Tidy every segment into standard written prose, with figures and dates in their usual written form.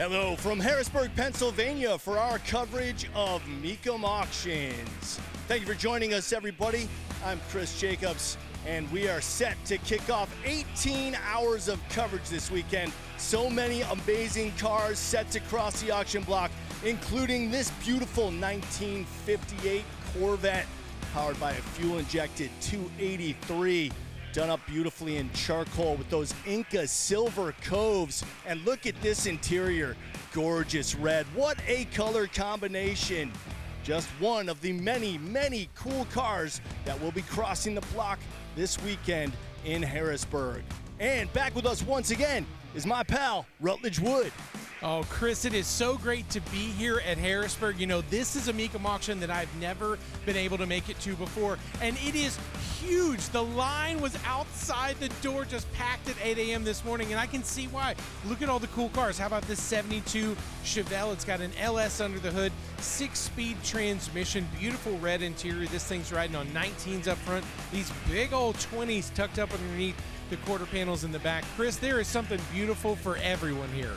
Hello from Harrisburg, Pennsylvania for our coverage of Mecum Auctions. Thank you for joining us, everybody. I'm Chris Jacobs, and we are set to kick off 18 hours of coverage this weekend. So many amazing cars set to cross the auction block, including this beautiful 1958 Corvette powered by a fuel-injected 283. Done up beautifully in charcoal with those Inca silver coves. And look at this interior, gorgeous red. What a color combination. Just one of the many, many cool cars that will be crossing the block this weekend in Harrisburg. And back with us once again is my pal, Rutledge Wood. Oh, Chris, it is so great to be here at Harrisburg. You know, this is a Mecum auction that I've never been able to make it to before, and it is huge. The line was outside the door, just packed at 8 a.m. this morning, and I can see why. Look at all the cool cars. How about this 72 Chevelle? It's got an LS under the hood, 6-speed transmission, beautiful red interior. This thing's riding on 19s up front. These big old 20s tucked up underneath the quarter panels in the back. Chris, there is something beautiful for everyone here.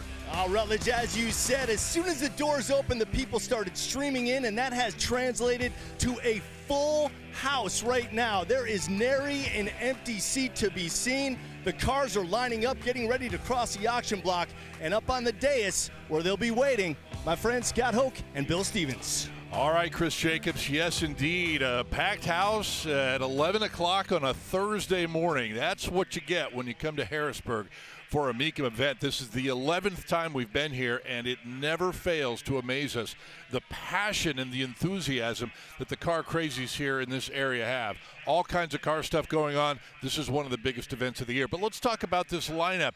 Rutledge, as you said, as soon as the doors opened, the people started streaming in, and that has translated to a full house right now. There is nary an empty seat to be seen. The cars are lining up, getting ready to cross the auction block, and up on the dais where they'll be waiting, my friends Scott Hoke and Bill Stevens. All right, Chris Jacobs, yes, indeed. A packed house at 11 o'clock on a Thursday morning. That's what you get when you come to Harrisburg for a Mecum event. This is the 11th time we've been here, and it never fails to amaze us. The passion and the enthusiasm that the car crazies here in this area have. All kinds of car stuff going on. This is one of the biggest events of the year. But let's talk about this lineup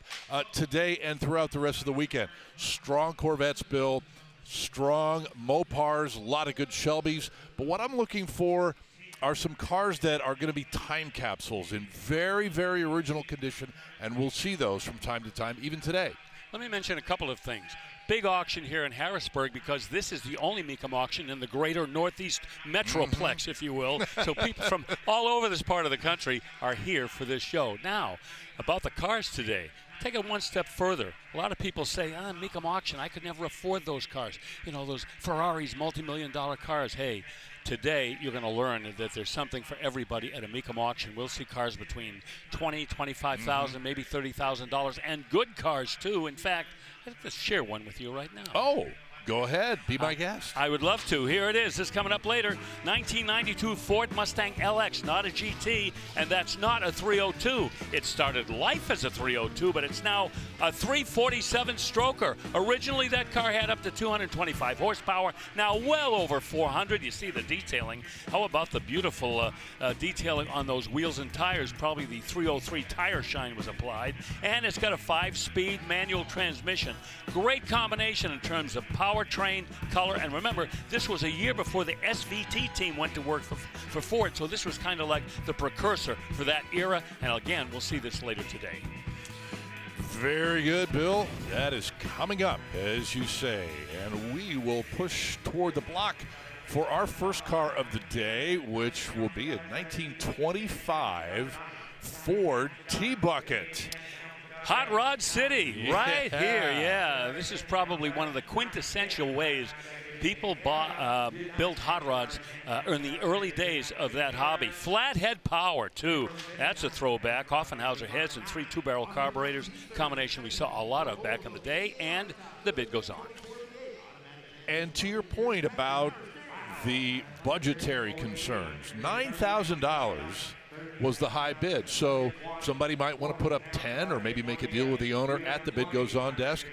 today and throughout the rest of the weekend. Strong Corvettes, Bill. Strong Mopars, a lot of good Chevys. But what I'm looking for are some cars that are going to be time capsules in very, very original condition, and we'll see those from time to time, even today. Let me mention a couple of things. Big auction here in Harrisburg because this is the only Mecum auction in the greater Northeast Metroplex, if you will. So people from all over this part of the country are here for this show. Now, about the cars today. Take it one step further. A lot of people say, Mecum auction, I could never afford those cars. You know, those Ferraris, multi-million-dollar cars. Hey, today you're going to learn that there's something for everybody at a Mecum auction. We'll see cars between $20,000, $25,000, maybe $30,000, and good cars, too. In fact, I'd like to share one with you right now. Oh, go ahead. Be my guest. I would love to. Here it is. This is coming up later. 1992 Ford Mustang LX, not a GT, and that's not a 302. It started life as a 302, but it's now a 347 stroker. Originally, that car had up to 225 horsepower, now well over 400. You see the detailing. How about the beautiful detailing on those wheels and tires? Probably the 303 tire shine was applied. And it's got a 5-speed manual transmission. Great combination in terms of powertrain, color, and remember, this was a year before the SVT team went to work for Ford, so this was kind of like the precursor for that era, and again, we'll see this later today. Very good, Bill. That is coming up, as you say, and we will push toward the block for our first car of the day, which will be a 1925 Ford T-Bucket. Hot Rod City, right here, yeah. This is probably one of the quintessential ways people built hot rods in the early days of that hobby. Flathead power, too. That's a throwback. Hoffenhauser heads and 3 2-barrel carburetors, combination we saw a lot of back in the day, and the bid goes on. And to your point about the budgetary concerns, $9,000 was the high bid. So somebody might want to put up 10 or maybe make a deal with the owner at the bid goes on desk,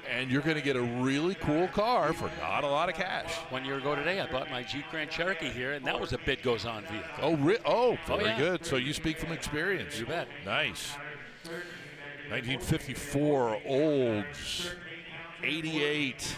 and you're going to get a really cool car for not a lot of cash. 1 year ago today, I bought my Jeep Grand Cherokee here, and that was a bid goes on vehicle. Very good. So you speak from experience. You bet. Nice. 1954 Olds, 88.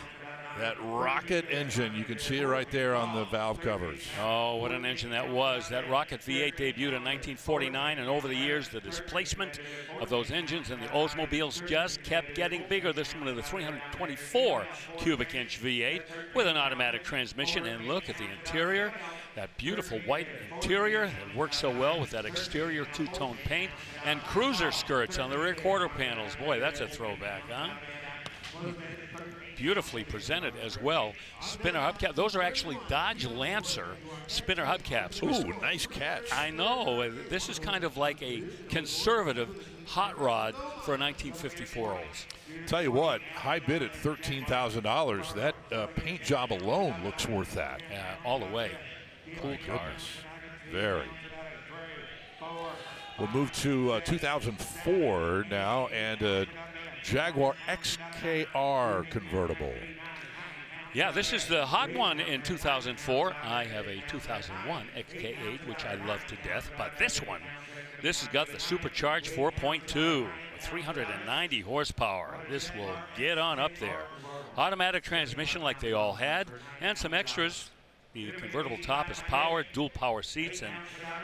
That rocket engine, you can see it right there on the valve covers. Oh, what an engine that was. That rocket V8 debuted in 1949, and over the years, the displacement of those engines and the Oldsmobiles just kept getting bigger. This one is a 324 cubic inch V8 with an automatic transmission, and look at the interior. That beautiful white interior that works so well with that exterior two-tone paint, and cruiser skirts on the rear quarter panels. Boy, that's a throwback, huh? beautifully presented as well. Spinner hubcap. Those are actually Dodge Lancer spinner hubcaps. Ooh, nice catch. I know. This is kind of like a conservative hot rod for a 1954 Olds. Tell you what, high bid at $13,000. That paint job alone looks worth that. Yeah, all the way. Cool car. Very. We'll move to 2004 now, and a Jaguar XKR convertible. Yeah, this is the hot one in 2004. I have a 2001 XK8, which I love to death, but this has got the supercharged 4.2 with 390 horsepower. This will get on up there. Automatic transmission like they all had, and some extras. The convertible top is powered, dual power seats, and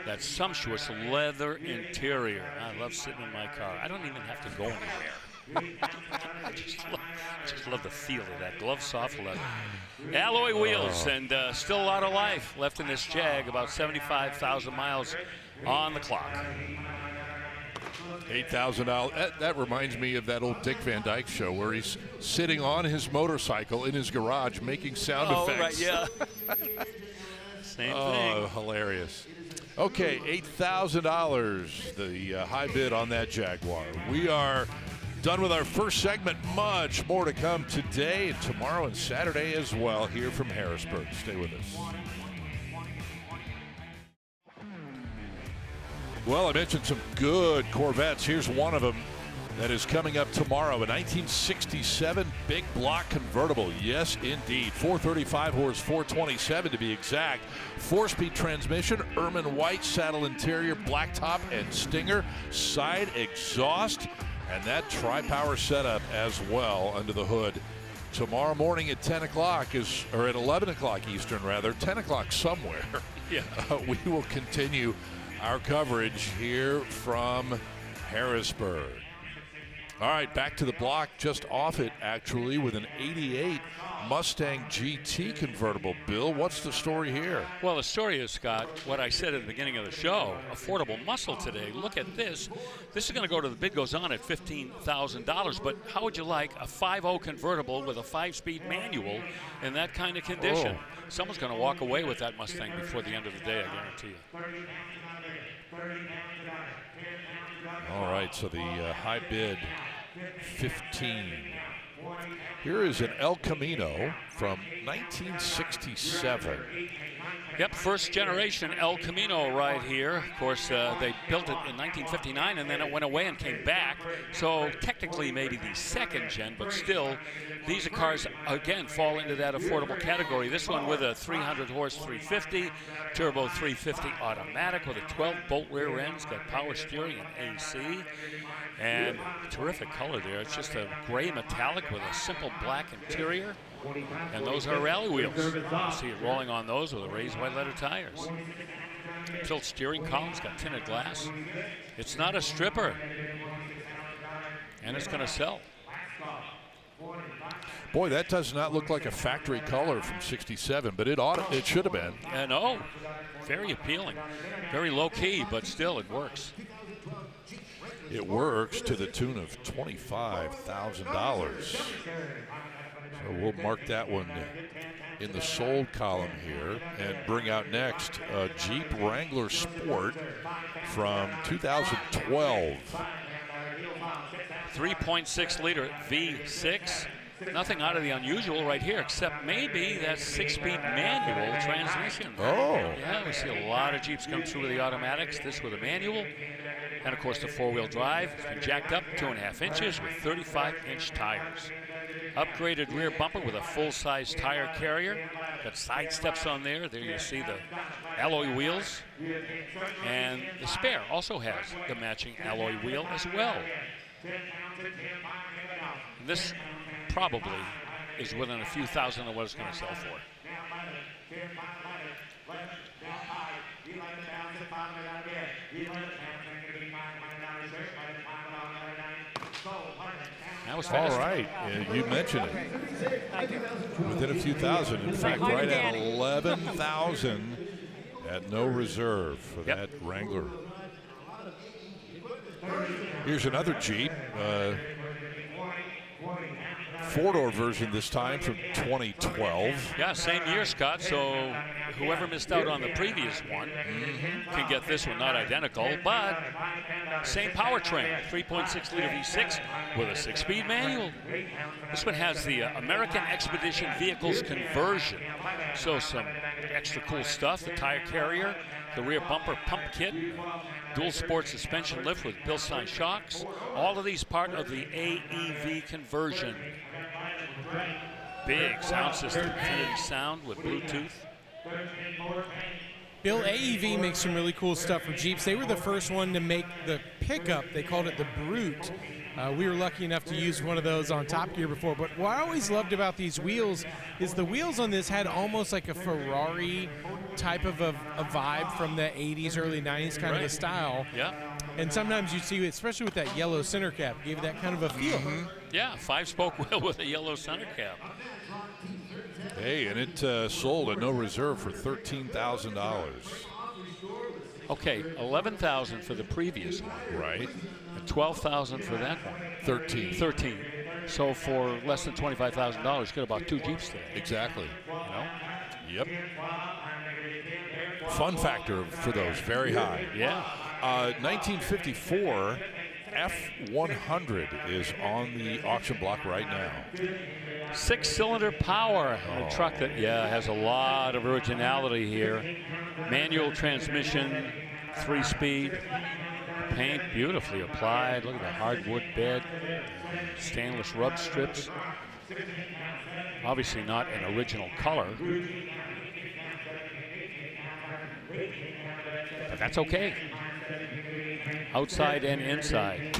that sumptuous leather interior. I love sitting in my car. I don't even have to go anywhere. I just love the feel of that glove soft leather. Alloy wheels, and still a lot of life left in this Jag, about 75,000 miles on the clock. $8,000. That reminds me of that old Dick Van Dyke show where he's sitting on his motorcycle in his garage making sound effects. Right, yeah. Same thing. Oh, hilarious. Okay, $8,000, the high bid on that Jaguar. We are done with our first segment. Much more to come today and tomorrow and Saturday as well here from Harrisburg. Stay with us. Well, I mentioned some good Corvettes. Here's one of them that is coming up tomorrow, a 1967 big block convertible. Yes, indeed. 435 horse, 427 to be exact. 4-speed transmission, ermine white saddle interior, blacktop and stinger, side exhaust, and that tri-power setup as well under the hood. Tomorrow morning at 10 o'clock or at 11 o'clock Eastern rather, 10 o'clock somewhere. Yeah. We will continue our coverage here from Harrisburg. All right, back to the block, just off it actually, with an 88 Mustang GT convertible. Bill, what's the story here? Well, the story is, Scott, what I said at the beginning of the show, affordable muscle today. Look at this. This is going to go to the bid goes on at $15,000, but how would you like a 5.0 convertible with a 5-speed manual in that kind of condition? Oh. Someone's going to walk away with that Mustang before the end of the day, I guarantee you. All right, so the high bid, 15. Here is an El Camino from 1967. Yep, first generation El Camino right here. Of course, they built it in 1959 and then it went away and came back. So technically maybe the second gen, but still, these are cars, again, fall into that affordable category. This one with a 300 horse 350, turbo 350 automatic with a 12-bolt rear ends, got power steering and AC. And terrific color there. It's just a gray metallic with a simple black interior. And those are rally wheels. You see it rolling on those with the raised white letter tires. Tilt steering columns, got tinted glass. It's not a stripper. And it's going to sell. Boy, that does not look like a factory color from 67, but it should have been. No, very appealing. Very low key, but still it works. It works to the tune of $25,000. So we'll mark that one in the sold column here and bring out next a Jeep Wrangler Sport from 2012. 3.6 liter V6. Nothing out of the unusual right here, except maybe that 6-speed manual transmission. Oh. Yeah, we see a lot of Jeeps come through with the automatics. This with a manual. And, of course, the 4-wheel drive. It's been jacked up 2.5 inches with 35-inch tires. Upgraded rear bumper with a full-size tire carrier. Got side steps on there. There you see the alloy wheels. And the spare also has the matching alloy wheel as well. This probably is within a few thousand of what it's going to sell for. That was fast. All right, you mentioned it. Within a few thousand, in fact, right at 11,000 at no reserve for that Wrangler. Here's another Jeep. four-door version this time from 2012. Yeah, same year, Scott. So whoever missed out on the previous one can get this one. Not identical, but same powertrain. 3.6 liter V6 with a 6-speed manual. This one has the American Expedition Vehicles conversion. So some extra cool stuff. The tire carrier, the rear bumper pump kit, dual sport suspension lift with Bilstein shocks. All of these part of the AEV conversion. Big sound system, Infinity Sound with Bluetooth. Bill, AEV makes some really cool stuff for Jeeps. They were the first one to make the pickup. They called it the Brute. We were lucky enough to use one of those on Top Gear before. But what I always loved about these wheels is the wheels on this had almost like a Ferrari type of a vibe from the 80s, early 90s kind of a style. Yeah. And sometimes you see, especially with that yellow center cap, gave that kind of a feel. Yeah, 5-spoke wheel with a yellow center cap. Hey, and it sold at no reserve for $13,000. Okay, $11,000 for the previous one. Right. And $12,000 for that one. 13. So for less than $25,000, get about 2 Jeeps today. Exactly. You know? Yep. Fun factor for those, very high. Yeah. 1954 F100 is on the auction block right now. 6-cylinder power. A truck that, has a lot of originality here. Manual transmission, 3-speed. Paint beautifully applied. Look at the hardwood bed. Stainless rub strips. Obviously not an original color. But that's okay. Outside and inside.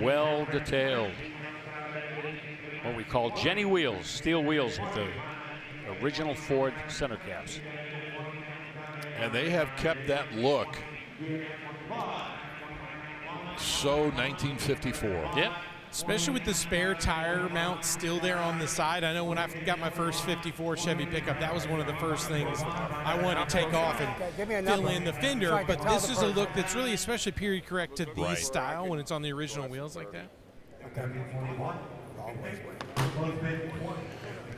Well detailed. What we call Jenny wheels, steel wheels with the original Ford center caps. And they have kept that look so 1954. Yep. Especially with the spare tire mount still there on the side. I know when I got my first 54 Chevy pickup, that was one of the first things I wanted to take off and fill in the fender. But this is a look that's really especially period correct to these style when it's on the original wheels like that.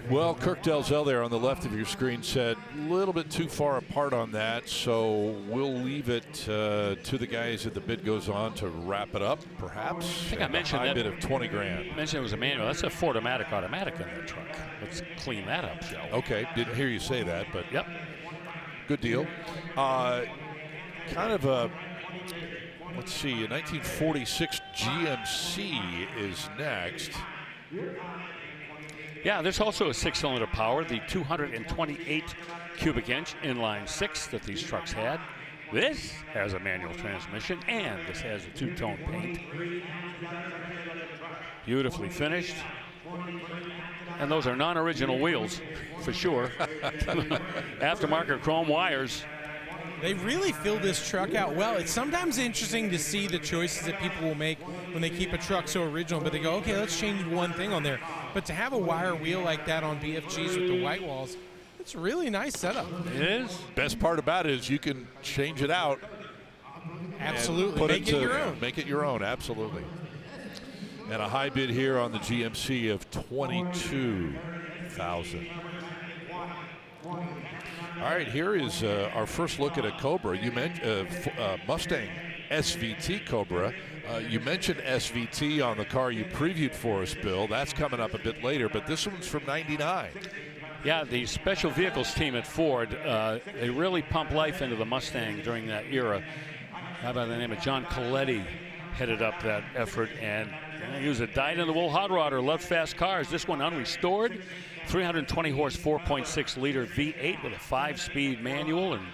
Well, Kirk Dalzell there on the left of your screen said a little bit too far apart on that, so we'll leave it to the guys as the bid goes on to wrap it up, perhaps. I think I mentioned that. A bid of 20 grand. I mentioned it was a manual. That's a Ford-O-Matic automatic in that truck. Let's clean that up, Joe. Okay, didn't hear you say that, but Yep. good deal. Kind of a, let's see, a 1946 GMC is next. Yeah, there's also a 6-cylinder power, the 228 cubic inch inline 6 that these trucks had. This has a manual transmission, and this has a 2-tone paint. Beautifully finished. And those are non-original wheels, for sure. Aftermarket chrome wires. They really fill this truck out well. It's sometimes interesting to see the choices that people will make when they keep a truck so original, but they go, okay, let's change one thing on there. But to have a wire wheel like that on BFGs with the white walls, it's a really nice setup. It is. Best part about it is you can change it out. Absolutely. Make it your own. Make it your own, absolutely. And a high bid here on the GMC of $22,000. All right, here is our first look at a Cobra. You mentioned Mustang SVT Cobra. You mentioned SVT on the car you previewed for us, Bill. That's coming up a bit later, but this one's from '99. Yeah, the special vehicles team at Ford, they really pumped life into the Mustang during that era. How by the name of John Coletti headed up that effort, and he was a dyed-in-the-wool hot rodder, loved fast cars. This one unrestored, 320 horse, 4.6 liter V8 with a 5-speed manual. And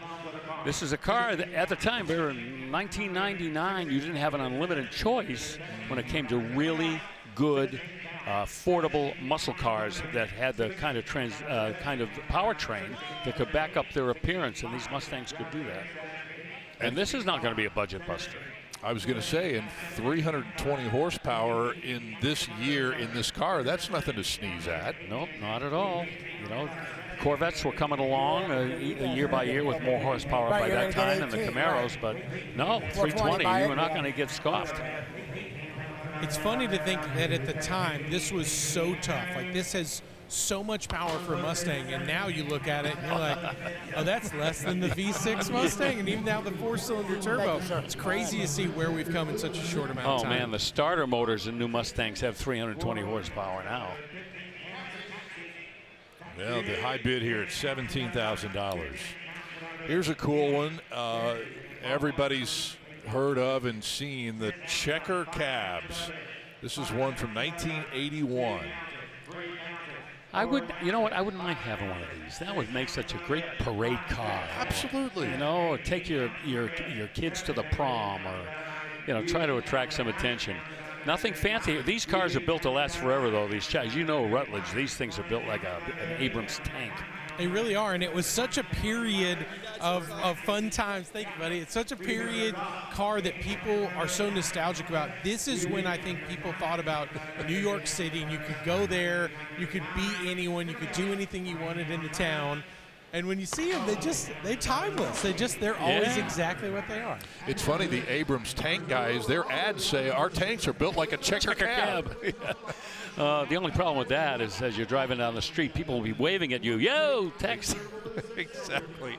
this is a car that at the time, in 1999, you didn't have an unlimited choice when it came to really good, affordable muscle cars that had the kind of powertrain that could back up their appearance, and these Mustangs could do that. And this is not going to be a budget buster. I was going to say, in 320 horsepower in this year in this car, that's nothing to sneeze at. Nope, not at all. You know, Corvettes were coming along year by year with more horsepower by that time than the Camaros, but no, 320, you were not going to get scoffed. it's funny to think that at the time this was so tough. Like, this has so much power for a Mustang, and now you look at it and you're like, oh, that's less than the V6 Mustang, and even now the 4-cylinder turbo. It's crazy to see where we've come in such a short amount of time. Oh man, the starter motors in new Mustangs have 320 horsepower now. Well, the high bid here at $17,000. Here's a cool one. Everybody's heard of and seen the checker cabs. This is one from 1981. You know what? I wouldn't mind having one of these. That would make such a great parade car. Absolutely. You know, or take your kids to the prom, or try to attract some attention. Nothing fancy. These cars are built to last forever, though. These chassis, Rutledge. These things are built like an Abrams tank. They really are, and it was such a period of fun times. Thank you, buddy. It's such a period car that people are so nostalgic about. This is when I think people thought about New York City, and you could go there, you could be anyone, you could do anything you wanted in the town. And when you see them, they're timeless. They're always exactly what they are. It's funny, the Abrams tank guys, their ads say our tanks are built like a checker cab. The only problem with that is as you're driving down the street, people will be waving at you. Yo, Tex. Exactly.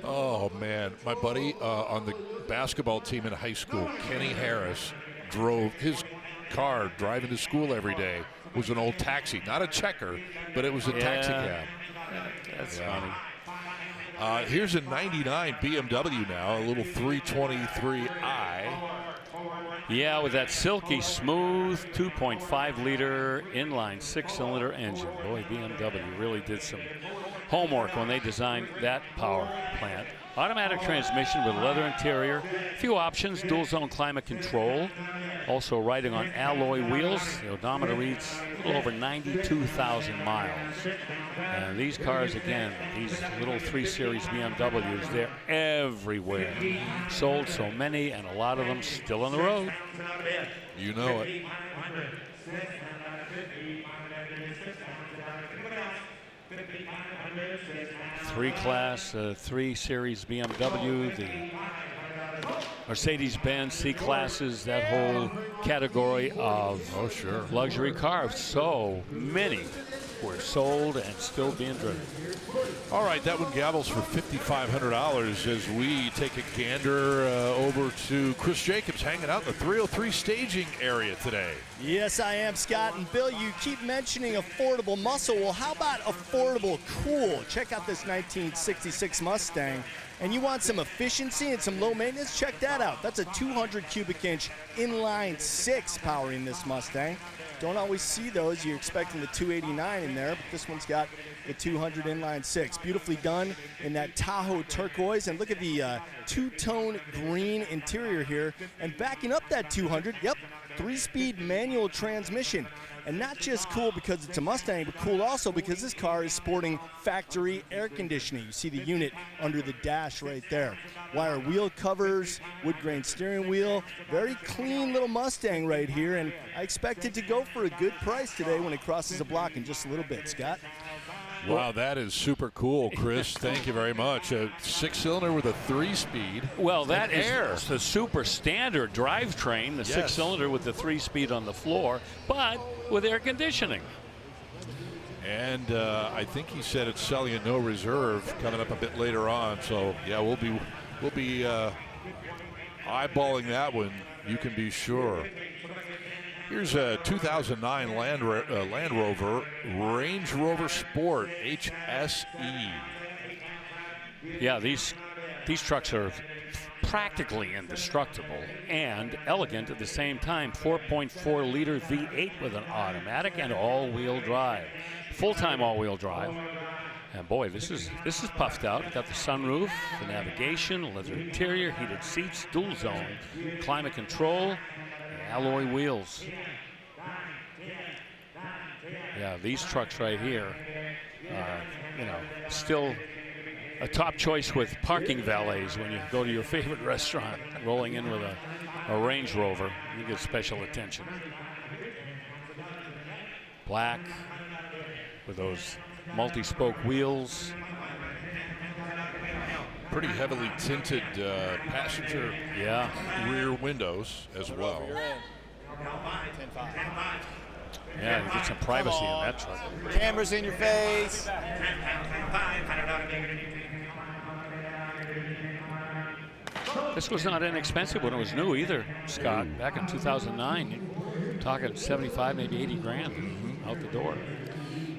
Oh, man. My buddy on the basketball team in high school, Kenny Harris, drove his car driving to school every day. Was an old taxi. Not a checker, but it was a taxi cab. That's funny. Here's a 99 BMW now, a little 323i. Yeah, with that silky smooth 2.5 liter inline 6-cylinder engine. Boy, BMW really did some homework when they designed that power plant. Automatic transmission with leather interior, few options, dual zone climate control, also riding on alloy wheels. The odometer reads a little over 92,000 miles. And these cars, again, these little 3 Series BMWs, they're everywhere. Sold so many, and a lot of them still on the road. You know it. Three-class, 3 Series BMW, the Mercedes-Benz C-classes, that whole category of luxury cars. So many were sold and still being driven. All right, that one gavels for $5,500 as we take a gander over to Chris Jacobs hanging out in the 303 staging area today. Yes, I am, Scott. And Bill, you keep mentioning affordable muscle. Well, how about affordable cool? Check out this 1966 Mustang. And you want some efficiency and some low maintenance? Check that out. That's a 200 cubic inch inline 6 powering this Mustang. Don't always see those. You're expecting the 289 in there, but this one's got the 200 inline 6. Beautifully done in that Tahoe turquoise. And look at the two-tone green interior here. And backing up that 200, 3-speed manual transmission. And not just cool because it's a Mustang, but cool also because this car is sporting factory air conditioning. You see the unit under the dash right there. Wire wheel covers, wood grain steering wheel. Very clean little Mustang right here, and I expect it to go for a good price today when it crosses a block in just a little bit. Scott? Wow, that is super cool, Chris. Thank you very much. A 6-cylinder with a 3-speed. Well, that is the super standard drivetrain, the 6-cylinder with the 3-speed on the floor, but with air conditioning. And I think he said it's selling at no reserve coming up a bit later on. So yeah, we'll be eyeballing that one. You can be sure. Here's a 2009 Land Rover Range Rover Sport HSE. Yeah, these trucks are practically indestructible and elegant at the same time. 4.4 liter V8 with an automatic and all-wheel drive, full-time all-wheel drive. And boy, this is puffed out. Got the sunroof, the navigation, leather interior, heated seats, dual zone, climate control, alloy wheels. Yeah, these trucks right here are, still a top choice with parking valets when you go to your favorite restaurant. Rolling in with a Range Rover, you get special attention. Black with those multi-spoke wheels. Pretty heavily tinted passenger rear windows as well. 10-5. Yeah, you get some privacy in that truck. Cameras in your face. This was not inexpensive when it was new either, Scott. Back in 2009, you're talking 75, maybe 80 grand out the door.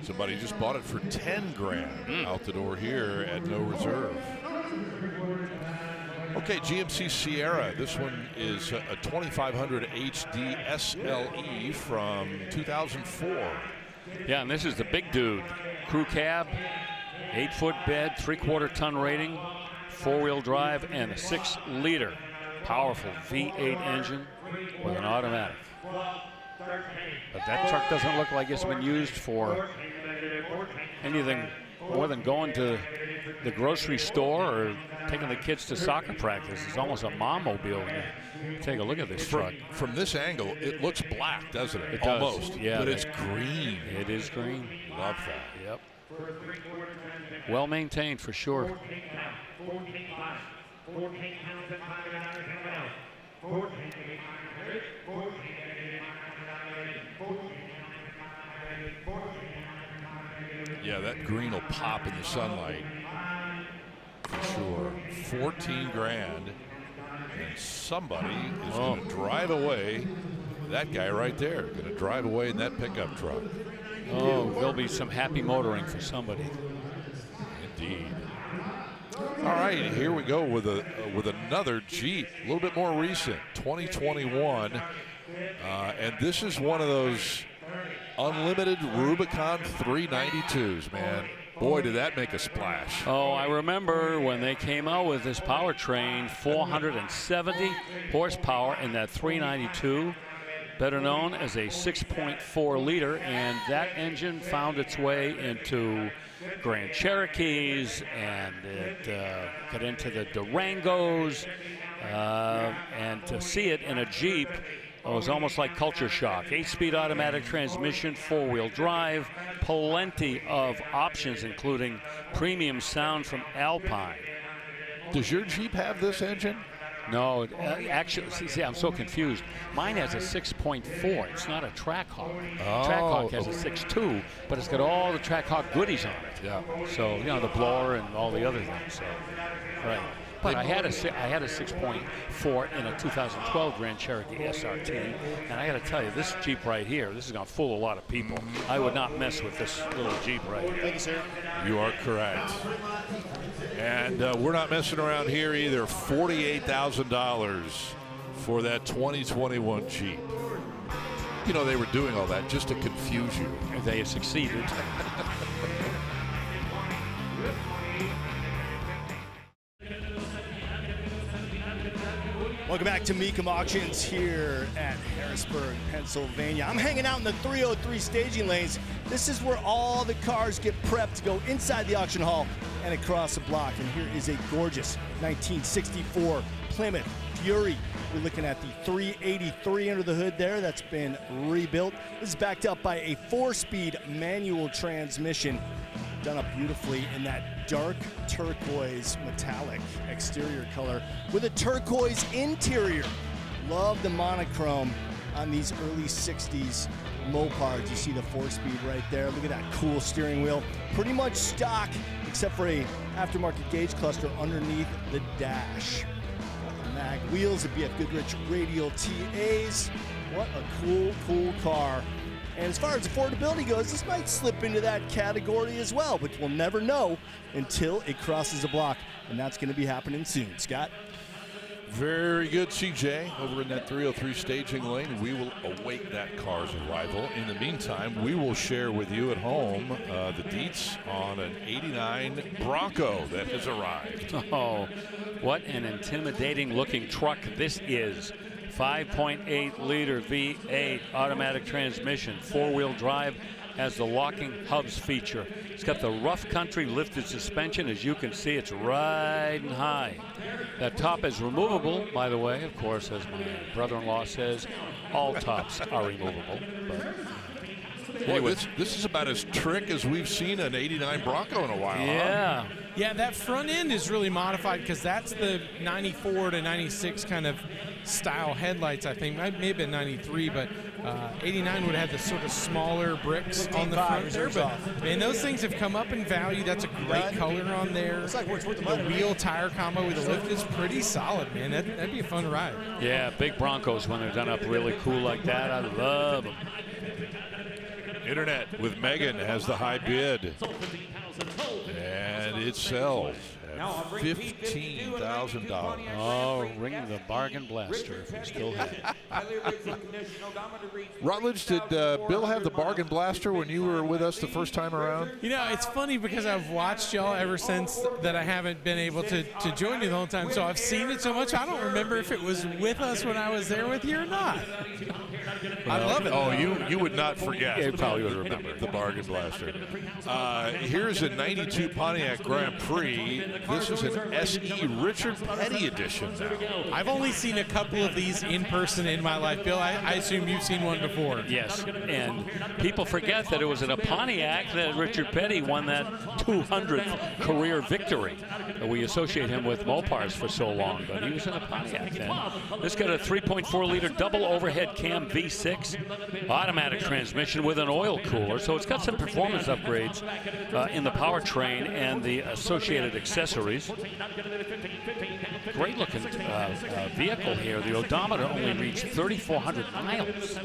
Somebody just bought it for 10 grand out the door here at no reserve. Okay, GMC Sierra. This one is a 2500 HD SLE from 2004. Yeah, and this is the big dude. Crew cab, 8-foot bed, 3/4 ton rating, 4-wheel drive, and a 6-liter powerful V8 engine with an automatic. But that truck doesn't look like it's been used for anything more than going to the grocery store or taking the kids to soccer practice. It's almost a mom-mobile. Take a look at this truck. From this angle, it looks black, doesn't it? It does. Almost. Yeah, but it's green. It is green. Love that. Yep. Well maintained for sure. Yeah, that green will pop in the sunlight for sure. 14 grand, and somebody is going to drive away. That guy right there going to drive away in that pickup truck. Oh, there'll be some happy motoring for somebody. Indeed. All right, here we go with another Jeep, a little bit more recent, 2021, and this is one of those unlimited Rubicon 392s, man. Boy, did that make a splash. Oh, I remember when they came out with this powertrain, 470 horsepower in that 392, better known as a 6.4 liter, and that engine found its way into Grand Cherokees, and it got into the Durangos, and to see it in a Jeep, it was almost like culture shock. 8-speed automatic transmission, 4-wheel drive, plenty of options, including premium sound from Alpine. Does your Jeep have this engine? No, actually, see, I'm so confused. Mine has a 6.4. It's not a Trackhawk. Oh. Trackhawk has a 6.2, but it's got all the Trackhawk goodies on it. Yeah. So, you know, the blower and all the other things. So, right. But I had a 6.4 in a 2012 Grand Cherokee SRT, and I got to tell you, this Jeep right here, this is going to fool a lot of people. I would not mess with this little Jeep right here. Thank you, sir. You are correct. And we're not messing around here either. $48,000 for that 2021 Jeep. You know, they were doing all that just to confuse you. They have succeeded. Welcome back to Mecum Auctions here at Harrisburg, Pennsylvania. I'm hanging out in the 303 staging lanes. This is where all the cars get prepped to go inside the auction hall and across the block. And here is a gorgeous 1964 Plymouth Fury. We're looking at the 383 under the hood there. That's been rebuilt. This is backed up by a 4-speed manual transmission, done up beautifully in that dark turquoise metallic exterior color with a turquoise interior. Love the monochrome on these early 60s Mopars. You see the 4-speed right there. Look at that cool steering wheel. Pretty much stock except for a aftermarket gauge cluster underneath the dash. Got the mag wheels, the BF Goodrich radial TAs. What a cool car. And as far as affordability goes, this might slip into that category as well, but we'll never know until it crosses the block, and that's going to be happening soon. Scott? Very good, CJ. Over in that 303 staging lane, we will await that car's arrival. In the meantime, we will share with you at home the deets on an 89 Bronco that has arrived. Oh, what an intimidating looking truck this is. 5.8 liter V8 automatic transmission, 4-wheel drive, has the locking hubs feature. It's got the rough country lifted suspension. As you can see, it's riding high. That top is removable, by the way. Of course, as my brother-in-law says, all tops are removable. But Boy, this is about as trick as we've seen an 89 Bronco in a while. Yeah. Huh? Yeah, that front end is really modified because that's the 94 to 96 kind of style headlights, I think. Might have been 93, but 89 would have had the sort of smaller bricks on the front there. But, man, those things have come up in value. That's a great color on there. Looks like it's worth the The money. wheel tire combo with the lift is pretty solid, man. That'd be a fun ride. Yeah, big Broncos when they're done up really cool like that. I love them. Internet with Megan has the high bid. And it sells at $15,000. Oh, ring the bargain blaster if we still have it. Rutledge, did Bill have the bargain blaster when you were with us the first time around? You know, it's funny because I've watched y'all ever since that I haven't been able to join you the whole time. So I've seen it so much, I don't remember if it was with us when I was there with you or not. I love it. Oh, you would not forget. Yeah, you probably would remember. The bargain blaster. Here's a 92 Pontiac Grand Prix. This is an SE Richard Petty edition now. I've only seen a couple of these in person in my life. Bill, I assume you've seen one before. Yes, and people forget that it was in a Pontiac that Richard Petty won that 200th career victory. We associate him with Mopars for so long, but he was in a Pontiac then. This got a 3.4-liter double overhead cam V6 automatic transmission with an oil cooler, so it's got some performance upgrades in the powertrain and the associated accessories. Great looking vehicle here. The odometer only reached 3,400 miles.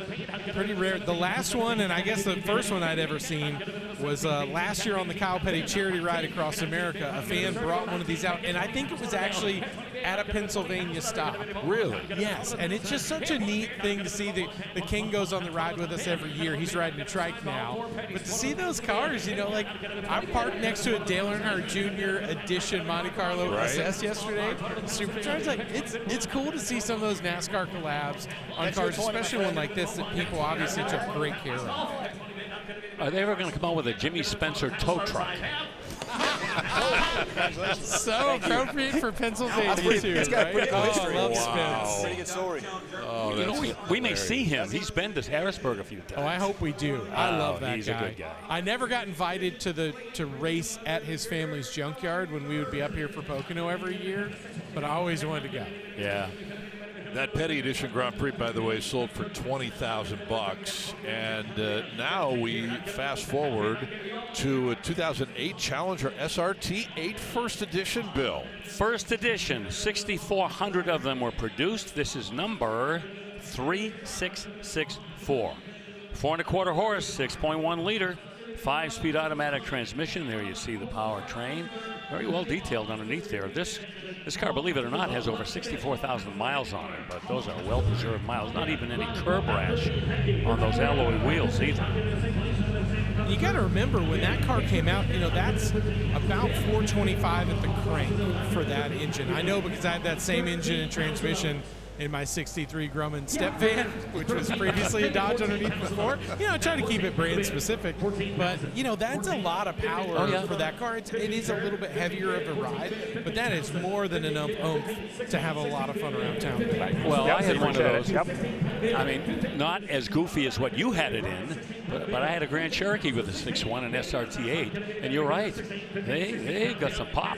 Pretty rare. The last one, and I guess the first one I'd ever seen, was last year on the Kyle Petty charity ride across America. A fan brought one of these out, and I think it was actually at a Pennsylvania stop. Really? Yes, and it's just such a neat thing to see. The King goes on the ride with us every year. He's riding a trike now. But to see those cars, you know, like I parked next to a Dale Earnhardt Jr. edition Monte Carlo SS yesterday. Supercharged. Like it's cool to see some of those NASCAR collabs on cars, especially one like this that people obviously took great care of. Are they ever going to come out with a Jimmy Spencer tow truck? So appropriate for Pennsylvania too, He's got a right? pretty good history. I love Wow. Spence. Pretty good story. Oh, You know, that's we may see him. He's been to Harrisburg a few times. Oh, I hope we do. I love that he's guy. a good guy. I never got invited to race at his family's junkyard when we would be up here for Pocono every year, but I always wanted to go. Yeah. That Petty Edition Grand Prix, by the way, sold for $20,000. And now we fast forward to a 2008 Challenger SRT 8 First Edition, Bill. First edition, 6,400 of them were produced. This is number 3664. 4 1/4 horse, 6.1 liter, 5-speed automatic transmission. There you see the powertrain. Very well detailed underneath there. This car, believe it or not, has over 64,000 miles on it, but those are well-preserved miles. Not even any curb rash on those alloy wheels either. You got to remember when that car came out, you know, that's about 425 at the crank for that engine. I know because I had that same engine and transmission in my 63 Grumman step van, which was previously a Dodge underneath before. You know, I try to keep it brand specific, but, you know, that's a lot of power for that car. It is a little bit heavier of a ride, but that is more than enough oomph to have a lot of fun around town. Well, I had one of those. I mean, not as goofy as what you had it in, but I had a Grand Cherokee with a 6.1 and SRT8, and you're right. They got some pop.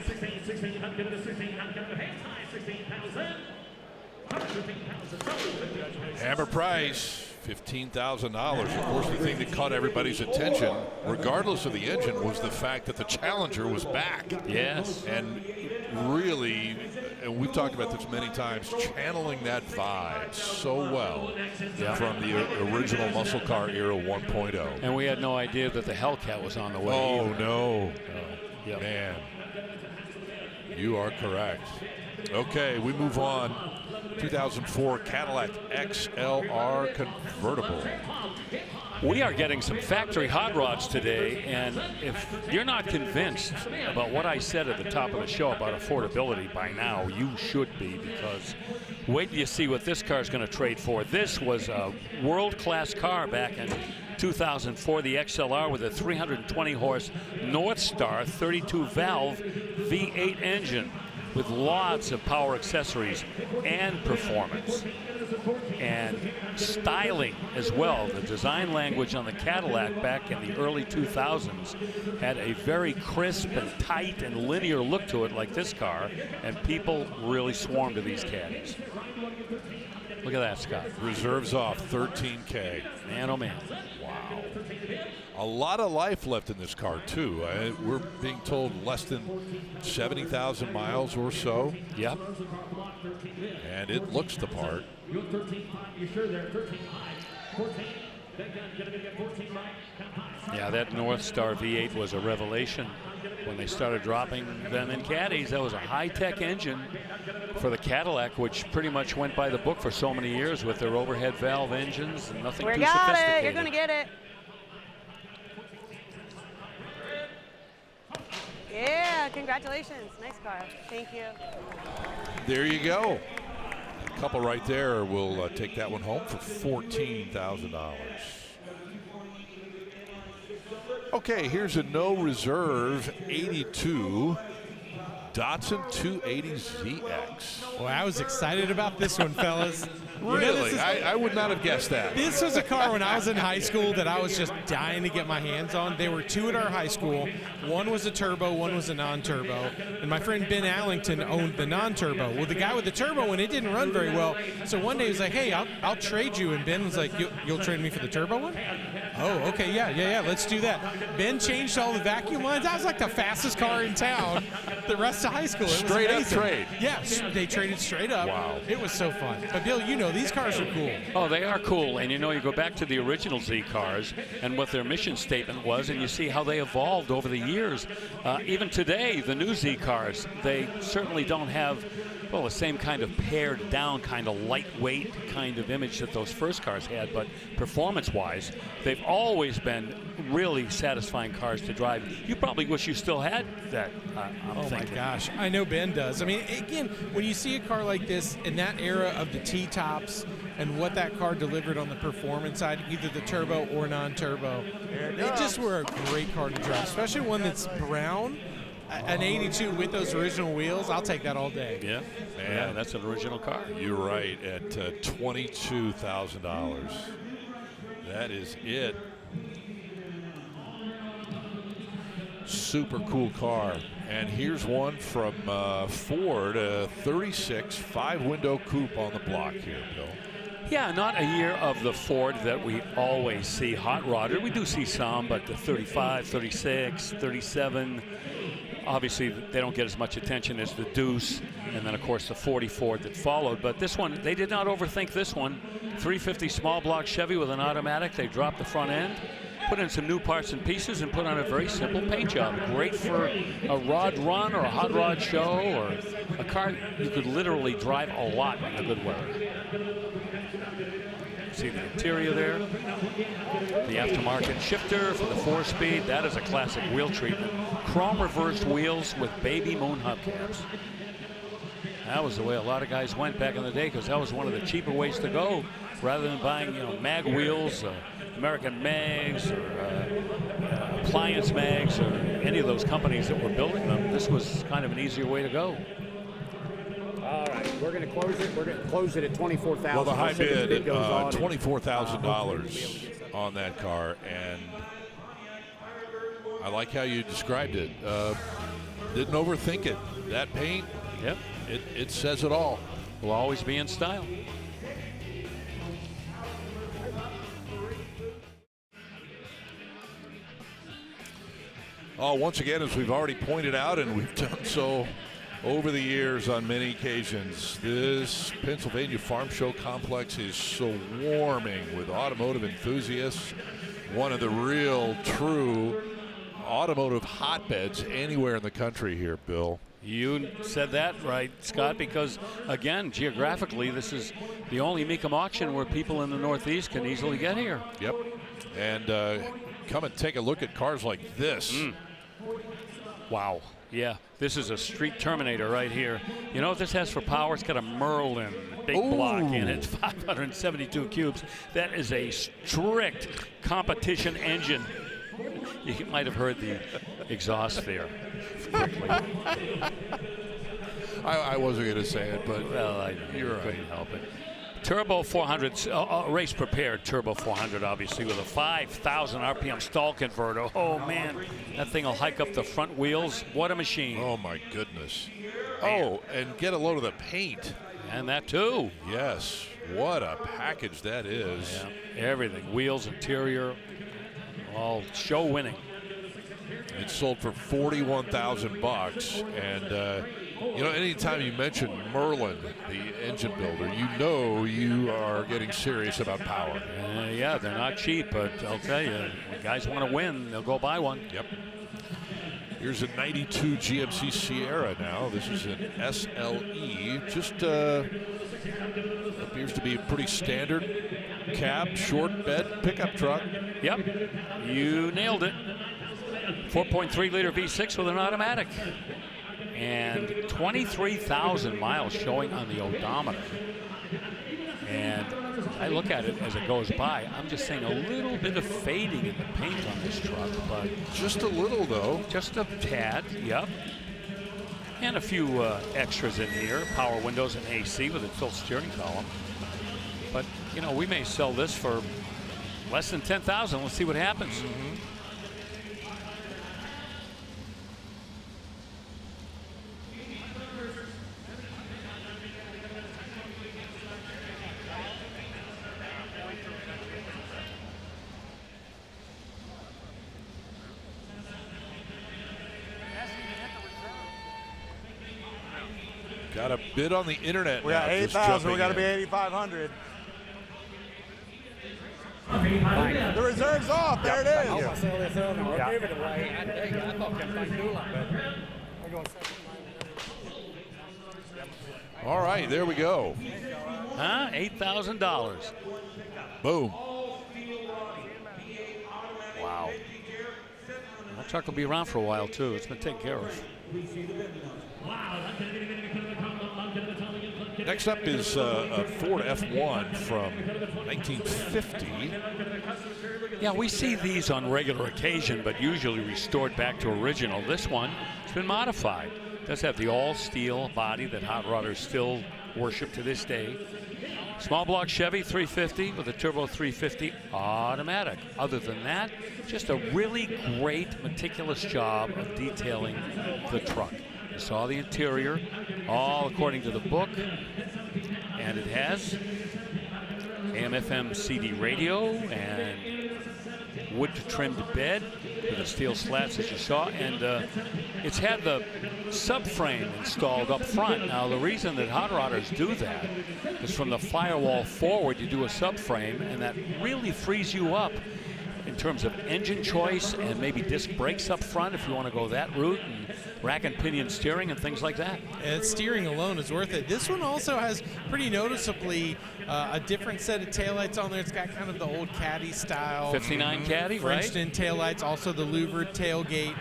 Hammer price, $15,000. Of course, the thing that caught everybody's attention, regardless of the engine, was the fact that the Challenger was back. Yes. And really, and we've talked about this many times, channeling that vibe so well from the original muscle car era 1.0. And we had no idea that the Hellcat was on the way. Oh, either. no. Yep. Man, you are correct. Okay, we move on. 2004 Cadillac XLR convertible. We are getting some factory hot rods today, and if you're not convinced about what I said at the top of the show about affordability by now, you should be, because wait till you see what this car is going to trade for. This was a world-class car back in 2004, the XLR with a 320-horse North Star 32-valve V8 engine with lots of power accessories and performance. and styling as well. The design language on the Cadillac back in the early 2000s had a very crisp and tight and linear look to it like this car, and people really swarmed to these Caddies. Look at that, Scott. Reserves off 13K. Man, oh man. Wow. A lot of life left in this car, too. We're being told less than 70,000 miles or so. Yep. And it looks the part. Yeah, that North Star V8 was a revelation when they started dropping them in Caddies. That was a high-tech engine for the Cadillac, which pretty much went by the book for so many years with their overhead valve engines and nothing too sophisticated. You're going to get it. Yeah, congratulations. Nice car. Thank you. There you go. A couple right there will take that one home for $14,000. Okay, here's a no reserve 82 Datsun 280ZX. Well, I was excited about this one, fellas. Really? I would not have guessed that. This was a car when I was in high school that I was just dying to get my hands on. There were two at our high school. One was a turbo, one was a non-turbo. And my friend Ben Allington owned the non-turbo. Well, the guy with the turbo one, it didn't run very well. So one day he was like, hey, I'll trade you. And Ben was like, you'll trade me for the turbo one? Oh, okay, yeah, let's do that. Ben changed all the vacuum lines. That was like the fastest car in town the rest of high school. It was straight amazing. up trade. Yeah, they traded straight up. Wow. It was so fun. But Bill, you know, these cars are cool. Oh, they are cool. And you know, you go back to the original Z cars and what their mission statement was, and you see how they evolved over the years. Even today, the new Z cars, they certainly don't have, well, the same kind of pared down, kind of lightweight kind of image that those first cars had, but performance-wise, they've always been really satisfying cars to drive. You probably wish you still had that, I'm thinking. My gosh, I know Ben does. I mean, again, when you see a car like this in that era of the T-tops and what that car delivered on the performance side, either the turbo or non-turbo, they just were a great car to drive, especially one that's brown. An 82 with those original wheels, I'll take that all day. Yeah, yeah, that's an original car. You're right, at $22,000. That is it. Super cool car. And here's one from Ford, a 36 5-window coupe on the block here, Bill. Yeah, not a year of the Ford that we always see hot rodded. We do see some, but the 35, 36, 37, obviously they don't get as much attention as the Deuce, and then of course the 40 Ford that followed. But this one, they did not overthink this one. 350 small block Chevy with an automatic. They dropped the front end, put in some new parts and pieces, and put on a very simple paint job. Great for a rod run or a hot rod show, or a car you could literally drive a lot in the good weather. See the interior there. The aftermarket shifter for the 4-speed. That is a classic wheel treatment. Chrome reversed wheels with baby moon hubcaps. That was the way a lot of guys went back in the day, because that was one of the cheaper ways to go, rather than buying, you know, mag wheels, American mags, or appliance mags, or any of those companies that were building them. This was kind of an easier way to go. All right, we're going to close it. We're going to close it at $24,000. Well, the high bid, $24,000 $24,000 on that car, and I like how you described it. Didn't overthink it. That paint, Yep, it says it all. will always be in style. Once again, as we've already pointed out, and we've done so over the years on many occasions, this Pennsylvania Farm Show complex is swarming with automotive enthusiasts. One of the real, true automotive hotbeds anywhere in the country here, Bill. You said that right, Scott, because, again, geographically, this is the only Mecum auction where people in the Northeast can easily get here. Yep. And come and take a look at cars like this. Wow. Yeah, this is a street Terminator right here. You know what this has for power? It's got a Merlin big block in it, 572 cubes. That is a strict competition engine. You might have heard the exhaust there. I wasn't going to say it, but Well, I you're right. couldn't help it. Turbo 400, race prepared Turbo 400, obviously, with a 5,000 RPM stall converter. Oh man, that thing will hike up the front wheels. What a machine. Oh my goodness. Oh, and get a load of the paint. And that too. Yes, what a package that is. Yeah, everything, wheels, interior, all show winning. It sold for $41,000, and you know, anytime you mention Merlin, the engine builder, you know you are getting serious about power. Yeah, they're not cheap, but I'll tell you, when guys want to win, they'll go buy one. Yep. Here's a 92 GMC Sierra now. This is an SLE. Just appears to be a pretty standard cab, short bed pickup truck. Yep, you nailed it. 4.3 liter V6 with an automatic. And 23,000 miles showing on the odometer. And I look at it as it goes by. I'm just saying a little bit of fading in the paint on this truck, but just a little though. Just a tad, yep. And a few extras in here, power windows and AC with a tilt steering column. But you know, we may sell this for less than 10,000. Let's see what happens. Mm-hmm. Got a bid on the internet. We got 8,000. We got to be 8,500. The reserve's off. There it is. All right, there we go. Huh? $8,000. Boom. Wow. That truck will be around for a while too. It's been taken care of. Next up is a Ford F1 from 1950. Yeah, we see these on regular occasion, but usually restored back to original. This one has been modified. It does have the all-steel body that hot rodders still worship to this day. Small block Chevy 350 with a turbo 350 automatic. Other than that, just a really great, meticulous job of detailing the truck. You saw the interior, all according to the book, and it has AM/FM CD radio and wood-trimmed bed with the steel slats, as you saw, and it's had the subframe installed up front. Now, the reason that hot rodders do that is from the firewall forward, you do a subframe, and that really frees you up in terms of engine choice and maybe disc brakes up front if you want to go that route, and rack and pinion steering and things like that. And steering alone is worth it. This one also has pretty noticeably a different set of taillights on there. It's got kind of the old Caddy style. 59 Caddy, right? Frenched-in taillights, also the louvered tailgate,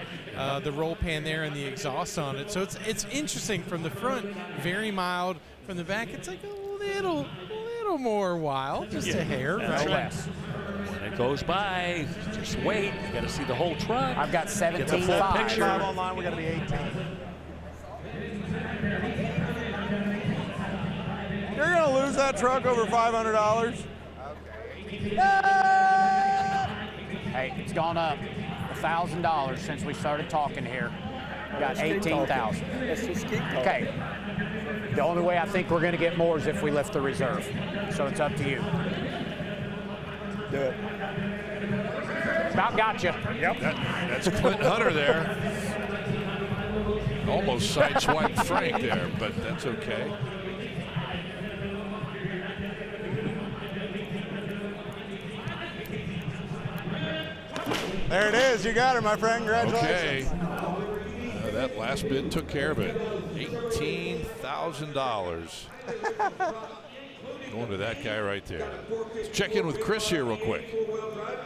the roll pan there, and the exhaust on it. So it's interesting from the front, very mild. From the back, it's like a little more wild, just a hair, right? Less. When it goes by, just wait. You got to see the whole truck. I've got Get the full 17.5. picture. Online, we got to be 18. You're going to lose that truck over $500? Hey, it's gone up $1,000 since we started talking here. We got 18,000. Okay. The only way I think we're going to get more is if we lift the reserve. So it's up to you. Do it. About got you. Yep. That's Clint Hunter there. Almost sideswiped Frank there, but that's okay. There it is. You got her, my friend. Congratulations. Okay. That last bid took care of it. $18,000. Going to that guy right there. Let's check in with Chris here real quick.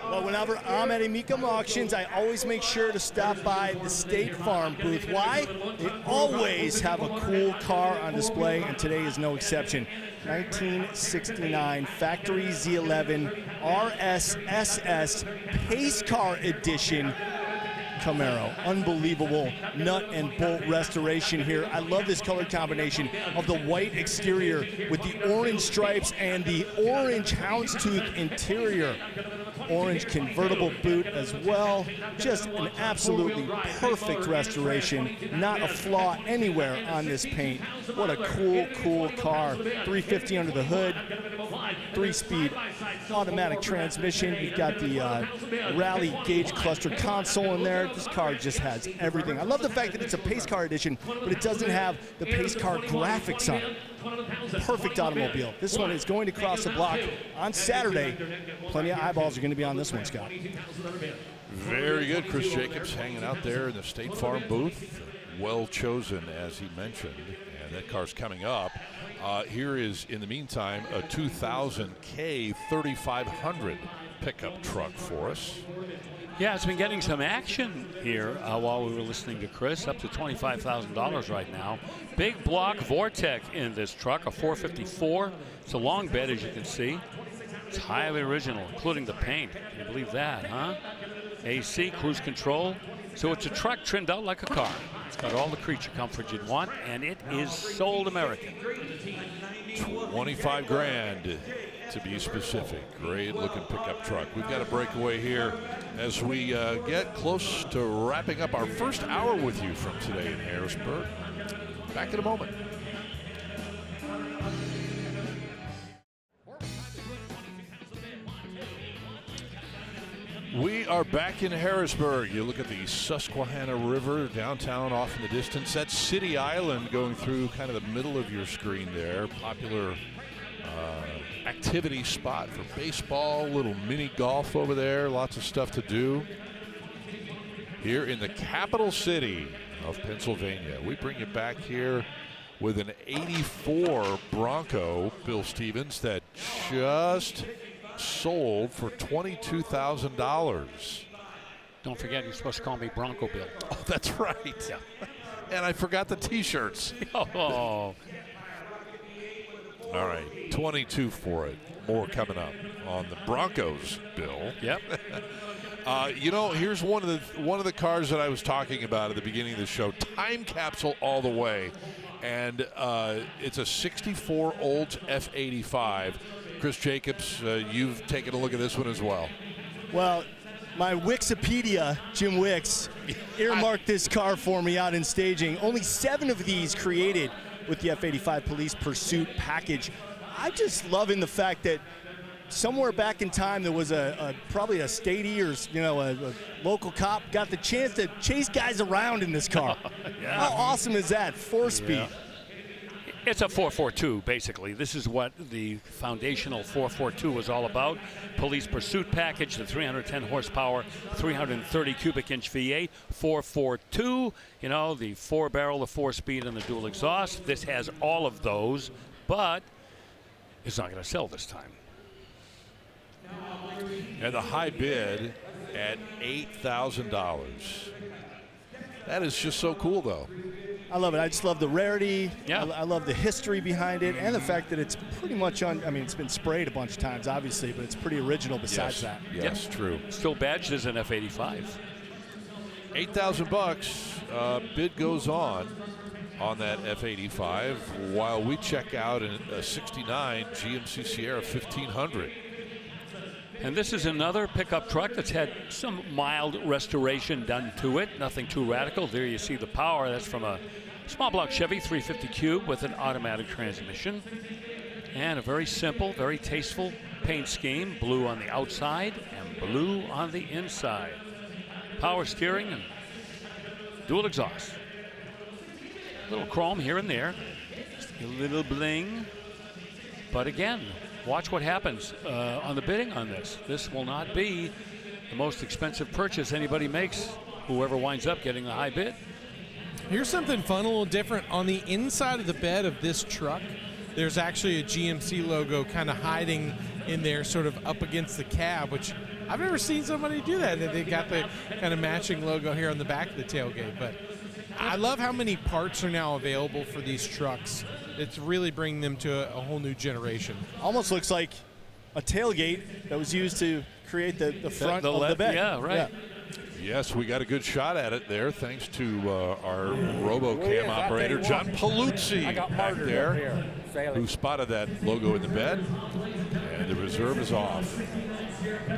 Well, whenever I'm at a Mecum Auctions, I always make sure to stop by the State Farm booth. Why? They always have a cool car on display, and today is no exception. 1969 Factory Z11 RSSS Pace Car Edition. Camaro. Unbelievable nut and bolt restoration here. I love this color combination of the white exterior with the orange stripes and the orange houndstooth interior. Orange convertible boot as well. Just an absolutely perfect restoration. Not a flaw anywhere on this paint. What a cool car. 350 under the hood. 3-speed automatic transmission. You've got the rally gauge cluster console in there. This car just has everything. I love the fact that it's a pace car edition, but it doesn't have the pace car graphics on it. Perfect automobile. This one is going to cross the block on Saturday. Plenty of eyeballs are going to be on this one, Scott. Very good. Chris Jacobs hanging out there in the State Farm booth. Well chosen, as he mentioned. And that car's coming up. Here is, in the meantime, a 2000 K 3500 pickup truck for us. Yeah, it's been getting some action here while we were listening to Chris, up to $25,000 right now. Big block Vortec in this truck, a 454. It's a long bed, as you can see. It's highly original, including the paint. Can you believe that, huh? AC, cruise control. So it's a truck trimmed out like a car. It's got all the creature comfort you'd want, and it is sold American. 25 grand to be specific. Great looking pickup truck. We've got a breakaway here as we get close to wrapping up our first hour with you from today in Harrisburg. Back in a moment. We are back in Harrisburg. You look at the Susquehanna River downtown off in the distance. That's City Island going through kind of the middle of your screen there. Popular activity spot for baseball, little mini golf over there. Lots of stuff to do here in the capital city of Pennsylvania. We bring you back here with an 84 Bronco, Bill Stevens, that just sold for $22,000. Don't forget, you're supposed to call me Bronco Bill. Oh, that's right. Yeah. And I forgot the T-shirts. Oh. All right, 22 for it. More coming up on the Broncos, Bill. Yep. You know, here's one of the cars that I was talking about at the beginning of the show. Time capsule all the way, and it's a '64 Olds F85. Chris Jacobs, you've taken a look at this one as well. Well, my Wikipedia, Jim Wicks, earmarked this car for me out in staging. Only 7 of these created with the F85 Police Pursuit package. I'm just loving the fact that somewhere back in time there was probably a statey or a local cop got the chance to chase guys around in this car. Yeah. How awesome is that? 4-speed. Yeah. It's a 442, basically. This is what the foundational 442 was all about. Police Pursuit package, the 310 horsepower, 330 cubic inch V8, 442, the 4-barrel, the 4-speed, and the dual exhaust. This has all of those, but it's not going to sell this time. And the high bid at $8,000. That is just so cool, though. I love it. I just love the rarity. Yeah. I love the history behind it and the fact that it's pretty much it's been sprayed a bunch of times, obviously, but it's pretty original besides that. Yes, true. Still badged as an F85. $8,000. Bid goes on that F85 while we check out a 69 GMC Sierra 1500. And this is another pickup truck that's had some mild restoration done to it. Nothing too radical. There you see the power. That's from a small block Chevy 350 Cube with an automatic transmission. And a very simple, very tasteful paint scheme. Blue on the outside and blue on the inside. Power steering and dual exhaust. Little chrome here and there. Just a little bling. But again, watch what happens on the bidding on this. This will not be the most expensive purchase anybody makes, whoever winds up getting the high bid. Here's something fun, a little different. On the inside of the bed of this truck, there's actually a GMC logo kind of hiding in there, sort of up against the cab, which I've never seen somebody do that. They got the kind of matching logo here on the back of the tailgate. But I love how many parts are now available for these trucks. It's really bringing them to a whole new generation. Almost looks like a tailgate that was used to create the front of the bed. Yeah, right. Yes, we got a good shot at it there, thanks to our RoboCam operator, John Paluzzi, back there, who spotted that logo in the bed. And the reserve is off.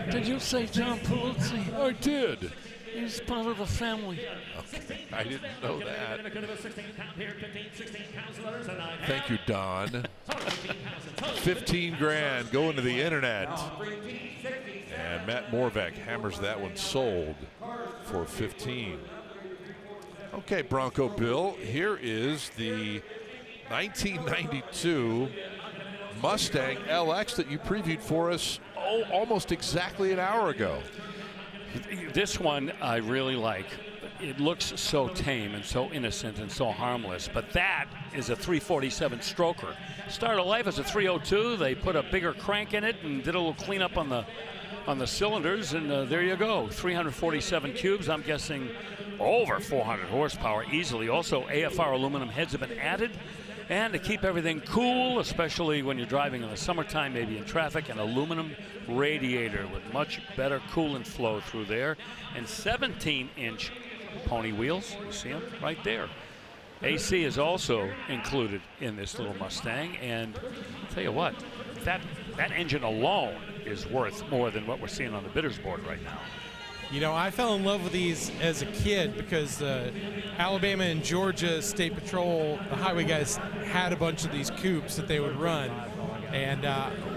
Did you say John Paluzzi? I did. He's part of the family. Okay, I didn't know that. Thank you, Don. 15 grand going to the internet. And Matt Morvek hammers that one sold for 15. Okay, Bronco Bill, here is the 1992 Mustang LX that you previewed for us almost exactly an hour ago. This one I really like. It looks so tame and so innocent and so harmless, but that is a 347 stroker. Started life as a 302. They put a bigger crank in it and did a little cleanup on the cylinders, and there you go. 347 cubes. I'm guessing over 400 horsepower easily. Also, AFR aluminum heads have been added. And to keep everything cool, especially when you're driving in the summertime, maybe in traffic, an aluminum radiator with much better coolant flow through there. And 17-inch pony wheels. You see them right there. AC is also included in this little Mustang. And I'll tell you what, that engine alone is worth more than what we're seeing on the bidders board right now. You know, I fell in love with these as a kid because Alabama and Georgia State Patrol, the highway guys, had a bunch of these coupes that they would run. And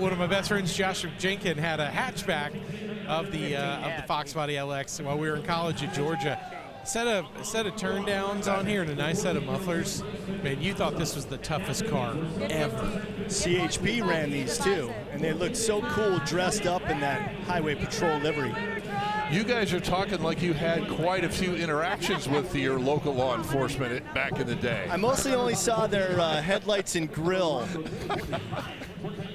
one of my best friends, Joshua Jenkins, had a hatchback of the Fox Body LX while we were in college at Georgia. Set of turn downs on here and a nice set of mufflers. Man, you thought this was the toughest car ever. CHP ran these too, and they looked so cool dressed up in that highway patrol livery. You guys are talking like you had quite a few interactions with your local law enforcement back in the day. I mostly only saw their headlights and grill.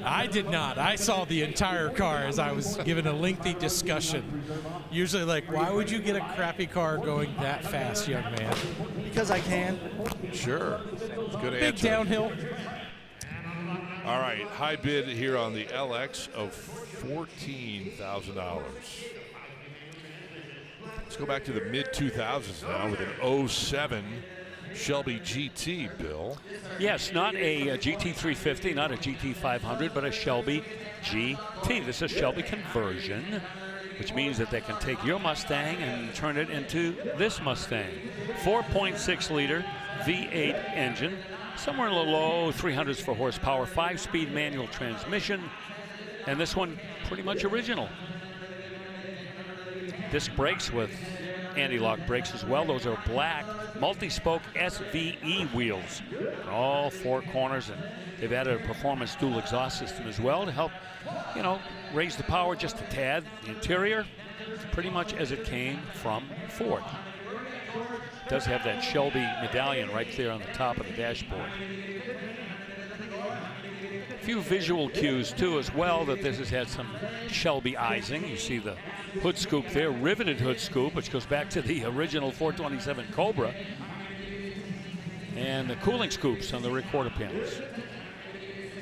I did not. I saw the entire car as I was given a lengthy discussion. Usually like, why would you get a crappy car going that fast, young man? Because I can. Sure. Good Big answer. downhill. All right, high bid here on the LX of $14,000. Let's go back to the mid-2000s now with an 07 Shelby GT, Bill. Yes, not a GT 350, not a GT 500, but a Shelby GT. This is a Shelby conversion, which means that they can take your Mustang and turn it into this Mustang. 4.6-liter V8 engine, somewhere in the low 300s for horsepower, 5-speed manual transmission, and this one pretty much original. Disc brakes with anti-lock brakes as well. Those are black multi-spoke SVE wheels in all four corners, and they've added a performance dual exhaust system as well to help, you know, raise the power just a tad. The interior, pretty much as it came from Ford. It does have that Shelby medallion right there on the top of the dashboard. A few visual cues too as well that this has had some Shelby-izing. You see the hood scoop there, riveted hood scoop, which goes back to the original 427 Cobra. And the cooling scoops on the rear quarter panels.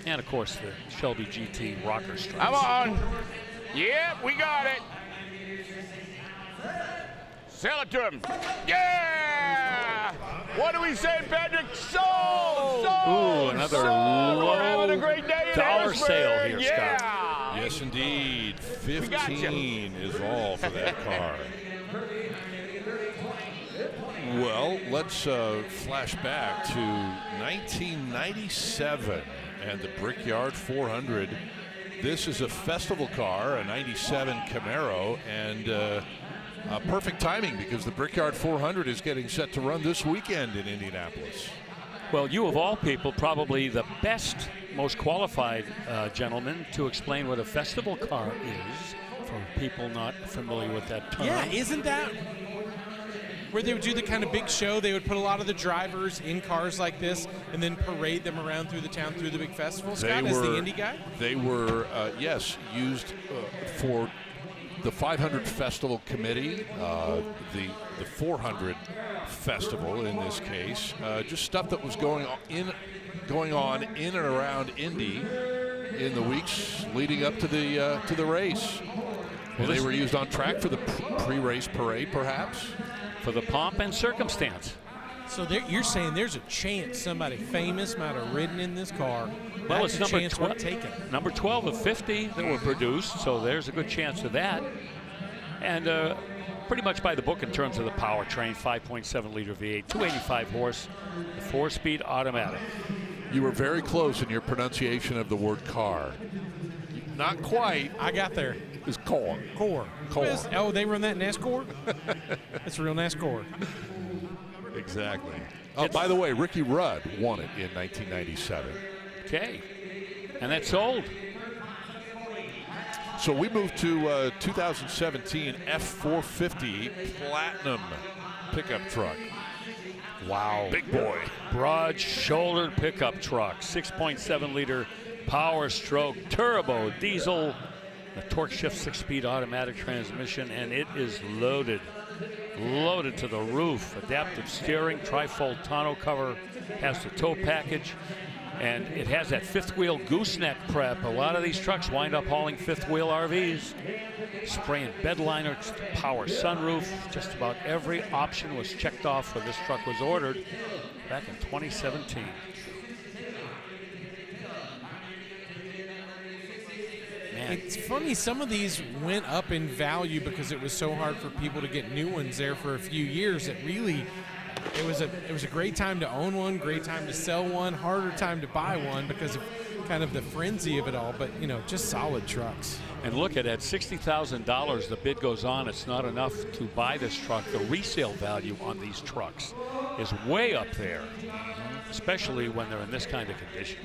And of course the Shelby GT rocker stripes. Come on. Yep, we got it. Sell it to him. Yeah! What do we say, Patrick? Sold! Ooh, another sold. low We're having a great day in dollar Harrisburg. sale here, yeah. Scott. Yes, indeed. 15 is all for that car. Well, let's flash back to 1997 and the Brickyard 400. This is a festival car, a 97 Camaro, and perfect timing because the Brickyard 400 is getting set to run this weekend in Indianapolis. Well, you of all people, probably the best, most qualified gentleman to explain what a festival car is for people not familiar with that term. Yeah, isn't that where they would do the kind of big show? They would put a lot of the drivers in cars like this and then parade them around through the town through the big festival. Scott, as the Indy guy? They were, yes, used for the 500 Festival Committee, the 400 Festival in this case. Just stuff that was going on in and around Indy in the weeks leading up to the race. Well, they were used on track for the pre-race parade, perhaps? For the pomp and circumstance. So you're saying there's a chance somebody famous might have ridden in this car. Well, That's it's a number chance we're taking. Number 12 of 50 that were produced, so there's a good chance of that. And pretty much by the book in terms of the powertrain, 5.7 liter V8, 285 horse, 4-speed automatic. You were very close in your pronunciation of the word car. Not quite. I got there. It's core. Core. Core. Oh, they run that NASCAR? It's a real NASCAR. Exactly. Oh, by the way, Ricky Rudd won it in 1997. Okay. And that sold. So we moved to 2017 F450 Platinum pickup truck. Wow. Big boy. Broad-shouldered pickup truck, 6.7 liter power stroke turbo diesel, a torque shift 6-speed automatic transmission, and it is loaded to the roof. Adaptive steering, trifold tonneau cover, has the tow package, and it has that fifth wheel gooseneck prep. A lot of these trucks wind up hauling fifth wheel RVs. Spray and bed liner, power sunroof. Just about every option was checked off when this truck was ordered back in 2017. It's funny, some of these went up in value because it was so hard for people to get new ones there for a few years. It was a great time to own one, great time to sell one, harder time to buy one because of kind of the frenzy of it all, but just solid trucks. And look at $60,000, the bid goes on. It's not enough to buy this truck. The resale value on these trucks is way up there, especially when they're in this kind of condition.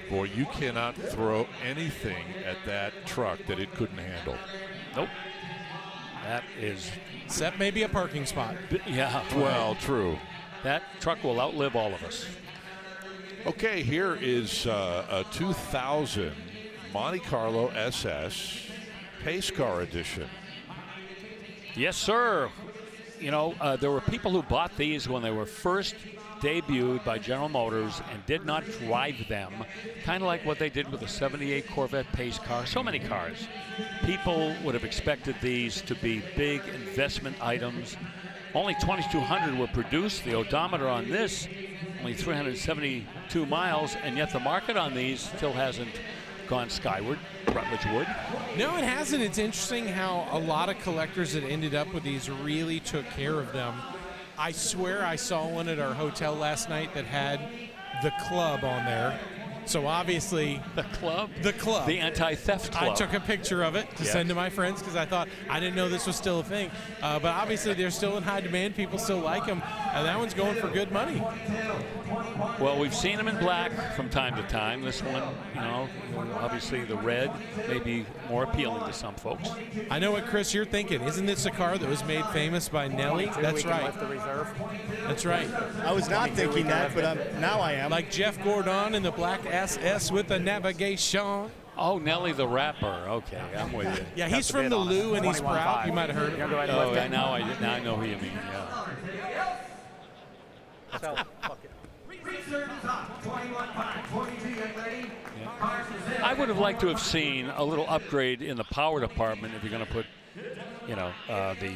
Boy, you cannot throw anything at that truck that it couldn't handle. Nope. That is... Except maybe a parking spot. Yeah. Well, true. That truck will outlive all of us. Okay, here is a 2000 Monte Carlo SS Pace Car Edition. Yes, sir. There were people who bought these when they were first debuted by General Motors and did not drive them, kind of like what they did with the 78 Corvette pace car. So many cars. People would have expected these to be big investment items. Only 2,200 were produced. The odometer on this, only 372 miles, and yet the market on these still hasn't gone skyward. Rutledge would. No, it hasn't. It's interesting how a lot of collectors that ended up with these really took care of them. I swear I saw one at our hotel last night that had the club on there. So obviously... The club? The club. The anti-theft club. I took a picture of it to send to my friends because I thought, I didn't know this was still a thing. But obviously they're still in high demand. People still like them. And that one's going for good money. Well, we've seen them in black from time to time. This one, obviously the red may be more appealing to some folks. I know what, Chris, you're thinking. Isn't this a car that was made famous by Nelly? That's right. That's right. I was not thinking that, but now I am. Like Jeff Gordon in the black SS with the navigation. Oh, Nelly the rapper. Okay, I'm with you. Yeah, he's from the Lou and he's proud. You might have heard him. Oh, yeah, now I know who you mean. Yeah. So, fuck it. I would have liked to have seen a little upgrade in the power department if you're going to put, the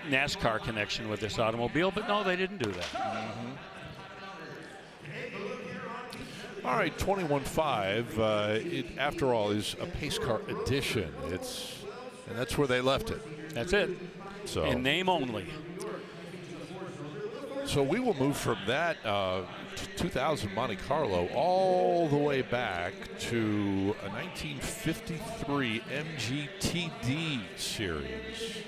NASCAR connection with this automobile, but no, they didn't do that. Mm-hmm. All right, 21.5. It, after all, is a pace car edition. And that's where they left it. That's it. So in name only. So we will move from that 2000 Monte Carlo all the way back to a 1953 MGTD series.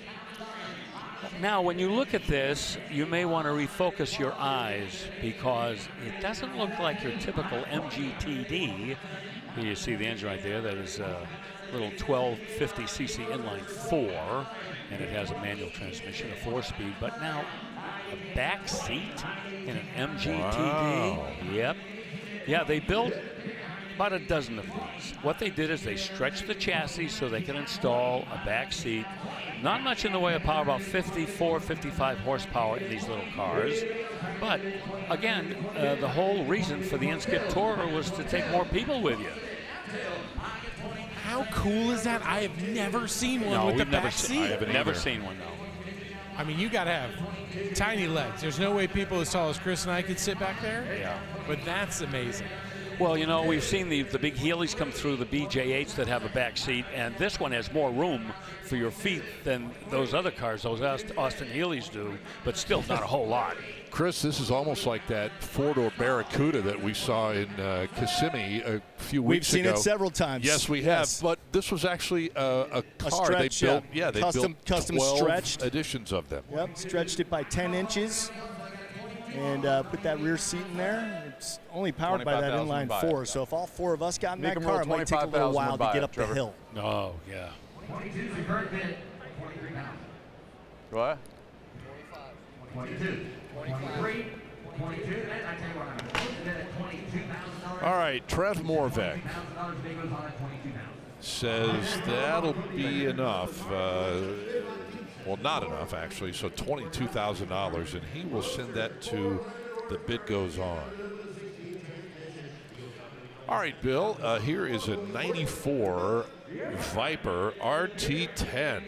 Now, when you look at this, you may want to refocus your eyes because it doesn't look like your typical MGTD. Here you see the engine right there. That is a little 1250cc inline 4, and it has a manual transmission, a 4-speed. But now, a back seat in an MGTD. Wow. Yep. Yeah, they built about a dozen of these. What they did is they stretched the chassis so they can install a back seat. Not much in the way of power, about 54, 55 horsepower in these little cars. But again, the whole reason for the in-skip tourer was to take more people with you. How cool is that? I have never seen one with the back seat. I've never seen one, no. I mean, you got to have tiny legs. There's no way people as tall as Chris and I could sit back there. Yeah. But that's amazing. Well, you know, we've seen the big Heelys come through, the BJ8s that have a back seat, and this one has more room for your feet than those other cars, those Austin Heelys do, but still not a whole lot. Chris, this is almost like that four-door Barracuda that we saw in Kissimmee a few weeks ago. We've seen it several times. Yes, we have. But this was actually a car stretch, they built. Yeah, they custom 12 stretched editions of them. Yep, stretched it by 10 inches and put that rear seat in there. It's only powered by that inline 4. So if all 4 of us got in that car, it might take a little while to get up the hill. Oh, yeah. What? 22. All right, Trev Morvek says that'll be enough. Well, not enough, actually, so $22,000, and he will send that to The Bid Goes On. All right, Bill, here is a 94 Viper RT10.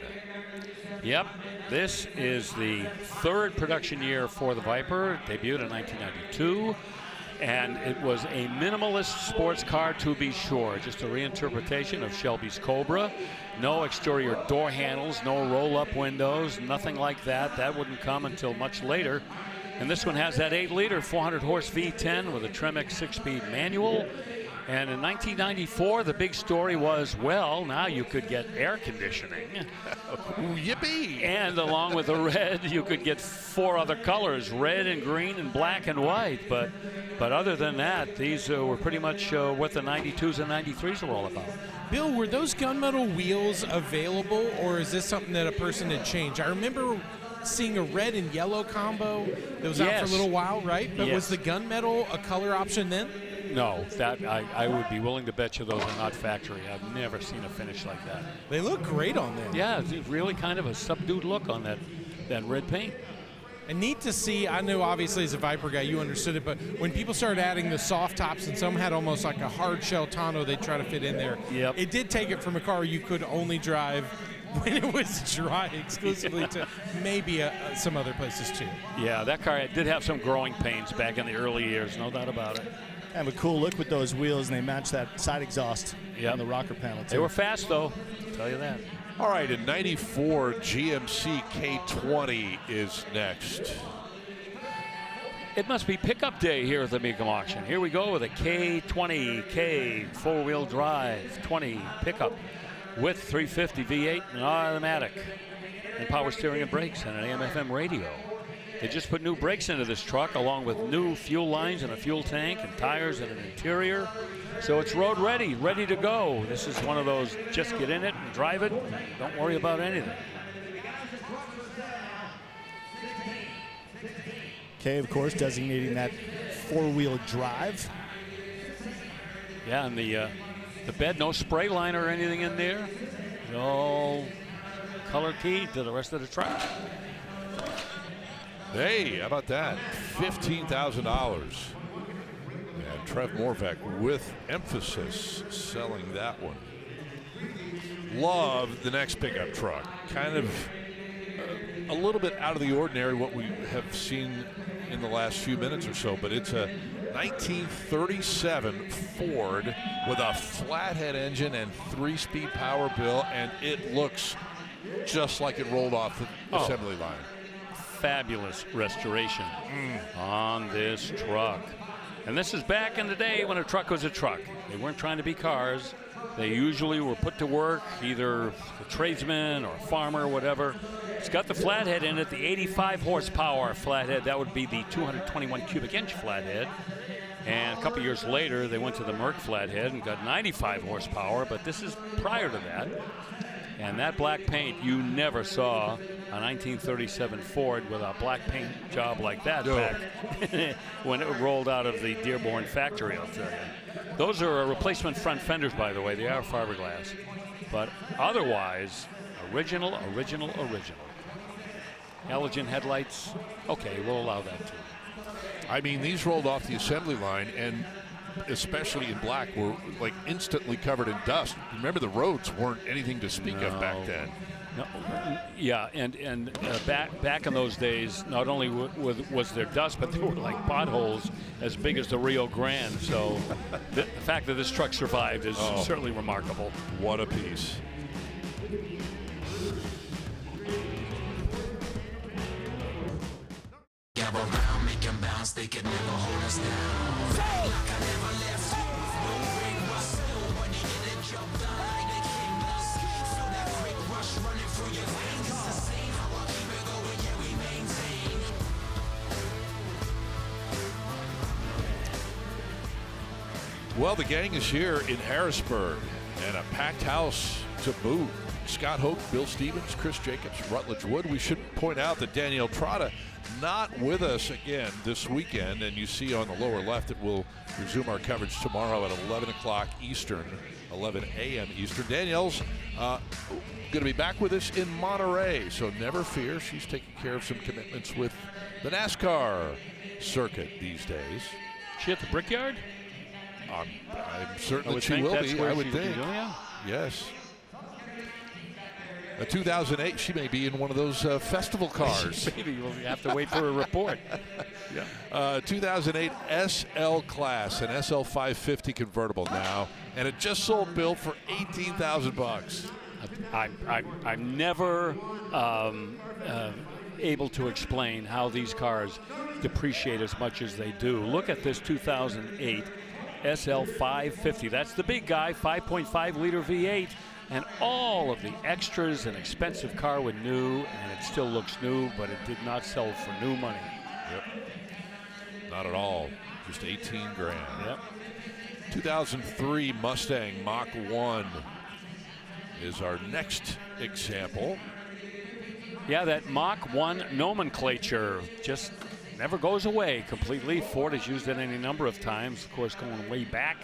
Yep, this is the 3rd production year for the Viper. It debuted in 1992, and it was a minimalist sports car, to be sure. Just a reinterpretation of Shelby's Cobra. No exterior door handles, no roll-up windows, nothing like that. That wouldn't come until much later. And this one has that 8-liter, 400-horse V10 with a Tremec 6-speed manual. And in 1994, the big story was, well, now you could get air conditioning. Yippee! And along with the red, you could get 4 other colors, red and green and black and white. But other than that, these were pretty much what the 92s and 93s were all about. Bill, were those gunmetal wheels available, or is this something that a person had changed? I remember seeing a red and yellow combo that was out for a little while, right? But was the gunmetal a color option then? No, that I would be willing to bet you those are not factory. I've never seen a finish like that. They look great on them. Yeah, it's really kind of a subdued look on that red paint. And neat to see. I know obviously as a Viper guy you understood it, but when people started adding the soft tops and some had almost like a hard shell tonneau they try to fit in there, it did take it from a car you could only drive when it was dry exclusively to maybe some other places too. Yeah, that car did have some growing pains back in the early years, no doubt about it. Have a cool look with those wheels, and they match that side exhaust on the rocker panel too. They were fast though, I'll tell you that. All right, a 94 GMC K20 is next. It must be pickup day here at the Mecum auction. Here we go with a K20K 4-wheel drive 20 pickup with 350 V8 and automatic and power steering and brakes and an AM/FM radio. They just put new brakes into this truck along with new fuel lines and a fuel tank and tires and an interior. So it's road ready, ready to go. This is one of those just get in it and drive it. Don't worry about anything. Okay, of course, designating that 4-wheel drive. Yeah, and the bed, no spray line or anything in there. No color key to the rest of the truck. Hey, how about that? $15,000. And Trev Morvek with emphasis selling that one. Love the next pickup truck. Kind of a little bit out of the ordinary what we have seen in the last few minutes or so, but it's a 1937 Ford with a flathead engine and 3-speed power bill, and it looks just like it rolled off the assembly line. Fabulous restoration on this truck. And this is back in the day when a truck was a truck. They weren't trying to be cars. They usually were put to work, either a tradesman or a farmer or whatever. It's got the flathead in it, the 85 horsepower flathead. That would be the 221 cubic inch flathead. And a couple years later, they went to the Merc flathead and got 95 horsepower, but this is prior to that. And that black paint, you never saw a 1937 Ford with a black paint job like that back when it rolled out of the Dearborn factory, I'll tell you. Those are replacement front fenders, by the way. They are fiberglass. But otherwise, original. Halogen headlights, okay, we'll allow that too. I mean, these rolled off the assembly line, and especially in black, were like instantly covered in dust. Remember, the roads weren't anything to speak of back then. No, yeah, and back in those days, not only was there dust, but there were like potholes as big as the Rio Grande. So the fact that this truck survived is certainly remarkable. What a piece. They could never hold us down. Like I never left you with no ring rustle. When you get it jumped on like they came us. Feel that quick rush running through your veins. It's the same how I keep it going, yeah, we maintain. Well, the gang is here in Harrisburg, and a packed house to boot. Scott Hoke, Bill Stevens, Chris Jacobs, Rutledge Wood. We should point out that Danielle Trotta not with us again this weekend, and you see on the lower left that we'll resume our coverage tomorrow at 11 o'clock Eastern, 11 a.m. Eastern. Danielle's going to be back with us in Monterey, so never fear. She's taking care of some commitments with the NASCAR circuit these days. She at the Brickyard? I'm certain that she will be, I would think. Yes. 2008, she may be in one of those festival cars. Maybe we'll have to wait for a report. 2008 SL Class, an SL 550 convertible now, and it just sold, Bill, for $18,000. I'm never able to explain how these cars depreciate as much as they do. Look at this 2008 SL 550. That's the big guy, 5.5 liter V8. And all of the extras, an expensive car with new, and it still looks new, but it did not sell for new money. Yep. Not at all. Just 18 grand. Yep. 2003 Mustang Mach 1 is our next example. Yeah, that Mach 1 nomenclature just never goes away completely. Ford has used it any number of times, of course, going way back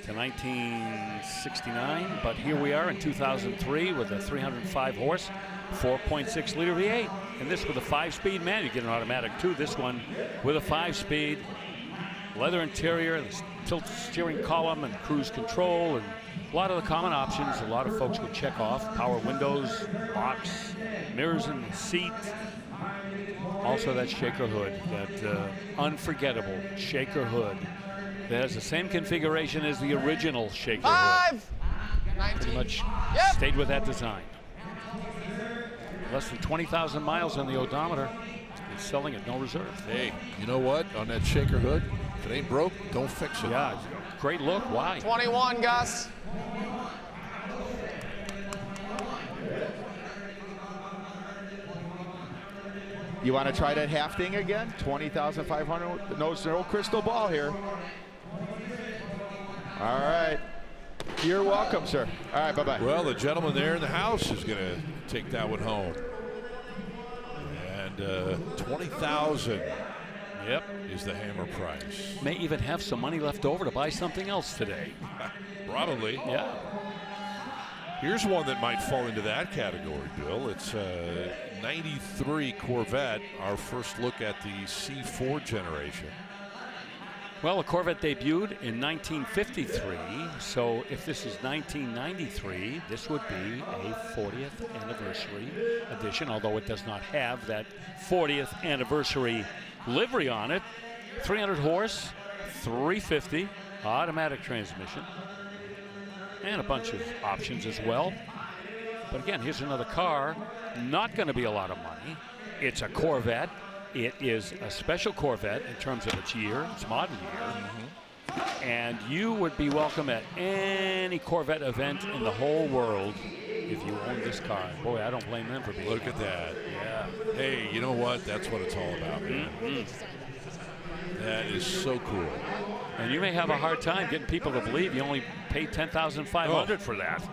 to 1969, but here we are in 2003 with a 305 horse, 4.6 liter V8, and this with a 5-speed manual. You get an automatic too. This one with a 5-speed, leather interior, the tilt steering column, and cruise control, and a lot of the common options. A lot of folks would check off: power windows, locks, mirrors in the seat. Also, that shaker hood, that unforgettable shaker hood. That has the same configuration as the original shaker hood. 19. Pretty much stayed with that design. Less than 20,000 miles on the odometer. It's selling at no reserve. Hey, you know what? On that shaker hood, if it ain't broke, don't fix it. Yeah, great look. Why? 21, Gus. You want to try that hafting again? 20,500. No crystal ball here. All right. You're welcome, sir. All right, bye-bye. Well, the gentleman there in the house is going to take that one home. And 20,000. Yep. Is the hammer price. May even have some money left over to buy something else today. Probably. Yeah. Here's one that might fall into that category, Bill. It's a 93 Corvette, our first look at the C4 generation. Well, the Corvette debuted in 1953, so if this is 1993, this would be a 40th anniversary edition, although it does not have that 40th anniversary livery on it. 300 horse, 350, automatic transmission, and a bunch of options as well. But again, here's another car, not going to be a lot of money. It's a Corvette. It is a special Corvette in terms of its year, its model year. And you would be welcome at any Corvette event in the whole world if you own this car. Boy, I don't blame them for being. Look at that. Yeah. Hey, you know what? That's what it's all about, man. That is so cool. And you may have a hard time getting people to believe you only paid $10,500 for that.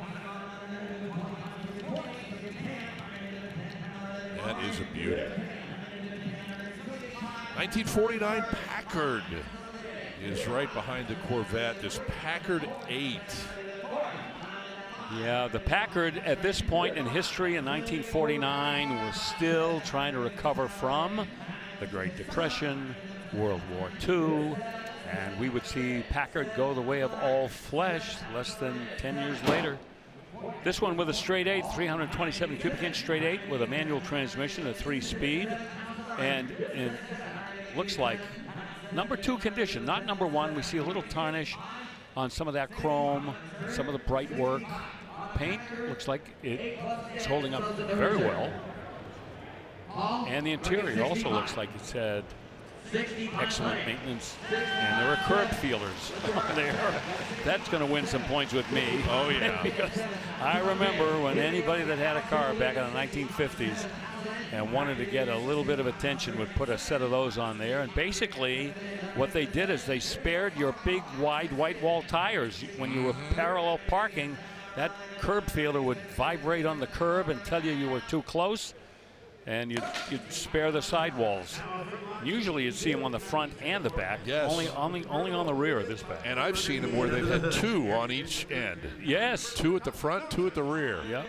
That is a beauty. 1949 Packard is right behind the Corvette. This Packard 8. Yeah, the Packard at this point in history in 1949 was still trying to recover from the Great Depression, World War II, and we would see Packard go the way of all flesh less than 10 years later. This one with a straight 8, 327 cubic inch straight 8 with a manual transmission, a 3-speed, and it looks like number 2 condition, not number 1. We see a little tarnish on some of that chrome, some of the bright work. Paint looks like it's holding up very well. And the interior also looks like it's had excellent maintenance. And there are curb feelers on there. That's going to win some points with me. Oh, yeah. Because I remember when anybody that had a car back in the 1950s and wanted to get a little bit of attention would put a set of those on there. And basically what they did is they spared your big, wide, white wall tires. When you were parallel parking, that curb feeler would vibrate on the curb and tell you were too close, and you'd spare the sidewalls. Usually you'd see them on the front and the back. Yes. Only on the rear of this back. And I've seen them where they've had 2 on each end. Yes. 2 at the front, 2 at the rear. Yep.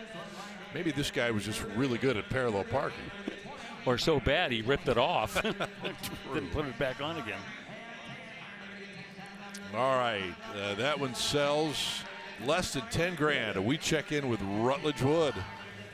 Maybe this guy was just really good at parallel parking. Or so bad he ripped it off. Didn't put it back on again. All right, that one sells less than 10 grand. We check in with Rutledge Wood.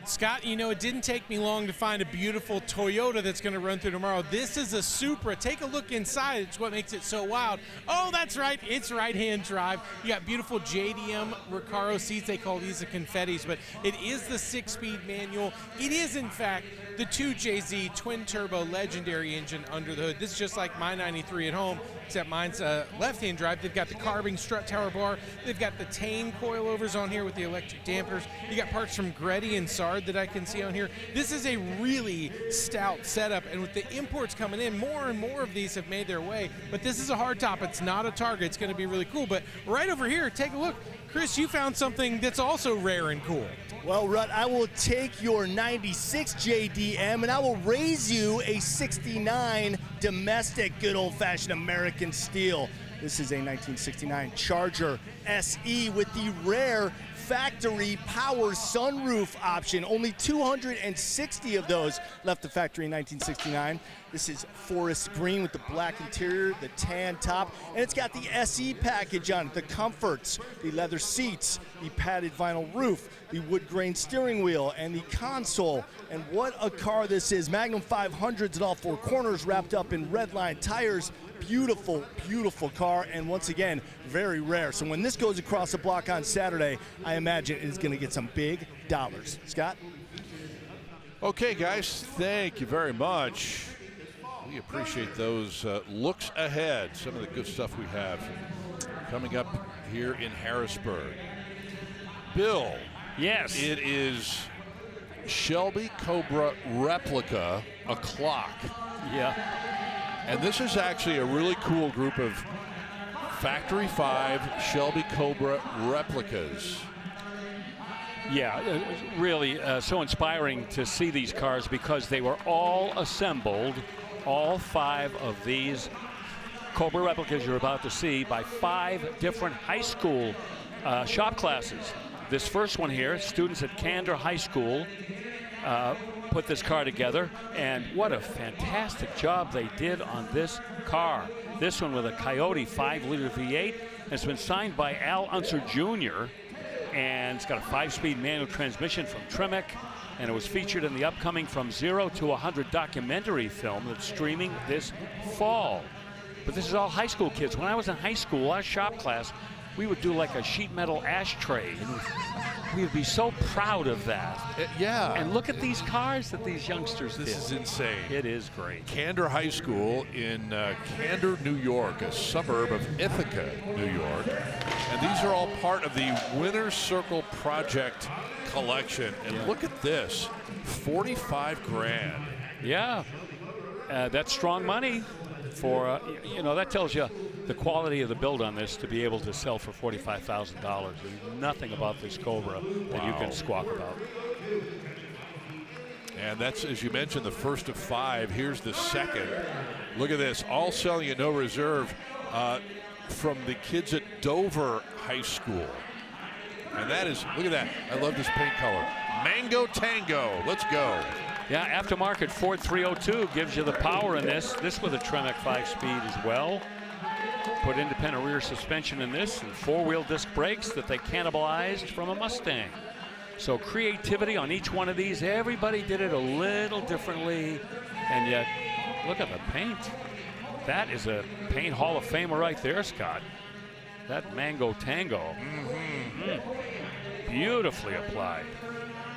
Scott, you know, it didn't take me long to find a beautiful Toyota that's going to run through tomorrow. This is a Supra. Take a look inside. It's what makes it so wild. Oh, that's right. It's right-hand drive. You got beautiful JDM Recaro seats. They call these the confettis, but it is the 6-speed manual. It is, in fact, the 2JZ twin-turbo legendary engine under the hood. This is just like my 93 at home, except mine's a left-hand drive. They've got the carbon strut tower bar. They've got the Tane coilovers on here with the electric dampers. You got parts from Greddy and Sard that I can see on here. This is a really stout setup, and with the imports coming in, more and more of these have made their way. But this is a hardtop. It's not a Target. It's going to be really cool. But right over here, take a look. Chris, you found something that's also rare and cool. Well, Rut, I will take your 96 JDM and I will raise you a 69 domestic good old-fashioned American steel. This is a 1969 Charger SE with the rare factory power sunroof option. Only 260 of those left the factory in 1969. This is forest green with the black interior, the tan top, and it's got the SE package on it, the comforts, the leather seats, the padded vinyl roof, the wood grain steering wheel, and the console. And what a car this is. Magnum 500s at all 4 corners, wrapped up in red line tires. Beautiful, beautiful car, and once again, very rare. So when this goes across the block on Saturday, I imagine it is going to get some big dollars. Scott? Okay, guys, thank you very much. We appreciate those looks ahead, some of the good stuff we have coming up here in Harrisburg. Bill. Yes. It is Shelby Cobra replica, a clock. Yeah. And this is actually a really cool group of Factory 5 Shelby Cobra replicas. Yeah, really so inspiring to see these cars because they were all assembled, all 5 of these Cobra replicas you're about to see, by 5 different high school shop classes. This first one here, students at Candor High School put this car together, and what a fantastic job they did on this car. This one with a Coyote 5-liter V8. It's been signed by Al Unser Jr., and it's got a 5-speed manual transmission from Tremec, and it was featured in the upcoming From Zero to 100 documentary film that's streaming this fall. But this is all high school kids. When I was in high school, our shop class, we would do like a sheet metal ashtray, and we would be so proud of that. Yeah. And look at these cars that these youngsters did. This is insane. It is great. Candor High School in Candor, New York, a suburb of Ithaca, New York. And these are all part of the Winner's Circle Project collection. And look at this, 45 grand. Yeah, that's strong money for, you know, that tells you the quality of the build on this to be able to sell for $45,000. There's nothing about this Cobra that you can squawk about. And that's, as you mentioned, the first of 5. Here's the second. Look at this, all selling at no reserve from the kids at Dover High School. And that is, look at that. I love this paint color. Mango Tango. Let's go. Yeah, aftermarket Ford 302 gives you the power in this. This with a Tremec 5-speed as well. Put independent rear suspension in this and 4-wheel disc brakes that they cannibalized from a Mustang. So creativity on each one of these. Everybody did it a little differently, and yet look at the paint. That is a paint Hall of Famer right there, Scott. That Mango Tango. Beautifully applied.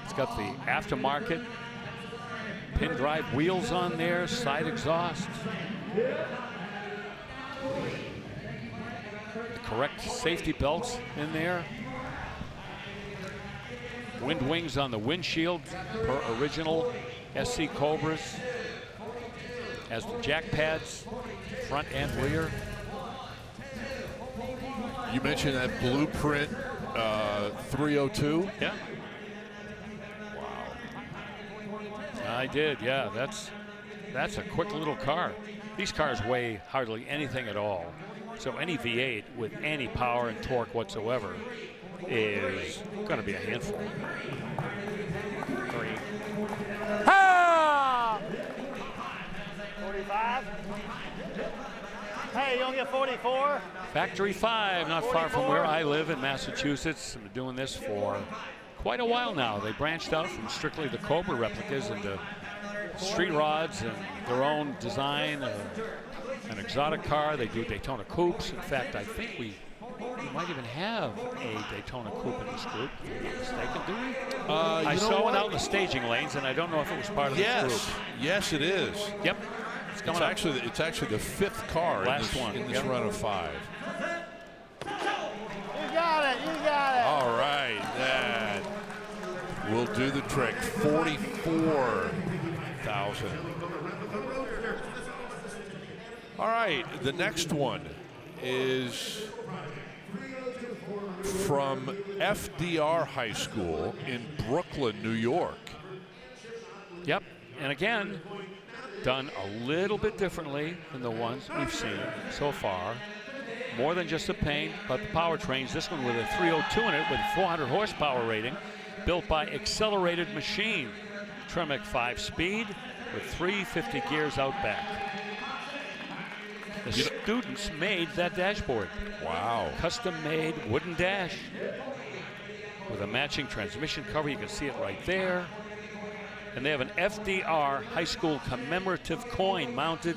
It's got the aftermarket pin drive wheels on there, side exhaust. The correct safety belts in there. Wind wings on the windshield per original SC Cobras. Has the jack pads, front and rear. You mentioned that blueprint 302. Yeah. Wow. I did, yeah. That's a quick little car. These cars weigh hardly anything at all. So any V8 with any power and torque whatsoever is going to be a handful. 3. Ah! 45. Hey, you only get 44? Factory 5, not far from where I live in Massachusetts. I've been doing this for quite a while now. They branched out from strictly the Cobra replicas into street rods and their own design, an exotic car. They do Daytona coupes. In fact, I think we might even have a Daytona coupe in this group, if I'm not mistaken, do we? I saw one out in the staging lanes, and I don't know if it was part of this group. Yes, it is. Yep. It's actually the 5th car in this run of 5. You got it, you got it. All right, that will do the trick. 44,000. All right, the next one is from FDR High School in Brooklyn, New York. Yep, and again, done a little bit differently than the ones we've seen so far. More than just the paint, but the powertrains. This one with a 302 in it with 400 horsepower rating, built by Accelerated Machine. Tremec 5-speed with 350 gears out back. The students made that dashboard. Wow. Custom-made wooden dash with a matching transmission cover. You can see it right there. And they have an FDR high school commemorative coin mounted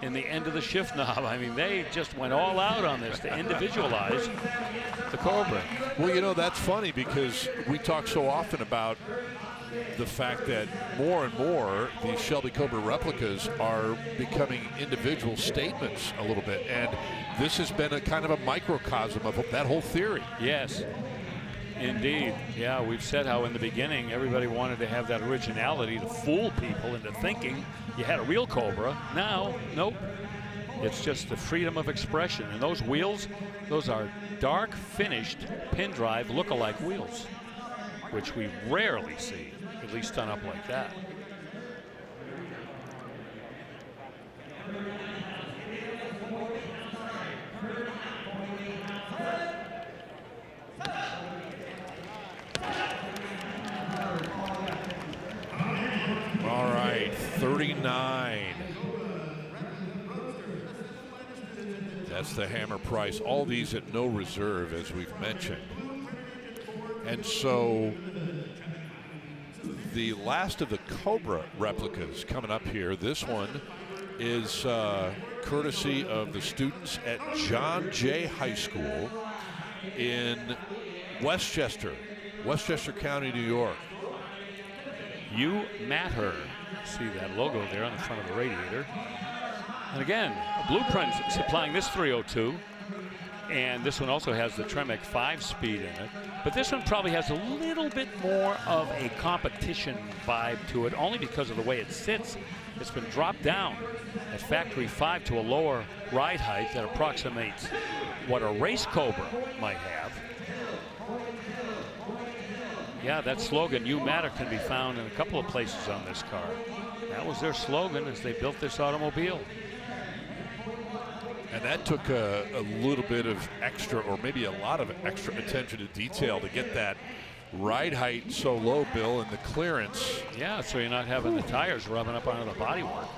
in the end of the shift knob. I mean, they just went all out on this to individualize the Cobra. Well, you know, that's funny because we talk so often about the fact that more and more these Shelby Cobra replicas are becoming individual statements a little bit, and this has been a kind of a microcosm of that whole theory. Yes, indeed. Yeah, we've said how in the beginning everybody wanted to have that originality to fool people into thinking you had a real Cobra. Now, nope. It's just the freedom of expression. And those wheels, those are dark finished pin drive look-alike wheels, which we rarely see, at least done up like that. All right, 39. That's the hammer price. All these at no reserve, as we've mentioned. And so the last of the Cobra replicas coming up here. This one is courtesy of the students at John Jay High School in Westchester County, New York. You matter. See that logo there on the front of the radiator. And again, Blueprint supplying this 302. And this one also has the Tremec 5-speed in it. But this one probably has a little bit more of a competition vibe to it, only because of the way it sits. It's been dropped down at Factory 5 to a lower ride height that approximates what a race Cobra might have. Yeah, that slogan, "You Matter," can be found in a couple of places on this car. That was their slogan as they built this automobile. And that took a little bit of extra, or maybe a lot of extra attention to detail to get that ride height so low, Bill, and the clearance. Yeah, so you're not having the tires rubbing up onto the bodywork.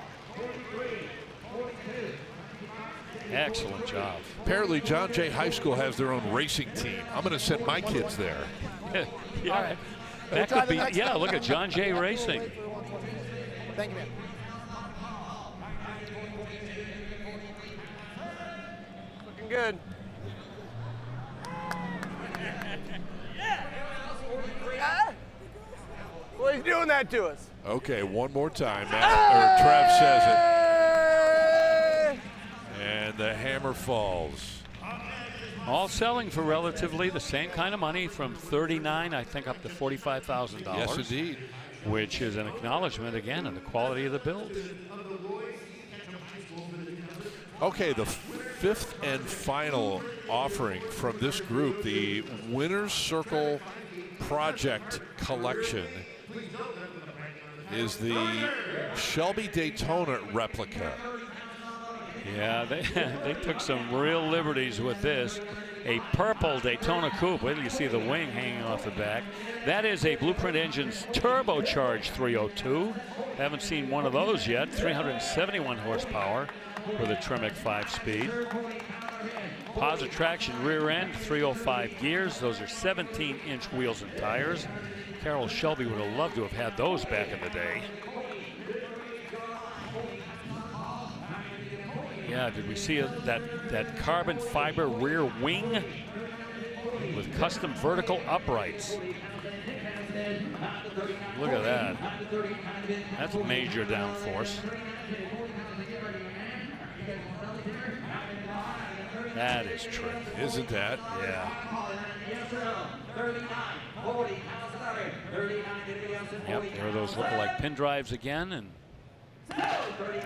Excellent job. Apparently, John Jay High School has their own racing team. I'm going to send my kids there. Yeah, All right. that We'll could be. try the Yeah, next look at John Jay Racing. Thank you, man. Looking good. Well, he's doing that to us. Okay, one more time. Trev says it. And the hammer falls. All selling for relatively the same kind of money, from $39,000, I think, up to $45,000. Yes, indeed. Which is an acknowledgement, again, of the quality of the build. Okay, the fifth and final offering from this group, the Winner's Circle Project Collection, is the Shelby Daytona replica. Yeah, they took some real liberties with this. A purple Daytona Coupe. Wait till you see the wing hanging off the back. That is a Blueprint Engines turbocharged 302. Haven't seen one of those yet. 371 horsepower with a Tremec 5-speed. Positive traction rear end, 305 gears. Those are 17-inch wheels and tires. Carroll Shelby would have loved to have had those back in the day. Yeah, did we see that carbon fiber rear wing with custom vertical uprights? Look at that. That's major downforce. That is trick. Isn't that? Yeah. Yep, there are those look-alike pin drives again, and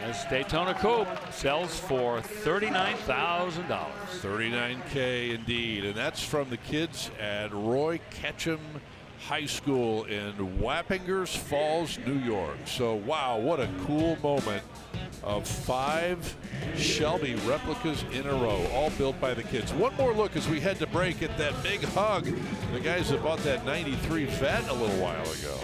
this Daytona Coupe sells for $39,000. $39K indeed, and that's from the kids at Roy Ketchum High School in Wappingers Falls, New York. So wow, what a cool moment of 5 Shelby replicas in a row, all built by the kids. One more look as we head to break at that big hug. The guys that bought that 93 Vet a little while ago.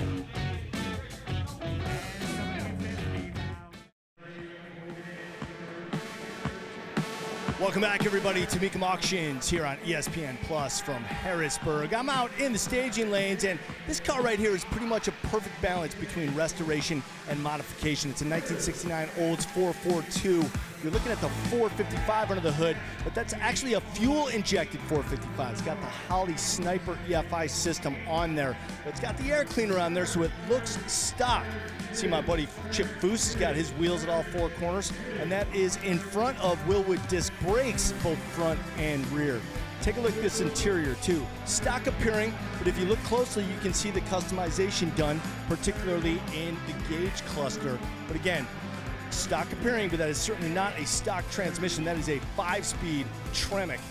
Welcome back, everybody, to Mecum Auctions here on ESPN Plus from Harrisburg. I'm out in the staging lanes, and this car right here is pretty much a perfect balance between restoration and modification. It's a 1969 Olds 442. You're looking at the 455 under the hood, but that's actually a fuel-injected 455. It's got the Holley Sniper EFI system on there, but it's got the air cleaner on there, so it looks stock. See my buddy Chip Foose has got his wheels at all 4 corners, and that is in front of Willwood disc brakes, both front and rear. Take a look at this interior too. Stock appearing, but if you look closely, you can see the customization done, particularly in the gauge cluster. But again, stock appearing, but that is certainly not a stock transmission. That is a 5-speed Tremec.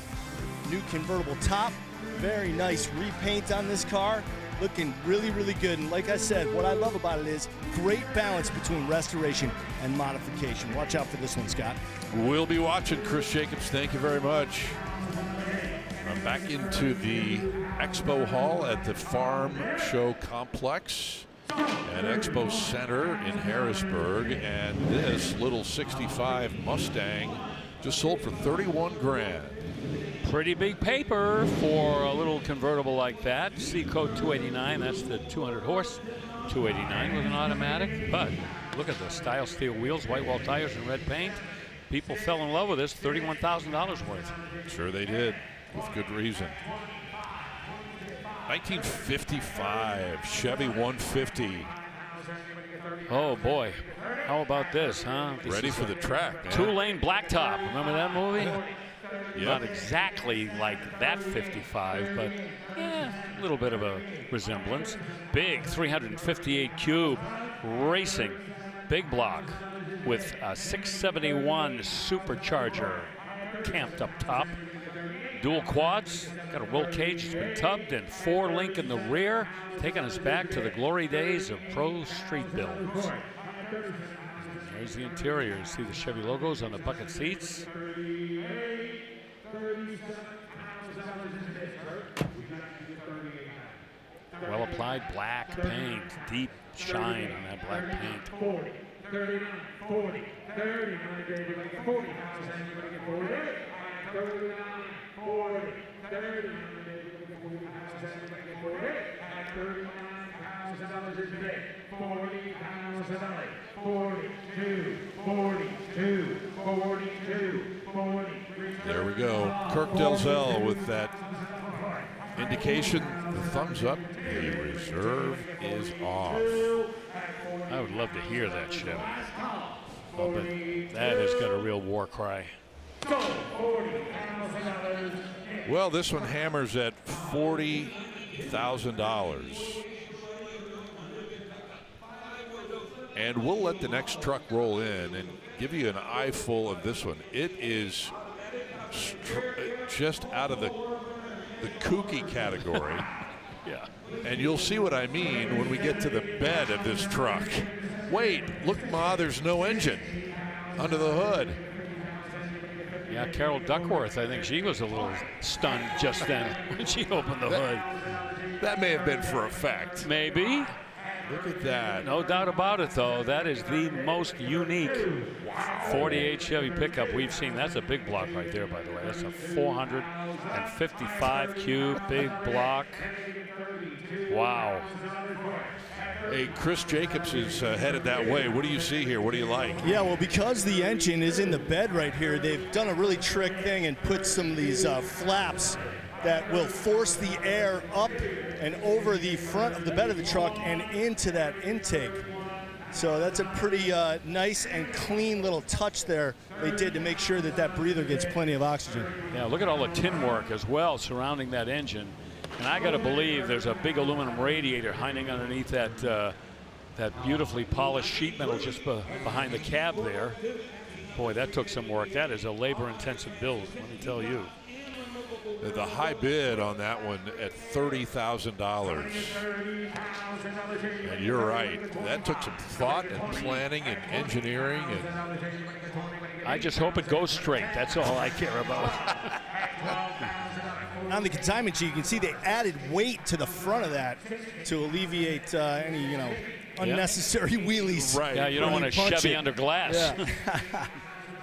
New convertible top, very nice repaint on this car. Looking really, really good. And like I said, what I love about it is great balance between restoration and modification. Watch out for this one, Scott. We'll be watching. Chris Jacobs, thank you very much. I'm back into the Expo Hall at the Farm Show Complex at Expo Center in Harrisburg. And this little 65 Mustang just sold for 31 grand. Pretty big paper for a little convertible like that. C code 289, that's the 200 horse 289 with an automatic. But look at the style steel wheels, white wall tires, and red paint. People fell in love with this, $31,000 worth. Sure they did, with good reason. 1955 Chevy 150. Oh boy, how about this, huh? This Ready for the track, man. 2-lane blacktop. Remember that movie? Yep. Not exactly like that 55, but a little bit of a resemblance. Big 358 cube racing, big block with a 671 supercharger camped up top. Dual quads, got a roll cage, it's been tubbed, and 4-link in the rear, taking us back to the glory days of pro street builds. There's the interior. You see the Chevy logos on the bucket seats. Well applied black paint, deep shine on that black paint. 40, 39, 40, 39, 40, 39, 40, 39, $39,000 is today. $40,000. 42, 42, 42, 43. There we go. Kirk Delzell with that indication, the thumbs up. The reserve is off. I would love to hear that, Chevy. Oh, but that has got a real war cry. Well, this one hammers at $40,000. And we'll let the next truck roll in and give you an eyeful of this one. It is just out of the kooky category. Yeah. And you'll see what I mean when we get to the bed of this truck. Wait, look, Ma, there's no engine under the hood. Yeah, Carol Duckworth, I think she was a little stunned just then when she opened the hood. That may have been for effect. Maybe. Look at that. No doubt about it, though. That is the most unique 48 Chevy pickup we've seen. That's a big block right there, by the way. That's a 455 cube, big block. Wow. Hey, Chris Jacobs is headed that way. What do you see here? What do you like? Yeah, well, because the engine is in the bed right here, they've done a really trick thing and put some of these flaps that will force the air up and over the front of the bed of the truck and into that intake. So that's a pretty nice and clean little touch there they did to make sure that that breather gets plenty of oxygen. Yeah, look at all the tin work as well surrounding that engine. And I got to believe there's a big aluminum radiator hiding underneath that that beautifully polished sheet metal just behind the cab there. Boy, that took some work. That is a labor-intensive build, let me tell you. The high bid on that one at $30,000. And you're right. That took some thought and planning and engineering. And I just hope it goes straight. That's all I care about. On the consignment sheet, you can see they added weight to the front of that to alleviate any, unnecessary wheelies. Right. Yeah, you don't want a Chevy under glass. Yeah.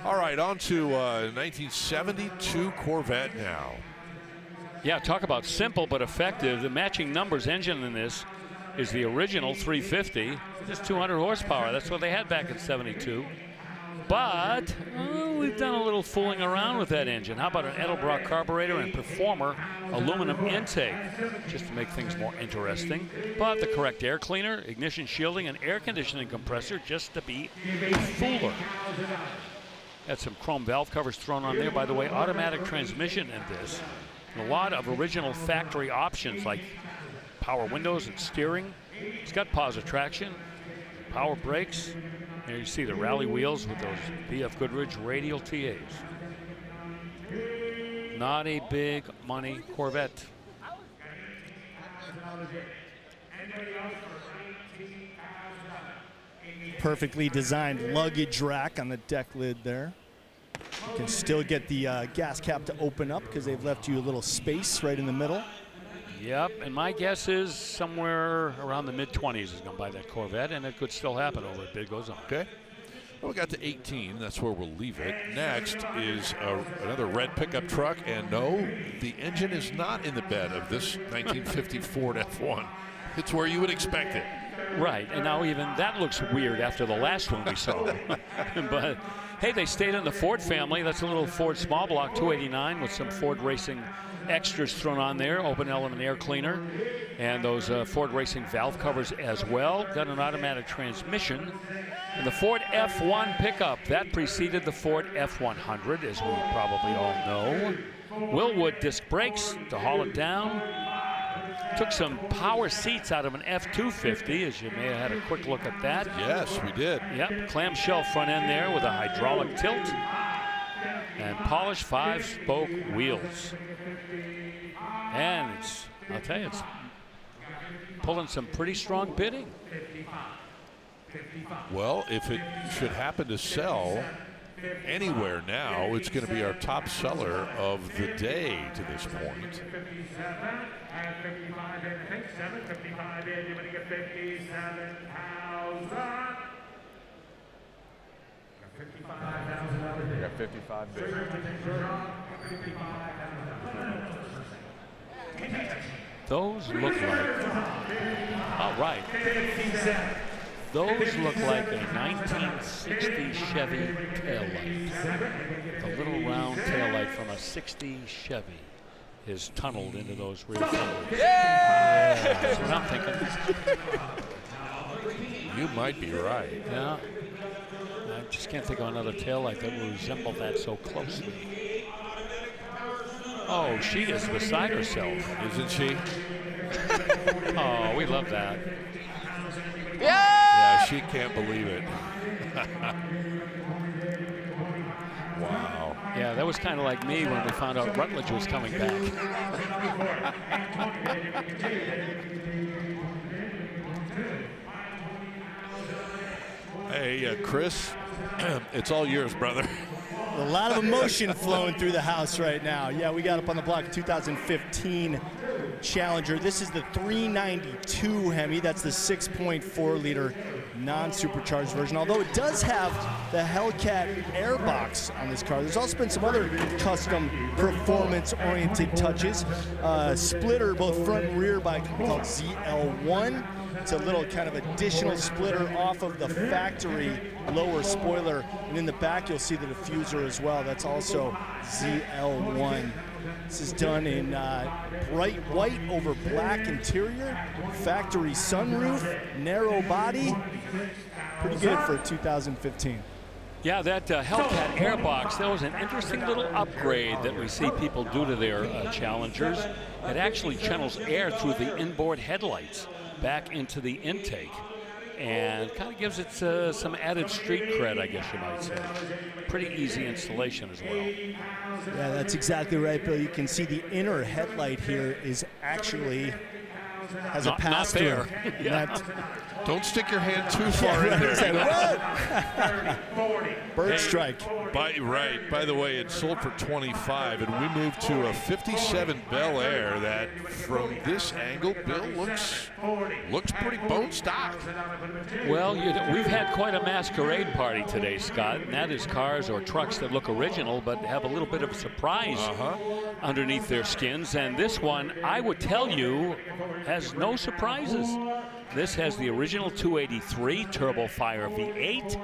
All right, on to 1972 Corvette now. Yeah, talk about simple but effective. The matching numbers engine in this is the original 350, just 200 horsepower. That's what they had back in '72. But we've done a little fooling around with that engine. How about an Edelbrock carburetor and Performer aluminum intake, just to make things more interesting. But the correct air cleaner, ignition shielding, and air conditioning compressor, just to be a fooler. Had some chrome valve covers thrown on there. By the way, automatic transmission in this. A lot of original factory options like power windows and steering. It's got positive traction, power brakes. There you see the rally wheels with those BF Goodrich radial TAs. Not a big money Corvette. Perfectly designed luggage rack on the deck lid there. You can still get the gas cap to open up because they've left you a little space right in the middle. Yep, and my guess is somewhere around the mid-20s is going to buy that Corvette, and it could still happen over the bid goes on. Okay. Well, we got to 18. That's where we'll leave it. Next is another red pickup truck, and no, the engine is not in the bed of this 1950 Ford F1. It's where you would expect it. Right, and now even that looks weird after the last one we saw. But, hey, they stayed in the Ford family. That's a little Ford small block 289 with some Ford Racing extras thrown on there, open element air cleaner, and those Ford Racing valve covers as well. Got an automatic transmission. And the Ford F1 pickup, that preceded the Ford F100, as we probably all know. Willwood disc brakes to haul it down. Took some power seats out of an F250, as you may have had a quick look at that. Yes, we did. Yep, clamshell front end there with a hydraulic tilt. And polished 5-spoke wheels. And I'll tell you, it's pulling some pretty strong bidding. Well, if it should happen to sell, anywhere now, it's going to be our top seller of the day to this point. 55 in, I think 755 in, you're going to get 57,000. $55,000. We got 55 big. Those look like, all right. Those look like a 1960 Chevy taillight. The little round taillight from a 60 Chevy is tunneled into those rear fenders. Yeah! That's what I'm thinking. You might be right. Yeah. I just can't think of another taillight that will resemble that so closely. Oh, she is beside herself. Isn't she? Oh, we love that. Yeah, she can't believe it. Wow. Yeah, that was kind of like me when we found out Rutledge was coming back. Hey, Chris, it's all yours, brother. A lot of emotion flowing through the house right now. Yeah, we got up on the block 2015 Challenger. This is the 392 Hemi. That's the 6.4 liter non-supercharged version, although it does have the Hellcat airbox on this car. There's also been some other custom performance-oriented touches. Splitter, both front and rear, by a company called ZL1. It's a little kind of additional splitter off of the factory lower spoiler. And in the back, you'll see the diffuser as well. That's also ZL1. This is done in bright white over black interior, factory sunroof, narrow body. Pretty good for 2015. Yeah, that Hellcat airbox, that was an interesting little upgrade that we see people do to their Challengers. It actually channels air through the inboard headlights back into the intake and kind of gives it some added street cred, I guess you might say. Pretty easy installation as well. Yeah, that's exactly right, Bill. You can see the inner headlight here is actually has a pass-through. Yeah. Don't stick your hand too far in there. Bird strike. By the way, it sold for 25, and we moved to a 57 Bel Air that, from this angle, Bill, looks pretty bone stock. Well, we've had quite a masquerade party today, Scott, and that is cars or trucks that look original but have a little bit of a surprise underneath their skins. And this one, I would tell you, has no surprises. This has the original 283 Turbo Fire V8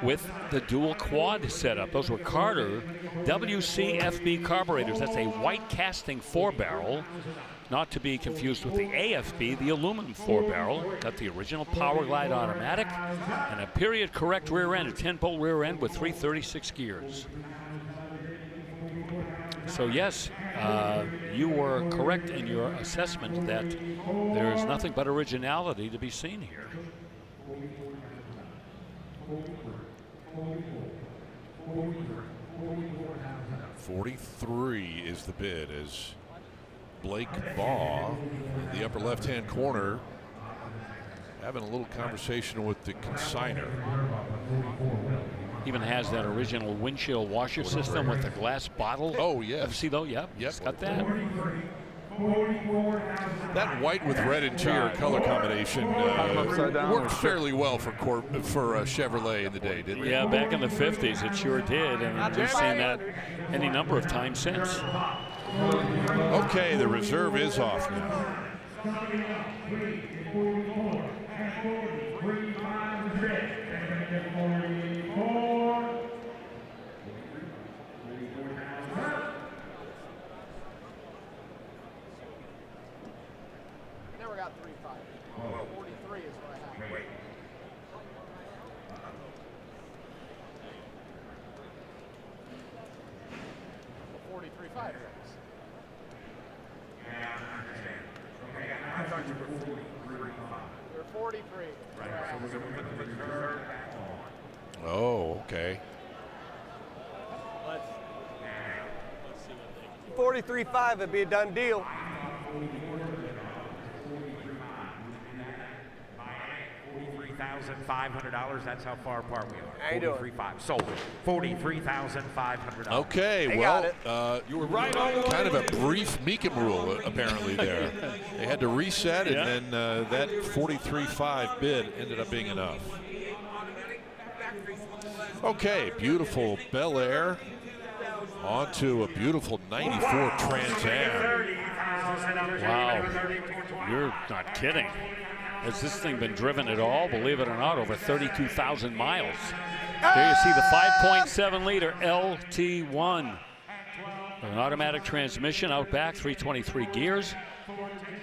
with the dual quad setup. Those were Carter WCFB carburetors. That's a white casting 4-barrel, not to be confused with the AFB, the aluminum 4-barrel. Got the original Power Glide automatic and a period correct rear end, a 10-bolt rear end with 336 gears. So yes, you were correct in your assessment that there is nothing but originality to be seen here. $43 is the bid as Blake Baugh in the upper left-hand corner having a little conversation with the consignor. Even has that original windshield washer system with the glass bottle. Oh, yes. See though? Yep. It's got that. That white with red interior color combination worked fairly well for Chevrolet in the day, didn't it? Yeah, back in the 50s, it sure did, and we've seen that any number of times since. Okay, the reserve is off now. Never got 3.5. 43 is what I have. 43.5 is. They're 43. Oh, okay. Let's see what they 43.5 would be a done deal. $43,500. That's how far apart we are. How you doing? 43.5. Sold. $43,500. Okay, well, you were right on kind of a brief Mecum rule apparently there. They had to reset, and then that 43.5 bid ended up being enough. Okay, beautiful Bel Air onto a beautiful 94 Trans Am. Wow, you're not kidding. Has this thing been driven at all? Believe it or not, over 32,000 miles. There you see the 5.7 liter LT1. An automatic transmission out back, 323 gears.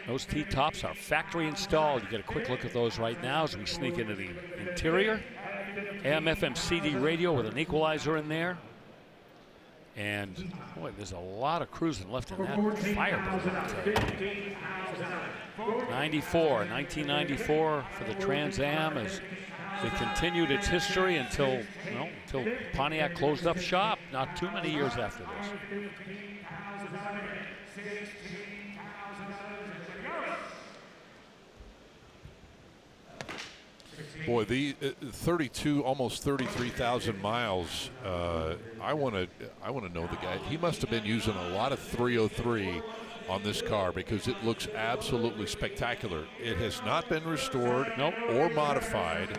Those T-tops are factory installed. You get a quick look at those right now as we sneak into the interior. AM/FM CD radio with an equalizer in there. And boy, there's a lot of cruising left in that Firebird. 1994 for the Trans Am as it continued its history until Pontiac closed up shop not too many years after this. Boy, the 32, almost 33,000 miles. I want to know the guy. He must have been using a lot of 303 on this car because it looks absolutely spectacular. It has not been restored or modified.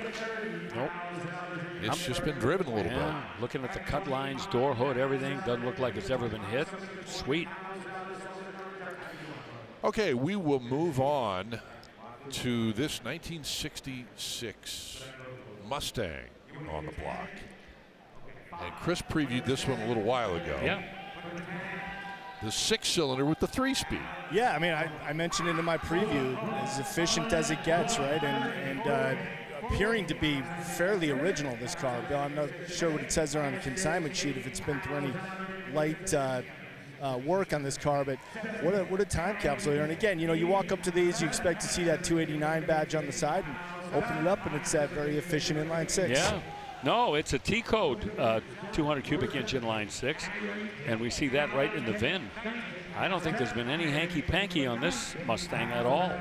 It's just been driven a little bit. Looking at the cut lines, door hood, everything doesn't look like it's ever been hit. Sweet. Okay, we will move on to this 1966 Mustang on the block. And Chris previewed this one a little while ago. Yeah. The 6-cylinder with the 3-speed. Yeah, I mean, I mentioned it in my preview, as efficient as it gets, right? And appearing to be fairly original, this car. Bill, I'm not sure what it says there on the consignment sheet, if it's been through any light work on this car, but what a time capsule here. And again, you walk up to these, you expect to see that 289 badge on the side, and open it up, and it's that very efficient inline 6. Yeah. No, it's a T-code 200 cubic inch inline 6, and we see that right in the VIN. I don't think there's been any hanky-panky on this Mustang at all.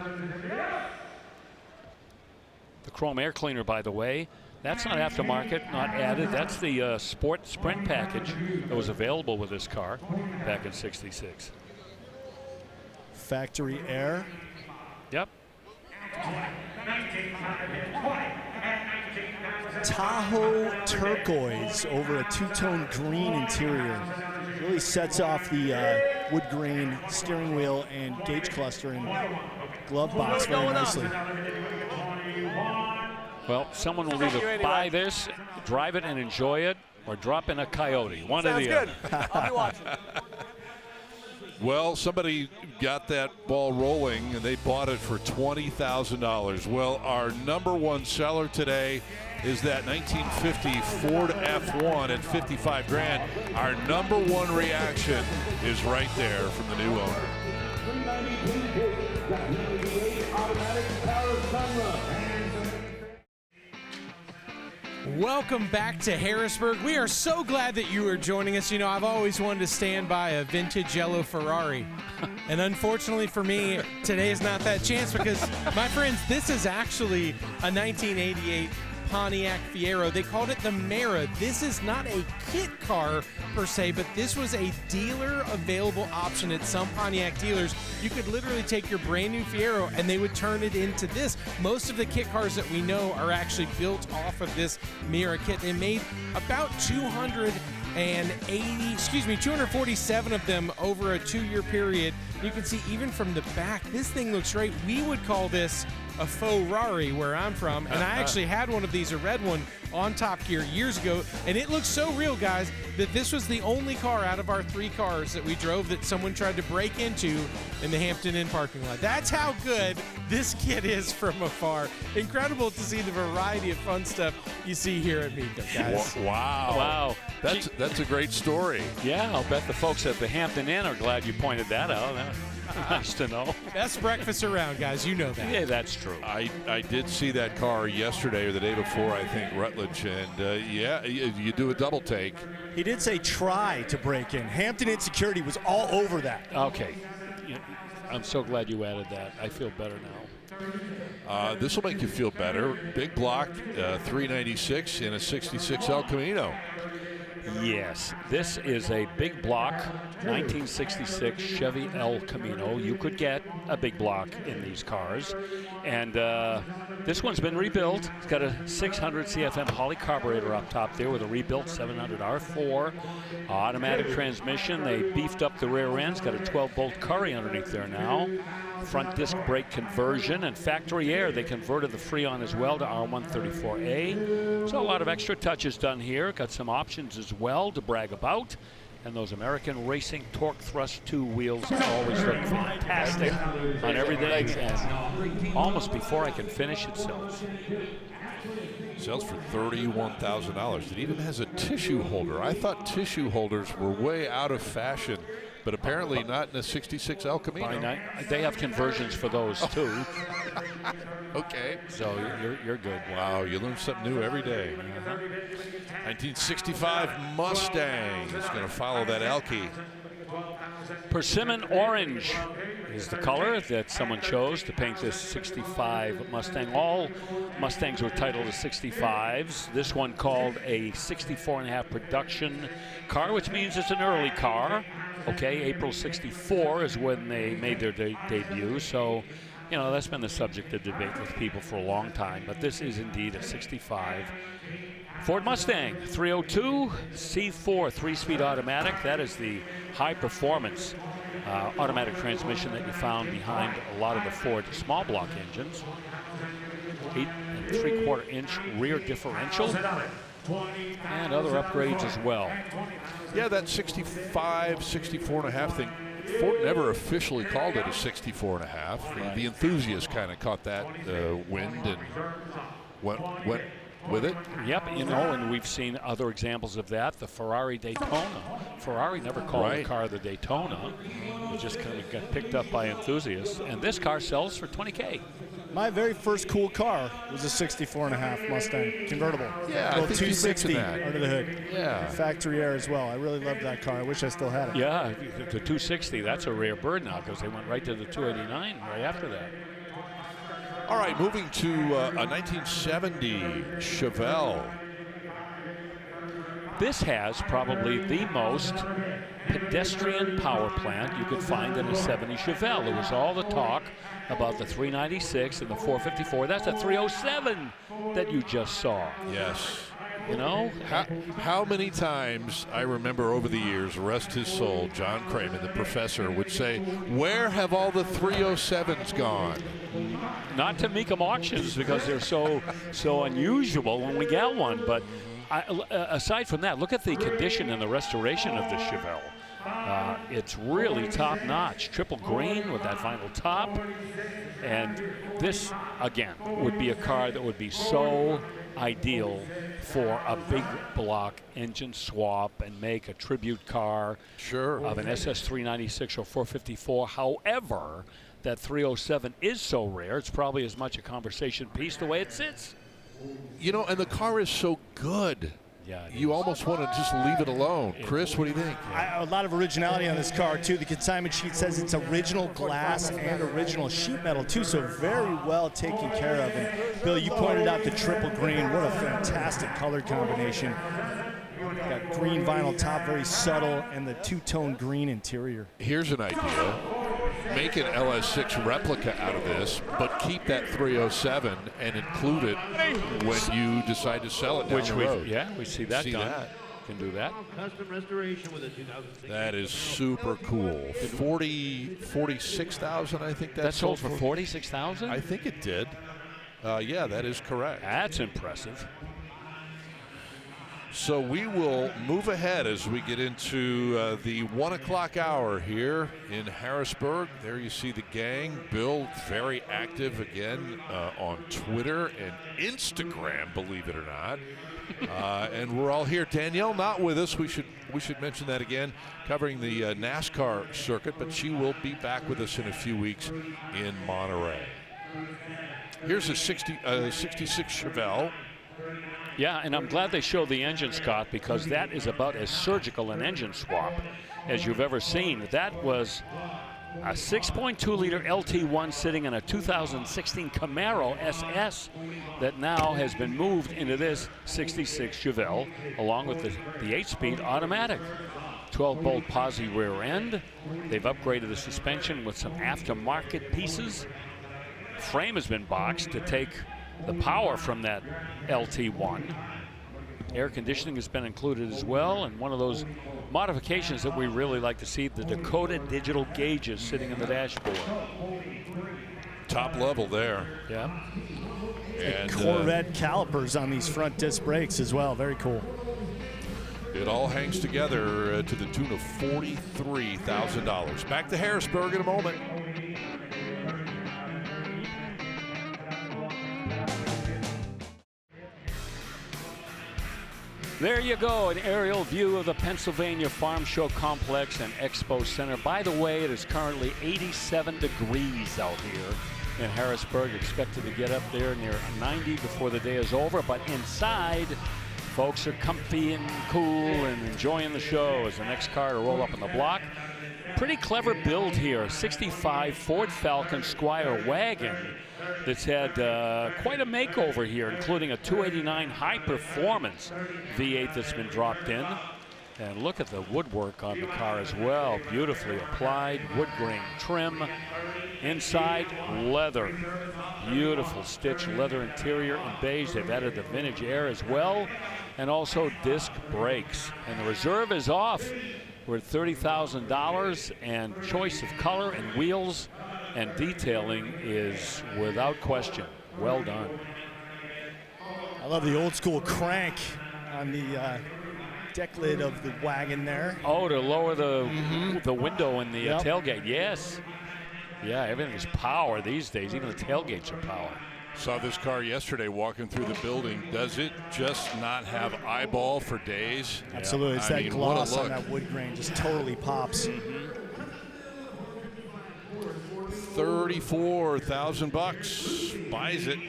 The chrome air cleaner, by the way, that's not aftermarket, not added. That's the Sport Sprint package that was available with this car back in '66. Factory air. Yep. Tahoe turquoise over a two-tone green interior. Really sets off the wood grain steering wheel and gauge cluster and glove box very nicely. Well, someone will either buy this, drive it and enjoy it, or drop in a Coyote. One or the other. I'll be watching. Well, somebody got that ball rolling, and they bought it for $20,000. Well, our number one seller today is that 1950 Ford F1 at $55,000. Our number one reaction is right there from the new owner. Welcome back to Harrisburg. We are so glad that you are joining us. I've always wanted to stand by a vintage yellow Ferrari. And unfortunately for me, today is not that chance because, my friends, this is actually a 1988 Pontiac Fiero. They called it the Mara. This is not a kit car per se, but this was a dealer available option at some Pontiac dealers. You could literally take your brand new Fiero and they would turn it into this. Most of the kit cars that we know are actually built off of this Mara kit. They made about 247 of them over a 2-year period. You can see even from the back, this thing looks great. We would call this a faux Rari where I'm from, and I actually had one of these, a red one, on Top Gear years ago, and it looks so real, guys, that this was the only car out of our 3 cars that we drove that someone tried to break into in the Hampton Inn parking lot. That's how good this kit is from afar. Incredible to see the variety of fun stuff you see here at Mecum, guys. Wow. That's a great story. Yeah, I'll bet the folks at the Hampton Inn are glad you pointed that out. Nice to know. Best breakfast around, guys. You know that. Yeah, that's true. I did see that car yesterday or the day before, I think, Rutledge, and you do a double take. He did say try to break in. Hampton Inn security was all over that. Okay. I'm so glad you added that. I feel better now. This will make you feel better. Big block, 396 in a 66 El Camino. Yes, this is a big block 1966 Chevy El Camino. You could get a big block in these cars. And this one's been rebuilt. It's got a 600 CFM Holley carburetor up top there with a rebuilt 700 R4 automatic transmission. They beefed up the rear ends, got a 12-bolt Curry underneath there now. Front disc brake conversion and factory air. They converted the Freon as well to R134A. So a lot of extra touches done here. Got some options as well to brag about. And those American Racing Torque Thrust 2 wheels always look fantastic on everything. And almost before I can finish, it sells. Sells for $31,000. It even has a tissue holder. I thought tissue holders were way out of fashion, but apparently not in a 66 El Camino. They have conversions for those too. Okay. So you're good. Wow, you learn something new every day. 1965 Mustang is going to follow that Elkie. Persimmon orange is the color that someone chose to paint this 65 Mustang. All Mustangs were titled as 65s. This one called a 64.5 production car, which means it's an early car. Okay, April 64 is when they made their debut. So, you know, that's been the subject of debate with people for a long time. But this is indeed a 65 Ford Mustang 302 C4 3-speed automatic. That is the high performance automatic transmission that you found behind a lot of the Ford small block engines. 8 3/4 inch rear differential and other upgrades as well. Yeah, that 65, 64.5 thing, Ford never officially called it a 64.5. The enthusiasts kind of caught that wind and went with it. Yep, you know, and we've seen other examples of that. The Ferrari Daytona. Ferrari never called the car the Daytona. It just kind of got picked up by enthusiasts. And this car sells for $20K. My very first cool car was a 64.5 Mustang convertible. Yeah, I think 260 under the hood. Yeah. Factory air as well. I really loved that car. I wish I still had it. Yeah, the 260, that's a rare bird now because they went right to the 289 right after that. All right, moving to a 1970 Chevelle. This has probably the most pedestrian power plant you could find in a 70 Chevelle. There was all the talk about the 396 and the 454. That's a 307 that you just saw. Yes. You know? How many times I remember over the years, rest his soul, John Cramen, the professor, would say, where have all the 307s gone? Not to Mecum auctions because they're so unusual when we get one. But aside from that, look at the condition and the restoration of this Chevelle. It's really top notch. Triple green with that vinyl top. And this, again, would be a car that would be so ideal for a big block engine swap and make a tribute car of an SS396 or 454. However, that 307 is so rare, it's probably as much a conversation piece the way it sits. You know, and the car is so good. Yeah, you almost want to just leave it alone. Chris, what do you think? A lot of originality on this car, too. The consignment sheet says it's original glass and original sheet metal, too, so very well taken care of. And, Bill, you pointed out the triple green. What a fantastic color combination. Got green vinyl top, very subtle, and the two-tone green interior. Here's an idea. Make an LS6 replica out of this, but keep that 307 and include it when you decide to sell it down the road. Yeah, we see that done. Can do that. Custom restoration with a 2006. That is super cool. 46,000, I think that sold for 46,000. I think it did. Yeah, that is correct. That's impressive. So we will move ahead as we get into the 1 o'clock hour here in Harrisburg. There you see the gang. Bill, very active again on Twitter and Instagram, believe it or not. And we're all here. Danielle not with us. We should mention that again, covering the NASCAR circuit, but she will be back with us in a few weeks in Monterey. Here's a 66 Chevelle. Yeah, and I'm glad they showed the engine, Scott, because that is about as surgical an engine swap as you've ever seen. That was A 6.2-liter LT1 sitting in a 2016 Camaro SS that now has been moved into this 66 Chevelle, along with the 8-speed automatic. 12-bolt posi rear end. They've upgraded the suspension with some aftermarket pieces. Frame has been boxed to take the power from that LT1. Air conditioning has been included as well, and one of those modifications that we really like to see, the Dakota digital gauges sitting in the dashboard. Top level there. Yeah. And Corvette calipers on these front disc brakes as well. Very cool. It all hangs together to the tune of $43,000. Back to Harrisburg in a moment. There you go, an aerial view of the Pennsylvania Farm Show Complex and Expo Center. By the way, it is currently 87 degrees out here in Harrisburg. Expected to get up there near 90 before the day is over, but inside, folks are comfy and cool and enjoying the show as the next car to roll up on the block. Pretty clever build here, 65 Ford Falcon Squire wagon that's had quite a makeover here, including a 289 high performance V8 that's been dropped in. And look at the woodwork on the car as well. Beautifully applied wood grain trim. Inside, leather. Beautiful stitched leather interior in beige. They've added the vintage air as well, and also disc brakes. And the reserve is off. We're at $30,000, and choice of color and wheels and detailing is without question well done. I love the old school crank on the deck lid of the wagon there. Oh, to lower the window in the tailgate. Yes. Yeah, everything is power these days. Even the tailgates are power. Saw this car yesterday walking through the building. Does it just not have eyeball for days? Absolutely. Yeah. It's that gloss on that wood grain just totally pops. $34,000. Buys it.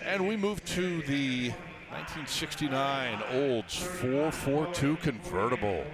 And we move to the 1969 Olds 442 convertible.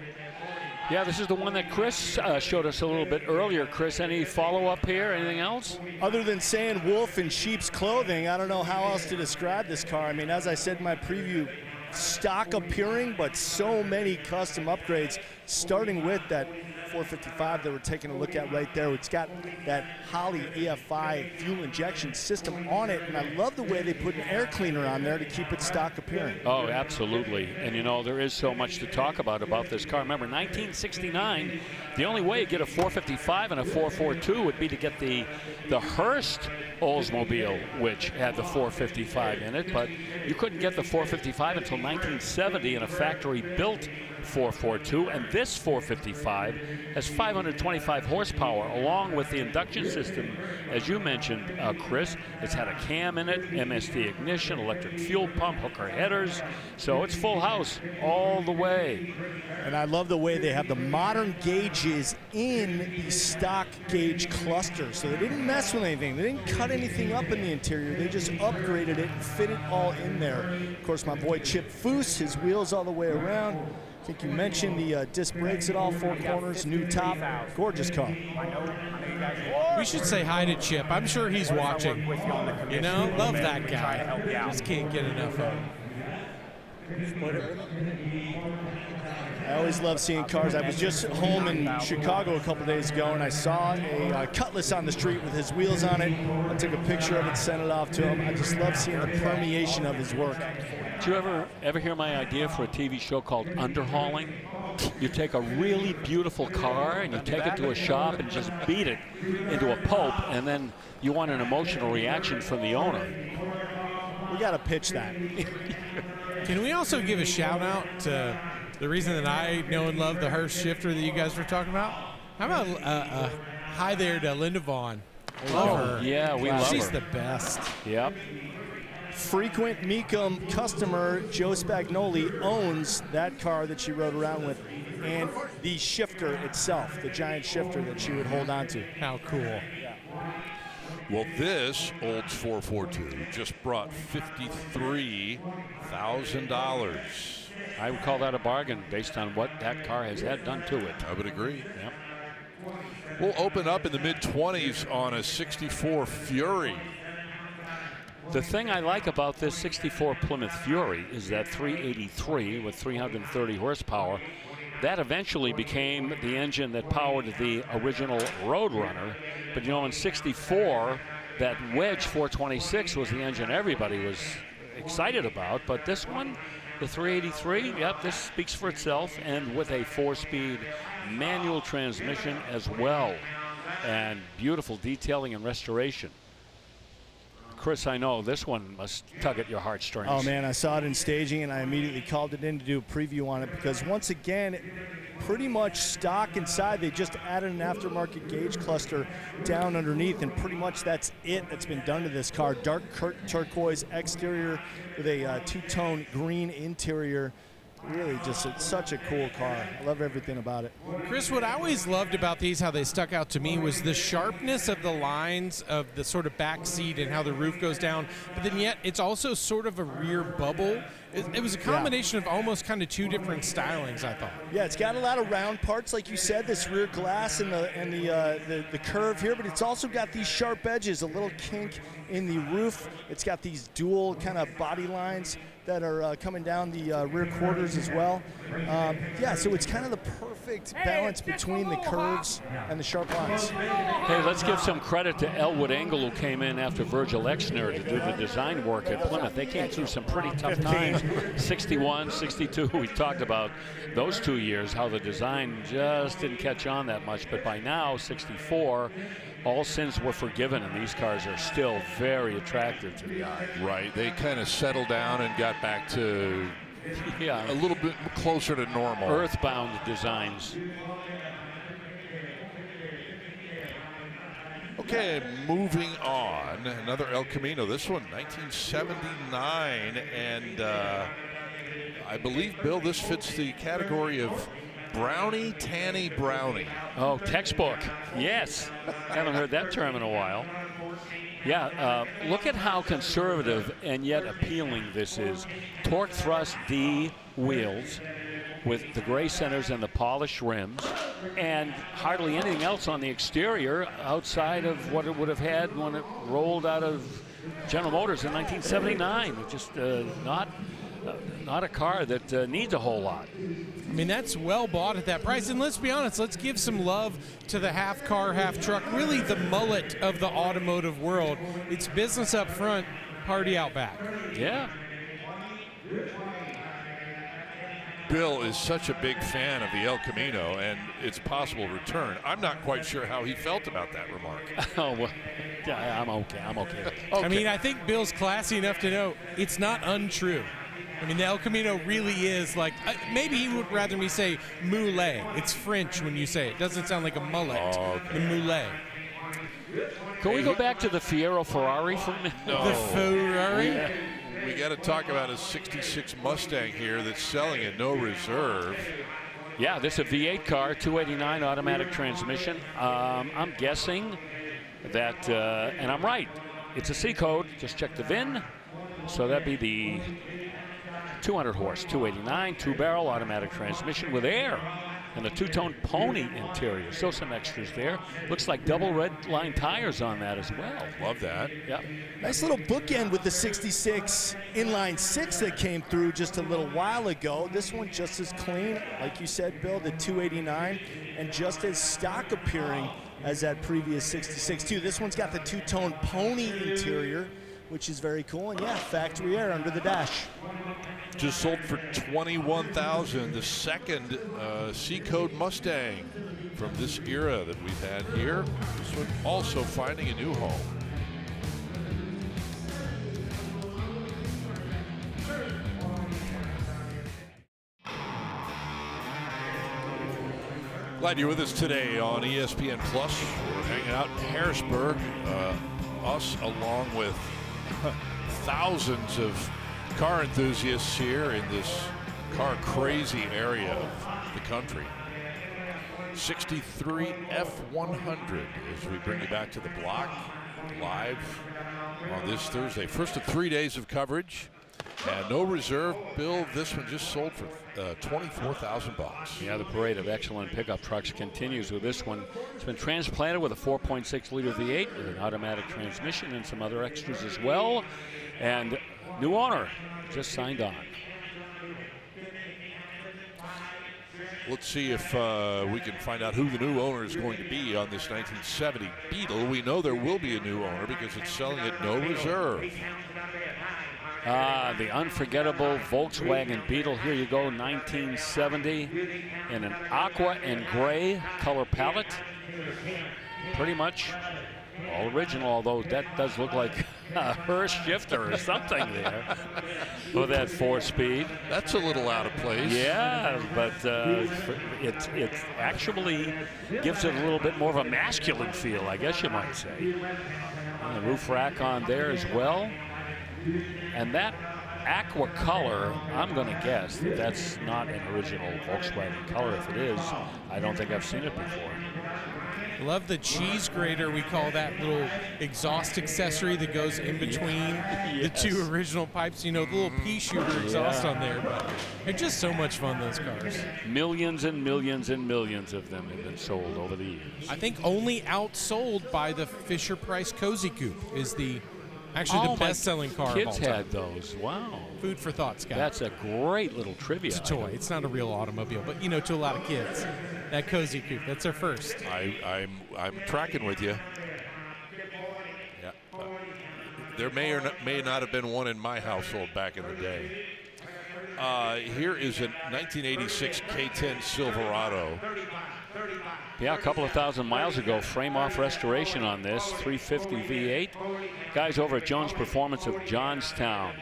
Yeah, this is the one that Chris showed us a little bit earlier. Chris, any follow-up here? Anything else? Other than saying wolf in sheep's clothing, I don't know how else to describe this car. I mean, as I said in my preview, stock appearing, but so many custom upgrades, starting with that 455 that we're taking a look at right there. It's got that Holley EFI fuel injection system on it, and I love the way they put an air cleaner on there to keep it stock appearing. Oh, absolutely. And you know, there is so much to talk about this car. Remember, 1969, the only way you get a 455 and a 442 would be to get the Hearst Oldsmobile, which had the 455 in it, but you couldn't get the 455 until 1970 in a factory-built 442, and this 455 has 525 horsepower, along with the induction system, as you mentioned, Chris. It's had a cam in it, MSD ignition, electric fuel pump, hooker headers, so it's full house all the way. And I love the way they have the modern gauges in the stock gauge cluster, so they didn't mess with anything. They didn't cut anything up in the interior. They just upgraded it and fit it all in there. Of course, my boy Chip Foose, his wheels all the way around. I think you mentioned the disc brakes at all four corners, new top, gorgeous car. We should say hi to Chip. I'm sure he's watching. You know, love that guy. Just can't get enough of him. I always love seeing cars. I was just home in Chicago a couple days ago, and I saw a Cutlass on the street with his wheels on it. I took a picture of it, sent it off to him. I just love seeing the permeation of his work. Did you ever hear my idea for a TV show called Underhauling? You take a really beautiful car and you take it to a shop and just beat it into a pulp, and then you want an emotional reaction from the owner. We got to pitch that. Can we also give a shout out to the reason that I know and love the Hearst shifter that you guys were talking about? How about hi there to Linda Vaughn? Love her. Yeah, we love her. She's the best. Yep. Frequent Mecum customer Joe Spagnoli owns that car that she rode around with, and the shifter itself, the giant shifter that she would hold on to. How cool. Yeah. Well, this Olds 442 just brought $53,000. I would call that a bargain based on what that car has had done to it. I would agree. Yep. We'll open up in the mid-20s on a 64 Fury. The thing I like about this 64 Plymouth Fury is that 383 with 330 horsepower. That eventually became the engine that powered the original Roadrunner. But you know, in 64, that Wedge 426 was the engine everybody was excited about. But this one, the 383, yep, this speaks for itself, and with a 4-speed manual transmission as well. And beautiful detailing and restoration. Chris, I know this one must tug at your heartstrings. Oh man, I saw it in staging and I immediately called it in to do a preview on it because once again, pretty much stock inside. They just added an aftermarket gauge cluster down underneath, and pretty much that's it that's been done to this car. Dark turquoise exterior with a two-tone green interior. Really just such a cool car. I love everything about it. Chris, what I always loved about these, how they stuck out to me, was the sharpness of the lines of the sort of back seat and how the roof goes down, but then yet it's also sort of a rear bubble. It was a combination of almost kind of two different stylings, I thought. Yeah, it's got a lot of round parts, like you said, this rear glass and the curve here, but it's also got these sharp edges, a little kink in the roof. It's got these dual kind of body lines that are coming down the rear quarters as well. Yeah, so it's kind of the perfect balance between the curves and the sharp lines. Hey, let's give some credit to Elwood Engel, who came in after Virgil Exner to do the design work at Plymouth. They came through some pretty tough times. 61, 62, we talked about those 2 years, how the design just didn't catch on that much. But by now, 64, all sins were forgiven, and these cars are still very attractive to the eye. Right, they kind of settled down and got back to a little bit closer to normal. Earthbound designs. Okay, moving on. Another El Camino. This one, 1979, and I believe, Bill, this fits the category of Brownie Tanny Brownie. Oh, textbook. Yes. Haven't heard that term in a while. Yeah, look at how conservative and yet appealing this is. Torque thrust D wheels with the gray centers and the polished rims, and hardly anything else on the exterior outside of what it would have had when it rolled out of General Motors in 1979. Just not a car that needs a whole lot. I mean, that's well bought at that price. And let's be honest, let's give some love to the half car, half truck, really the mullet of the automotive world. It's business up front, party out back. Yeah. Bill is such a big fan of the El Camino and its possible return. I'm not quite sure how he felt about that remark. Oh, well, yeah, I'm okay. I mean, I think Bill's classy enough to know it's not untrue. I mean, the El Camino really is like, maybe he would rather me say moulet. It's French when you say it. It doesn't sound like a mullet. Oh, okay. The moulet. Can we go back to the Fiero Ferrari for a minute? No. The Ferrari? Yeah. We got to talk about a 66 Mustang here that's selling at no reserve. Yeah, this is a V8 car, 289 automatic transmission. I'm guessing that, and I'm right, it's a C code. Just check the VIN. So that'd be the 200 horse, 289, two-barrel automatic transmission with air and a two-tone pony interior. Still some extras there. Looks like double red line tires on that as well. Love that. Yep. Nice little bookend with the 66 inline six that came through just a little while ago. This one just as clean, like you said, Bill, the 289, and just as stock appearing as that previous 66 too. This one's got the two-tone pony interior, which is very cool, and yeah, factory air under the dash. Just sold for $21,000, the second C-Code Mustang from this era that we've had here. This one also finding a new home. Glad you're with us today on ESPN Plus. We're hanging out in Harrisburg, us along with thousands of car enthusiasts here in this car crazy area of the country. 63 F100 as we bring you back to the block live on this Thursday. First of 3 days of coverage And no reserve, Bill. This one just sold for $24,000. Yeah, the parade of excellent pickup trucks continues with this one. It's been transplanted with a 4.6-liter V8 with an automatic transmission and some other extras as well. And new owner just signed on. Let's see if we can find out who the new owner is going to be on this 1970 Beetle. We know there will be a new owner because it's selling at no reserve. The unforgettable Volkswagen Beetle. Here you go, 1970, in an aqua and gray color palette. Pretty much all original, although that does look like a Hearst shifter or something there for that 4-speed. That's a little out of place. Yeah, but it actually gives it a little bit more of a masculine feel, I guess you might say. And the roof rack on there as well. And that aqua color, I'm going to guess that that's not an original Volkswagen color. If it is, I don't think I've seen it before. Love the cheese grater, we call that little exhaust accessory that goes in between the two original pipes. You know, the little pea shooter exhaust on there. But they're just so much fun, those cars. Millions and millions and millions of them have been sold over the years. I think only outsold by the Fisher-Price Cozy Coupe is actually the best-selling car of all kids time. had those. Wow. Food for thought, Scott. That's a great little trivia. It's a toy. It's not a real automobile, but to a lot of kids, that Cozy Coupe, that's their first. I'm tracking with you. Yeah. There may or may not have been one in my household back in the day. Here is a 1986 K10 Silverado. Yeah, a couple of thousand miles ago, frame-off restoration on this, 350 V8. Guys over at Jones Performance of Johnstown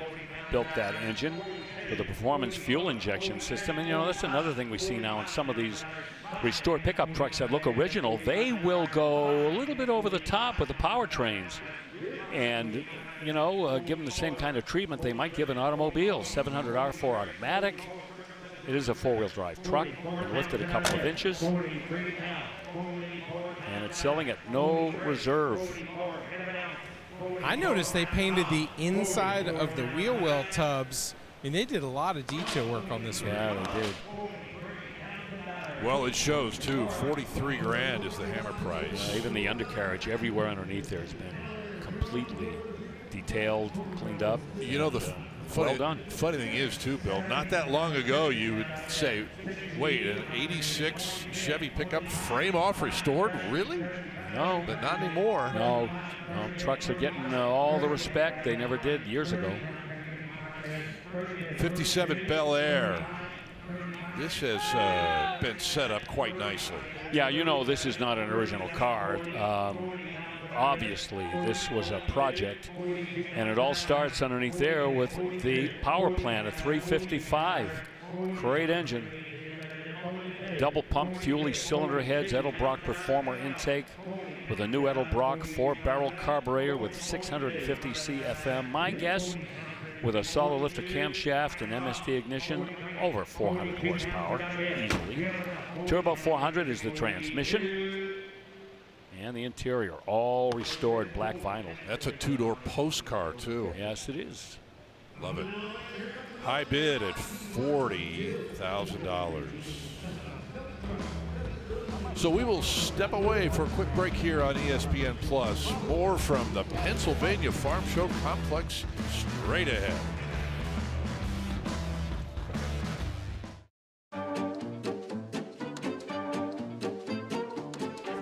built that engine with a performance fuel injection system. And, that's another thing we see now in some of these restored pickup trucks that look original. They will go a little bit over the top with the powertrains. And, give them the same kind of treatment they might give an automobile. 700 R4 automatic. It is a four-wheel drive truck. It lifted a couple of inches. And it's selling at no reserve. I noticed they painted the inside of the wheel well tubs. They did a lot of detail work on this one. Yeah, they did. Well, it shows, too. $43,000 is the hammer price. Even the undercarriage, everywhere underneath there has been completely detailed, cleaned up. The funny thing is, too, Bill, not that long ago you would say, wait, an 86 Chevy pickup frame-off restored? Really? No. But not anymore. No. Trucks are getting all the respect they never did years ago. 57 Bel Air. This has been set up quite nicely. Yeah, this is not an original car. Obviously, this was a project, and it all starts underneath there with the power plant, a 355. Great engine. Double pump Thule cylinder heads, Edelbrock Performer intake with a new Edelbrock 4-barrel carburetor with 650 CFM. My guess, with a solid lifter camshaft and MSD ignition, over 400 horsepower, easily. Turbo 400 is the transmission. And the interior, all restored black vinyl. That's a two-door postcar, too. Yes, it is. Love it. High bid at $40,000. So we will step away for a quick break here on ESPN Plus. More from the Pennsylvania Farm Show Complex straight ahead.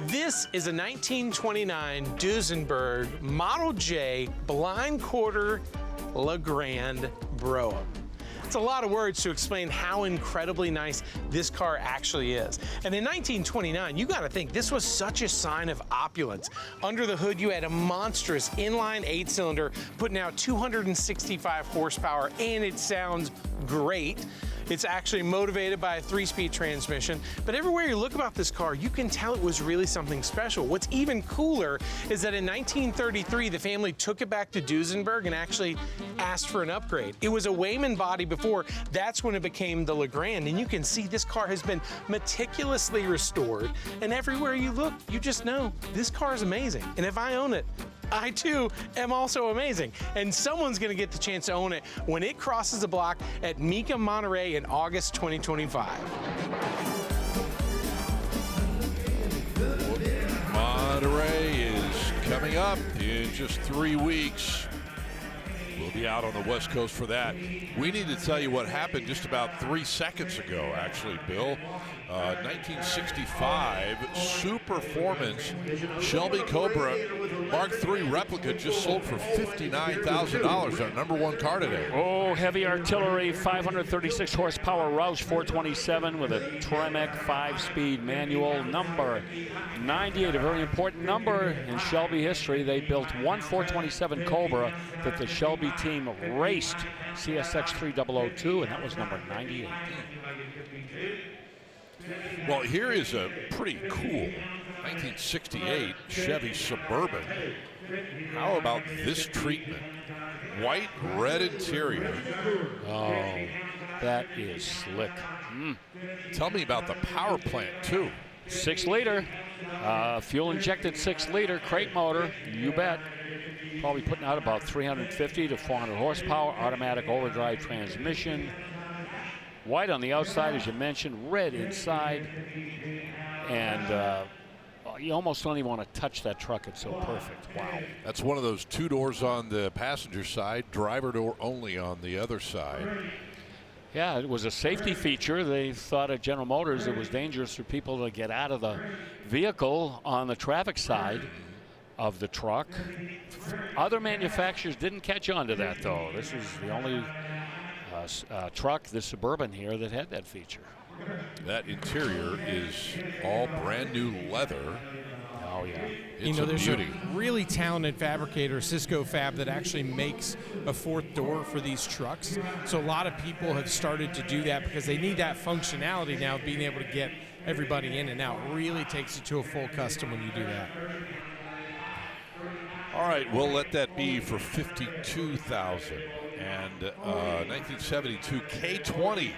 This is a 1929 Duesenberg Model J blind quarter LeGrand Brougham. It's a lot of words to explain how incredibly nice this car actually is. And in 1929, you gotta think this was such a sign of opulence. Under the hood, you had a monstrous inline 8-cylinder putting out 265 horsepower, and it sounds great. It's actually motivated by a 3-speed transmission, but everywhere you look about this car, you can tell it was really something special. What's even cooler is that in 1933, the family took it back to Duesenberg and actually asked for an upgrade. It was a Wayman body before. That's when it became the LeGrand, and you can see this car has been meticulously restored, and everywhere you look, you just know this car is amazing. And if I own it, I too am also amazing. And someone's going to get the chance to own it when it crosses the block at Mecum Monterey in August 2025. Monterey is coming up in just 3 weeks. We'll be out on the West Coast for that. We need to tell you what happened just about 3 seconds ago, actually, Bill. 1965 Superformance Shelby Cobra Mark III replica just sold for $59,000. Our #1 car today. Oh, heavy artillery, 536 horsepower Roush 427 with a Tremec 5-speed manual. Number 98, a very important number in Shelby history. They built one 427 Cobra that the Shelby team raced, CSX 3002, and that was number 98. Well, here is a pretty cool 1968 Chevy Suburban. How about this treatment? White, red interior. Oh, that is slick. Tell me about the power plant, too. 6-liter, fuel-injected 6-liter crate motor, you bet. Probably putting out about 350 to 400 horsepower, automatic overdrive transmission. White on the outside, as you mentioned, red inside. And you almost don't even want to touch that truck. It's so perfect. Wow. That's one of those 2 doors on the passenger side, driver door only on the other side. Yeah, it was a safety feature. They thought at General Motors it was dangerous for people to get out of the vehicle on the traffic side of the truck. Other manufacturers didn't catch on to that, though. This was the only truck, the Suburban here, that had that feature. That interior is all brand new leather. Oh, yeah. It's there's beauty. a really talented fabricator, Cisco Fab, that actually makes a 4th door for these trucks. So a lot of people have started to do that because they need that functionality now, being able to get everybody in and out. Really takes you to a full custom when you do that. All right, we'll let that be for $52,000. And 1972 K20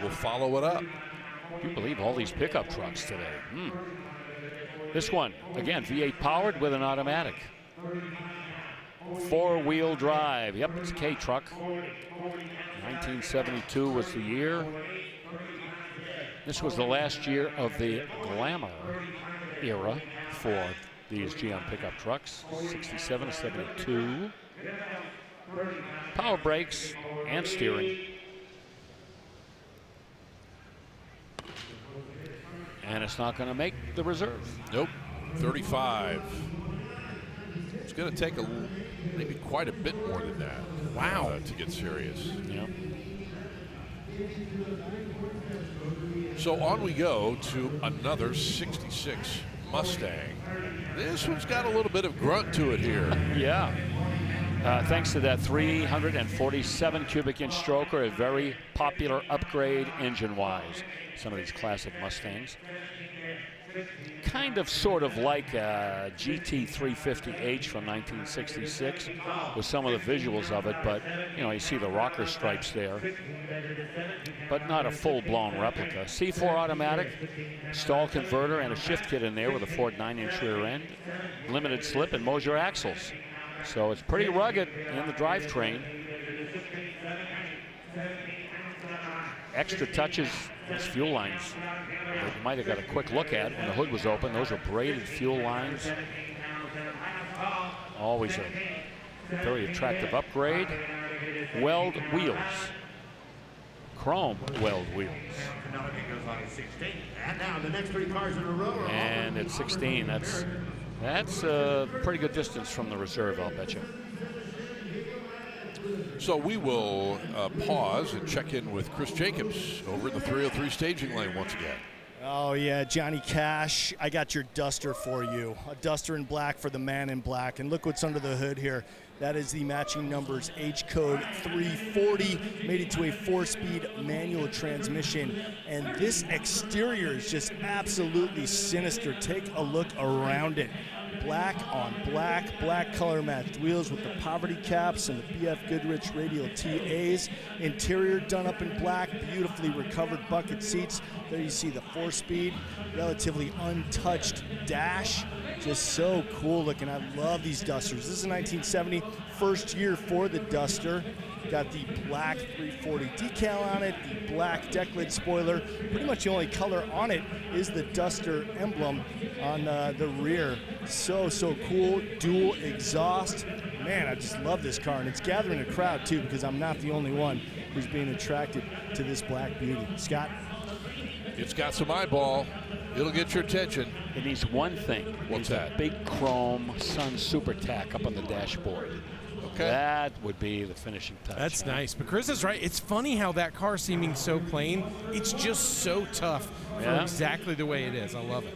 will follow it up. You believe all these pickup trucks today. This one, again, V8 powered with an automatic. 4-wheel drive. Yep, it's a K truck. 1972 was the year. This was the last year of the glamour era for these GM pickup trucks. 67 to 72. Power brakes and steering. And it's not going to make the reserve. Nope. 35. It's going to take maybe quite a bit more than that. Wow. To get serious. Yep. So on we go to another 66 Mustang. This one's got a little bit of grunt to it here. Yeah. Thanks to that 347 cubic inch stroker, a very popular upgrade engine-wise. Some of these classic Mustangs. Kind of sort of like a GT350H from 1966 with some of the visuals of it, but you see the rocker stripes there, but not a full-blown replica. C4 automatic, stall converter, and a shift kit in there with a Ford 9-inch rear end, limited slip and Mosier axles. So it's pretty rugged in the drivetrain. Extra touches, those fuel lines that you might have got a quick look at when the hood was open. Those are braided fuel lines. Always a very attractive upgrade. Weld wheels. Chrome weld wheels. And now the next 3 cars in a row. And at 16, that's a pretty good distance from the reserve, I'll bet you. So we will pause and check in with Chris Jacobs over in the 303 staging lane once again. Oh, yeah, Johnny Cash, I got your Duster for you. A Duster in black for the man in black. And look what's under the hood here. That is the matching numbers, H code 340, made it to a 4-speed manual transmission. And this exterior is just absolutely sinister. Take a look around it. Black on black, black color matched wheels with the poverty caps and the BF Goodrich radial TAs. Interior done up in black, beautifully recovered bucket seats. There you see the 4-speed, relatively untouched dash. Just so cool looking. I love these Dusters. This is a 1970, first year for the Duster. Got the black 340 decal on it, the black deck lid spoiler. Pretty much the only color on it is the Duster emblem on the rear. So cool. Dual exhaust. Man, I just love this car, and it's gathering a crowd too, because I'm not the only one who's being attracted to this black beauty. Scott? It's got some eyeball. It'll get your attention. It needs one thing. What's that? A big chrome Sun Super Tack up on the dashboard. Okay. That would be the finishing touch. That's nice. But Chris is right. It's funny how that car seeming so plain, it's just so tough for exactly the way it is. I love it.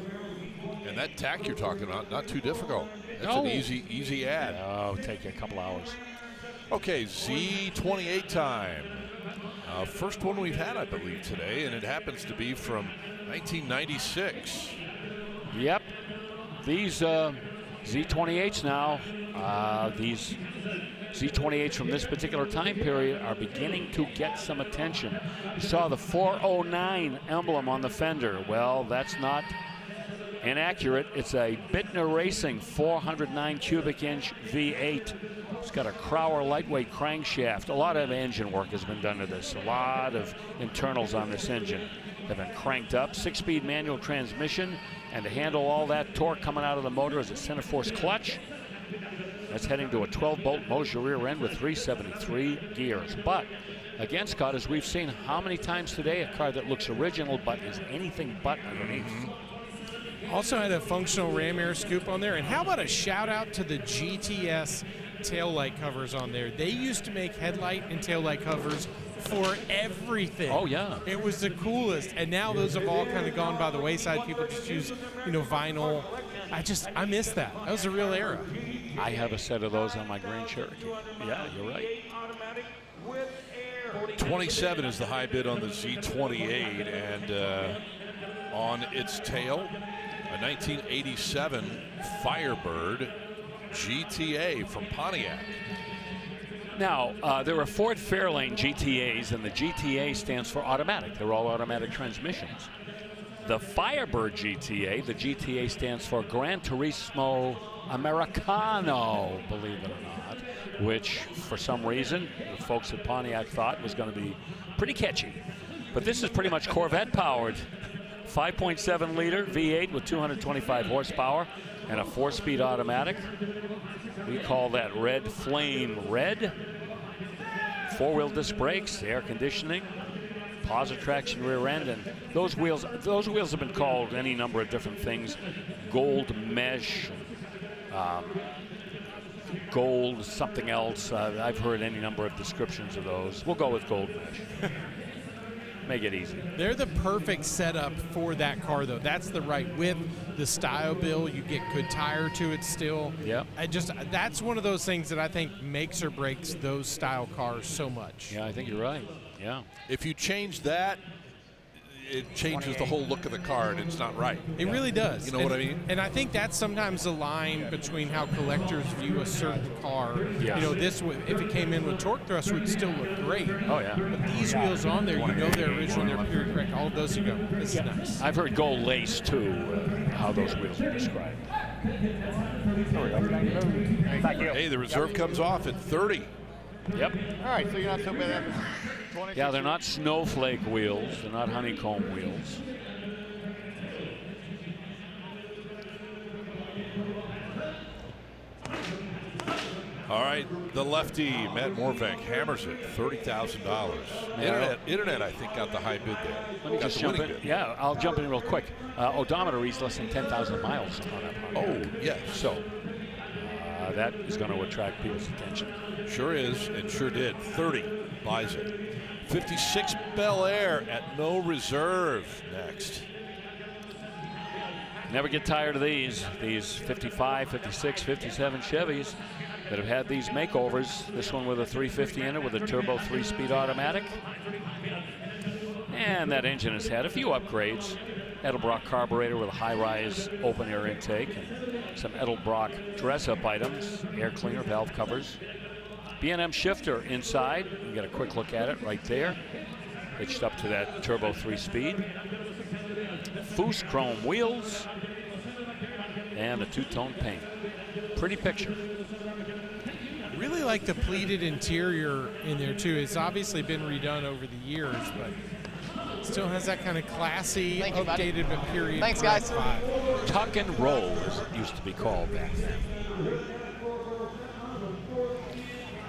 And that tack you're talking about, not too difficult. That's an easy add. Oh, take you a couple hours. Okay, Z28 time. First one we've had, I believe, today, and it happens to be from 1996. Yep. These Z28s now, these Z28s from this particular time period are beginning to get some attention. You saw the 409 emblem on the fender. Well, that's not inaccurate. It's a Bittner Racing 409 cubic inch V8. It's got a Crowler lightweight crankshaft. A lot of engine work has been done to this. A lot of internals on this engine have been cranked up. 6-speed manual transmission, and to handle all that torque coming out of the motor is a center force clutch. That's heading to a 12-bolt Moser rear end with 373 gears. But again, Scott, as we've seen how many times today, a car that looks original but is anything but underneath. Also had a functional ram air scoop on there. And how about a shout out to the GTS taillight covers on there? They used to make headlight and taillight covers for everything. Oh, yeah. It was the coolest. And now those have all kind of gone by the wayside. People just use, vinyl. I miss that. That was a real era. I have a set of those on my Grand Cherokee. Yeah, you're right. 27 is the high bid on the Z28, and on its tail, a 1987 Firebird GTA from Pontiac. Now, there are Ford Fairlane GTAs, and the GTA stands for automatic. They're all automatic transmissions. The Firebird GTA, the GTA stands for Gran Turismo Americano, believe it or not, which for some reason the folks at Pontiac thought was going to be pretty catchy. But this is pretty much Corvette powered. 5.7 liter V8 with 225 horsepower and a 4-speed automatic. We call that Red Flame Red. 4-wheel disc brakes, air conditioning, positive traction rear end, and those wheels have been called any number of different things. Gold mesh, gold something else. I've heard any number of descriptions of those. We'll go with gold mesh. Make it easy. They're the perfect setup for that car, though. That's the right width, the style bill. You get good tire to it still. Yeah. That's one of those things that I think makes or breaks those style cars so much. Yeah, I think you're right. Yeah. If you change that, it changes the whole look of the car, and it's not right. It really does. You know what I mean? And I think that's sometimes the line between how collectors view a certain car. Yes. This if it came in with torque thrust, would still look great. Oh, yeah. But these wheels on there, they're original, they're period correct. All of those you go, this is nice. I've heard gold lace, too, how those wheels are described. Thank you. Hey, the reserve comes off at 30. Yep. All right, so you're not so bad at 26. Yeah, they're not snowflake wheels. They're not honeycomb wheels. All right, the lefty, Matt Morvank, hammers it, $30,000. Internet, I think, got the high bid there. Let me just jump in. Bid. Yeah, I'll jump in real quick. Odometer reads less than 10,000 miles on that. Oh, yes. So that is going to attract people's attention. Sure is, and sure did. 30 buys it. 56 Bel Air at no reserve next. Never get tired of these 55, 56, 57 Chevys that have had these makeovers. This one with a 350 in it with a turbo 3-speed automatic. And that engine has had a few upgrades. Edelbrock carburetor with a high-rise open air intake, and some Edelbrock dress-up items, air cleaner, valve covers. B&M shifter inside. You get a quick look at it right there. Hitched up to that turbo 3-speed. Foose chrome wheels and the two-tone paint. Pretty picture. Really like the pleated interior in there too. It's obviously been redone over the years, but still has that kind of classy, updated but period. Thanks, guys. Tuck and roll, as it used to be called back then.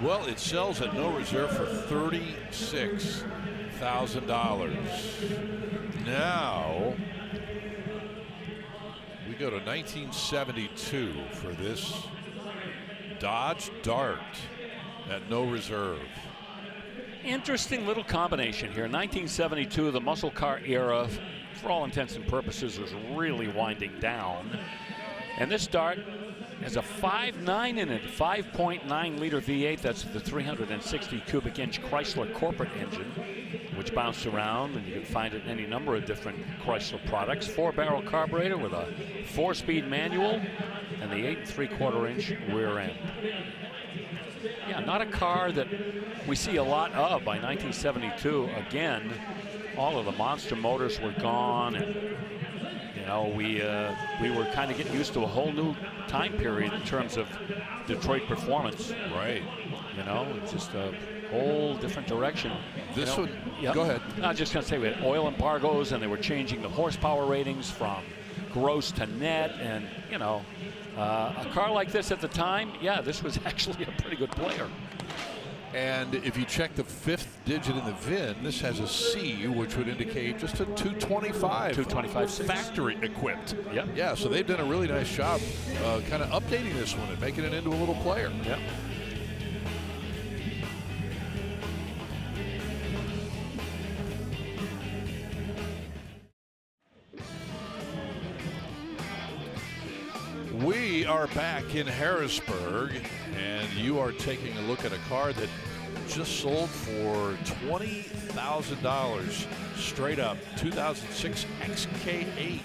Well, it sells at no reserve for $36,000. Now we go to 1972 for this Dodge Dart at no reserve. Interesting little combination here. 1972, the muscle car era, for all intents and purposes, was really winding down. And this Dart has a 5.9 in it, 5.9 liter V8. That's the 360 cubic inch Chrysler corporate engine, which bounced around, and you can find it in any number of different Chrysler products. 4-barrel carburetor with a 4-speed manual and the 8 3/4 inch rear end. Yeah, not a car that we see a lot of by 1972. Again, all of the monster motors were gone, and you know, we were kind of getting used to a whole new time period in terms of Detroit performance. Right. You know, it's just a whole different direction. This one. Yep. Go ahead. I was just going to say we had oil embargoes, and they were changing the horsepower ratings from gross to net, and you know, a car like this at the time, yeah, this was actually a pretty good player. And if you check the 5th digit in the VIN, this has a C, which would indicate just a 225. 225.6. Factory equipped. Yep. Yeah, so they've done a really nice job kind of updating this one and making it into a little player. Yep. We are back in Harrisburg, and you are taking a look at a car that just sold for $20,000 straight up. 2006 XK8.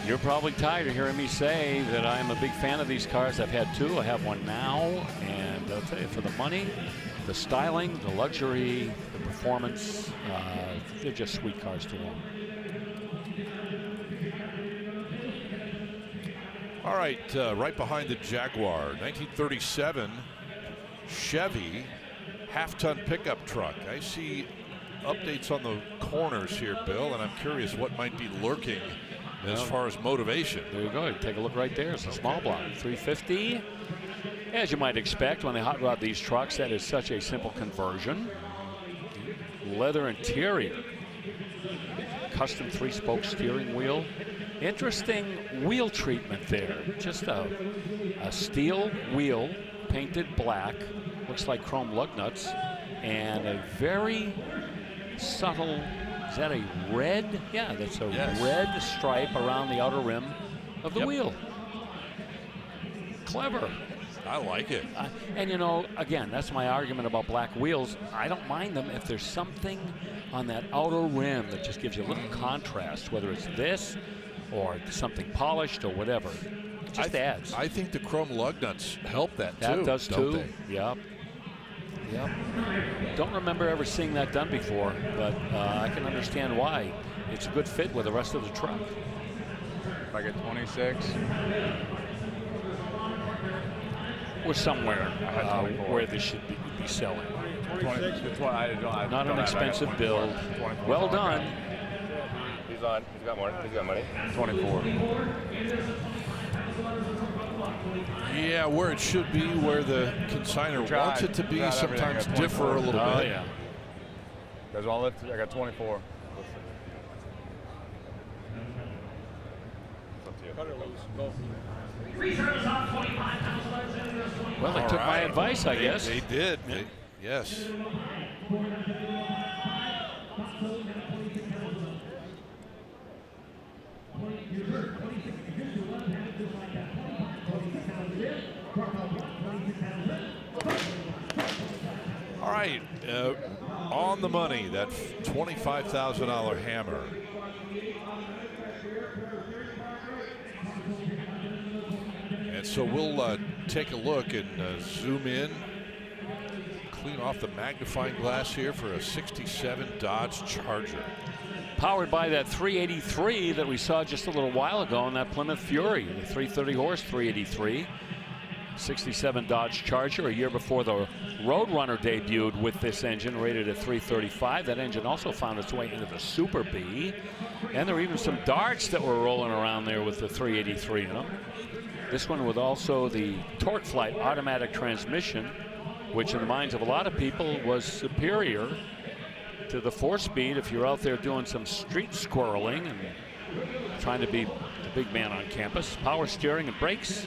You're probably tired of hearing me say that I'm a big fan of these cars. I've had two. I have one now, and I'll tell you, for the money, the styling, the luxury, the performance, they're just sweet cars to own. All right, right behind the Jaguar, 1937 Chevy half-ton pickup truck. I see updates on the corners here, Bill, and I'm curious what might be lurking as far as motivation. There you go. Take a look right there. It's a small block, 350. As you might expect when they hot rod these trucks, that is such a simple conversion. Leather interior, custom 3-spoke steering wheel. Interesting wheel treatment there. Just a steel wheel painted black, looks like chrome lug nuts, and a very subtle, is that a red? Yeah, that's a red stripe around the outer rim of the wheel. Clever. I like it. And you know, again, that's my argument about black wheels. I don't mind them if there's something on that outer rim that just gives you a little contrast, whether it's this or something polished or whatever. It just adds. I think the chrome lug nuts help that too. That does too. They? Yep. Yep. Don't remember ever seeing that done before, but I can understand why. It's a good fit with the rest of the truck. If I get 26. We're somewhere where this should be selling. 26 to 20. Not an expensive build. Well done. He's on. He's got more. He's got money. 24. Yeah, where it should be, where the consignor wants it to be, sometimes differ a little bit. Oh, yeah. Guys, all lift. I got 24. Well, they took my advice, I guess. They did. Yeah. Yes. the money, that $25,000 hammer. And so we'll take a look and zoom in, clean off the magnifying glass here for a 67 Dodge Charger. Powered by that 383 that we saw just a little while ago in that Plymouth Fury, the 330 horse 383. 67 Dodge Charger, a year before the Roadrunner debuted with this engine, rated at 335. That engine also found its way into the Super B. And there were even some darts that were rolling around there with the 383 in them. This one with also the Torque Flight automatic transmission, which in the minds of a lot of people was superior to the 4-speed if you're out there doing some street squirreling and trying to be the big man on campus. Power steering and brakes.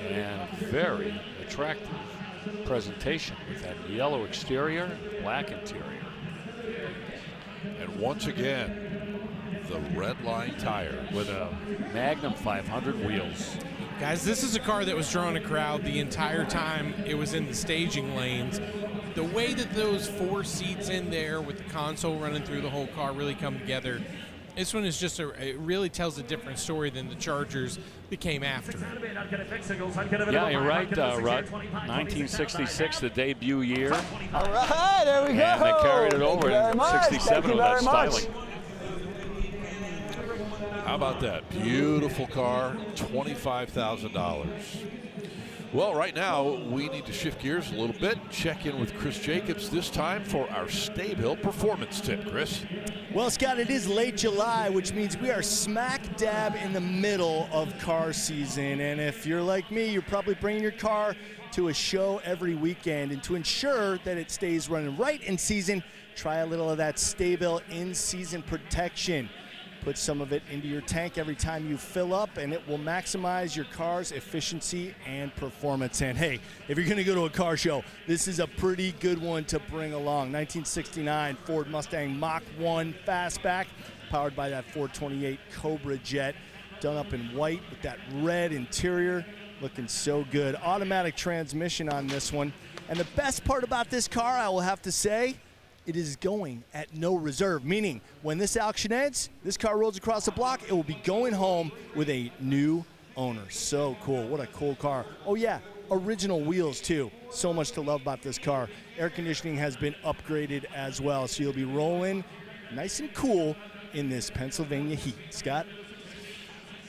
And very attractive presentation with that yellow exterior, black interior. And once again, the red line tire with a Magnum 500 wheels. Guys, this is a car that was drawing a crowd the entire time it was in the staging lanes. The way that those 4 seats in there with the console running through the whole car really come together. This one is just it really tells a different story than the Chargers that came after it. Yeah, you're right, Rudd. 1966, the debut year. All right, there we go. And they carried it over in 67 with that styling. How about that? Beautiful car, $25,000. Well, right now, we need to shift gears a little bit, check in with Chris Jacobs, this time for our Stabil Performance Tip. Chris? Well, Scott, it is late July, which means we are smack dab in the middle of car season. And if you're like me, you're probably bringing your car to a show every weekend. And to ensure that it stays running right in season, try a little of that Stabil in-season protection. Put some of it into your tank every time you fill up, and it will maximize your car's efficiency and performance. And hey, if you're gonna go to a car show, this is a pretty good one to bring along. 1969 Ford Mustang Mach 1 Fastback, powered by that 428 Cobra jet, done up in white with that red interior, looking so good. Automatic transmission on this one. And the best part about this car, I will have to say, it is going at no reserve, meaning when this auction ends, this car rolls across the block, it will be going home with a new owner. So cool. What a cool car. Oh, yeah, original wheels, too. So much to love about this car. Air conditioning has been upgraded as well, so you'll be rolling nice and cool in this Pennsylvania heat. Scott?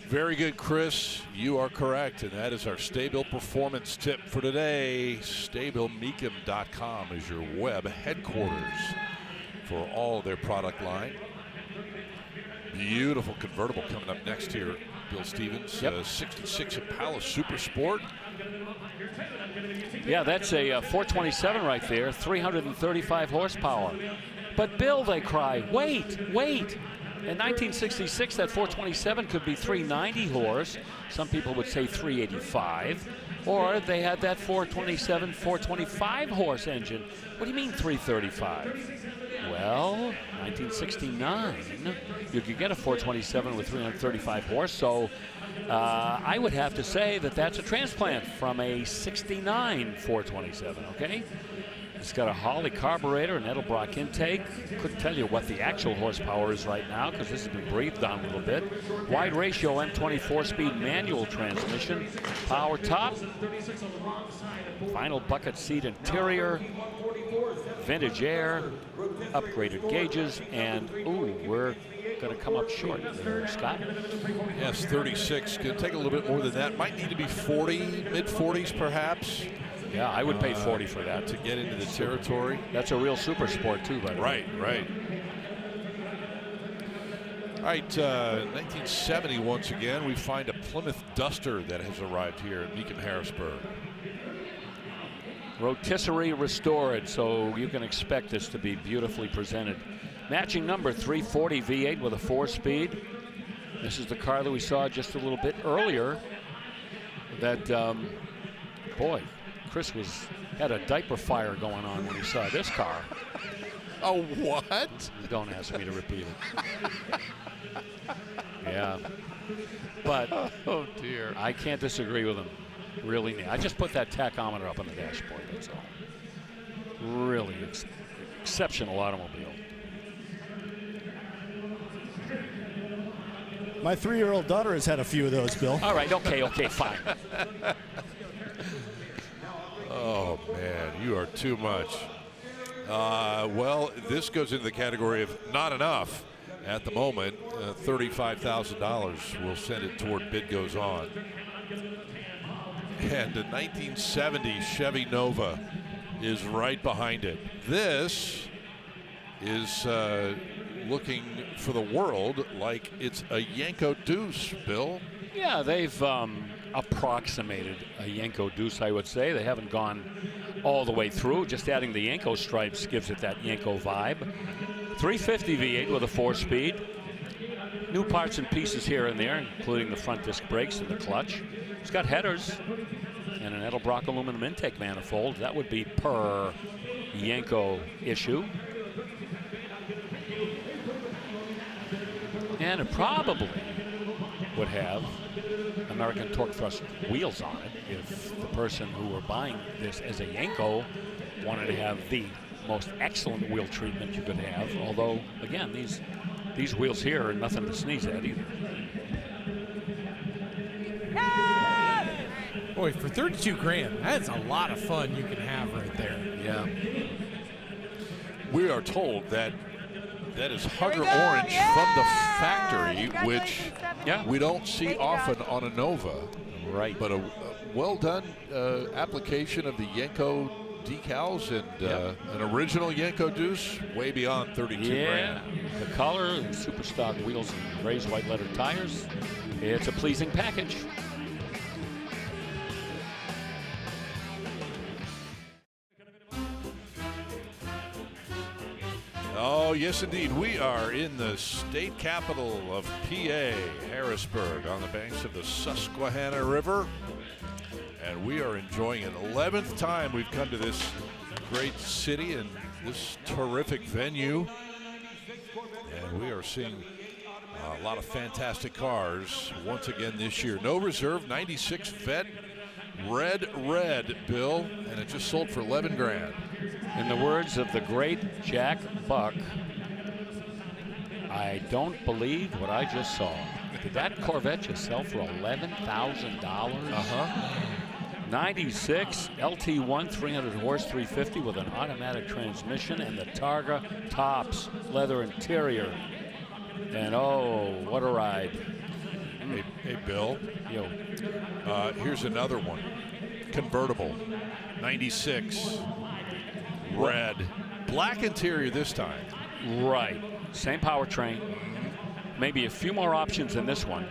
Very good, Chris. You are correct, and that is our Stabil Performance Tip for today. StabilMecum.com is your web headquarters for all their product line. Beautiful convertible coming up next here, Bill Stevens. Yep. 66 Impala Super Sport. Yeah, that's a 427 right there, 335 horsepower. But Bill, they cry, wait. In 1966, that 427 could be 390 horse. Some people would say 385. Or they had that 427, 425 horse engine. What do you mean 335? Well, 1969, you could get a 427 with 335 horse. So I would have to say that that's a transplant from a 69 427, okay? It's got a Holley carburetor, an Edelbrock intake. Couldn't tell you what the actual horsepower is right now because this has been breathed on a little bit. Wide ratio M24 speed manual transmission. Power top. Final bucket seat interior. Vintage air. Upgraded gauges. And, ooh, we're going to come up short there, Scott. Yes, 36. Going to take a little bit more than that. Might need to be 40, mid-40s perhaps. Yeah, I would pay 40 for that. To get into the territory. That's a real super sport, too, by the way. Right. All right, 1970 once again, we find a Plymouth Duster that has arrived here at Mecum Harrisburg. Rotisserie restored, so you can expect this to be beautifully presented. Matching number 340 V8 with a 4-speed. This is the car that we saw just a little bit earlier. That, boy, Chris had a diaper fire going on when he saw this car. Oh, what? Don't ask me to repeat it. Yeah. But oh dear, I can't disagree with him. Really, I just put that tachometer up on the dashboard. That's all. Really exceptional automobile. My 3-year-old daughter has had a few of those, Bill. All right, okay, fine. Oh, man, you are too much. Well, this goes into the category of not enough at the moment. $35,000. We'll send it toward bid goes on. And a 1970 Chevy Nova is right behind it. This is looking for the world like it's a Yanko Deuce, Bill. Yeah, they've approximated a Yanko Deuce, I would say. They haven't gone all the way through. Just adding the Yanko stripes gives it that Yanko vibe. 350 V8 with a 4-speed. New parts and pieces here and there, including the front disc brakes and the clutch. It's got headers and an Edelbrock aluminum intake manifold. That would be per Yanko issue. And it probably would have American torque thrust wheels on it if the person who were buying this as a Yanko wanted to have the most excellent wheel treatment you could have. Although, again, these wheels here are nothing to sneeze at either. Boy, for 32 grand, that's a lot of fun you can have right there. Yeah. We are told that is Hugger Orange from the factory, which we don't see often on a Nova. Right. But a well done application of the Yanko decals and an original Yanko Deuce way beyond 32 grand. The color and super stock wheels and raised white letter tires. It's a pleasing package. Oh, yes, indeed. We are in the state capital of PA, Harrisburg, on the banks of the Susquehanna River. And we are enjoying it. 11th time we've come to this great city and this terrific venue. And we are seeing a lot of fantastic cars once again this year. No reserve, 96 Vet, red, Bill, and it just sold for 11 grand. In the words of the great Jack Buck, I don't believe what I just saw. Did that Corvette just sell for $11,000? 96 LT1 300 horse 350 with an automatic transmission and the Targa tops, leather interior. And oh, what a ride. Hey Bill. Yo. Here's another one. Convertible, 96. Red. Black interior this time. Right. Same powertrain. Maybe a few more options than this one.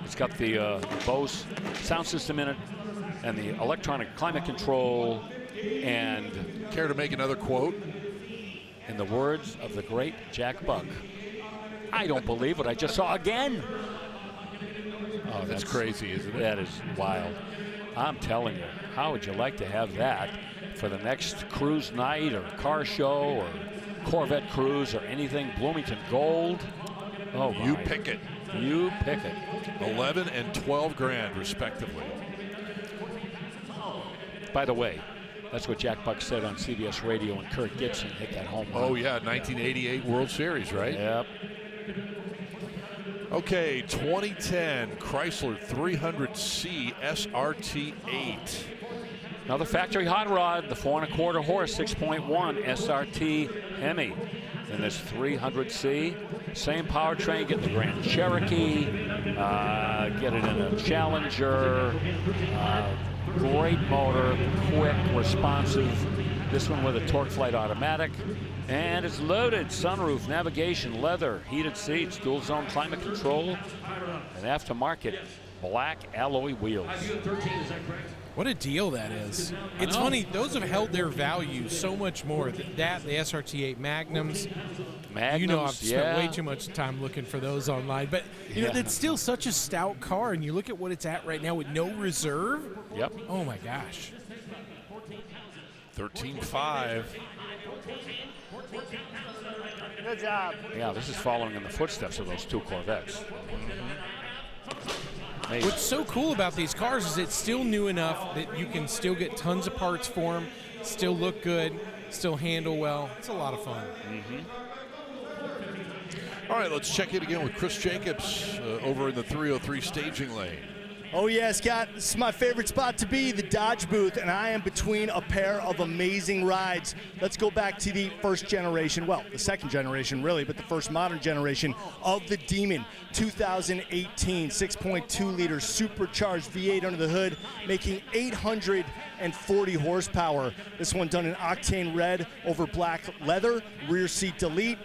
It's got the Bose sound system in it and the electronic climate control. And care to make another quote? In the words of the great Jack Buck, I don't believe what I just saw again. Oh, that's crazy, isn't it? That is wild. I'm telling you, how would you like to have that for the next cruise night or car show or Corvette cruise or anything? Bloomington Gold. Oh, you pick it. You pick it. 11 and 12 grand, respectively. By the way, that's what Jack Buck said on CBS Radio when Kurt Gibson hit that home run. Oh, yeah, 1988 World Series, right? Yep. Okay, 2010 Chrysler 300C SRT8. Another factory hot rod, the 4 1/4 horse 6.1 SRT Hemi. In this 300C, same powertrain, get the Grand Cherokee, get it in a Challenger, great motor, quick, responsive. This one with a Torque Flight automatic. And it's loaded, sunroof, navigation, leather, heated seats, dual zone climate control, and aftermarket black alloy wheels. What a deal that is. It's funny, those have held their value so much more. That, the SRT8 Magnums. You know I've spent way too much time looking for those online. But, you know, it's still such a stout car, and you look at what it's at right now with no reserve. Yep. Oh, my gosh. 13.5. Good job. Yeah, this is following in the footsteps of those two Corvettes. What's so cool about these cars is it's still new enough that you can still get tons of parts for them, still look good, still handle well. It's a lot of fun. All right, let's check in again with Chris Jacobs over in the 303 staging lane. Oh yeah, Scott, this is my favorite spot to be, the Dodge booth, and I am between a pair of amazing rides. Let's go back to the first generation, well, the second generation really, but the first modern generation of the Demon, 2018, 6.2 liter supercharged V8 under the hood, making 840 horsepower. This one done in octane red over black leather, rear seat delete.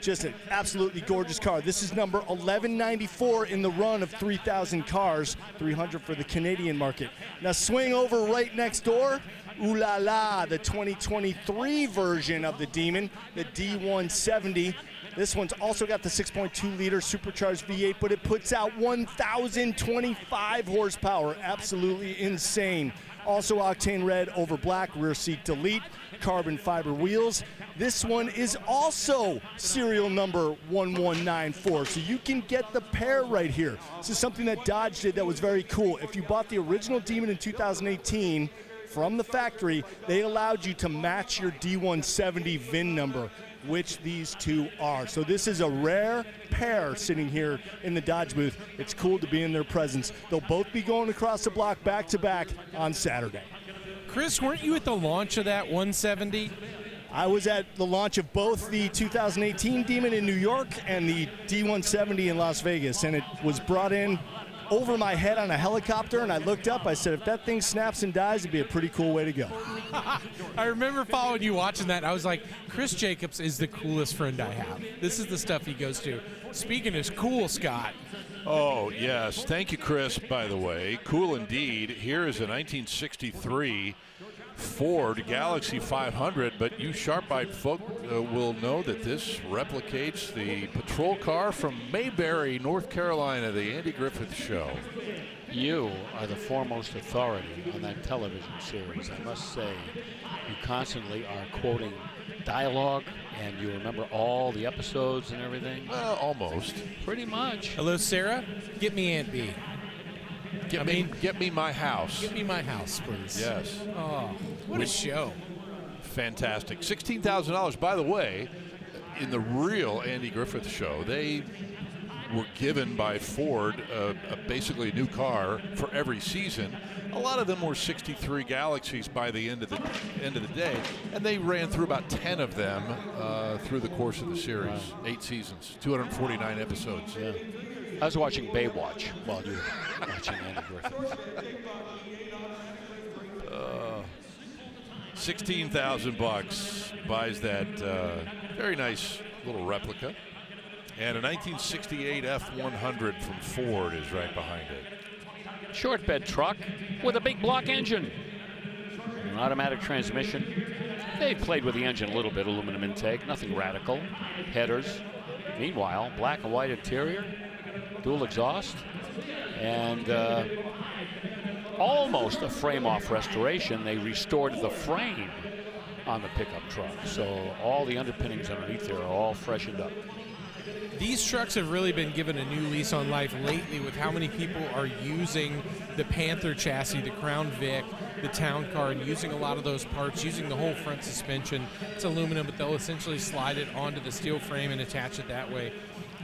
Just an absolutely gorgeous car. This is number 1194 in the run of 3,000 cars, 300 for the Canadian market. Now swing over right next door. Ooh la la, the 2023 version of the Demon, the D170. This one's also got the 6.2 liter supercharged V8, but it puts out 1,025 horsepower. Absolutely insane. Also octane red over black, rear seat delete, carbon fiber wheels. This one is also serial number 1194, so you can get the pair right here. This is something that Dodge did that was very cool. If you bought the original Demon in 2018 from the factory, they allowed you to match your D170 VIN number, which these two are. So this is a rare pair sitting here in the Dodge booth. It's cool to be in their presence. They'll both be going across the block back to back on Saturday. Chris, weren't you at the launch of that 170? I was at the launch of both the 2018 Demon in New York and the D170 in Las Vegas, and it was brought in over my head on a helicopter, and I looked up, I said, if that thing snaps and dies, it'd be a pretty cool way to go. I remember following you watching that. I was like, Chris Jacobs is the coolest friend I have. This is the stuff he goes to. Speaking of cool, Scott. Oh, yes. Thank you, Chris, by the way. Cool indeed. Here is a 1963 Ford Galaxy 500, but you sharp-eyed folk will know that this replicates the patrol car from Mayberry, North Carolina, the Andy Griffith Show. You are the foremost authority on that television series. I must say, you constantly are quoting dialogue, and you remember all the episodes and everything? Almost. Pretty much. Hello, Sarah. Get me Aunt B. Get me my house. Get me my house, please. Yes. Oh, what a show. Fantastic. $16,000. By the way, in the real Andy Griffith Show, they were given by Ford basically a new car for every season. A lot of them were 63 Galaxies by the end of the day, and they ran through about 10 of them through the course of the series. Wow. 8 seasons, 249 episodes. Yeah. I was watching Baywatch while you were watching Andy Griffith. $16,000 buys that very nice little replica. And a 1968 F100 from Ford is right behind it. Short bed truck with a big block engine. An automatic transmission. They played with the engine a little bit, aluminum intake, nothing radical. Headers. Meanwhile, black and white interior, dual exhaust, and almost a frame-off restoration. They restored the frame on the pickup truck. So all the underpinnings underneath there are all freshened up. These trucks have really been given a new lease on life lately with how many people are using the Panther chassis, the Crown Vic, the Town Car, and using a lot of those parts, using the whole front suspension. It's aluminum, but they'll essentially slide it onto the steel frame and attach it that way.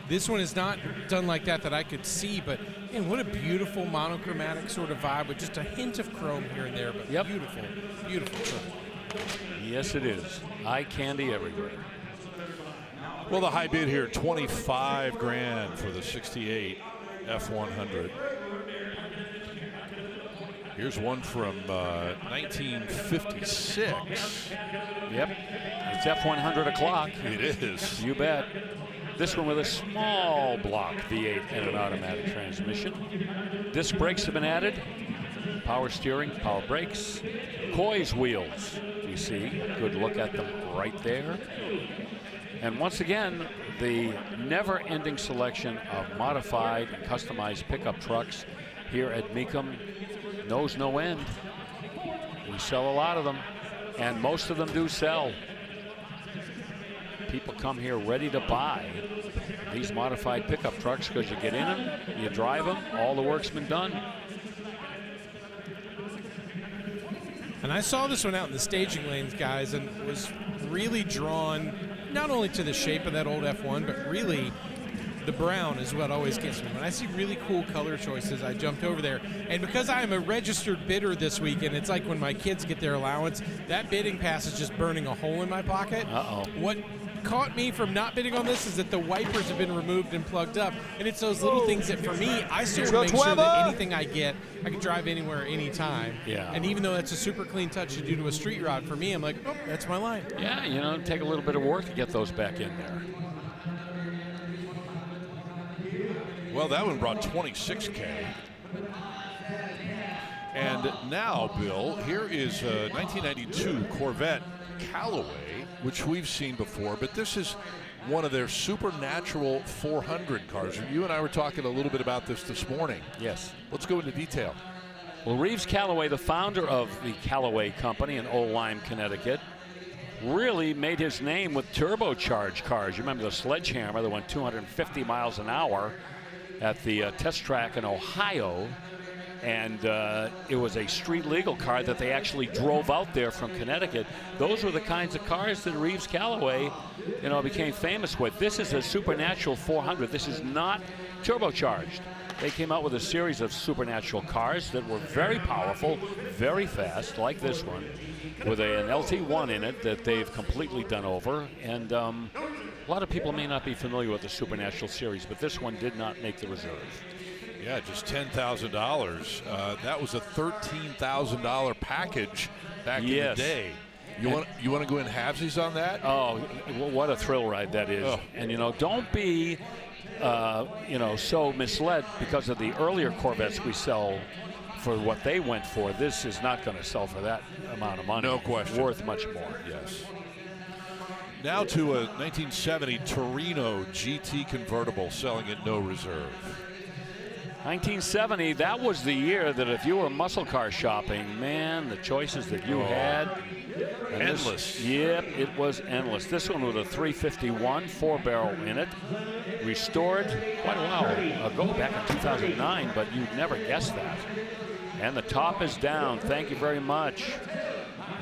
This one is not done like that I could see, but man, what a beautiful monochromatic sort of vibe with just a hint of chrome here and there, but beautiful, beautiful truck. Yes, it is. Eye candy everywhere. Well, the high bid here, $25,000 for the 68 F100. Here's one from 1956. Yep, it's F100 o'clock. It is. You bet. This one with a small block V8 and an automatic transmission. Disc brakes have been added. Power steering, power brakes. Coy's wheels, you see. Good look at them right there. And once again, the never-ending selection of modified and customized pickup trucks here at Mecum knows no end. We sell a lot of them, and most of them do sell. People come here ready to buy these these modified pickup trucks because you get in them, you drive them, all the work's been done. And I saw this one out in the staging lanes, guys, and was really drawn not only to the shape of that old F1, but really the brown is what always gets me. When I see really cool color choices, I jumped over there. And because I am a registered bidder this weekend, it's like when my kids get their allowance, that bidding pass is just burning a hole in my pocket. Uh-oh. What caught me from not bidding on this is that the wipers have been removed and plugged up. And it's those little things that, for me, I still want to make sure that anything I get, I can drive anywhere, anytime. Yeah. And even though that's a super clean touch to do to a street rod, for me, I'm like, oh, that's my line. Yeah, you know, take a little bit of work to get those back in there. Well, that one brought 26K. And now, Bill, here is a 1992 Corvette Callaway, which we've seen before, but this is one of their Supernatural 400 cars. You and I were talking a little bit about this morning. Yes. Let's go into detail. Well, Reeves Callaway, the founder of the Callaway Company in Old Lyme, Connecticut, really made his name with turbocharged cars. You remember the Sledgehammer that went 250 miles an hour at the test track in Ohio, and it was a street legal car that they actually drove out there from Connecticut. Those were the kinds of cars that Reeves Callaway, you know, became famous with. This is a Supernatural 400. This is not turbocharged. They came out with a series of Supernatural cars that were very powerful, very fast, like this one, with an LT1 in it that they've completely done over. And a lot of people may not be familiar with the Supernatural series, but this one did not make the reserve. Yeah, just $10,000. That was a $13,000 package back in the day. You want to go in halvesies on that? Oh, what a thrill ride that is! Oh. And you know, don't be so misled because of the earlier Corvettes we sell for what they went for. This is not going to sell for that amount of money. No question. Worth much more. Yes. Now to a 1970 Torino GT convertible selling at no reserve. 1970, that was the year that if you were muscle car shopping, man, the choices that you had. Endless. Yep, it was endless. This one with a 351 4-barrel in it. Restored quite a while ago, back in 2009, but you'd never guess that. And the top is down. Thank you very much.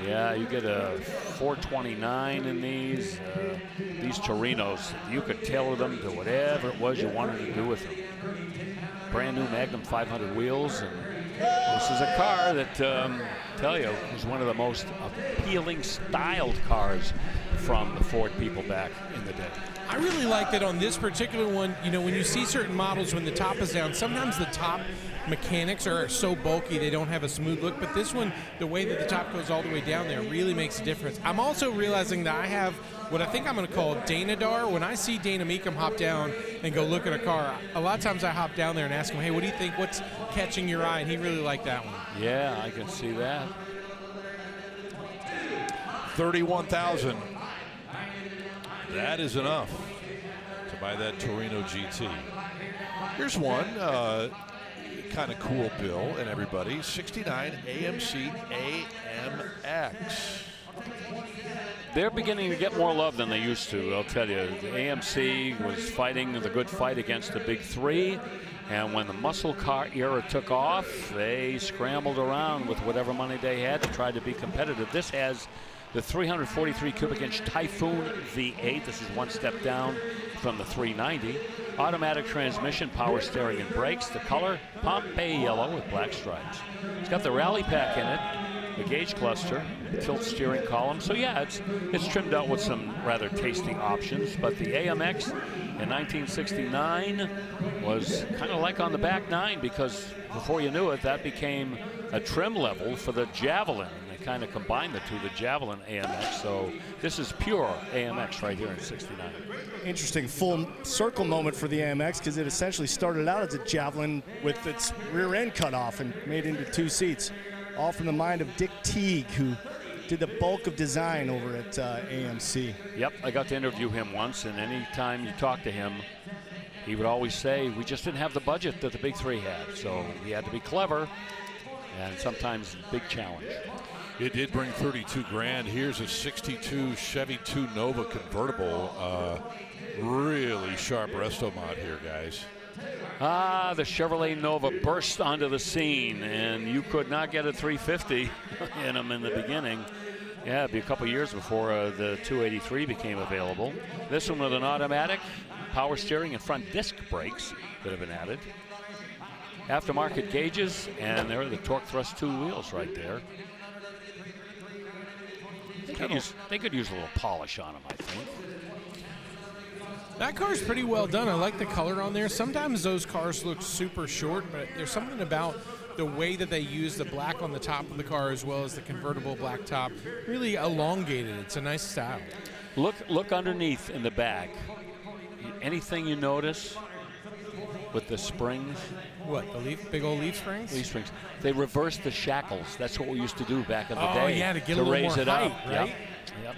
Yeah, you get a 429 in these Torinos. You could tailor them to whatever it was you wanted to do with them. Brand new Magnum 500 wheels, and this is a car that, tell you, was one of the most appealing styled cars from the Ford people back in the day. I really like that on this particular one, you know, when you see certain models when the top is down, sometimes the top mechanics are so bulky they don't have a smooth look, but this one, the way that the top goes all the way down there really makes a difference. I'm also realizing that I have what I think I'm going to call Dana-dar. When I see Dana Mecum hop down and go look at a car, a lot of times I hop down there and ask him, hey, what do you think? What's catching your eye? And he really liked that one. Yeah, I can see that. 31,000. That is enough to buy that Torino GT. Here's one kind of cool, Bill and everybody. 69 AMC AMX. They're beginning to get more love than they used to, I'll tell you. The AMC was fighting the good fight against the big three, and when the muscle car era took off, they scrambled around with whatever money they had to try to be competitive. This has the 343 cubic inch Typhoon V8. This is one step down from the 390. Automatic transmission, power steering and brakes. The color, Pompeii yellow with black stripes. It's got the rally pack in it, the gauge cluster, tilt steering column. So yeah, it's trimmed out with some rather tasty options. But the AMX in 1969 was kind of like on the back nine, because before you knew it, that became a trim level for the Javelin. They kind of combined the two, the Javelin AMX. So this is pure AMX right here in 69. Interesting full circle moment for the AMX, because it essentially started out as a Javelin with its rear end cut off and made into two seats. All from the mind of Dick Teague, who did the bulk of design over at AMC. Yep, I got to interview him once, and anytime you talk to him, he would always say, we just didn't have the budget that the big three had. So he had to be clever, and sometimes big challenge. It did bring 32 grand. Here's a 62 Chevy 2 Nova convertible Really sharp Restomod here, guys. The Chevrolet Nova burst onto the scene, and you could not get a 350 in them in the beginning. Yeah, it'd be a couple years before the 283 became available. This one with an automatic, power steering, and front disc brakes that have been added. Aftermarket gauges, and there are the torque thrust 2 wheels right there. They could use a little polish on them, I think. That car's pretty well done. I like the color on there. Sometimes those cars look super short, but there's something about the way that they use the black on the top of the car as well as the convertible black top. Really elongated. It's a nice style. Look underneath in the back. Anything you notice with the springs? What, the big old leaf springs? Leaf springs. They reversed the shackles. That's what we used to do back in the day. Oh, yeah, to get a little raise more it height, up. right? Yep.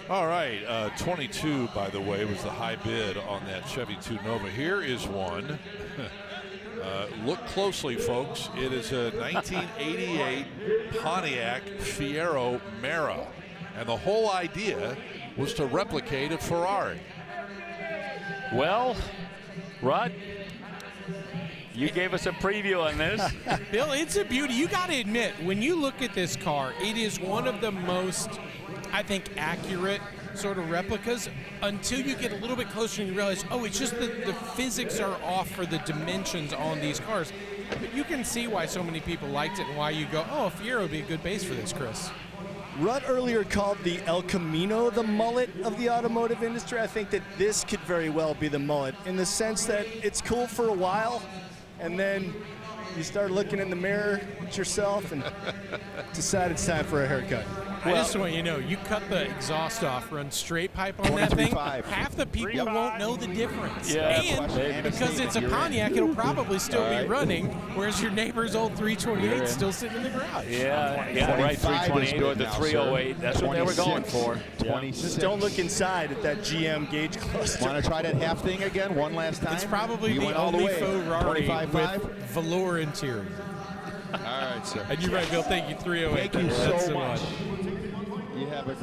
All right, 22, by the way, was the high bid on that Chevy 2 Nova. Here is one. Look closely, folks. It is a 1988 Pontiac Fiero Mera. And the whole idea was to replicate a Ferrari. Well, Rod, you gave us a preview on this. Bill, it's a beauty. You got to admit, when you look at this car, it is one of the most, I think, accurate sort of replicas until you get a little bit closer and you realize, oh, it's just the physics are off for the dimensions on these cars. But you can see why so many people liked it and why you go, oh, a Fiero would be a good base for this, Chris. Rudd earlier called the El Camino the mullet of the automotive industry. I think that this could very well be the mullet in the sense that it's cool for a while, and then you start looking in the mirror at yourself and decide it's time for a haircut. I just want you to know, you cut the exhaust off, run straight pipe on that thing, half the people won't know the difference. Yeah, and because it's a Pontiac, it'll probably still be running, whereas your neighbor's old 328 is still sitting in the garage. Yeah, right, 328 or the 308. That's what they were going for. 26. Just don't look inside at that GM gauge cluster. Want to try that half thing again one last time? It's probably you the only Ferrari with velour interior. All right, sir. And you're right, Bill. Thank you, 308. Thank you so much. You have it.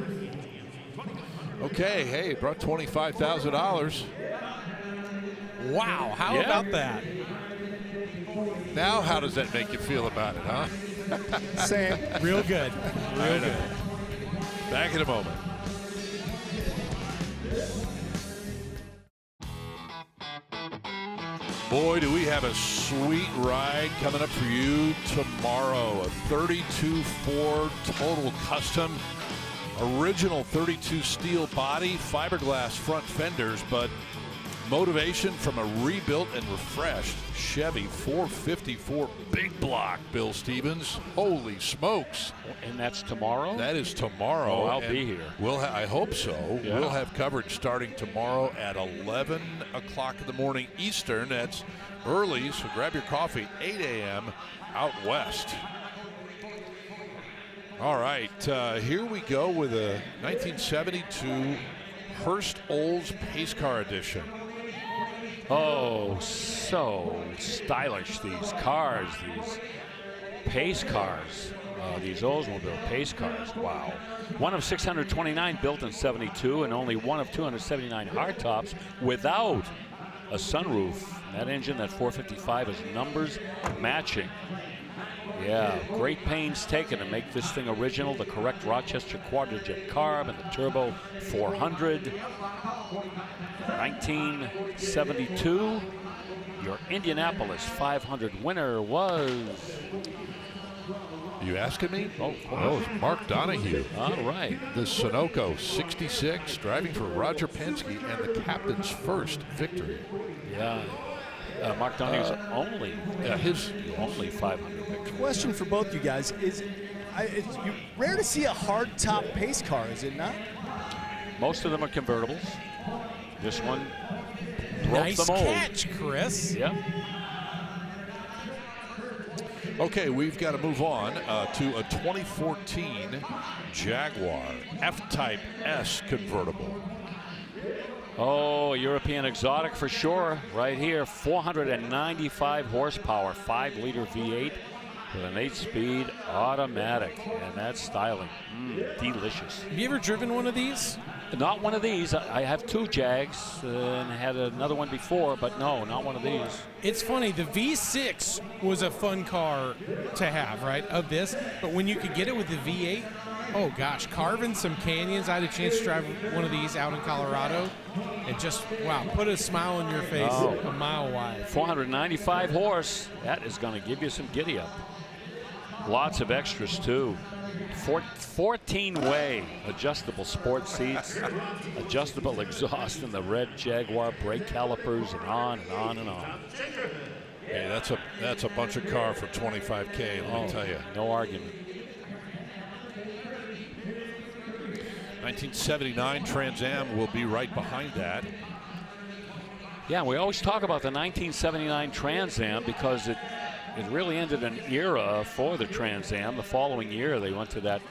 Okay, hey, brought $25,000. Wow, how about that? Now, how does that make you feel about it, huh? Same. Real good. Real good. Back in a moment. Boy, do we have a sweet ride coming up for you tomorrow. A 32 Ford Total Custom. Original 32 steel body, fiberglass front fenders, but motivation from a rebuilt and refreshed Chevy 454 big block, Bill Stevens. Holy smokes. And that's tomorrow? That is tomorrow. Oh, I'll be here. I hope so. Yeah. We'll have coverage starting tomorrow at 11 o'clock in the morning Eastern. That's early, so grab your coffee, 8 a.m. out west. All right, here we go with a 1972 Hurst Olds Pace Car Edition. Oh, so stylish, these cars, these pace cars, these Oldsmobile pace cars, wow. One of 629 built in 72 and only one of 279 hardtops without a sunroof. That engine, that 455, is numbers matching. Yeah, great pains taken to make this thing original. The correct Rochester quadrijet carb and the turbo 400. 1972, your Indianapolis 500 winner was... You asking me? Oh, it's Mark Donahue. All right. The Sunoco 66, driving for Roger Penske and the captain's first victory. Yeah. Mark Donahue's his only 500 victory. Question for both you guys is, it's rare to see a hard top pace car, is it not? Most of them are convertibles. This one broke nice the mold. Catch, Chris. Yep. Okay, we've got to move on to a 2014 Jaguar F-Type S convertible. Oh, European exotic for sure. Right here, 495 horsepower, 5-liter V8 with an 8-speed automatic, and that's styling. Delicious. Have you ever driven one of these? Not one of these. I have 2 Jags and had another one before, but no, not one of these. It's funny, the V6 was a fun car to have, right, of this, but when you could get it with the V8, oh gosh, carving some canyons. I had a chance to drive one of these out in Colorado, and just, wow, put a smile on your face a mile wide. 495 horse. That is going to give you some giddy up. Lots of extras too. 14-way adjustable sports seats, adjustable exhaust in the red Jaguar, brake calipers, and on and on and on. Hey, that's a bunch of car for $25K. Let me tell you. No argument. 1979 Trans Am will be right behind that. Yeah, we always talk about the 1979 Trans Am because it really ended an era for the Trans Am. The following year, they went to that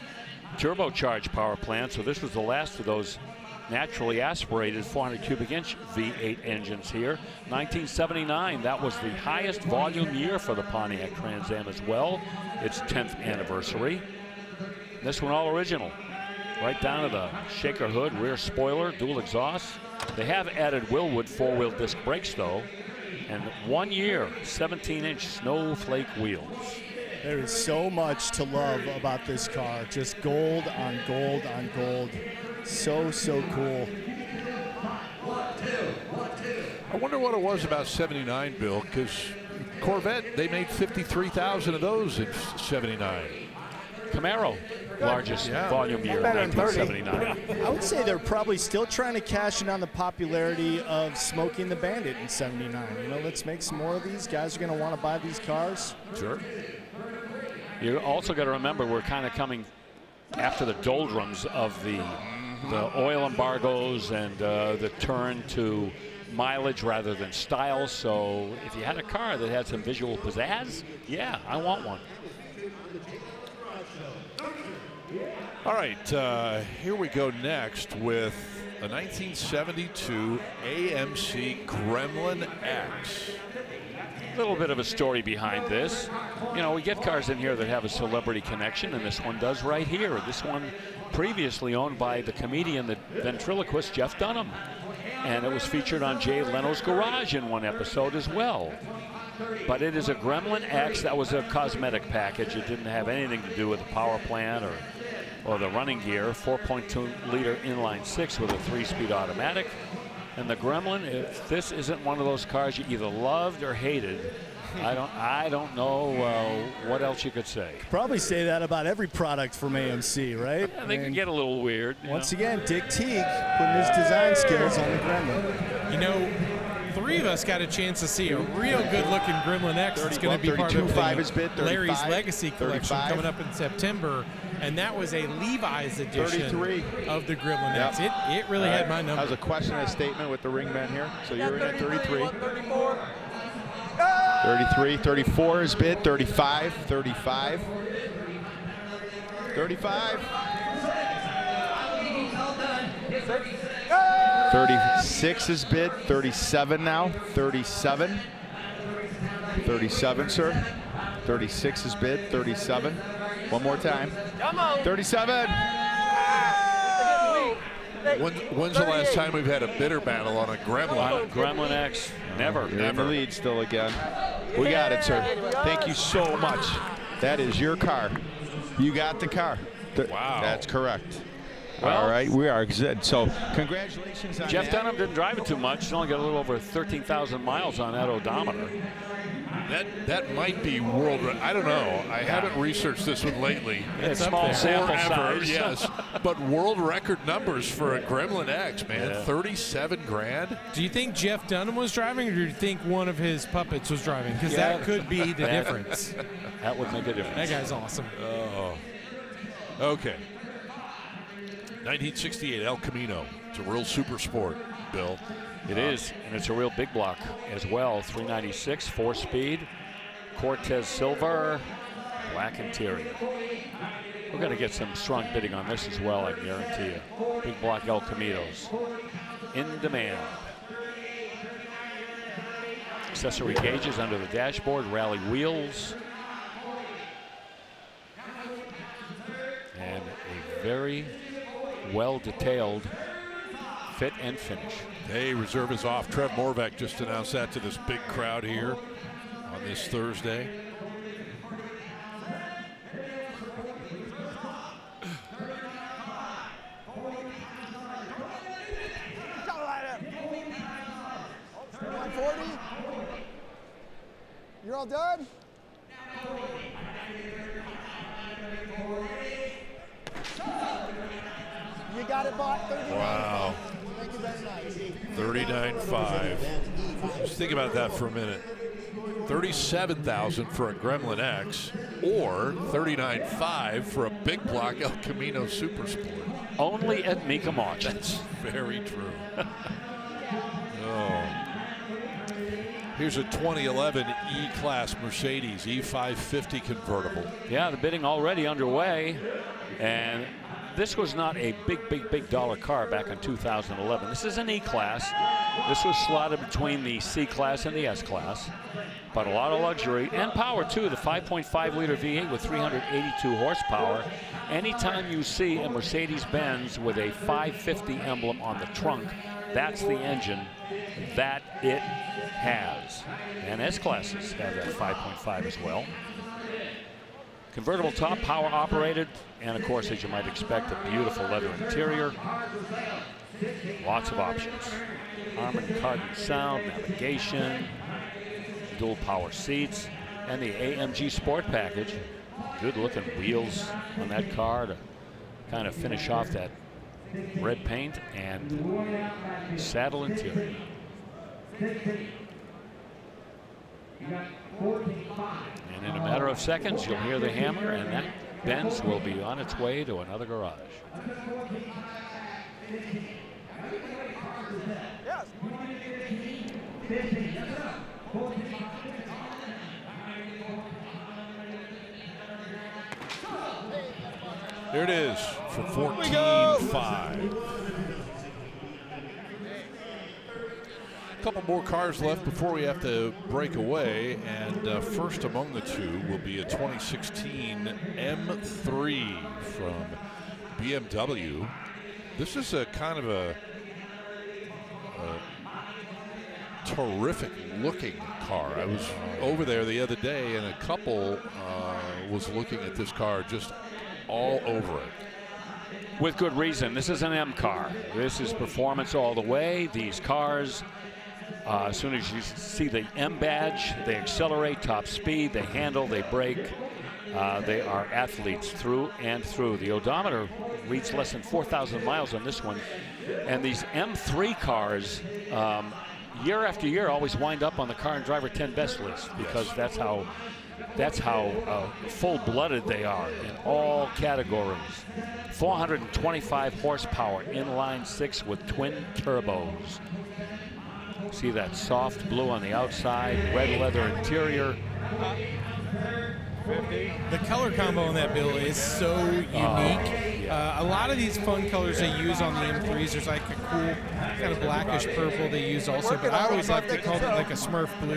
turbocharged power plant, so this was the last of those naturally aspirated 400 cubic inch V8 engines here. 1979, that was the highest volume year for the Pontiac Trans Am as well. Its 10th anniversary. This one all original. Right down to the shaker hood, rear spoiler, dual exhaust. They have added Willwood 4-wheel disc brakes though. And 1 year, 17-inch snowflake wheels. There is so much to love about this car. Just gold on gold on gold. So cool. I wonder what it was about 79, Bill, because Corvette, they made 53,000 of those in 79. Camaro, largest volume year, 1979. I would say they're probably still trying to cash in on the popularity of Smoking the Bandit in 79. You know, let's make some more of these. Guys are going to want to buy these cars. Sure. You also got to remember we're kind of coming after the doldrums of the oil embargoes and the turn to mileage rather than style. So if you had a car that had some visual pizzazz, yeah, I want one. All right, here we go next with a 1972 AMC Gremlin X. A little bit of a story behind this. You know, we get cars in here that have a celebrity connection, and this one does right here. This one previously owned by the comedian, the ventriloquist Jeff Dunham. And it was featured on Jay Leno's Garage in one episode as well. But it is a Gremlin X. That was a cosmetic package. It didn't have anything to do with the power plant or the running gear. 4.2-liter inline six with a 3-speed automatic. And the Gremlin, if this isn't one of those cars you either loved or hated, I don't know what else you could say. Probably say that about every product from AMC, right? Yeah, they can get a little weird. Once again, Dick Teague putting his design skills on the Gremlin. You know, 3 of us got a chance to see a real good-looking Gremlin X. It's going to be part of the Larry's Legacy collection coming up in September. And that was a Levi's edition of the Gremlin X. It really had my number. That was a question and a statement with the ring men here. So you're in at 33. 33, 34 is bid, 35, 35. 35. 36 is bid, 37 now, 37. 37, sir. 36 is bid, 37. One more time. 37. When's the last time we've had a bitter battle on a Gremlin? Gremlin X, never. You're in the lead still again. We got it, sir. Thank you so much. That is your car. You got the car. Wow. That's correct. Well, all right, we are good. So congratulations on Jeff that. Dunham didn't drive it too much. He's only got a little over 13,000 miles on that odometer. That might be world. I don't know. I haven't researched this one lately. It's small sample size. Yes, but world record numbers for a Gremlin X, man. Yeah. 37 grand. Do you think Jeff Dunham was driving, or do you think one of his puppets was driving? Because that could be the difference. That would make a difference. That guy's awesome. Oh. Okay. 1968 El Camino. It's a real super sport, Bill. It is, and it's a real big block as well. 396, 4-speed, Cortez silver, black interior. We're going to get some strong bidding on this as well, I guarantee you. Big block El Caminos. In demand. Accessory gauges under the dashboard, rally wheels. And a very well-detailed fit and finish. Hey, reserve is off. Trev Morvac just announced that to this big crowd here on this Thursday. You're all done? You got it bought. 39. Wow. Thank you very much. 39.5. Just think about that for a minute. $37,000 for a Gremlin X, or $39.5 for a big block El Camino Super Sport. Only at Mecum Auction. That's very true. Oh. Here's a 2011 E-Class Mercedes E550 convertible. Yeah, the bidding already underway, and this was not a big dollar car back in 2011. This is an E-Class. This was slotted between the C-Class and the S-Class, but a lot of luxury and power too. The 5.5 liter V8 with 382 horsepower. Anytime you see a Mercedes-Benz with a 550 emblem on the trunk, that's the engine that it has. And S-Classes have that 5.5 as well. Convertible top, power operated, and of course, as you might expect, a beautiful leather interior. Lots of options. Harman Kardon sound, navigation, dual power seats, and the AMG Sport package. Good looking wheels on that car to kind of finish off that red paint and saddle interior. And in a matter of seconds, you'll hear the hammer, and that Benz will be on its way to another garage. There it is for $14,500. A couple more cars left before we have to break away, and first among the two will be a 2016 M3 from BMW. This is a kind of a terrific looking car. I was over there the other day, and a couple was looking at this car just all over it. With good reason. This is an M car. This is performance all the way. These cars, as soon as you see the M badge, they accelerate, top speed, they handle, they brake. They are athletes through and through. The odometer reads less than 4,000 miles on this one. And these M3 cars, year after year, always wind up on the Car and Driver 10 Best list, because that's how full-blooded they are in all categories. 425 horsepower, inline six with twin turbos. See that soft blue on the outside, red leather interior. The color combo on that bill is so unique. A lot of these fun colors they use on the M3s, there's like a cool kind of blackish purple they use also, but I always like to call it like a Smurf blue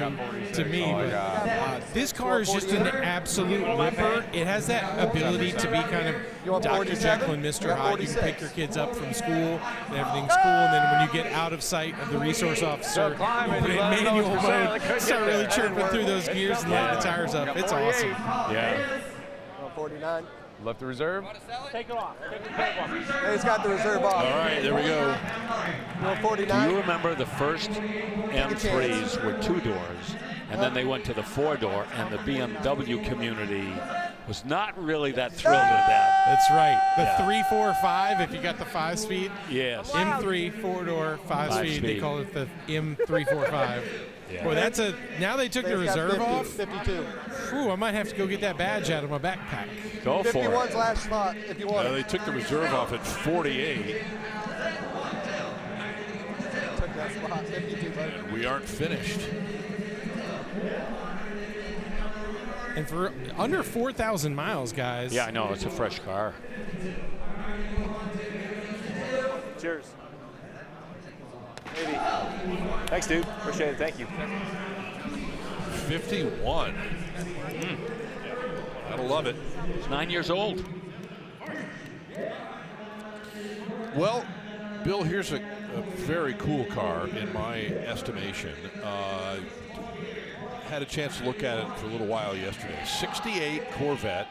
to me. But this car is just an absolute ripper. It has that ability to be kind of Dr. Jekyll and Mr. Hyde. You can pick your kids up from school and everything's cool, and then when you get out of sight of the resource officer, you put in manual mode, start really chirping through those gears and light the tires up. It's awesome. Yeah. 49. Left the reserve. Take it off. He's got the reserve off. All right, there we go. 49. Do you remember the first M3s were 2 doors, and then they went to the 4-door, and the BMW community was not really that thrilled with that. That's right. The 3, 4, 5, if you got the 5-speed. Yes. M3, 4-door, 5-speed. They call it the M345. Yeah. Boy, that's a. Now they took the reserve off. 52. Ooh, I might have to go get that badge out of my backpack. Go for it. 51's last spot if you want. They took the reserve off at 48. Took that spot. 52. And we aren't finished. And for under 4,000 miles, guys. Yeah, I know. It's a fresh car. Cheers. Maybe. Thanks, dude. Appreciate it. Thank you. 51. Gotta love it. It's 9 years old. Well, Bill, here's a very cool car in my estimation. Had a chance to look at it for a little while yesterday. 68 Corvette.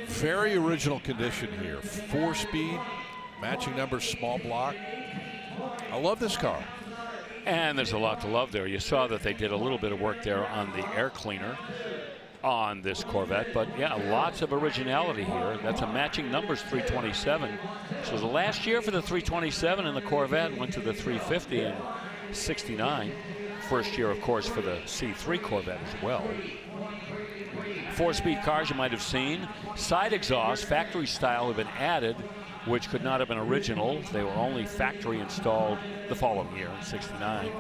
Very original condition here. 4-speed, matching numbers, small block. I love this car. And there's a lot to love there. You saw that they did a little bit of work there on the air cleaner on this Corvette, but yeah, lots of originality here. That's a matching numbers 327. So the last year for the 327 and the Corvette went to the 350 in 69. First year, of course, for the C3 Corvette as well. 4-speed cars you might have seen. Side exhaust, factory style, have been added, which could not have been original. They were only factory installed the following year in 69.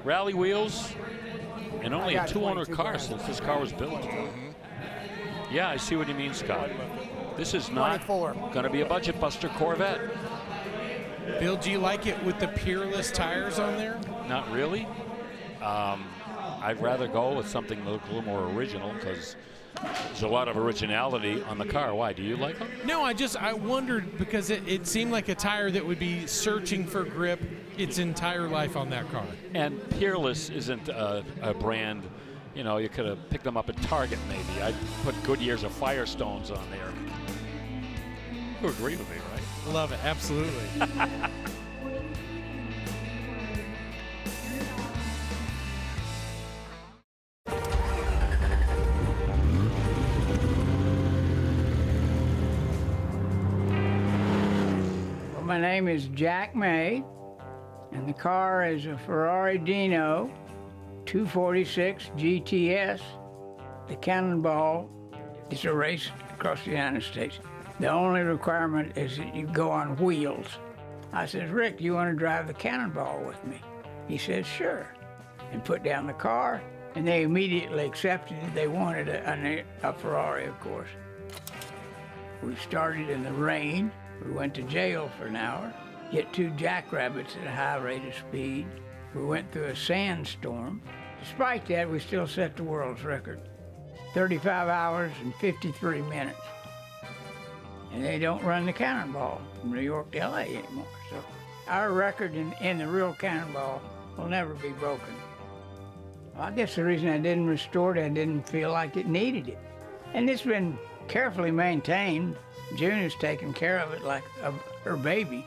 Rally wheels, and only a 2-owner car since this car was built. Yeah, I see what you mean, Scott. This is not going to be a budget buster Corvette. Bill, do you like it with the Peerless tires on there? Not really. I'd rather go with something that looks a little more original because there's a lot of originality on the car. Why? Do you like them? No, I wondered because it seemed like a tire that would be searching for grip its entire life on that car. And Peerless isn't a brand, you know, you could have picked them up at Target maybe. I'd put Goodyear's or Firestones on there. You agree with me, right? Love it, absolutely. My name is Jack May, and the car is a Ferrari Dino 246 GTS. The Cannonball is a race across the United States. The only requirement is that you go on wheels. I said, Rick, do you want to drive the Cannonball with me? He said, sure, and put down the car, and they immediately accepted it. They wanted a Ferrari, of course. We started in the rain. We went to jail for an hour, hit 2 jackrabbits at a high rate of speed. We went through a sandstorm. Despite that, we still set the world's record. 35 hours and 53 minutes. And they don't run the Cannonball from New York to LA anymore. So our record in the real Cannonball will never be broken. Well, I guess the reason I didn't restore it, I didn't feel like it needed it. And it's been carefully maintained. June has taken care of it like her baby.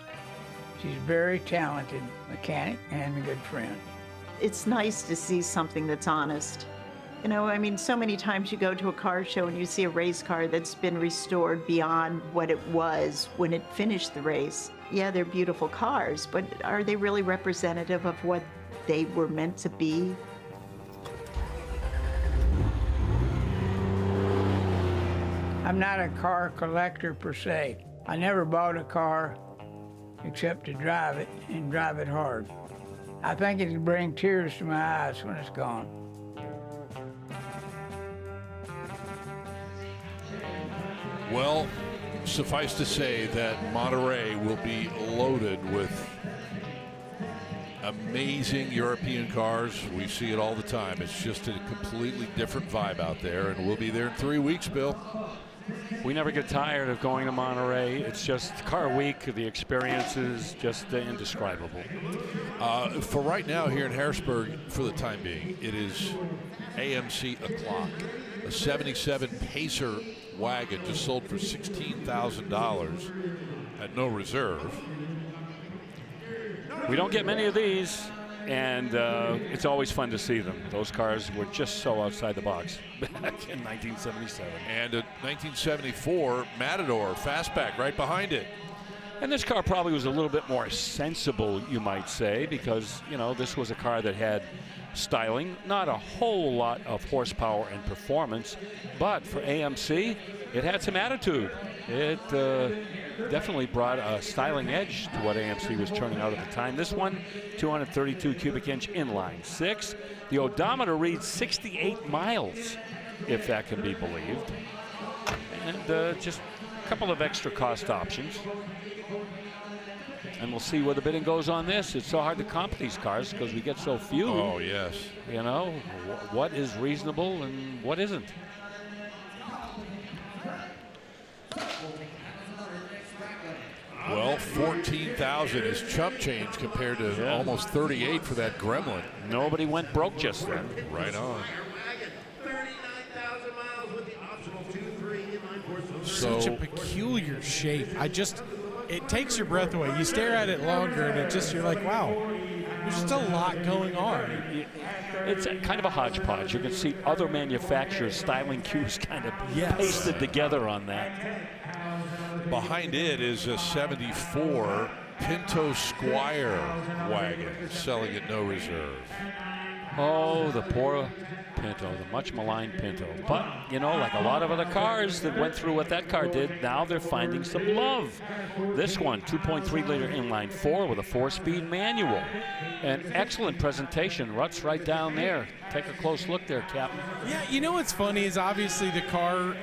She's a very talented mechanic and a good friend. It's nice to see something that's honest. You know, I mean, so many times you go to a car show and you see a race car that's been restored beyond what it was when it finished the race. Yeah, they're beautiful cars, but are they really representative of what they were meant to be? I'm not a car collector per se. I never bought a car except to drive it and drive it hard. I think it'll bring tears to my eyes when it's gone. Well, suffice to say that Monterey will be loaded with amazing European cars. We see it all the time. It's just a completely different vibe out there, and we'll be there in 3 weeks, Bill. We never get tired of going to Monterey. It's just Car Week. The experience is just indescribable. For right now here in Harrisburg, for the time being, it is AMC o'clock. A 77 Pacer wagon just sold for $16,000 at no reserve. We don't get many of these, and it's always fun to see them. Those cars were just so outside the box back in 1977. And a 1974 Matador Fastback right behind it. And this car probably was a little bit more sensible, you might say, because, you know, this was a car that had styling, not a whole lot of horsepower and performance, but for AMC, it had some attitude. It definitely brought a styling edge to what AMC was turning out at the time. This one, 232 cubic inch inline 6. The odometer reads 68 miles, if that can be believed. And just a couple of extra cost options. And we'll see where the bidding goes on this. It's so hard to comp these cars because we get so few. Oh, yes. You know, what is reasonable and what isn't. Well, 14,000 is chump change compared to almost 38 for that Gremlin. Nobody went broke just then. Right on. Such a peculiar shape. It takes your breath away. You stare at it longer, and you're like, wow, there's just a lot going on. It's kind of a hodgepodge. You can see other manufacturers' styling cues kind of pasted together on that. Behind it is a 74 Pinto Squire wagon, selling at no reserve. Oh, the poor Pinto, the much maligned Pinto. But, you know, like a lot of other cars that went through what that car did, now they're finding some love. This one, 2.3-liter inline 4 with a 4-speed manual. An excellent presentation. Rut's right down there. Take a close look there, Captain. Yeah, you know what's funny is obviously the car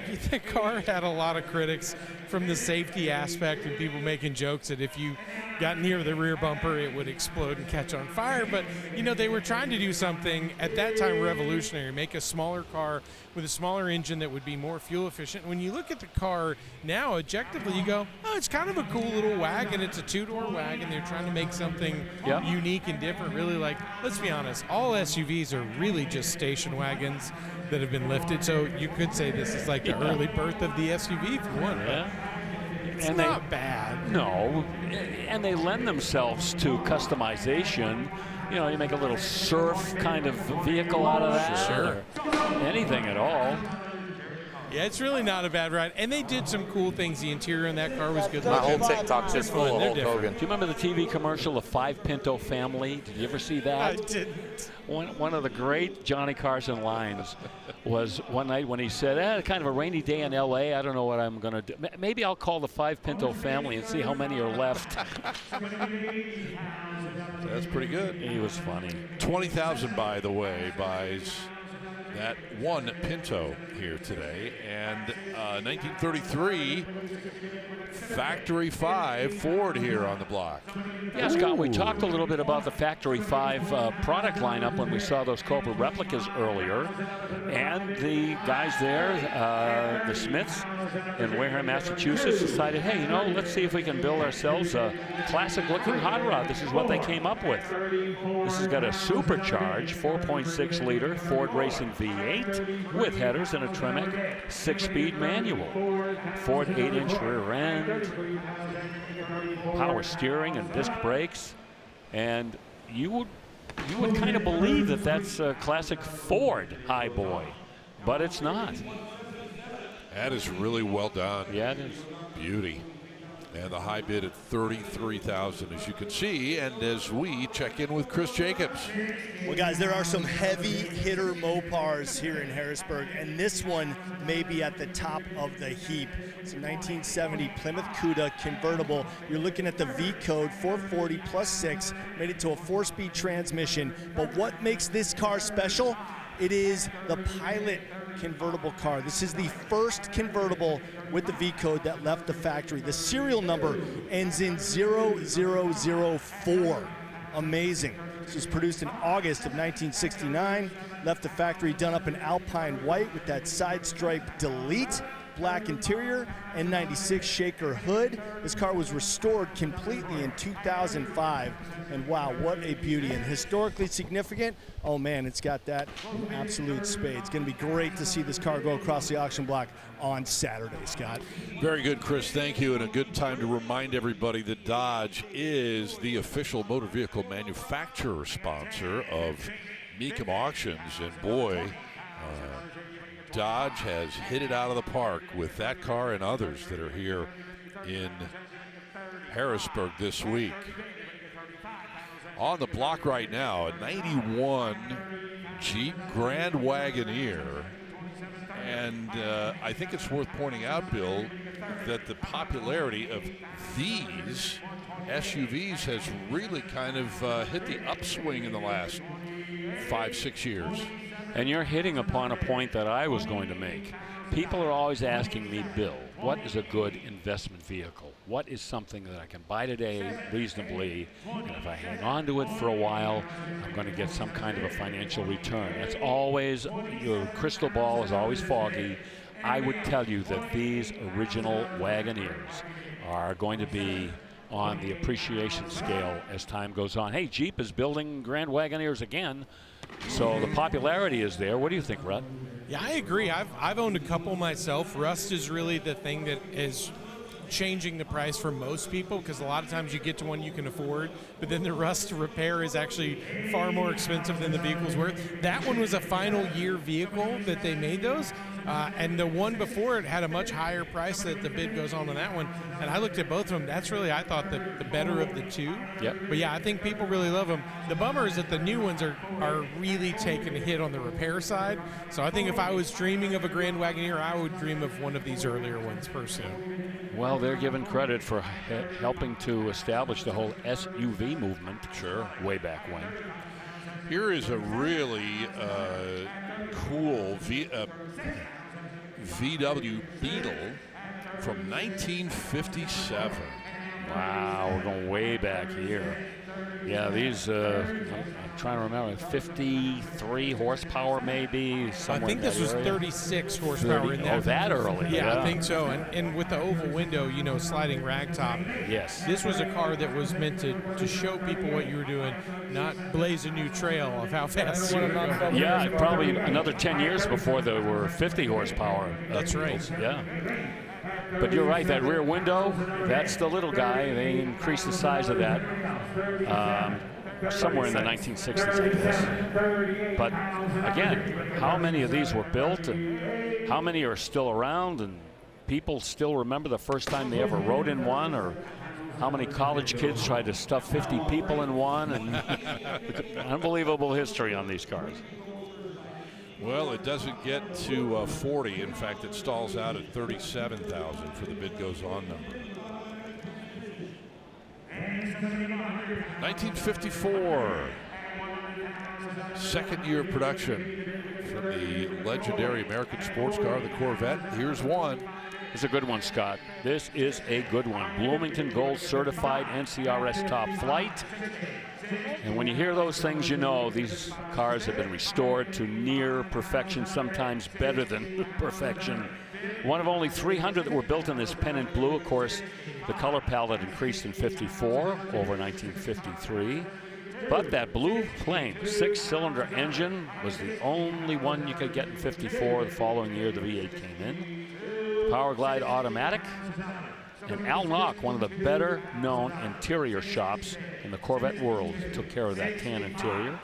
had a lot of critics from the safety aspect and people making jokes that if you got near the rear bumper, it would explode and catch on fire. But, you know, they were trying to do something at that time revolutionary, make a smaller car with a smaller engine that would be more fuel efficient. When you look at the car now, objectively, you go, oh, it's kind of a cool little wagon. It's a two-door wagon. They're trying to make something unique and different. Really, like, let's be honest, all SUVs are really just station wagons that have been lifted. So you could say this is like the early birth of the SUV for one. Yeah. It's not bad. No, and they lend themselves to customization. You know, you make a little surf kind of vehicle out of that. Sure. Anything at all. Yeah, it's really not a bad ride. And they did some cool things. The interior in that car was good looking. My whole TikTok's just full of Hulk Hogan. Do you remember the TV commercial, The 5 Pinto Family? Did you ever see that? I didn't. One of the great Johnny Carson lines was one night when he said, kind of a rainy day in L.A., I don't know what I'm going to do. Maybe I'll call the 5 Pinto Family and see how many are left. That's pretty good. He was funny. 20,000, by the way, buys that one Pinto here today. And 1933 Factory 5 Ford here on the block. Yeah, Scott, we talked a little bit about the Factory 5 product lineup when we saw those Cobra replicas earlier. And the guys there, the Smiths in Wareham, Massachusetts, decided, hey, you know, let's see if we can build ourselves a classic-looking hot rod. This is what they came up with. This has got a supercharged 4.6-liter Ford Racing V8 with headers and a Tremec 6-speed manual. Ford 8-inch rear end, power steering and disc brakes, and you would kind of believe that that's a classic Ford high boy, but it's not. That is really well done. Yeah, it is. Beauty. And the high bid at $33,000, as you can see, and as we check in with Chris Jacobs. Well, guys, there are some heavy hitter Mopars here in Harrisburg, and this one may be at the top of the heap. It's a 1970 Plymouth Cuda convertible. You're looking at the V code 440 plus 6, made it to a 4-speed transmission. But what makes this car special? It is the Pilot convertible car. This is the first convertible with the V code that left the factory. The serial number ends in 0004. Amazing. This was produced in August of 1969. Left the factory done up in Alpine white with that side stripe delete. Black interior and 96 shaker hood. This car was restored completely in 2005, and wow, what a beauty. And historically significant, oh man, it's got that absolute spade. It's going to be great to see this car go across the auction block on Saturday, Scott. Very good, Chris. Thank you. And a good time to remind everybody that Dodge is the official motor vehicle manufacturer sponsor of Mecum Auctions. And boy, Dodge has hit it out of the park with that car and others that are here in Harrisburg this week. On the block right now, a 91 Jeep Grand Wagoneer. And I think it's worth pointing out, Bill, that the popularity of these SUVs has really kind of hit the upswing in the last 5-6 years. And you're hitting upon a point that I was going to make. People are always asking me, Bill, what is a good investment vehicle? What is something that I can buy today reasonably, and if I hang on to it for a while, I'm going to get some kind of a financial return? That's always, your crystal ball is always foggy. I would tell you that these original Wagoneers are going to be on the appreciation scale as time goes on. Hey, Jeep is building Grand Wagoneers again, so the popularity is there. What do you think, Rutt? Yeah, I agree. I've owned a couple myself. Rust is really the thing that is changing the price for most people, because a lot of times you get to one you can afford, but then the rust to repair is actually far more expensive than the vehicle's worth. That one was a final year vehicle that they made those, and the one before it had a much higher price that the bid goes on that one. And I looked at both of them. That's really, I thought, the better of the two. Yep. But yeah, I think people really love them. The bummer is that the new ones are really taking a hit on the repair side. So I think if I was dreaming of a Grand Wagoneer, I would dream of one of these earlier ones personally. Well, they're given credit for helping to establish the whole SUV movement. Sure. Way back when. Here is a really cool VW Beetle from 1957. Wow, we're going way back here. Yeah, these, I'm trying to remember, 53 horsepower maybe. I think this was 36 horsepower in that. Oh, that early. Yeah, I think so. And with the oval window, you know, sliding ragtop. Yes. This was a car that was meant to show people what you were doing, not blaze a new trail of how fast you were going. Yeah, probably another 10 years before there were 50 horsepower. That's right. Yeah. But you're right, that rear window, that's the little guy. They increased the size of that somewhere in the 1960s, I guess. But again, how many of these were built and how many are still around, and people still remember the first time they ever rode in one, or how many college kids tried to stuff 50 people in one, and unbelievable history on these cars. Well, it doesn't get to 40. In fact, it stalls out at 37,000 for the bid goes on number. 1954. Second year of production for the legendary American sports car, the Corvette. Here's one. It's a good one, Scott. This is a good one. Bloomington Gold certified NCRS top flight. And when you hear those things, you know these cars have been restored to near perfection, sometimes better than perfection. One of only 300 that were built in this pennant blue. Of course, the color palette increased in 54 over 1953. But that blue flame 6-cylinder engine was the only one you could get in 54. The following year, the V8 came in. Power Glide automatic. And Al Nock, one of the better known interior shops in the Corvette world, took care of that tan interior.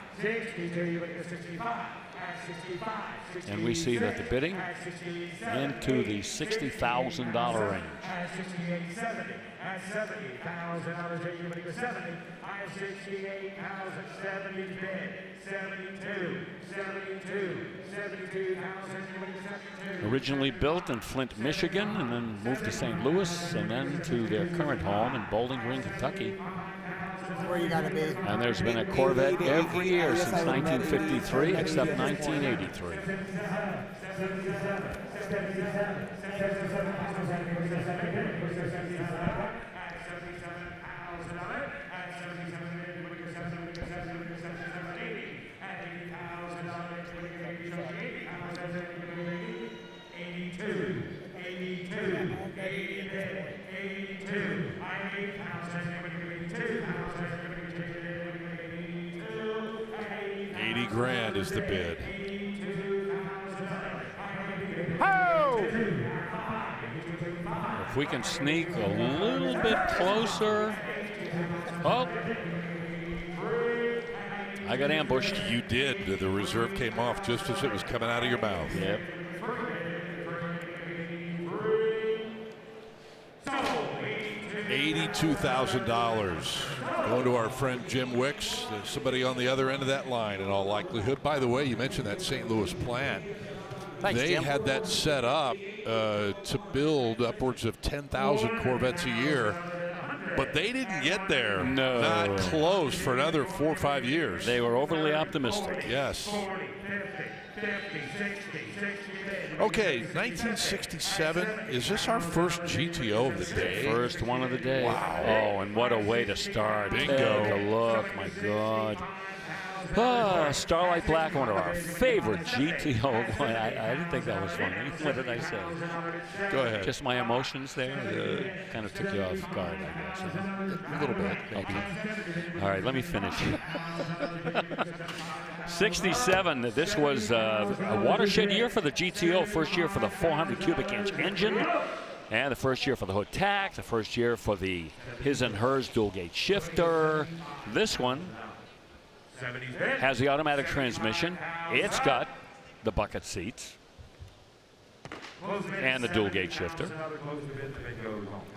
And we see that the bidding into the $60,000 range. At $70,000, I have 68,070 bid. 72,000. Originally built in Flint, Michigan, and then moved to St. Louis, and then to their current home in Bowling Green, Kentucky. Where you gotta be. And there's been a Corvette every year since 1953, except 1983. $80,000 is the bid. If we can sneak a little bit closer. Oh, I got ambushed. You did. The reserve came off just as it was coming out of your mouth. Yep. $82,000 going to our friend Jim Wicks. There's somebody on the other end of that line in all likelihood. By the way, you mentioned that St. Louis plant. Thanks, they Jim. had that set up to build upwards of 10,000 Corvettes a year, but they didn't get there. No. Not close for another 4 or 5 years. They were overly optimistic. Yes. Okay, 1967. Is this our first GTO of the day? First one of the day. Wow. Oh, and what a way to start. Bingo. Take a look, my God. Starlight Black, one of our favorite GTO. Boy, I didn't think that was funny. What did I say? Go ahead. Just my emotions there kind of took you off guard, I guess. A little bit, maybe. Okay. All right, let me finish. 67, this was a watershed year for the GTO, first year for the 400 cubic inch engine, and the first year for the hood tack, the first year for the his and hers dual gate shifter. This one has the automatic transmission. It's got the bucket seats and the dual gate shifter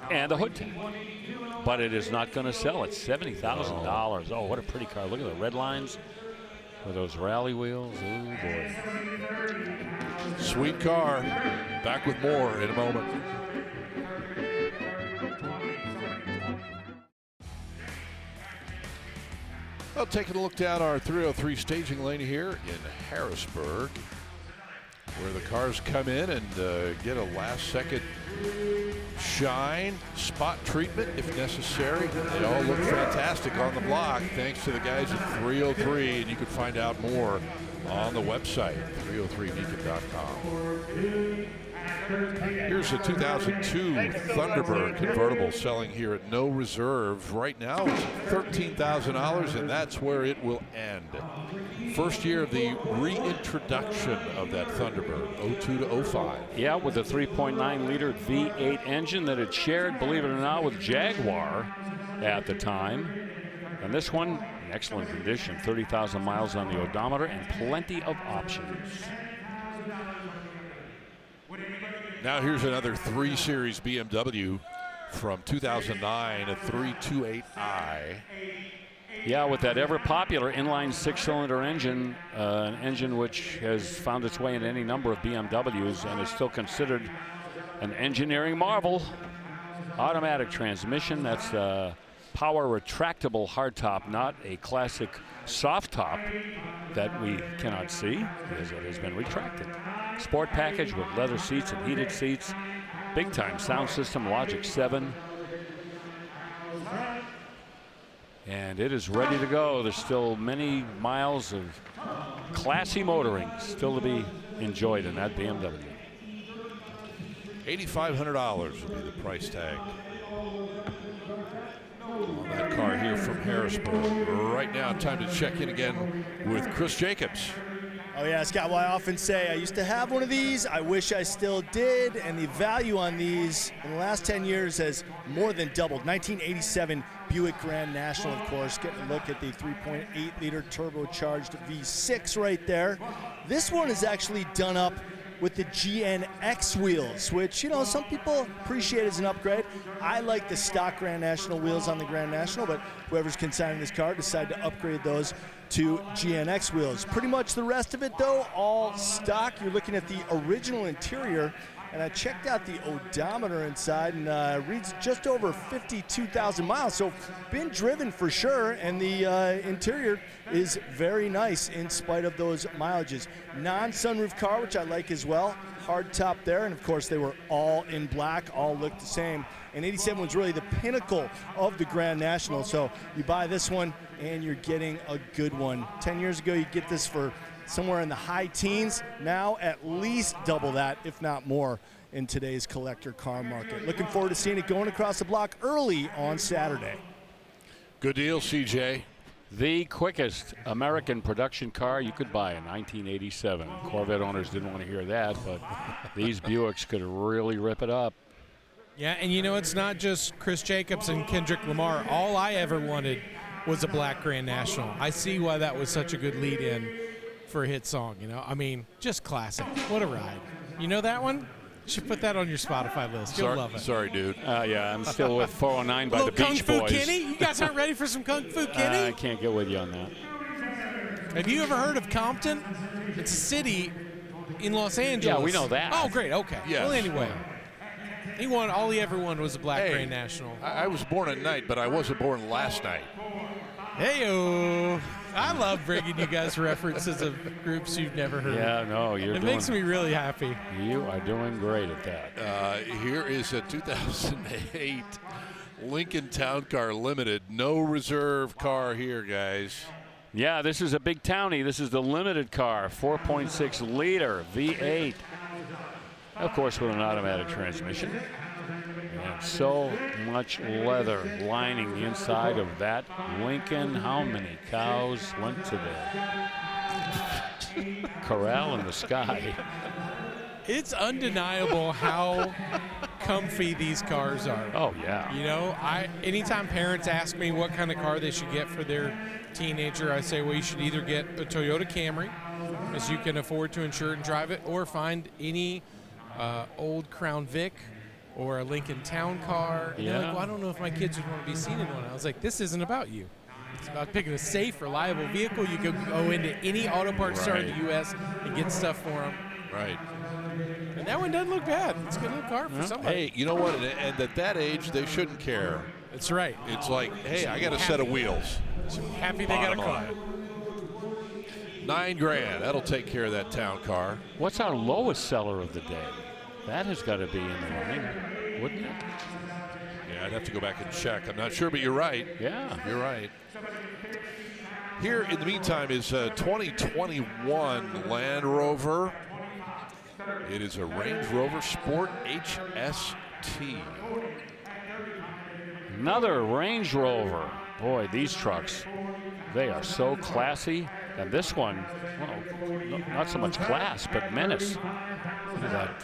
and the hood tack. But it is not going to sell. It's $70,000. Oh, what a pretty car. Look at the red lines with those rally wheels. Oh, boy. Sweet car. Back with more in a moment. Well, taking a look down our 303 staging lane here in Harrisburg, where the cars come in and get a last-second shine, spot treatment if necessary. They all look fantastic on the block thanks to the guys at 303, and you can find out more on the website, 303mecum.com. Here's a 2002 Thunderbird convertible selling here at no reserve. Right now it's $13,000, and that's where it will end. First year of the reintroduction of that Thunderbird, 02 to 05. Yeah, with the 3.9 liter V8 engine that it shared, believe it or not, with Jaguar at the time. And this one, in excellent condition, 30,000 miles on the odometer and plenty of options. Now here's another 3 Series BMW from 2009, a 328i. Yeah, with that ever-popular inline 6-cylinder engine, an engine which has found its way in any number of BMWs and is still considered an engineering marvel. Automatic transmission, that's a power retractable hardtop, not a classic soft top that we cannot see because it has been retracted. Sport package with leather seats and heated seats. Big time sound system, Logic 7. And it is ready to go. There's still many miles of classy motoring still to be enjoyed in that BMW. $8,500 would be the price tag on that car here from Harrisburg. Right now, time to check in again with Chris Jacobs. Oh yeah, Scott, well, I often say I used to have one of these. I wish I still did, and the value on these in the last 10 years has more than doubled. 1987 Buick Grand National, of course. Get a look at the 3.8-liter turbocharged V6 right there. This one is actually done up with the GNX wheels, which, you know, some people appreciate as an upgrade. I like the stock Grand National wheels on the Grand National, but whoever's consigning this car decided to upgrade those to GNX wheels. Pretty much the rest of it, though, all stock. You're looking at the original interior, and I checked out the odometer inside, and reads just over 52,000 miles. So been driven for sure, and the interior is very nice in spite of those mileages. Non-sunroof car, which I like as well. Hard top there, and of course they were all in black, all looked the same. And 87 was really the pinnacle of the Grand National. So you buy this one, and you're getting a good one. 10 years ago, you get this for somewhere in the high teens. Now at least double that, if not more, in today's collector car market. Looking forward to seeing it going across the block early on Saturday. Good deal, CJ. The quickest American production car you could buy in 1987. Corvette owners didn't want to hear that, but these Buicks could really rip it up. Yeah, and you know, it's not just Chris Jacobs and Kendrick Lamar. All I ever wanted was a black Grand National. I see why that was such a good lead-in for a hit song, you know? I mean, just classic. What a ride. You know that one? You should put that on your Spotify list. You'll love it. Sorry, dude. Yeah, I'm still with 409 by the Beach Kung Fu Boys. Kenny? You guys aren't ready for some Kung Fu Kenny? I can't get with you on that. Have you ever heard of Compton? It's a city in Los Angeles. Yeah, we know that. Oh, great. Okay. Yes. Well, anyway. All he ever won was a black Grand National. I was born at night, but I wasn't born last night. Hey-o. I love bringing you guys references of groups you've never heard. Yeah, no, It makes me really happy. You are doing great at that. Here is a 2008 Lincoln Town Car Limited. No reserve car here, guys. Yeah, this is a big townie. This is the limited car, 4.6 liter V8. Of course, with an automatic transmission. And so much leather lining the inside of that Lincoln. How many cows went to the corral in the sky? It's undeniable how comfy these cars are. Oh, yeah. You know, anytime parents ask me what kind of car they should get for their teenager, I say, well, you should either get a Toyota Camry, as you can afford to insure and drive it, or find any old Crown Vic or a Lincoln Town Car. And they're like, well, I don't know if my kids would want to be seen in one. I was like, this isn't about you. It's about picking a safe, reliable vehicle. You can go into any auto parts store in the U.S. and get stuff for them. Right. And that one doesn't look bad. It's a good little car for somebody. Hey, you know what? And at that age, they shouldn't care. That's right. It's like, hey, I got a set of wheels. Happy they got a car. $9,000. That'll take care of that town car. What's our lowest seller of the day? That has got to be in the running, wouldn't it? Yeah, I'd have to go back and check. I'm not sure, but you're right. Yeah. You're right. Here, in the meantime, is a 2021 Land Rover. It is a Range Rover Sport HST. Another Range Rover. Boy, these trucks, they are so classy. And this one, well, not so much class, but menace. That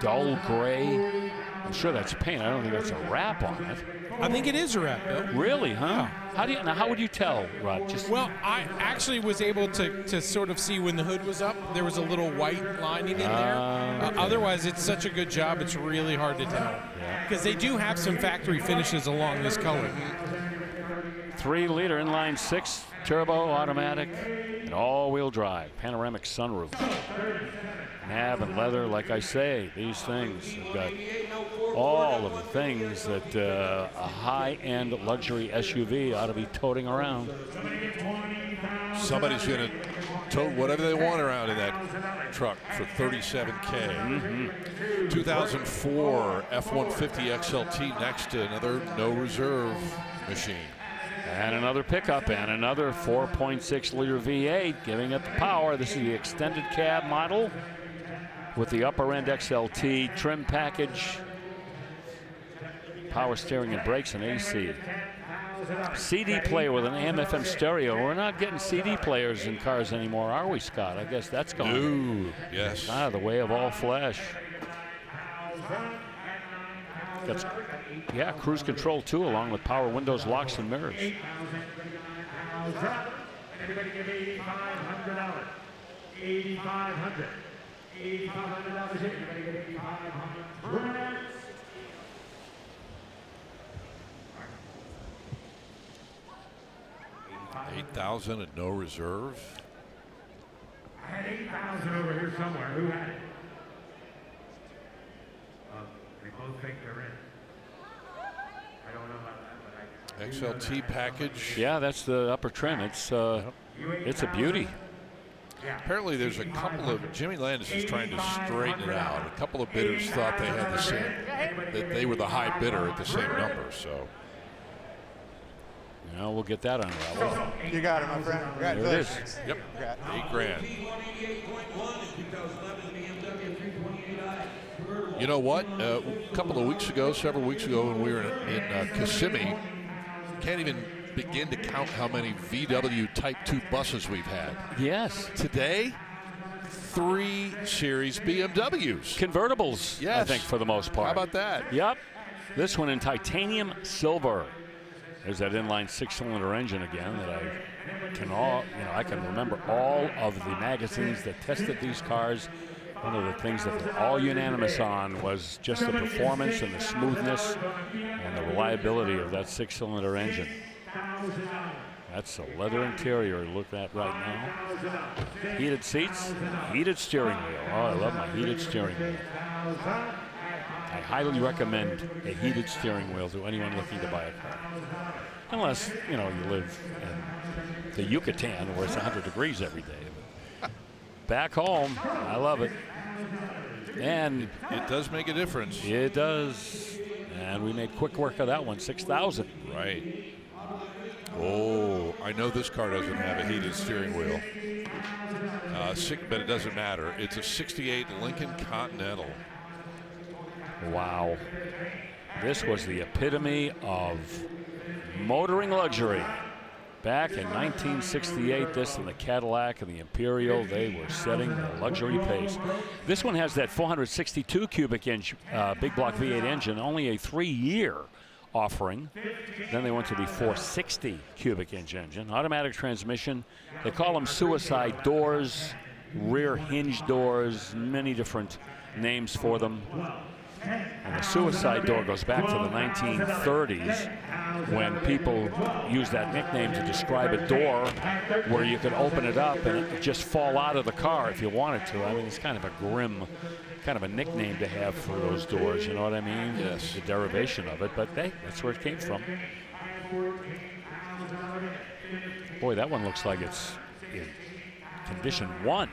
dull gray. I'm sure that's paint. I don't think that's a wrap on it. I think it is a wrap, Bill. Really, huh? How would you tell, Rod? Well, I actually was able to sort of see when the hood was up. There was a little white lining in there. Okay. Otherwise, it's such a good job, it's really hard to tell. Because they do have some factory finishes along this color. 3-liter inline 6 turbo automatic and all-wheel drive, panoramic sunroof. Nav and leather, like I say, these things have got all of the things that a high-end luxury SUV ought to be toting around. Somebody's going to tote whatever they want around in that truck for $37K. 2004 F-150 XLT next to another no reserve machine. And another pickup and another 4.6-liter V8 giving it the power. This is the extended cab model with the upper end XLT trim package, power steering and brakes and AC. CD player with an AM/FM stereo. We're not getting CD players in cars anymore, are we, Scott? I guess that's gone. Ooh, yes. Out of the way of all flesh. That's, yeah, cruise control too, along with power windows, locks, and mirrors. Everybody give $8,500. $8,500. $8,500 here. Everybody give $8,500. 8,000 and no reserve. I had 8,000 over here somewhere. Who had it? They both think they're in. I don't know about that, but XLT package. Yeah, that's the upper trim. It's a beauty. Apparently, there's a couple of Jimmy Landis is trying to straighten it out. A couple of bidders thought they had the same, that they were the high bidder at the same number. So, you know, we'll get that unraveled. You got it, my friend. There it is. Yep, $8,000. You know what? A couple of weeks ago, several weeks ago, when we were in Kissimmee, can't even begin to count how many VW Type 2 buses we've had. Yes. Today, 3 Series BMWs. Convertibles, yes. I think, for the most part. How about that? Yep. This one in titanium silver. There's that inline 6-cylinder engine again that I can remember all of the magazines that tested these cars. One of the things that they're all unanimous on was just the performance and the smoothness and the reliability of that 6-cylinder engine. That's a leather interior to look at right now. Heated seats, heated steering wheel. Oh, I love my heated steering wheel. I highly recommend a heated steering wheel to anyone looking to buy a car. Unless, you know, you live in the Yucatan where it's 100 degrees every day. But back home, I love it. And it does make a difference. It does. And we made quick work of that one, 6,000. Right. Oh, I know this car doesn't have a heated steering wheel, but it doesn't matter. It's a 68 Lincoln Continental. Wow. This was the epitome of motoring luxury. Back in 1968, this and the Cadillac and the Imperial, they were setting the luxury pace. This one has that 462 cubic inch big block V8 engine, only a 3-year offering. Then they went to the 460 cubic inch engine, automatic transmission. They call them suicide doors, rear hinge doors, many different names for them. And the suicide door goes back to the 1930s when people used that nickname to describe a door where you could open it up and it just fall out of the car if you wanted to. I mean, it's kind of a grim, kind of a nickname to have for those doors, you know what I mean? Yes. The derivation of it, but hey, that's where it came from. Boy, that one looks like it's in condition 1.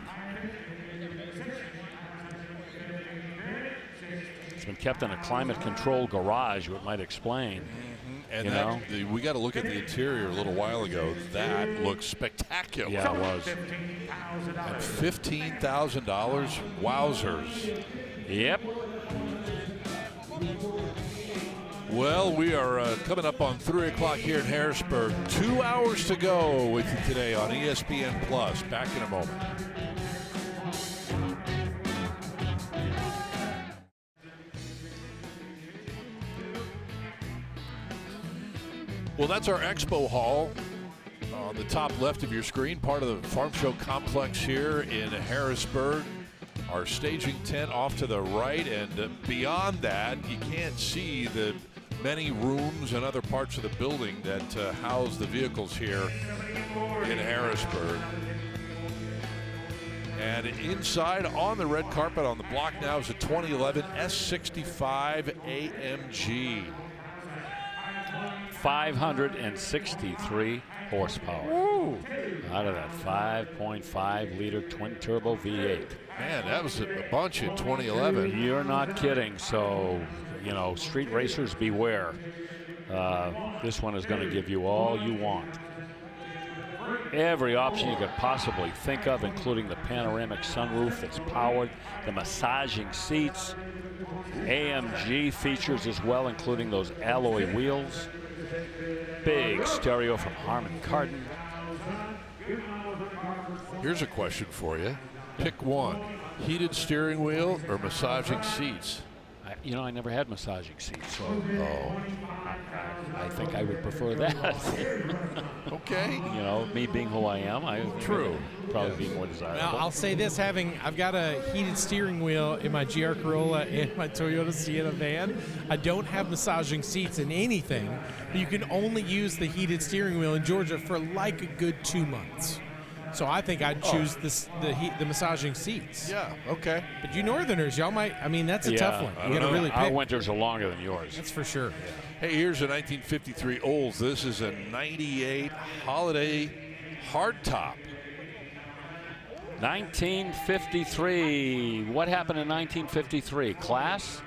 It's been kept in a climate-controlled garage, what might explain. And we got to look at the interior a little while ago. That looks spectacular. Yeah, it was. And $15,000, wowzers. Yep. Well, we are coming up on 3 o'clock here in Harrisburg. 2 hours to go with you today on ESPN Plus. Back in a moment. Well, that's our expo hall on the top left of your screen, part of the Farm Show complex here in Harrisburg. Our staging tent off to the right, and beyond that, you can't see the many rooms and other parts of the building that house the vehicles here in Harrisburg. And inside on the red carpet on the block now is a 2011 S65 AMG. 563 horsepower. Woo. Out of that 5.5 liter twin turbo V8. Man, that was a bunch in 2011. You're not kidding. So, you know, street racers beware. This one is going to give you all you want. Every option you could possibly think of, including the panoramic sunroof that's powered, the massaging seats, AMG features as well, including those alloy wheels. Big stereo from Harman Kardon. Here's a question for you. Pick one. Heated steering wheel or massaging seats? You know, I never had massaging seats, so I think I would prefer that. Okay. You know, me being who I am, I probably be more desirable. Now, I'll say this, I've got a heated steering wheel in my GR Corolla and my Toyota Sienna van. I don't have massaging seats in anything. You can only use the heated steering wheel in Georgia for like a good 2 months. So I think I'd choose the massaging seats. Yeah, okay. But you Northerners, y'all might, I mean, that's a tough one. You got to really pick. Our winters are longer than yours. That's for sure. Yeah. Hey, here's a 1953 Olds. This is a 98 Holiday Hardtop. 1953. What happened in 1953? Class?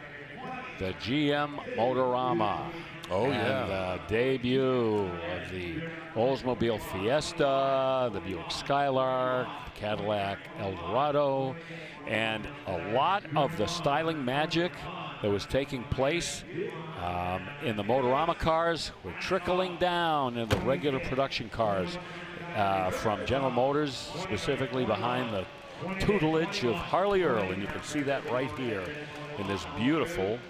The GM Motorama. Oh, yeah. And the debut of the Oldsmobile Fiesta, the Buick Skylark, the Cadillac Eldorado, and a lot of the styling magic that was taking place in the Motorama cars were trickling down in the regular production cars from General Motors, specifically behind the tutelage of Harley Earl, and you can see that right here in this beautiful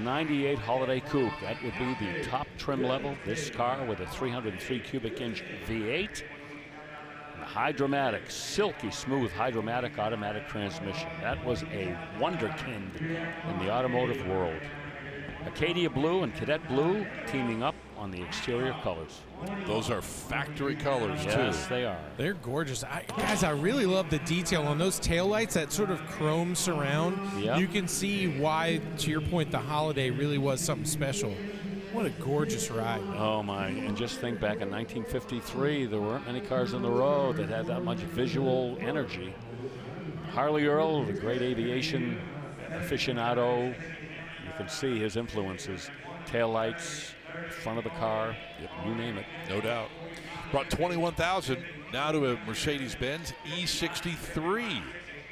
98 Holiday Coupe. That would be the top trim level. This car with a 303 cubic inch V8. And hydromatic, silky smooth hydromatic automatic transmission. That was a wonderkind in the automotive world. Acadia Blue and Cadet Blue teaming up on the exterior colors. Those are factory colors, too. Yes, they are. They're gorgeous. Guys, I really love the detail on those taillights, that sort of chrome surround. Yep. You can see why, to your point, the Holiday really was something special. What a gorgeous ride. Oh, my. And just think back in 1953, there weren't many cars on the road that had that much visual energy. Harley Earl, the great aviation aficionado, you can see his influences. Taillights, front of the car, you name it. No doubt. Brought 21,000 now to a Mercedes-Benz E63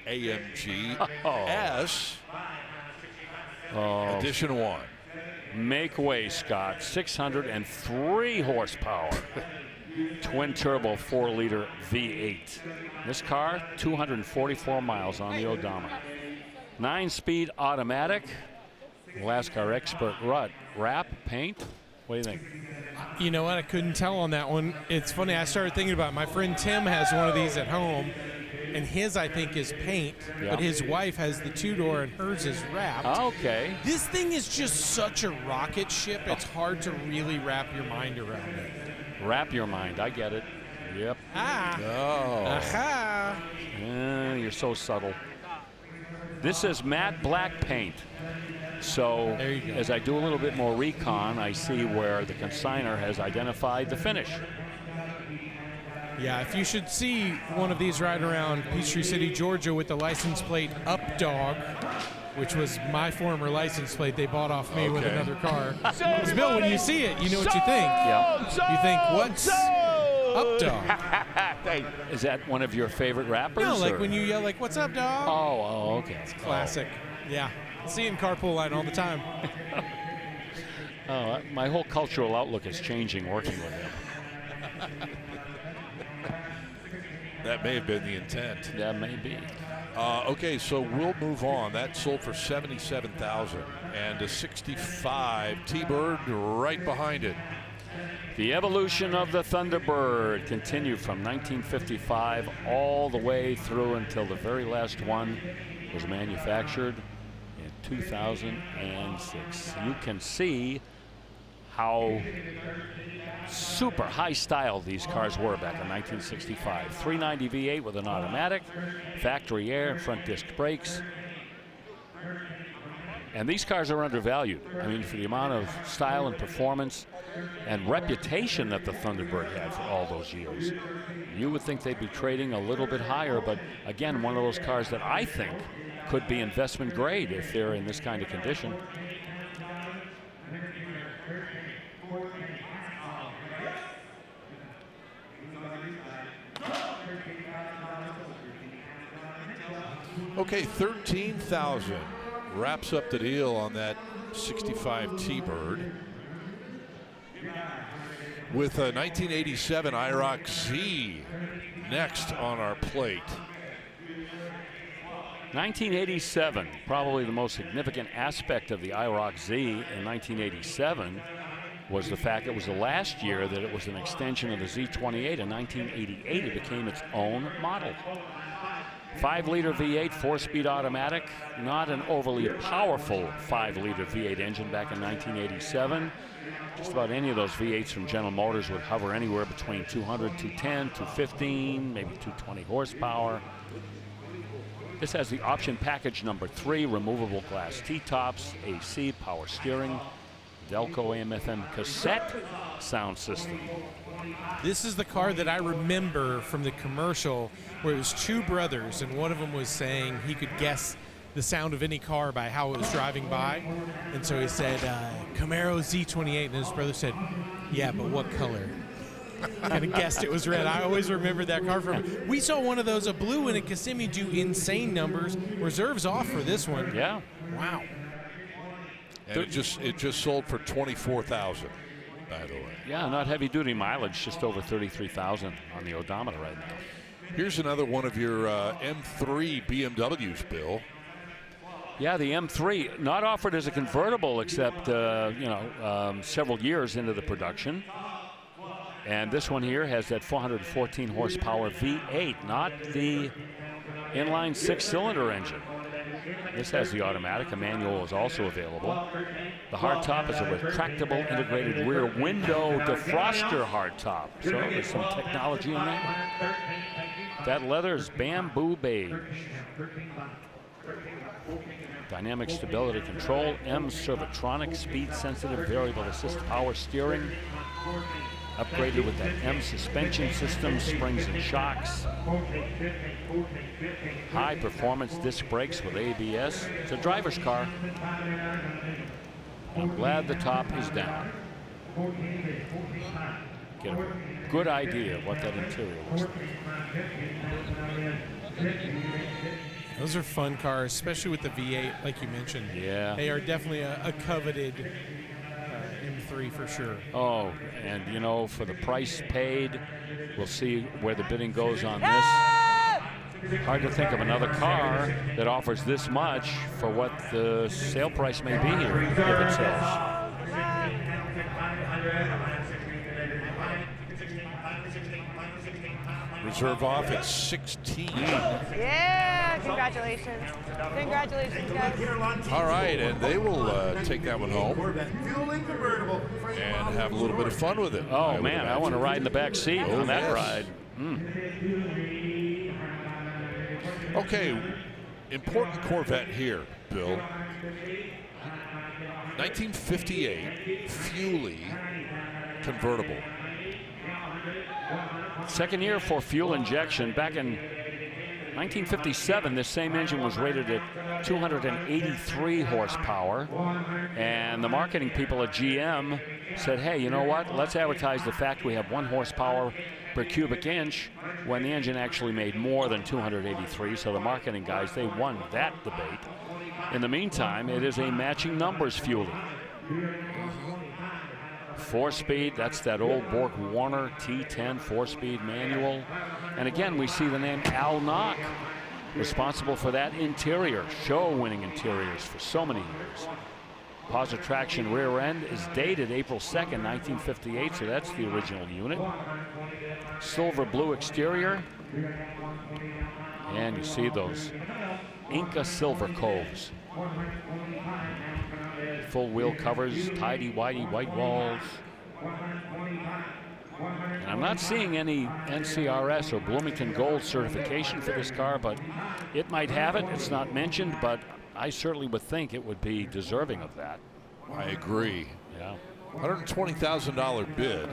AMG S Edition 1. Make way, Scott. 603 horsepower. Twin turbo 4-liter V8. This car, 244 miles on the odometer. 9-speed automatic. We'll ask our expert Rut. Wrap, paint, what do you think? You know what? I couldn't tell on that one. It's funny. I started thinking about it. My friend Tim has one of these at home, and his, I think, is paint, but his wife has the 2-door, and hers is wrapped. Okay. This thing is just such a rocket ship. It's hard to really wrap your mind around it. Wrap your mind. I get it. Yep. Aha. You're so subtle. This is matte black paint. So as I do a little bit more recon, I see where the consignor has identified the finish. Yeah, if you should see one of these riding around Peachtree City, Georgia with the license plate Updog, which was my former license plate they bought off me with another car. Because Bill, when you see it, you know what you think. You think, what's Updog? Is that one of your favorite rappers? No, like when you yell, like, what's up, dog? Oh, okay. It's classic. Yeah. See it in carpool line all the time. My whole cultural outlook is changing working with him. That may have been the intent. That may be. Okay, so we'll move on. That sold for $77,000, and a 65 T-Bird right behind it. The evolution of the Thunderbird continued from 1955 all the way through until the very last one was manufactured in 2006. You can see how super high style these cars were back in 1965. 390 V8 with an automatic, factory air, and front disc brakes. And these cars are undervalued. I mean, for the amount of style and performance and reputation that the Thunderbird had for all those years, you would think they'd be trading a little bit higher. But again, one of those cars that I think could be investment grade if they're in this kind of condition. Okay, 13,000 wraps up the deal on that 65 T-Bird. With a 1987 IROC Z next on our plate. 1987, probably the most significant aspect of the IROC Z in 1987 was the fact it was the last year that it was an extension of the Z28. In 1988, it became its own model. 5-liter V8, 4-speed automatic, not an overly powerful 5-liter V8 engine back in 1987. Just about any of those V8s from General Motors would hover anywhere between 200, 210, 215, maybe 220 horsepower. This has the option package number 3, removable glass T-tops, AC, power steering, Delco AM/FM cassette sound system. This is the car that I remember from the commercial where it was two brothers, and one of them was saying he could guess the sound of any car by how it was driving by. And so he said, Camaro Z28, and his brother said, yeah, but what color? Kind of guessed it was red. I always remember that car from. We saw one of those, a blue in a Kissimmee, do insane numbers. Reserves off for this one. Yeah. Wow. And it just sold for $24,000, by the way. Yeah, not heavy duty mileage, just over 33,000 on the odometer right now. Here's another one of your M3 BMWs, Bill. Yeah, the M3, not offered as a convertible except, several years into the production. And this one here has that 414 horsepower V8, not the inline 6-cylinder engine. This has the automatic. A manual is also available. The hardtop is a retractable integrated rear window defroster hardtop. So there's some technology in there. That leather is bamboo beige. Dynamic stability control, M Servotronic, speed sensitive variable assist power steering. Upgraded with that M suspension system, springs and shocks. High performance disc brakes with ABS. It's a driver's car. I'm glad the top is down. get a good idea of what that interior looks like. Those are fun cars, especially with the V8, like you mentioned. Yeah. They are definitely a coveted M3 for sure. Oh, and you know, for the price paid, we'll see where the bidding goes on this. Hard to think of another car that offers this much for what the sale price may be here if it sells. Reserve off at 16. Yeah, congratulations. Congratulations, guys. All right, and they will take that one home and have a little bit of fun with it. Oh, man, I want to ride in the back seat on that ride. Okay, important Corvette here, Bill. 1958 Fuelie convertible. Second year for fuel injection. Back in 1957, this same engine was rated at 283 horsepower. And the marketing people at GM said, hey, you know what? Let's advertise the fact we have 1 horsepower per cubic inch when the engine actually made more than 283. So the marketing guys, they won that debate. In the meantime, it is a matching numbers Fuelie. 4-speed, that's that old Bork Warner T10 4-speed manual. And again, we see the name Al Knock, responsible for that interior, show-winning interiors for so many years. Positive traction rear end is dated April 2nd, 1958, so that's the original unit. Silver blue exterior. And you see those Inca silver coves. Full wheel covers, tidy-whitey white walls. And I'm not seeing any NCRS or Bloomington Gold certification for this car, but it might have it. It's not mentioned, but I certainly would think it would be deserving of that. I agree. Yeah. $120,000 bid.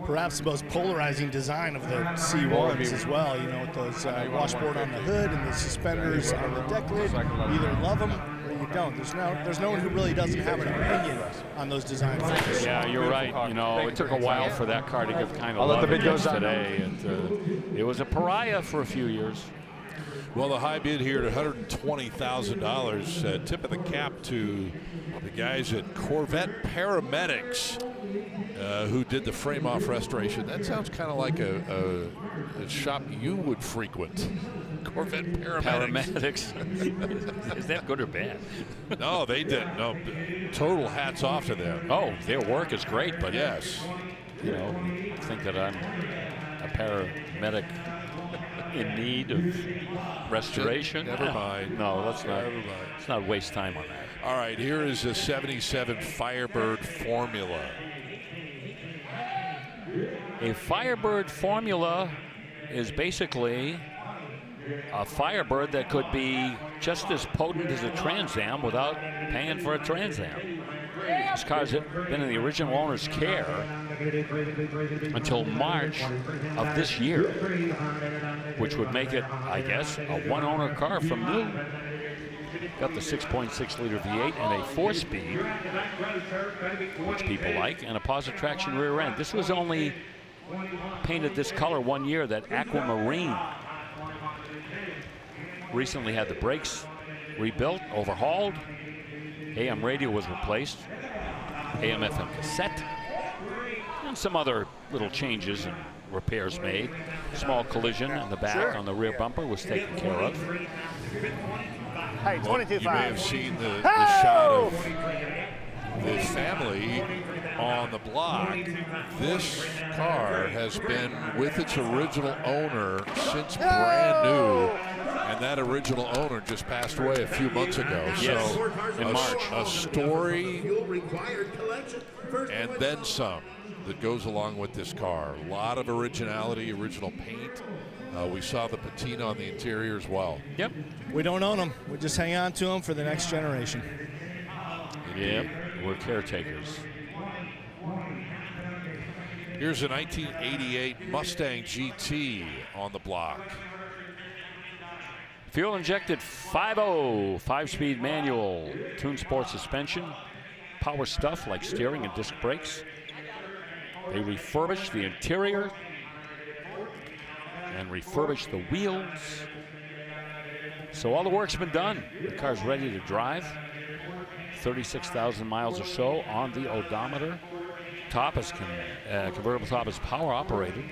Perhaps the most polarizing design of the C1s as well, you know, with those washboard on the hood and the suspenders on the deck lid. You either love them or you don't. There's no one who really doesn't have an opinion on those design features. Yeah, you're right. You know, it took a while for that car to get the kind of love it gets today. It was a pariah for a few years. Well, the high bid here at $120,000. Tip of the cap to the guys at Corvette Paramedics who did the frame-off restoration. That sounds kind of like a shop you would frequent. Corvette Paramedics. Is that good or bad? No, they didn't. No, total hats off to them. Oh, their work is great, but yes, you know, think that I'm a paramedic in need of restoration. Never mind. No, let's not waste time on that. All right, here is a 77 Firebird Formula. A Firebird Formula is basically a Firebird that could be just as potent as a Trans Am without paying for a Trans Am. This car's been in the original owner's care until March of this year, which would make it, I guess, a one-owner car from new. Got the 6.6-liter V8 and a 4-speed, which people like, and a positive traction rear end. This was only painted this color 1 year, that aquamarine. Recently had the brakes rebuilt, overhauled. AM radio was replaced, AM FM cassette, and some other little changes and repairs made. Small collision in the back on the rear bumper was taken care of. Hey, 22.5. You may have seen the shot of the family on the block. This car has been with its original owner since brand new. And that original owner just passed away a few months ago. Yes, so in March. A story and then some that goes along with this car. A lot of originality, original paint. We saw the patina on the interior as well. Yep. We don't own them. We just hang on to them for the next generation. Yep, we're caretakers. Here's a 1988 Mustang GT on the block. Fuel injected 5.0, 5-speed manual, tuned sport suspension, power stuff like steering and disc brakes. They refurbished the interior and refurbished the wheels. So all the work's been done. The car's ready to drive. 36,000 miles or so on the odometer. Top is convertible top is power operated.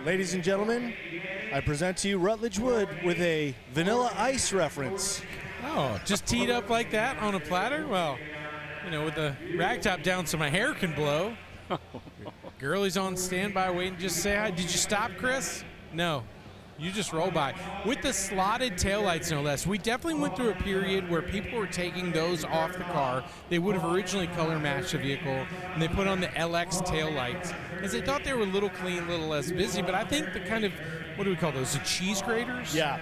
Ladies and gentlemen, I present to you Rutledge Wood with a Vanilla Ice reference. Oh, just teed up like that on a platter? Well, you know, with the rag top down so my hair can blow. Girlie's on standby waiting. Just say hi. Did you stop, Chris? No. You just roll by. With the slotted taillights, no less. We definitely went through a period where people were taking those off the car. They would have originally color matched the vehicle, and they put on the LX taillights because they thought they were a little clean, a little less busy. But I think the kind of, what do we call those, the cheese graters? Yeah.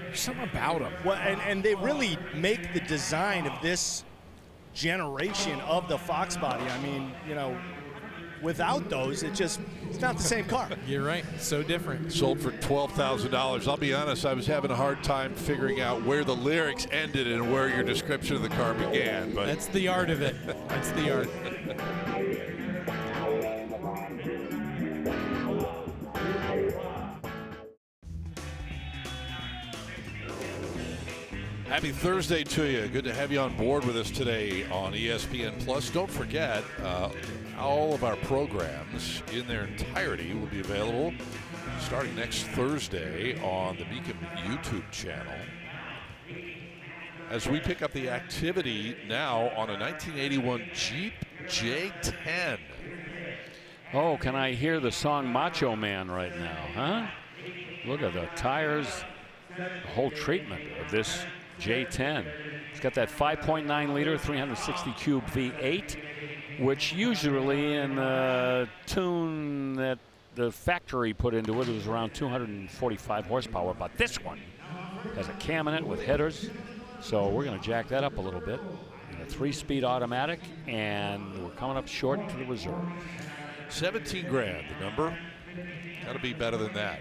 There's something about them. Well, and they really make the design of this generation of the Fox body. I mean, you know, without those, it's not the same car. You're right. So different. Sold for $12,000. I'll be honest, I was having a hard time figuring out where the lyrics ended and where your description of the car began. But that's the art of it. That's the art. Happy Thursday to you. Good to have you on board with us today on ESPN Plus. Don't forget, all of our programs in their entirety will be available starting next Thursday on the Mecum YouTube channel. As we pick up the activity now on a 1981 Jeep J10. Oh, can I hear the song Macho Man right now, huh? Look at the tires, the whole treatment of this J10. It's got that 5.9 liter, 360 cube V8, which usually in the tune that the factory put into it was around 245 horsepower. But this one has a cam in it with headers, so we're going to jack that up a little bit. A 3-speed automatic, and we're coming up short to the reserve. 17 grand, the number. Got to be better than that.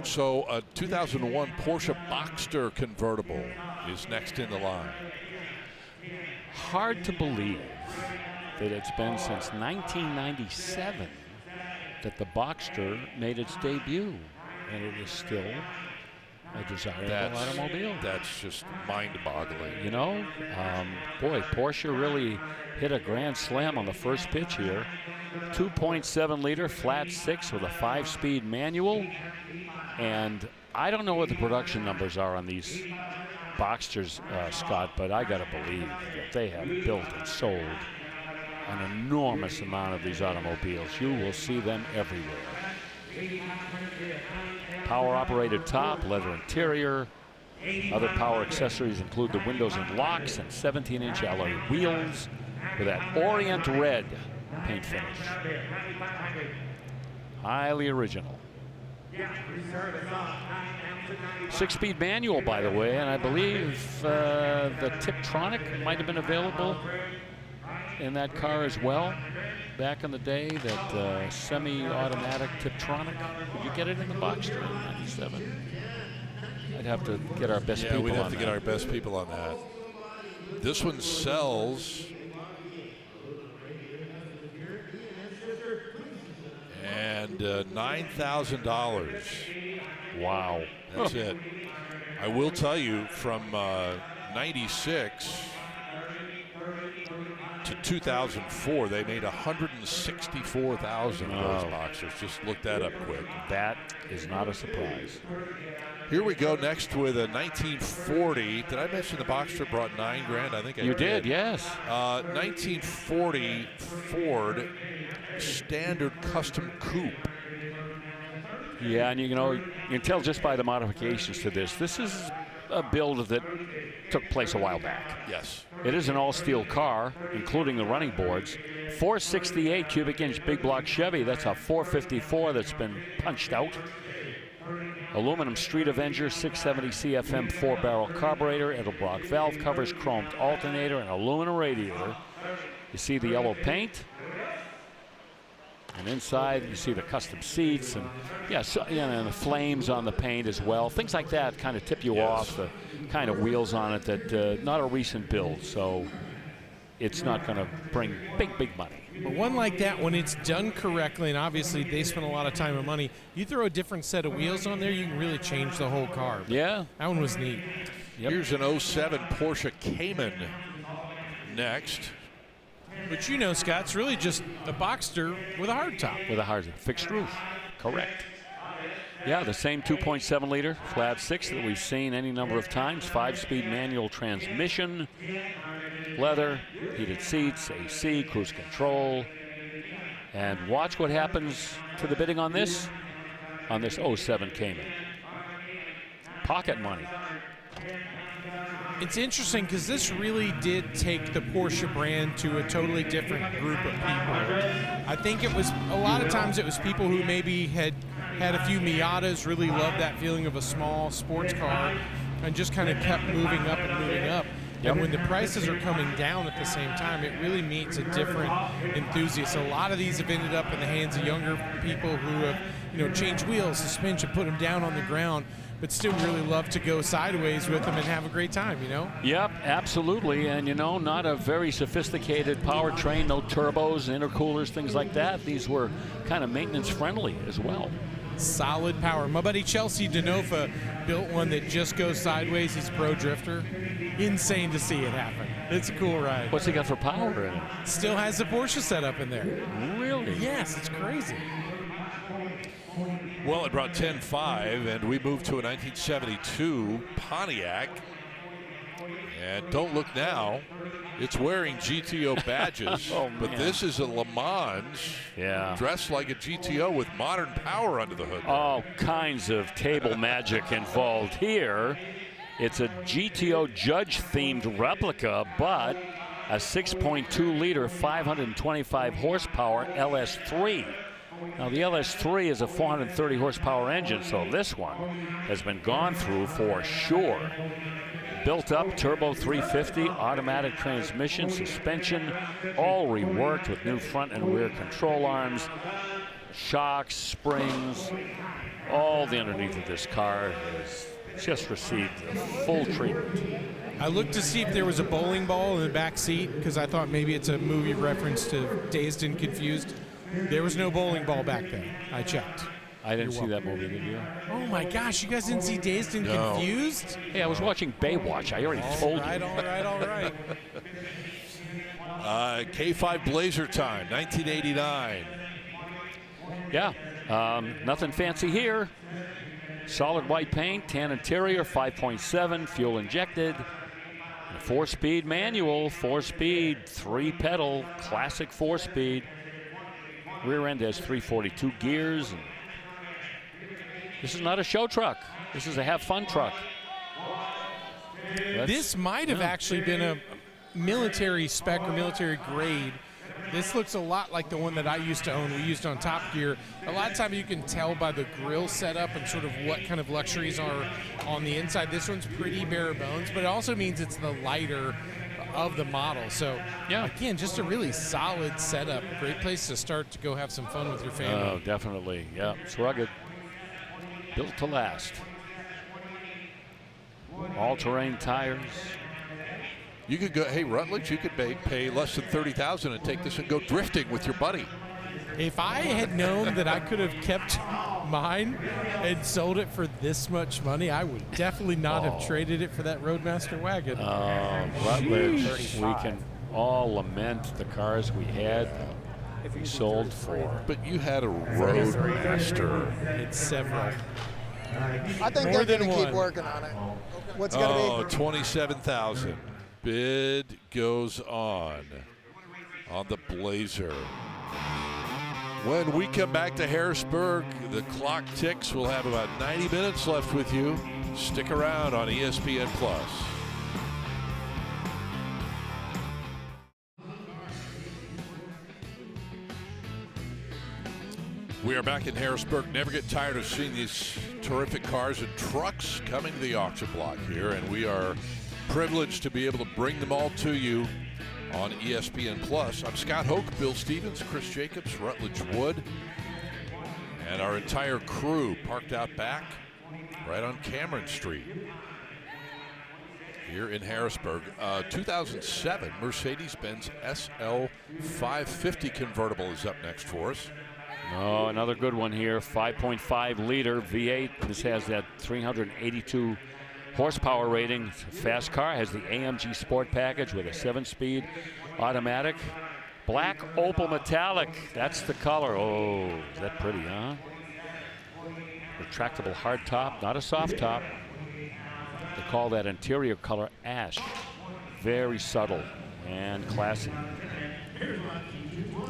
So a 2001 Porsche Boxster convertible is next in the line. Hard to believe that it's been since 1997 that the Boxster made its debut, and it is still a desirable automobile. That's just mind-boggling. You know, boy, Porsche really hit a grand slam on the first pitch here. 2.7 liter flat 6 with a 5-speed manual. And I don't know what the production numbers are on these Boxsters, Scott, but I got to believe that they have built and sold an enormous amount of these automobiles. You will see them everywhere. Power-operated top, leather interior. Other power accessories include the windows and locks and 17-inch alloy wheels with that Orient red paint finish. Highly original. 6-speed manual, by the way, and I believe the Tiptronic might have been available in that car as well. Back in the day, that semi-automatic Tiptronic. Did you get it in the Boxster in '97? I'd have to get our best people on that. Yeah, we'd have to get our best people on that. This one sells. And $9,000. Wow. That's it. I will tell you, from 96 to 2004, they made 164,000 of those Boxsters. Just look that up quick. That is not a surprise. Here we go next with a 1940. Did I mention the Boxster brought $9 grand? I think I did. You did, yes. 1940 Ford Standard Custom Coupe. Yeah, and you know, you can tell just by the modifications to this. This is a build that took place a while back. Yes. It is an all-steel car, including the running boards. 468 cubic inch big block Chevy. That's a 454 that's been punched out. Aluminum Street Avenger 670 CFM 4-barrel carburetor, Edelbrock valve covers, chromed alternator, and aluminum radiator. You see the yellow paint. And inside, you see the custom seats, and and the flames on the paint as well. Things like that kind of tip you off. The kind of wheels on it that not a recent build, so it's not going to bring big money. But one like that, when it's done correctly, and obviously they spend a lot of time and money, you throw a different set of wheels on there, you can really change the whole car. But yeah. That one was neat. Yep. Here's an 07 Porsche Cayman next. But you know, Scott, it's really just a Boxster with a hardtop. With a hard fixed roof. Correct. Yeah, the same 2.7 liter flat six that we've seen any number of times. 5-speed manual transmission, leather, heated seats, AC, cruise control. And watch what happens to the bidding on this 07 Cayman. Pocket money. It's interesting because this really did take the Porsche brand to a totally different group of people. I think it was, a lot of times it was people who maybe had a few Miatas, really loved that feeling of a small sports car, and just kind of kept moving up and moving up. Yep. And when the prices are coming down at the same time, it really meets a different enthusiast. A lot of these have ended up in the hands of younger people who have, changed wheels, suspension, put them down on the ground, but still really love to go sideways with them and have a great time, Yep, absolutely. And, not a very sophisticated powertrain, no turbos, intercoolers, things like that. These were kind of maintenance friendly as well. Solid power. My buddy Chelsea Denofa built one that just goes sideways. He's a pro drifter. Insane to see it happen. It's a cool ride. What's he got for power in it? Still has the Porsche setup in there. Really? Yes, it's crazy. Well, it brought 10.5, and we moved to a 1972 Pontiac. And don't look now, it's wearing GTO badges, but this is a Le Mans dressed like a GTO with modern power under the hood. All kinds of table magic involved here. It's a GTO Judge-themed replica, but a 6.2 liter, 525 horsepower LS3. Now, the LS3 is a 430 horsepower engine, so this one has been gone through for sure. Built up turbo 350, automatic transmission, suspension, all reworked with new front and rear control arms, shocks, springs. All the underneath of this car has just received full treatment. I looked to see if there was a bowling ball in the back seat because I thought maybe it's a movie reference to Dazed and Confused. There was no bowling ball back there. I checked. I didn't see that movie, did you? Oh my gosh, you guys didn't see Dazed and Confused? Hey, I was watching Baywatch. I already told you. All right. K5 Blazer time, 1989. Yeah, nothing fancy here. Solid white paint, tan interior, 5.7, fuel injected. 4-speed manual, 4-speed, 3-pedal, classic 4-speed. Rear end has 342 gears. And this is not a show truck. This is a have fun truck. This might have actually been a military spec or military grade. This looks a lot like the one that I used to own. We used on Top Gear. A lot of times you can tell by the grill setup and sort of what kind of luxuries are on the inside. This one's pretty bare bones, but it also means it's the lighter of the model. So, again, just a really solid setup. Great place to start to go have some fun with your family. Oh, definitely. Yeah, it's rugged. Built to last. All-terrain tires. You could go, hey, Rutledge, you could pay less than $30,000 and take this and go drifting with your buddy. If I had known that I could have kept mine and sold it for this much money, I would definitely not have traded it for that Roadmaster wagon. Rutledge, we can all lament the cars we had sold for. But you had a Roadmaster. It's several. I think More they're than going to keep one. working on it. What's it going to be? $27,000. Bid goes on the Blazer. When we come back to Harrisburg, the clock ticks. We'll have about 90 minutes left with you. Stick around on ESPN Plus. We are back in Harrisburg. Never get tired of seeing these terrific cars and trucks coming to the auction block here, and we are privileged to be able to bring them all to you on ESPN Plus. I'm Scott Hoke, Bill Stevens, Chris Jacobs, Rutledge Wood, and our entire crew parked out back right on Cameron Street. here in Harrisburg. 2007 Mercedes-Benz SL 550 convertible is up next for us. Oh, another good one here. 5.5 liter V8. This has that 382 horsepower rating. It's a fast car. Has the AMG Sport package with a 7-speed automatic. Black opal metallic. That's the color. Oh, is that pretty, huh? Retractable hard top, not a soft top. They call that interior color ash. Very subtle and classy.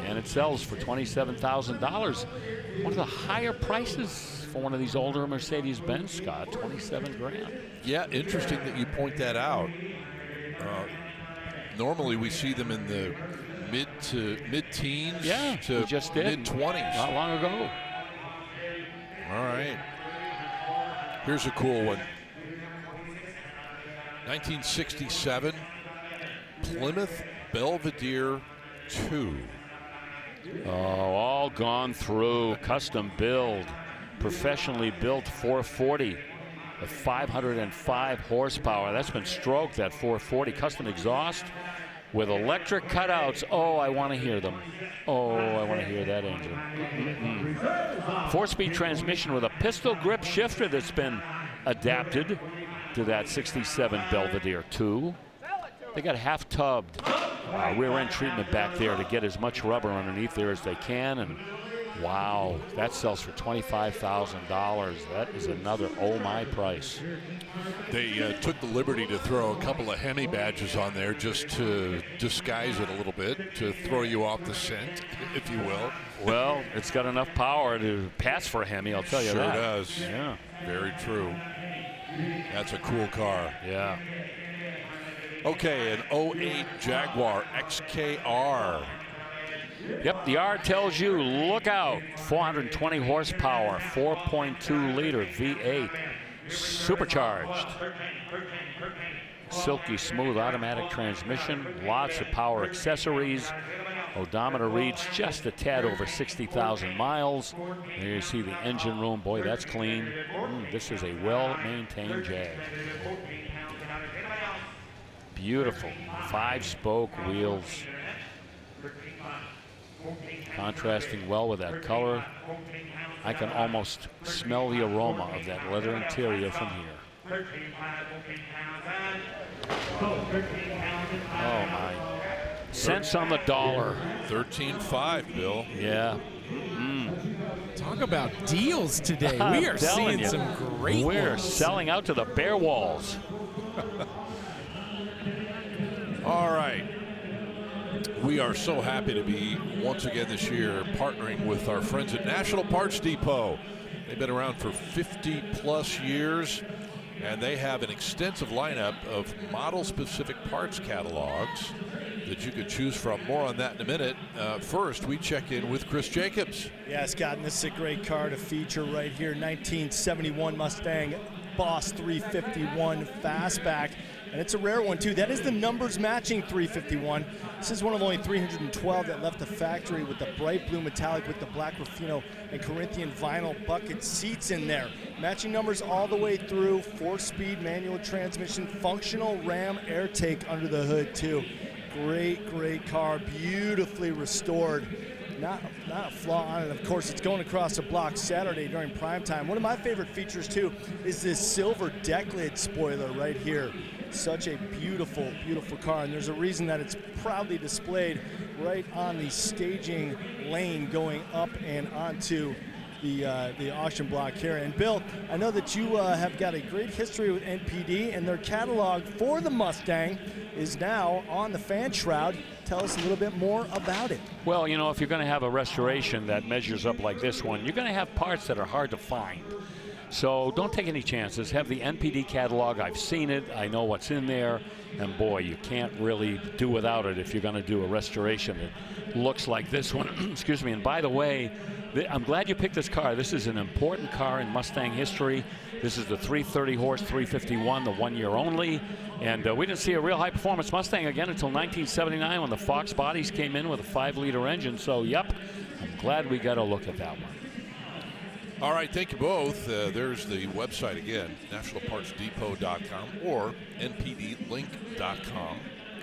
And it sells for $27,000. One of the higher prices for one of these older Mercedes-Benz, Scott, 27 grand. Yeah, interesting that you point that out. Normally we see them in the mid-teens to just did. mid-20s. Not long ago. All right. Here's a cool one. 1967 Plymouth Belvedere 2. Oh, all gone through. Custom build. Professionally built 440 with 505 horsepower. That's been stroked, that 440. Custom exhaust with electric cutouts. Oh, I want to hear them. Oh, I want to hear that engine. 4-speed transmission with a pistol grip shifter that's been adapted to that 67 Belvedere 2. They got half-tubbed rear end treatment back there to get as much rubber underneath there as they can, and wow, that sells for $25,000. That is another oh my price. They took the liberty to throw a couple of Hemi badges on there just to disguise it a little bit, to throw you off the scent, if you will. Well, it's got enough power to pass for a Hemi, I'll tell you that. Sure does. Yeah. Very true. That's a cool car. Yeah. Okay, an 08 Jaguar XKR. Yep, the R tells you, look out. 420 horsepower, 4.2 liter V8, supercharged. Silky smooth automatic transmission, lots of power accessories. Odometer reads just a tad over 60,000 miles. There you see the engine room. Boy, that's clean. This is a well-maintained Jag. Beautiful 5-spoke wheels. Contrasting well with that color. I can almost smell the aroma of that leather interior from here. Oh my. Cents on the dollar. 13.5, Bill. Yeah. Talk about deals today. We are seeing some great We're ones. selling out to the bare walls. All right. We are so happy to be, once again this year, partnering with our friends at National Parts Depot. They've been around for 50-plus years, and they have an extensive lineup of model-specific parts catalogs that you can choose from. More on that in a minute. First, we check in with Chris Jacobs. Yeah, Scott, and this is a great car to feature right here. 1971 Mustang Boss 351 Fastback. And it's a rare one, too. That is the numbers matching 351. This is one of only 312 that left the factory with the bright blue metallic with the black Rufino and Corinthian vinyl bucket seats in there. Matching numbers all the way through. 4-speed manual transmission, functional Ram air take under the hood, too. Great, great car. Beautifully restored. Not a flaw on it. Of course, it's going across the block Saturday during prime time. One of my favorite features, too, is this silver deck lid spoiler right here. Such a beautiful, beautiful car, and there's a reason that it's proudly displayed right on the staging lane going up and onto the auction block here. And Bill, I know that you have got a great history with NPD, and their catalog for the Mustang is now on the fan shroud. Tell us a little bit more about it. Well, you know, if you're going to have a restoration that measures up like this one, you're going to have parts that are hard to find. So don't take any chances. Have the NPD catalog. I've seen it. I know what's in there. And boy, you can't really do without it if you're going to do a restoration that looks like this one. Excuse me. And by the way, I'm glad you picked this car. This is an important car in Mustang history. This is the 330 horse 351, the 1 year only. And we didn't see a real high performance Mustang again until 1979 when the Fox bodies came in with a 5-liter engine. So, yep, I'm glad we got a look at that one. All right, thank you both. There's the website again, nationalpartsdepot.com or npdlink.com,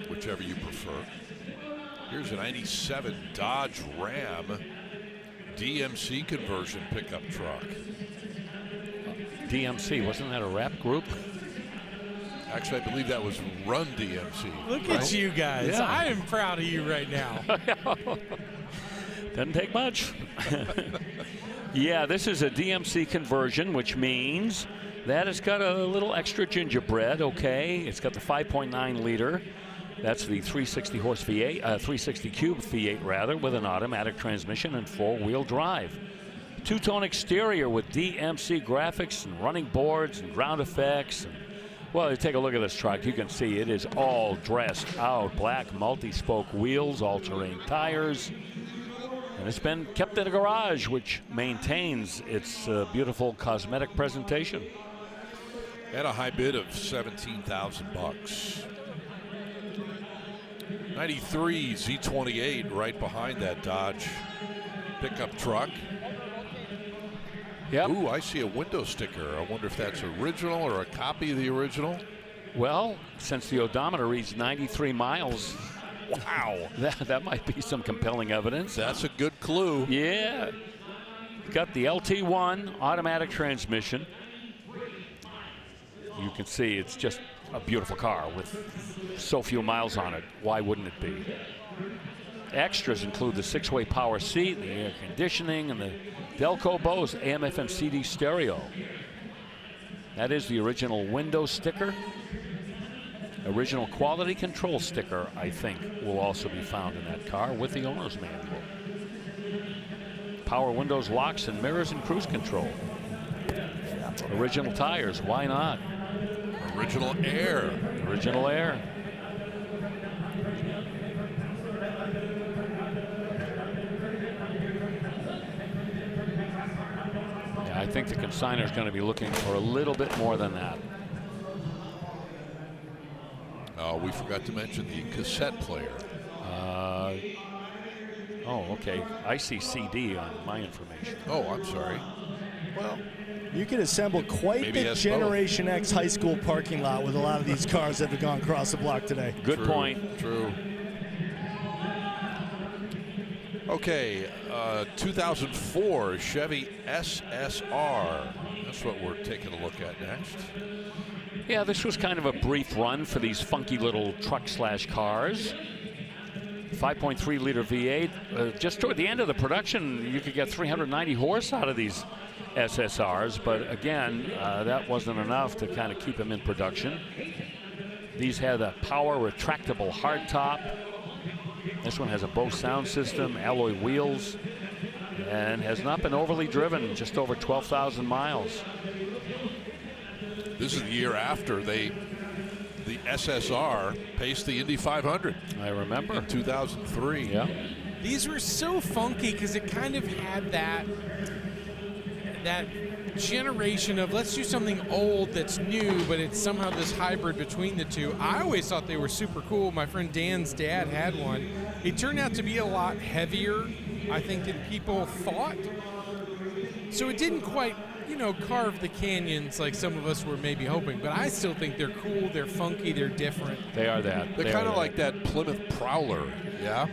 whichever you prefer. Here's a 97 Dodge Ram DMC conversion pickup truck. DMC, wasn't that a rap group? Actually, I believe that was Run DMC. Look at you guys. Yeah. I am proud of you right now. Doesn't take much. Yeah, this is a DMC conversion, which means that it's got a little extra gingerbread, okay? It's got the 5.9 liter. That's the 360 horse V8, 360 cube V8 rather, with an automatic transmission and four-wheel drive. Two-tone exterior with DMC graphics and running boards and ground effects. And, well, you take a look at this truck, you can see it is all dressed out. Black multi-spoke wheels, all-terrain tires. And it's been kept in a garage, which maintains its beautiful cosmetic presentation. At a high bid of $17,000. 93 Z28 right behind that Dodge pickup truck. Yep. Ooh, I see a window sticker. I wonder if that's original or a copy of the original. Well, since the odometer reads 93 miles, wow, that might be some compelling evidence. That's a good clue. Yeah. Got the LT1 automatic transmission. You can see it's just a beautiful car with so few miles on it. Why wouldn't it be? Extras include the 6-way power seat, the air conditioning, and the Delco Bose AM/FM CD stereo. That is the original window sticker. Original quality control sticker, I think, will also be found in that car with the owner's manual. Power windows, locks, and mirrors, and cruise control. Original tires, why not? Original air. Original air. Yeah, I think the consigner is going to be looking for a little bit more than that. Oh, we forgot to mention the cassette player. Oh, okay. I see CD on my information. Oh, I'm sorry. Well, you could assemble quite Maybe the that's Generation X high school parking lot with a lot of these cars that have gone across the block today. Good point. True. Okay, 2004 Chevy SSR. That's what we're taking a look at next. Yeah, this was kind of a brief run for these funky little truck/cars. 5.3 liter V8. Just toward the end of the production, you could get 390 horse out of these SSRs, but again, that wasn't enough to kind of keep them in production. These had a power retractable hardtop. This one has a Bose sound system, alloy wheels, and has not been overly driven, just over 12,000 miles. This is the year after the SSR paced the Indy 500. I remember. In 2003. Yeah. These were so funky because it kind of had that generation of let's do something old that's new, but it's somehow this hybrid between the two. I always thought they were super cool. My friend Dan's dad had one. It turned out to be a lot heavier, I think, than people thought. So it didn't quite, carve the canyons like some of us were maybe hoping, but I still think they're cool, they're funky, they're different. They are that. They're kind of like that Plymouth Prowler, yeah?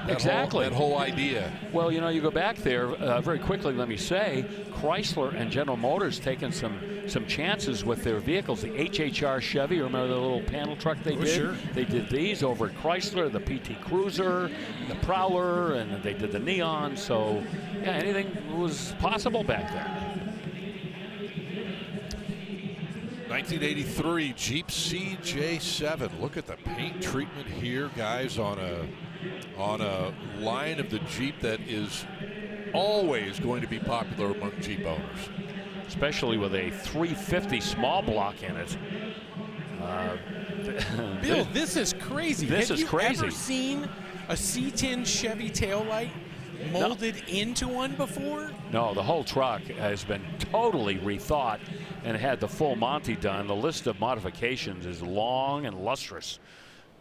Exactly. That whole idea. Well, you go back there very quickly. Let me say, Chrysler and General Motors taking some chances with their vehicles. The HHR Chevy, remember the little panel truck they did? Sure. They did these over at Chrysler, the PT Cruiser, the Prowler, and they did the Neon. So, yeah, anything was possible back then. 1983 Jeep CJ7. Look at the paint treatment here, guys, on a line of the Jeep that is always going to be popular among Jeep owners. Especially with a 350 small block in it. Bill, this is crazy. This is crazy. Have you ever seen a C10 Chevy taillight molded into one before? No, the whole truck has been totally rethought and had the full Monty done. The list of modifications is long and lustrous.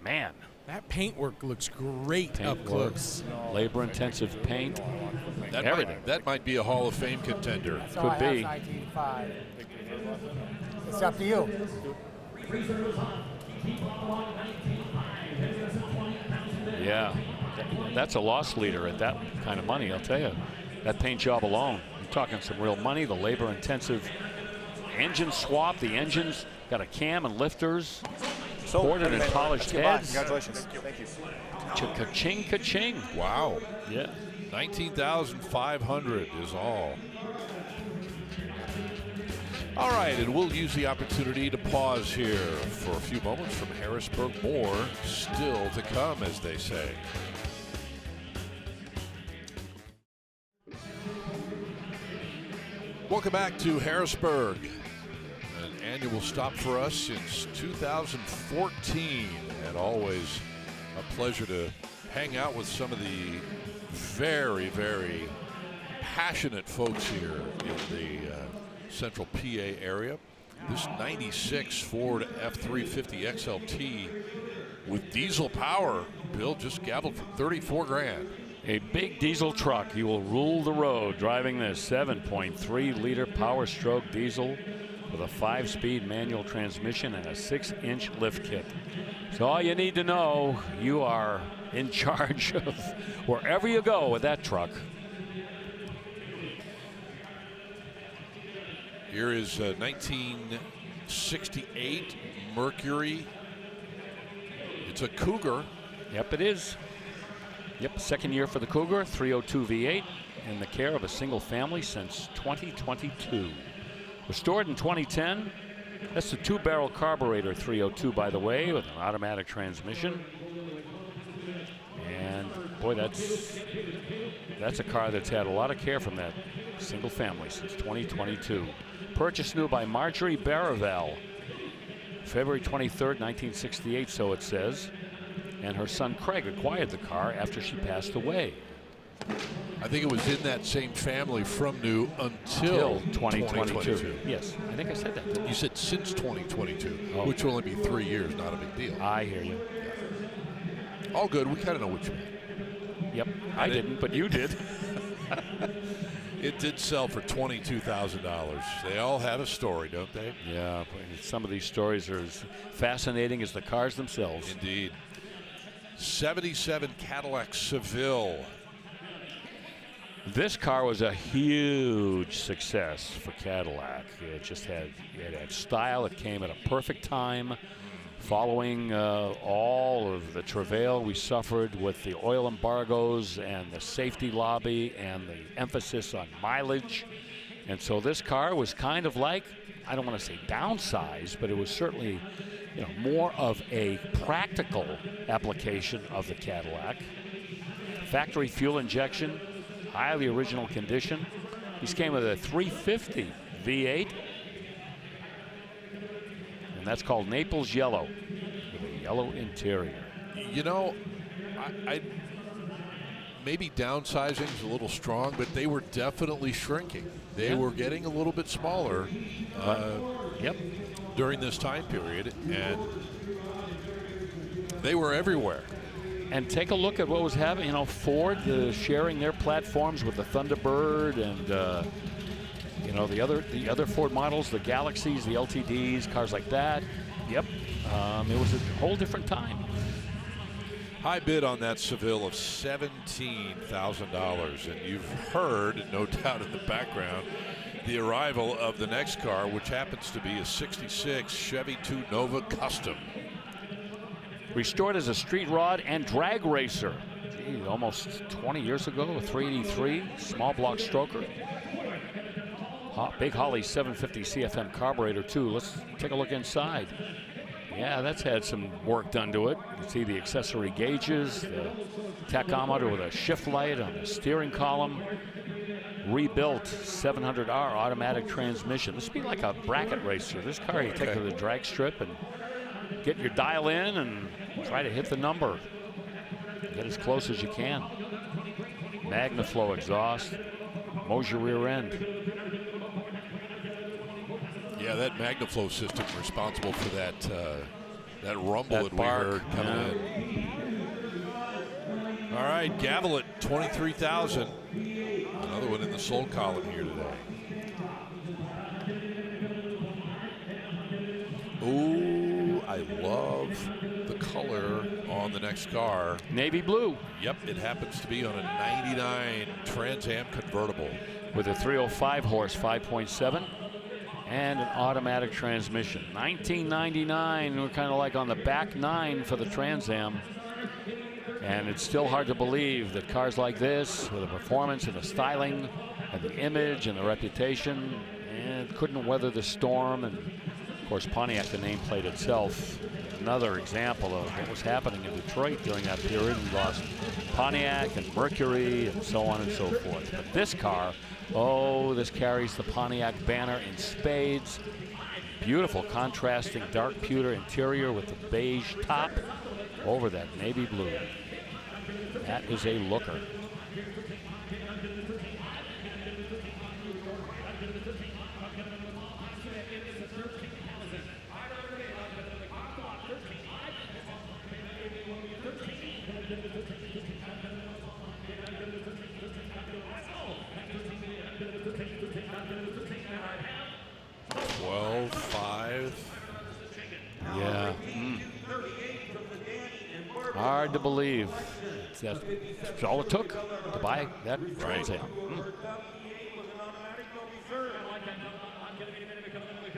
Man, That paintwork looks great up close. Labor-intensive paint. Everything. That might be a Hall of Fame contender. So Could I have be. 1905. It's up to you. Yeah, that's a loss leader at that kind of money, I'll tell you. That paint job alone. You're talking some real money. The labor-intensive engine swap. The engine's got a cam and lifters. Ported and polished heads. Congratulations. Thank you. Ka-ching, ka-ching. Wow. Yeah. 19,500 is all. All right, and we'll use the opportunity to pause here for a few moments from Harrisburg. More still to come, as they say. Welcome back to Harrisburg. An annual stop for us since 2014, and always a pleasure to hang out with some of the very, very passionate folks here in the Central PA area. This 96 Ford F350 XLT with diesel power, Bill, just gabbled for 34 grand. A big diesel truck. You will rule the road driving this 7.3 liter Power Stroke diesel with a 5-speed manual transmission and a 6-inch lift kit. So all you need to know, you are in charge of wherever you go with that truck. Here is 1968 Mercury. It's a Cougar. Yep, it is. Yep, second year for the Cougar, 302 V8, in the care of a single family since 2022. Restored in 2010. That's the 2-barrel carburetor 302, by the way, with an automatic transmission. And boy, that's a car that's had a lot of care from that single family since 2022. Purchased new by Marjorie Baravel, February 23rd, 1968, so it says. And her son Craig acquired the car after she passed away. I think it was in that same family from new until 2022. Yes, I think I said that. You said since 2022, Oh. which will only be 3 years, not a big deal. I hear you. All good. We kind of know what you meant. Yep, I didn't, but you did. It did sell for $22,000. They all have a story, don't they? Yeah, some of these stories are as fascinating as the cars themselves. Indeed. 77 Cadillac Seville. This car was a huge success for Cadillac. It had style. It came at a perfect time, following all of the travail we suffered with the oil embargoes and the safety lobby and the emphasis on mileage. And so this car was kind of like, I don't want to say downsized, but it was certainly, more of a practical application of the Cadillac. Factory fuel injection, highly original condition. These came with a 350 V8, and that's called Naples Yellow, with a yellow interior. I maybe downsizing is a little strong, but they were definitely shrinking. They were getting a little bit smaller during this time period, and they were everywhere. And take a look at what was happening. Ford sharing their platforms with the Thunderbird and the other Ford models, the Galaxies, the LTDs, cars like that. Yep, it was a whole different time. High bid on that Seville of $17,000, and you've heard, no doubt in the background, the arrival of the next car, which happens to be a 66 Chevy 2 Nova Custom. Restored as a street rod and drag racer. Gee, almost 20 years ago, a 383 small block stroker. Big Holly 750 CFM carburetor too. Let's take a look inside. Yeah, that's had some work done to it. You can see the accessory gauges, the tachometer with a shift light on the steering column. Rebuilt 700R automatic transmission. This would be like a bracket racer. This car you take to the drag strip and get your dial in and try to hit the number. Get as close as you can. Magnaflow exhaust. Mows your rear end. Yeah, that Magnaflow system responsible for that rumble that we heard coming in. All right, Gavel at 23,000. Another one in the sold column here today. Ooh, I love the color on the next car. Navy blue. Yep, it happens to be on a 99 Trans Am convertible. With a 305 horse, 5.7, and an automatic transmission. 1999, we're kind of like on the back nine for the Trans Am. And it's still hard to believe that cars like this, with the performance and the styling and the image and the reputation, and couldn't weather the storm. And of course, Pontiac, the nameplate itself, another example of what was happening in Detroit during that period. We lost Pontiac and Mercury and so on and so forth. But this car, oh, this carries the Pontiac banner in spades. Beautiful contrasting dark pewter interior with the beige top over that navy blue. That is a looker. Yeah. Hard to believe. That's all it took to buy that Trans Am.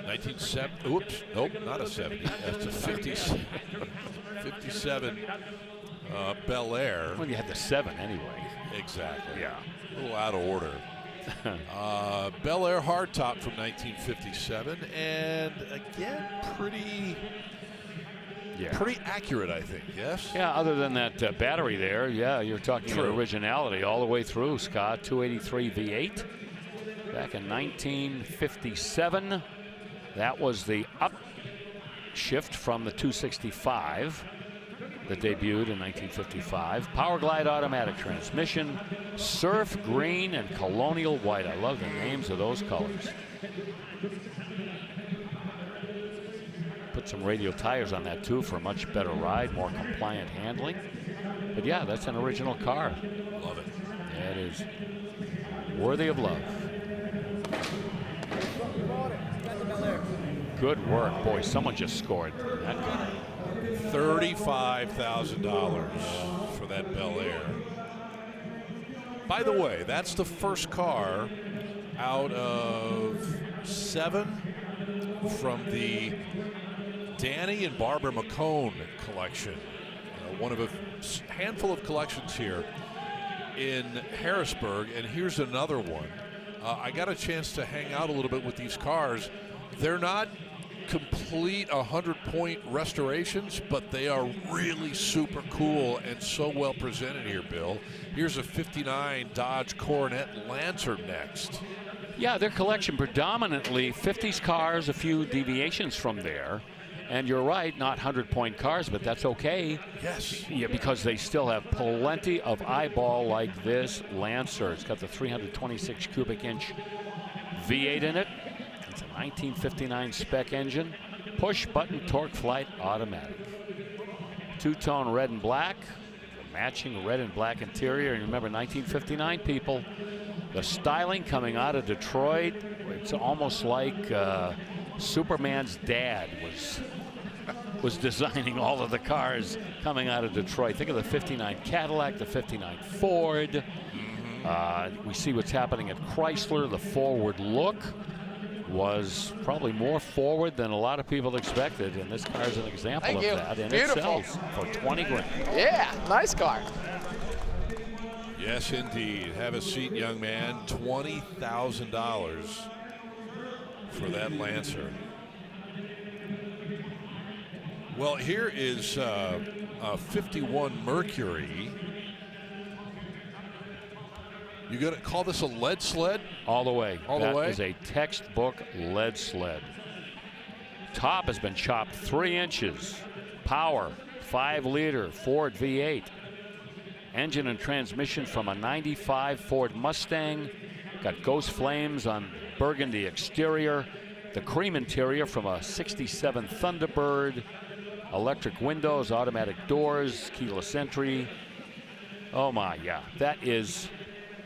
1970. Oops. Nope, not a 70. That's a 57 Bel Air. Well, you had the 7 anyway. Exactly. Yeah. A little out of order. Bel Air hardtop from 1957, and again, pretty accurate, I think. Yes. Yeah. Other than that battery there, yeah, you're talking about originality all the way through. Scott, 283 V8 back in 1957. That was the upshift from the 265 that debuted in 1955. Power Glide automatic transmission, surf green and colonial white. I love the names of those colors. Put some radial tires on that too for a much better ride, more compliant handling. But yeah, that's an original car. Love it. That is worthy of love. Good work. Boy, someone just scored that car. $35,000 for that Bel Air. By the way, that's the first car out of 7 from the Danny and Barbara McCone collection. One of a handful of collections here in Harrisburg, and here's another one. I got a chance to hang out a little bit with these cars. They're not complete 100-point restorations, but they are really super cool and so well presented here, Bill. Here's a 59 Dodge Coronet Lancer next. Yeah, their collection predominantly 50s cars, a few deviations from there. And you're right, not 100-point cars, but that's okay. Yes. Yeah, because they still have plenty of eyeball like this Lancer. It's got the 326 cubic inch V8 in it. It's a 1959 spec engine. Push button torque flight automatic. Two-tone red and black. Matching red and black interior. And remember, 1959 people, the styling coming out of Detroit, it's almost like Superman's dad was designing all of the cars coming out of Detroit. Think of the 59 Cadillac, the 59 Ford. We see what's happening at Chrysler. The forward look was probably more forward than a lot of people expected, and this car is an example of that, and it sells for 20 grand. Yeah, nice car. Yes, indeed. Have a seat, young man. $20,000 for that Lancer. Well, here is a 51 Mercury. You gonna call this a lead sled? All the way. All the way? That is a textbook lead sled. Top has been chopped 3 inches. Power, 5-liter Ford V8. Engine and transmission from a 95 Ford Mustang. Got ghost flames on burgundy exterior. The cream interior from a 67 Thunderbird. Electric windows, automatic doors, keyless entry. Oh my, yeah. That is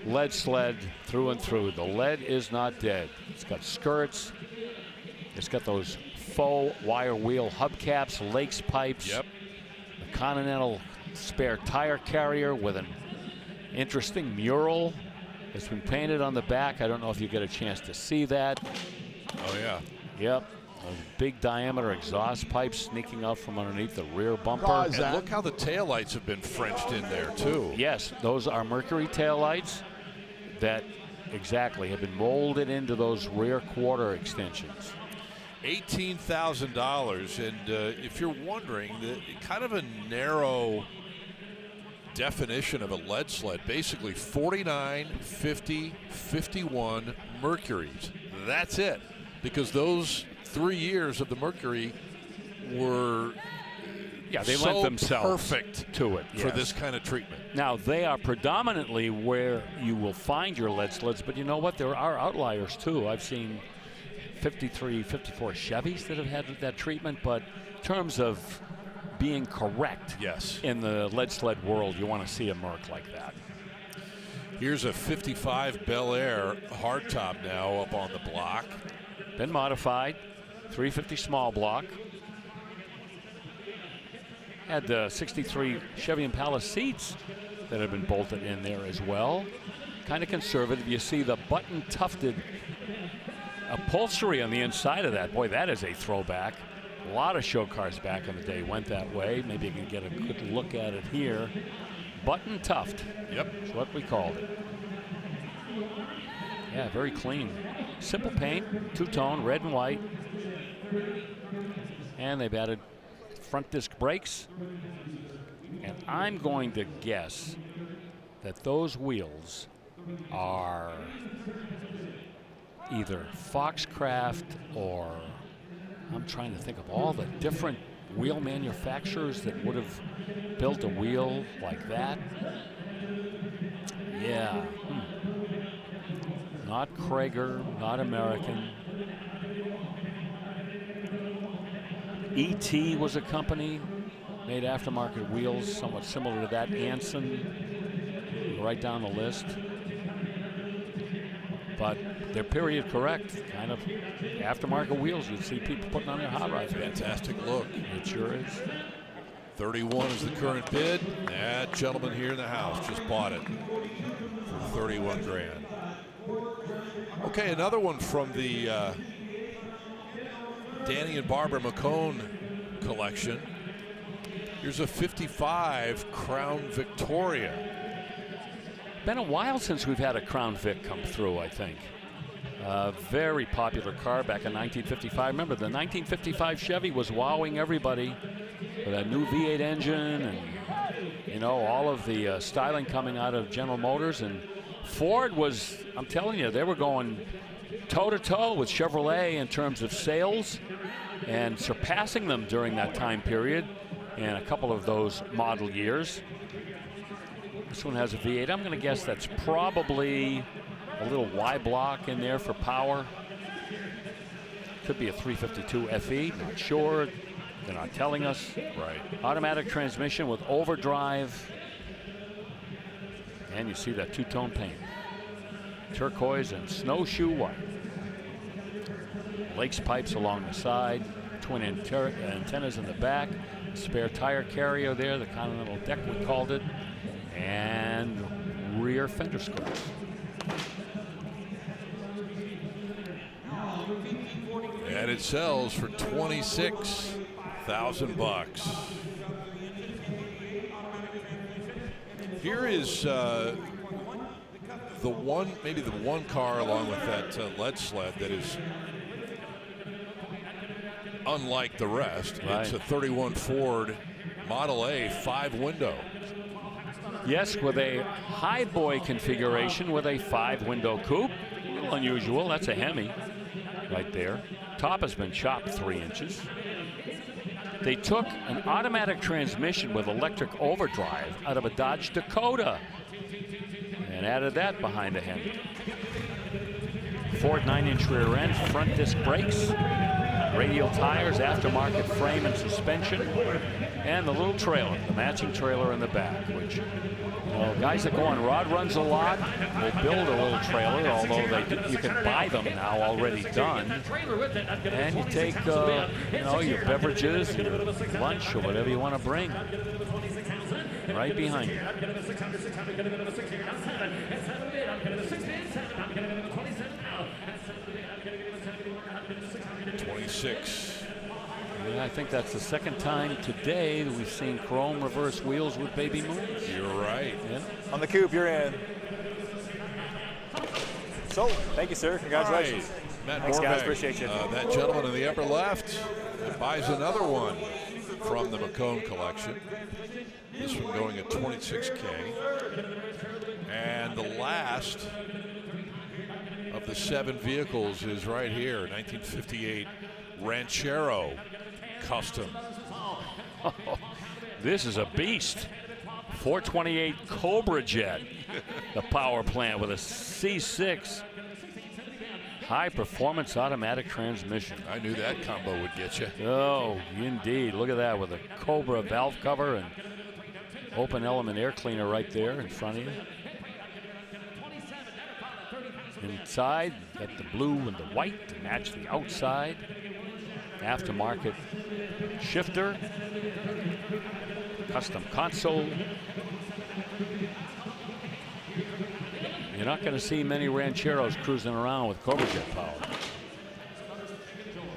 lead sled through and through. The lead is not dead. It's got skirts. It's got those faux wire wheel hubcaps, Lakes pipes. Yep. The Continental spare tire carrier with an interesting mural. It's been painted on the back. I don't know if you get a chance to see that. Oh, yeah. Yep. Those big diameter exhaust pipes sneaking out from underneath the rear bumper. And look how the taillights have been Frenched in there, too. Yes, those are Mercury taillights that exactly have been molded into those rear quarter extensions. $18,000. And if you're wondering, kind of a narrow definition of a lead sled, basically 49, 50, 51 Mercuries. That's it. Because those 3 years of the Mercury were they so lent themselves perfect to it for this kind of treatment. Now, they are predominantly where you will find your lead sleds, but you know what? There are outliers, too. I've seen 53, 54 Chevys that have had that treatment, but in terms of being correct in the lead sled world, you want to see a Merc like that. Here's a 55 Bel Air hardtop now up on the block. Been modified, 350 small block. Had the 63 Chevy Impala seats that have been bolted in there as well. Kind of conservative. You see the button tufted upholstery on the inside of that. Boy, that is a throwback. A lot of show cars back in the day went that way. Maybe you can get a good look at it here. Button tuft. Yep. That's what we called it. Yeah, very clean. Simple paint, two-tone, red and white. And they've added front disc brakes. And I'm going to guess that those wheels are either Foxcraft or I'm trying to think of all the different wheel manufacturers that would have built a wheel like that. Yeah. Not Krager, not American. ET was a company, made aftermarket wheels, somewhat similar to that. Anson, right down the list. But they're period correct, kind of aftermarket wheels you'd see people putting on their hot rods. Fantastic look. It sure is. 31 is the current bid. That gentleman here in the house just bought it for 31 grand. Okay, another one from the Danny and Barbara McCone collection. Here's a 55 Crown Victoria. Been a while since we've had a Crown Vic come through, I think. Very popular car back in 1955. Remember, the 1955 Chevy was wowing everybody with a new V8 engine and, you know, all of the styling coming out of General Motors. And Ford was, I'm telling you, they were going toe-to-toe with Chevrolet in terms of sales and surpassing them during that time period and a couple of those model years. This one has a V8. I'm going to guess that's probably a little Y block in there for power. Could be a 352 FE, not sure. They're not telling us. Right. Automatic transmission with overdrive. And you see that two-tone paint. Turquoise and snowshoe white. Lakes pipes along the side. Twin antennas in the back. Spare tire carrier there, the Continental deck we called it. And rear fender skirts. And it sells for $26,000. Here is maybe the one car along with that lead sled that is unlike the rest. Right. It's a 31 Ford Model A 5-window. Yes, with a high boy configuration with a 5-window coupe. A little unusual. That's a Hemi right there. Top has been chopped 3 inches. They took an automatic transmission with electric overdrive out of a Dodge Dakota and added that behind the Hemi. Ford 9-inch rear end, front disc brakes. Radial tires, aftermarket frame and suspension, and the little trailer, the matching trailer in the back, which, you know, guys that go on rod runs a lot will build a little trailer, although you can buy them now already done. And you take, you know, your beverages, your lunch, or whatever you want to bring right behind you. 26. Yeah, I think that's the second time today that we've seen chrome reverse wheels with baby moons. You're right. Yeah. On the coupe, you're in. So, thank you, sir. Congratulations. Right. Matt Thanks, guys. Borbeck, Appreciate you. that gentleman in the upper left buys another one from the Mecum collection. This one going at $26K. And the last of the 7 vehicles is right here, 1958 Ranchero Custom. This is a beast. 428 Cobra Jet, the power plant with a C6 high performance automatic transmission. I knew that combo would get you. Oh, indeed. Look at that with a Cobra valve cover and open element air cleaner right there in front of you. Inside, got the blue and the white to match the outside. Aftermarket shifter. Custom console. You're not going to see many Rancheros cruising around with Cobra Jet power.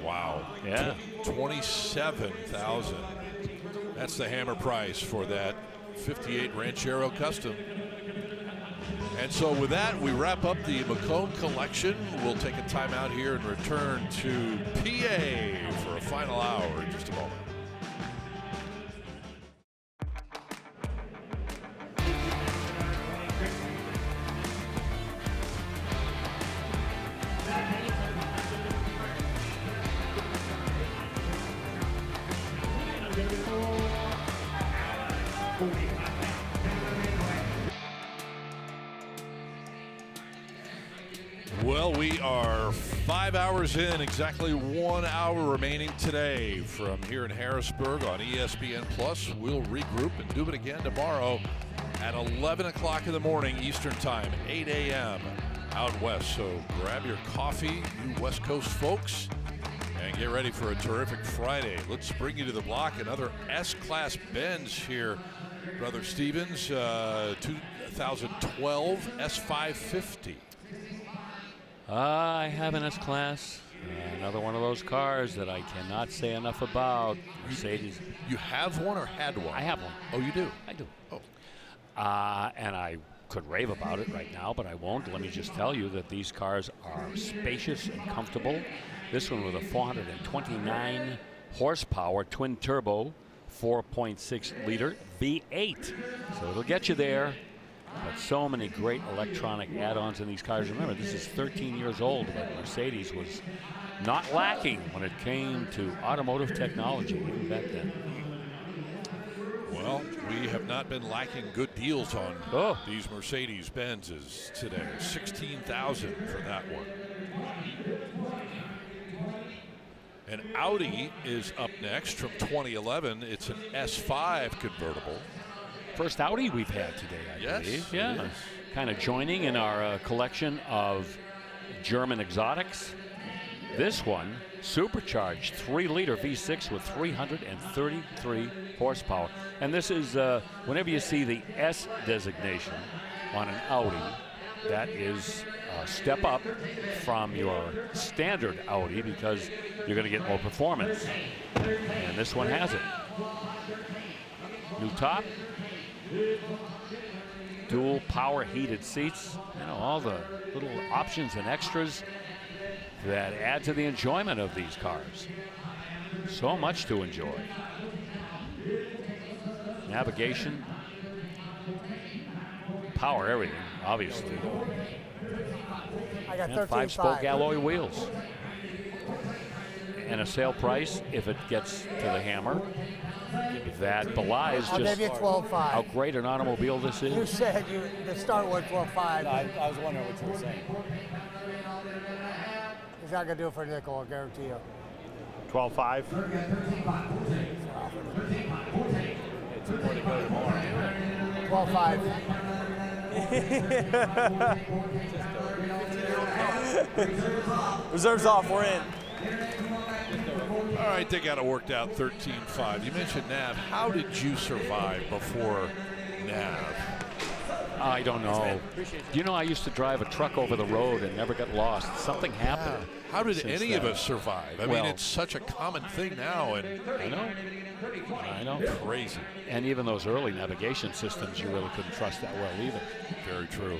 Wow. Yeah. 27,000. That's the hammer price for that 58 Ranchero Custom. And so with that, we wrap up the Mecum collection. We'll take a timeout here and return to PA for a final hour in just a moment. Well, we are 5 hours in, exactly 1 hour remaining today from here in Harrisburg on ESPN Plus. We'll regroup and do it again tomorrow at 11 o'clock in the morning Eastern Time, 8 a.m. out west. So grab your coffee, you West Coast folks, and get ready for a terrific Friday. Let's bring you to the block. Another S-Class Benz here, Brother Stevens, 2012 S550. I have an S-Class. Another one of those cars that I cannot say enough about. Mercedes. You have one or had one? I have one. Oh, you do? I do. Oh. And I could rave about it right now, but I won't. Let me just tell you that these cars are spacious and comfortable. This one with a 429 horsepower twin turbo 4.6 liter V8. So it'll get you there. But so many great electronic add-ons in these cars. Remember, this is 13 years old, but Mercedes was not lacking when it came to automotive technology even back then. Well, we have not been lacking good deals on these Mercedes-Benzes today. $16,000 for that one. And Audi is up next from 2011. It's an S5 convertible. First Audi we've had today, I believe. Yeah, kind of joining in our collection of German exotics. This one, supercharged 3-liter V6 with 333 horsepower. And this is, whenever you see the S designation on an Audi, that is a step up from your standard Audi because you're going to get more performance. And this one has it. New top. Dual power heated seats, you know, all the little options and extras that add to the enjoyment of these cars. So much to enjoy. Navigation, power, everything, obviously. I got 5-spoke alloy wheels. And a sale price, if it gets to the hammer, that belies I'll just give you 12.5. how great an automobile this is. You said the start was 12.5. No, I was wondering what you were saying. He's not going to do it for a nickel, I'll guarantee you. 12.5. It's more to go tomorrow. 12.5. Reserves off, we're in. All right, they got it worked out 13.5. You mentioned Nav. How did you survive before Nav? I don't know. You know, I used to drive a truck over the road and never got lost. Something happened. How did any of us survive? I mean, it's such a common thing now. And I know. Crazy. And even those early navigation systems, you really couldn't trust that well either. Very true.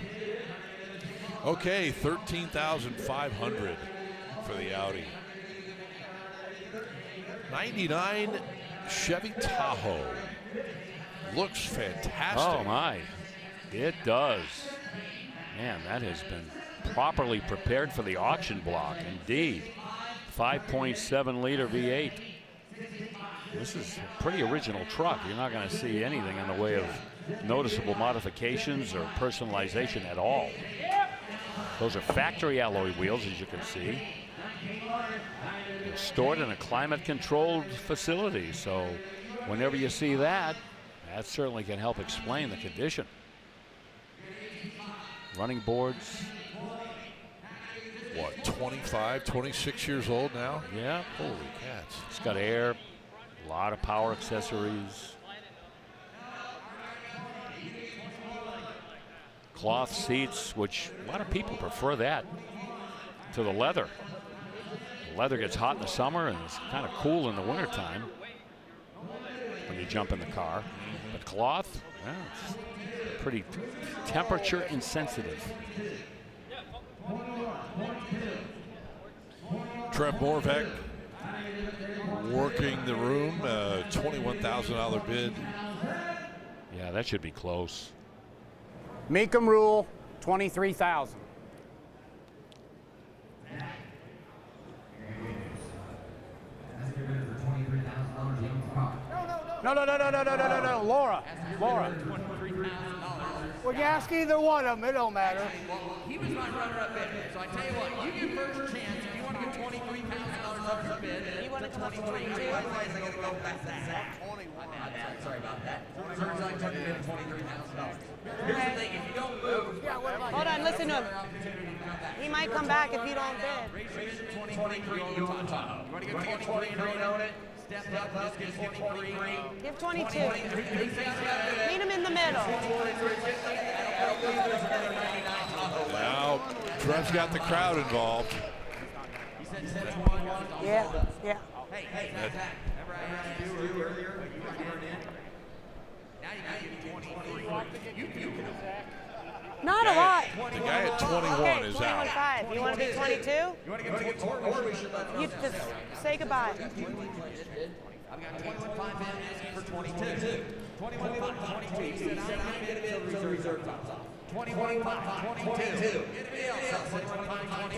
Okay, 13,500 for the Audi. 99 Chevy Tahoe. Looks fantastic. Oh, my. It does. Man, that has been properly prepared for the auction block, indeed. 5.7 liter V8. This is a pretty original truck. You're not going to see anything in the way of noticeable modifications or personalization at all. Those are factory alloy wheels, as you can see. They're stored in a climate-controlled facility, so whenever you see that, that certainly can help explain the condition. Running boards. What, 25, 26 years old now? Yeah. Holy cats. It's got air, a lot of power accessories. Cloth seats, which a lot of people prefer that to the leather. The leather gets hot in the summer and it's kind of cool in the wintertime when you jump in the car. But cloth, well, it's pretty temperature insensitive. Trev Morvek working the room, $21,000 bid. Yeah, that should be close. Mecum rule, 23,000. No, Laura. We can ask either one of them, it don't matter. He was my runner-up bid, so I tell you what, you get first chance if you want to get $23,000 off your bid. You want a 23 too? Otherwise, I got to go back to that. Sorry about that. First, I took it in $23,000. Here's the thing, if you don't move, Hold on, listen to him. He might come back if you don't bid. 23, you on top. You want to get 23 on it? Step up, just get 23. Give 22. Meet him in the middle. Now, Trev's got the crowd involved. Yeah. Hey, remember I asked you earlier, but you weren't in? Now you got to give 23. You Not a lot. The guy at 21 okay, is 21 out. 5. You want to be 22? You want to get 24? You just say goodbye. I've got 21.5 bids for 22. 21.5, 22. You said I'm not bidding until reserve tops off. 21.5, 22.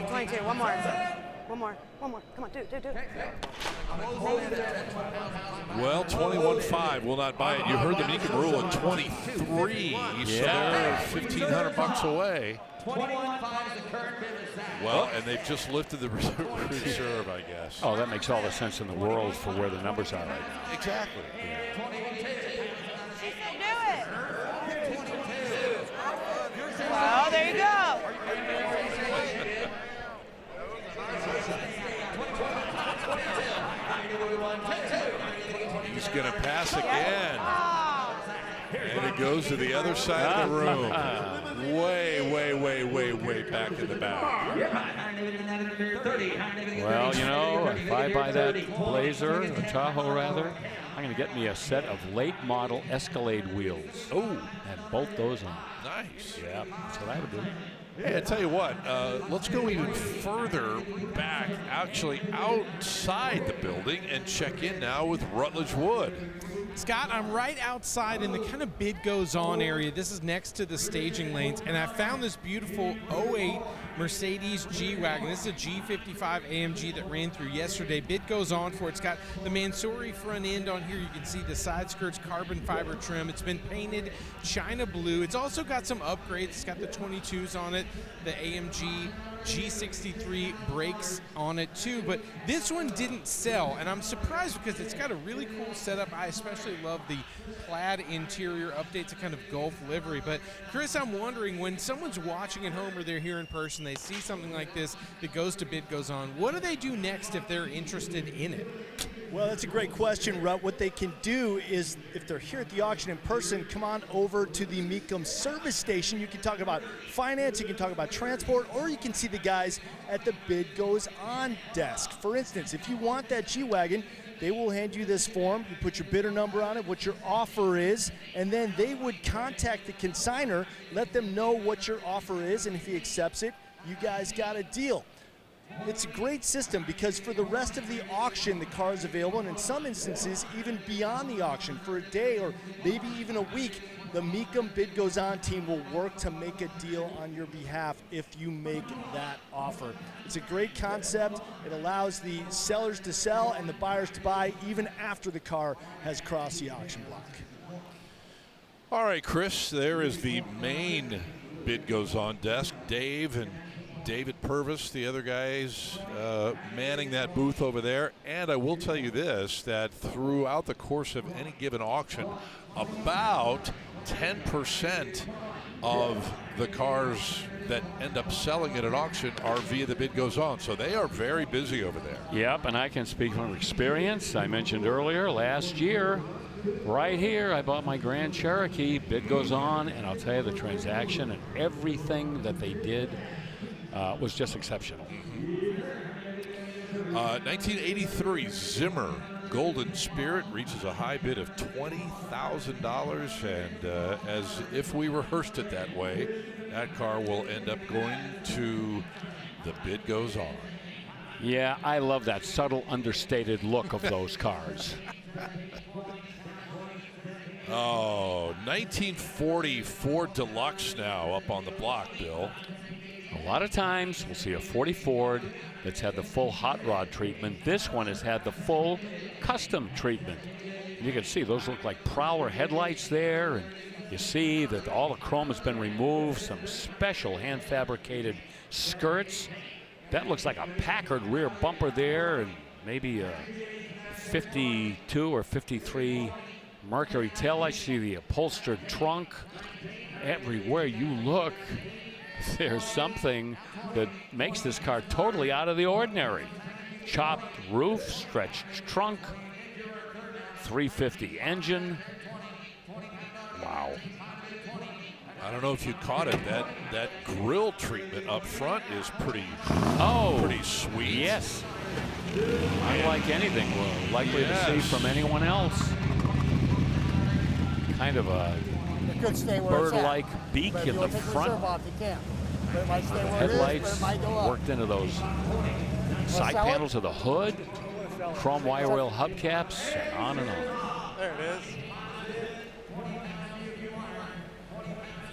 22. One more. Come on, do it. Well, 21.5 will not buy it. You heard the Mecum rule at 23, so they're $1,500 away. 21.5 is the current bid. Well, and they've just lifted the reserve, I guess. Oh, that makes all the sense in the world for where the numbers are right now. Exactly. She said do it. Well, there you go. He's going to pass again. And it goes to the other side of the room. Way back in the back. Well, you know, if I buy that Blazer, or Tahoe rather, I'm going to get me a set of late model Escalade wheels. Oh. And bolt those on. Nice. Yeah, that's what I would do. Hey, I tell you what, let's go even further back, actually outside the building, and check in now with Rutledge Wood. Scott, I'm right outside in the kind of bid goes on area. This is next to the staging lanes, and I found this beautiful 08 Mercedes G-Wagon. This is a G55 AMG that ran through yesterday. Bid goes on for it. It's got the Mansouri front end on here. You can see the side skirts carbon fiber trim. It's been painted China blue. It's also got some upgrades. It's got the 22s on it, the AMG G63 brakes on it too, but this one didn't sell, and I'm surprised because it's got a really cool setup. I especially love the plaid interior updates, a kind of Gulf livery. But Chris, I'm wondering, when someone's watching at home or they're here in person, they see something like this that goes to bid goes on, what do they do next if they're interested in it? Well, that's a great question, Rut. What they can do is, if they're here at the auction in person, come on over to the Mecum service station. You can talk about finance, you can talk about transport, or you can see the guys at the bid goes on desk. For instance, if you want that G-Wagon, they will hand you this form. You put your bidder number on it, what your offer is, and then they would contact the consignor, let them know what your offer is, and if he accepts it, you guys got a deal. It's a great system because for the rest of the auction, the car is available, and in some instances, even beyond the auction, for a day or maybe even a week, the Mecum Bid Goes On team will work to make a deal on your behalf if you make that offer. It's a great concept. It allows the sellers to sell and the buyers to buy even after the car has crossed the auction block. All right, Chris, there is the main Bid Goes On desk. Dave and David Purvis, the other guys manning that booth over there. And I will tell you this, that throughout the course of any given auction, about 10% of the cars that end up selling at an auction are via the Bid Goes On. So they are very busy over there. Yep, and I can speak from experience. I mentioned earlier, last year, right here, I bought my Grand Cherokee. Bid Goes On, and I'll tell you, the transaction and everything that they did was just exceptional. 1983 Zimmer Golden Spirit reaches a high bid of $20,000, and as if we rehearsed it that way, that car will end up going to the Bid Goes On. Yeah, I love that subtle, understated look of those cars. Oh, 1940 Ford Deluxe now up on the block, Bill. A lot of times we'll see a 40 Ford that's had the full hot rod treatment. This one has had the full custom treatment. And you can see those look like Prowler headlights there, and you see that all the chrome has been removed, some special hand fabricated skirts. That looks like a Packard rear bumper there, and maybe a 52 or 53 Mercury taillight. See the upholstered trunk. Everywhere you look, there's something that makes this car totally out of the ordinary. Chopped roof, stretched trunk, 350 engine. Wow. I don't know if you caught it. That grill treatment up front is pretty sweet. Yes. Unlike anything we're likely to see from anyone else. Kind of a bird-like beak in the front. Headlights worked into those side panels of the hood, chrome wire wheel hubcaps, and on and on. There it is.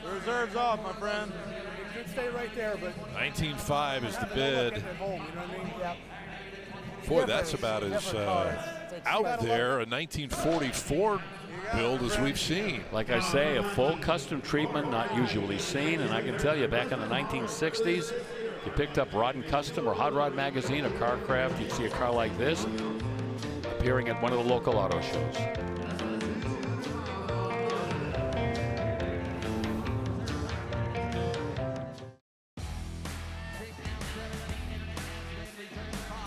The reserve's off, my friend. It should stay right there, but 19.5 is the bid. Boy, that's about as out there a 1940 Ford build as we've seen. Like I say, a full custom treatment, not usually seen. And I can tell you, back in the 1960s, you picked up Rod and Custom or Hot Rod Magazine or Carcraft, you'd see a car like this appearing at one of the local auto shows.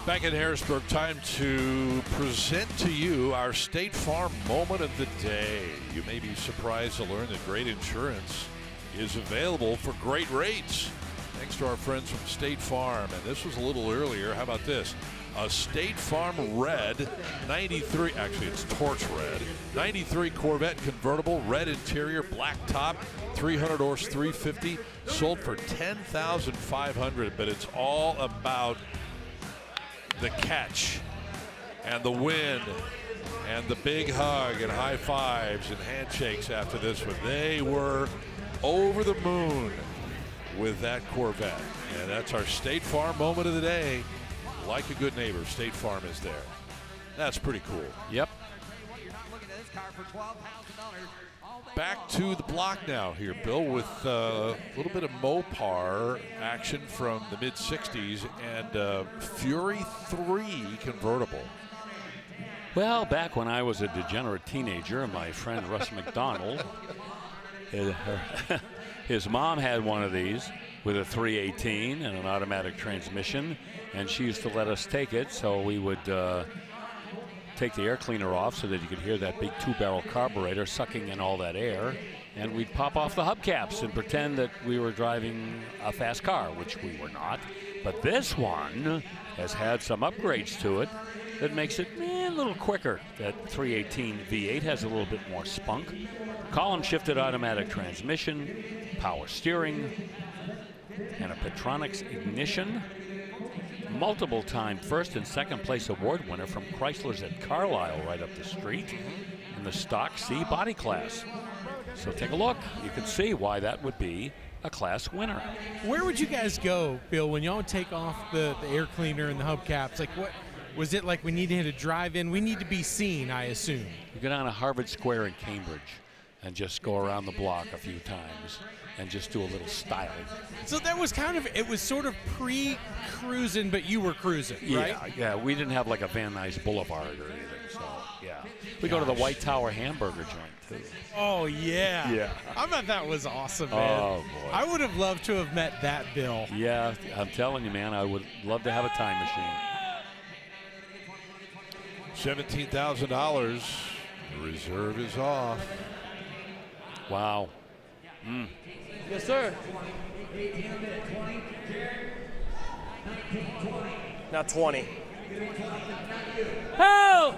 Back in Harrisburg, time to present to you our State Farm moment of the day. You may be surprised to learn that great insurance is available for great rates, thanks to our friends from State Farm. And this was a little earlier. How about this? A State Farm red 93, actually it's torch red, 93 Corvette convertible, red interior, black top, 300 horse, 350, sold for $10,500. But it's all about the catch and the win and the big hug and high fives and handshakes after this one. They were over the moon with that Corvette. And that's our State Farm moment of the day. Like a good neighbor, State Farm is there. That's pretty cool. Yep. this car for $12,000. Back to the block now here, Bill, with a little bit of Mopar action from the mid-'60s and Fury 3 convertible. Well, back when I was a degenerate teenager, my friend Russ McDonald, his mom had one of these with a 318 and an automatic transmission, and she used to let us take it, so we would take the air cleaner off so that you could hear that big 2-barrel carburetor sucking in all that air, and we'd pop off the hubcaps and pretend that we were driving a fast car, which we were not. But this one has had some upgrades to it that makes it a little quicker. That 318 V8 has a little bit more spunk. Column shifted automatic transmission, power steering, and a Petronix ignition. Multiple time first and second place award winner from Chrysler's at Carlisle right up the street in the stock C body class. So take a look. You can see why that would be a class winner. Where would you guys go, Bill, when y'all would take off the air cleaner and the hubcaps? Like, what was it like? We needed to drive in. We need to be seen, I assume. You go down to Harvard Square in Cambridge and just go around the block a few times and just do a little styling. So that was it was sort of pre-cruising, but you were cruising, right? Yeah, we didn't have like a Van Nuys Boulevard or anything, so yeah. We go to the White Tower hamburger joint, too. Oh, yeah. Yeah. I thought that was awesome, man. Oh, boy. I would have loved to have met that Bill. Yeah, I'm telling you, man, I would love to have a time machine. $17,000. The reserve is off. Wow. Yes, sir. Not 20. Help!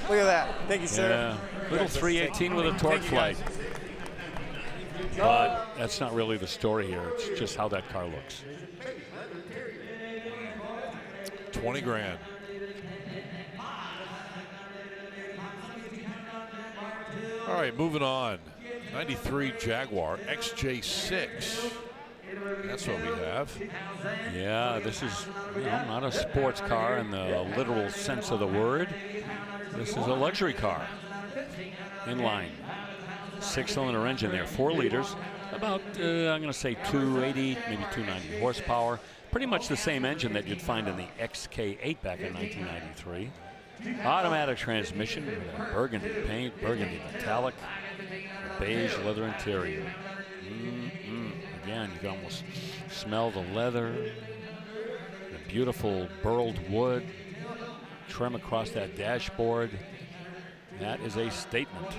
Look at that. Thank you, sir. Yeah. Little 318 with a torque flight. But that's not really the story here. It's just how that car looks. 20 grand. All right, moving on. 93 Jaguar XJ6. That's what we have. Yeah, this is not a sports car in the literal sense of the word. This is a luxury car. Inline. 6-cylinder engine there, 4 liters. About, I'm going to say 280, maybe 290 horsepower. Pretty much the same engine that you'd find in the XK8 back in 1993. Automatic transmission with a burgundy paint, burgundy metallic, a beige leather interior. Again, you can almost smell the leather, the beautiful burled wood, trim across that dashboard. That is a statement.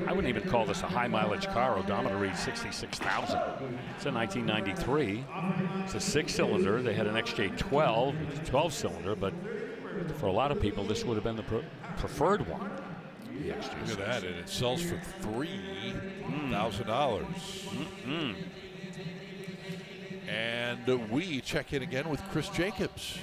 I wouldn't even call this a high mileage car. Odometer reads 66,000. It's a 1993. It's a 6-cylinder. They had an XJ12, 12-cylinder, but for a lot of people, this would have been the preferred one. Look at that, and it sells for $3,000. And we check in again with Chris Jacobs.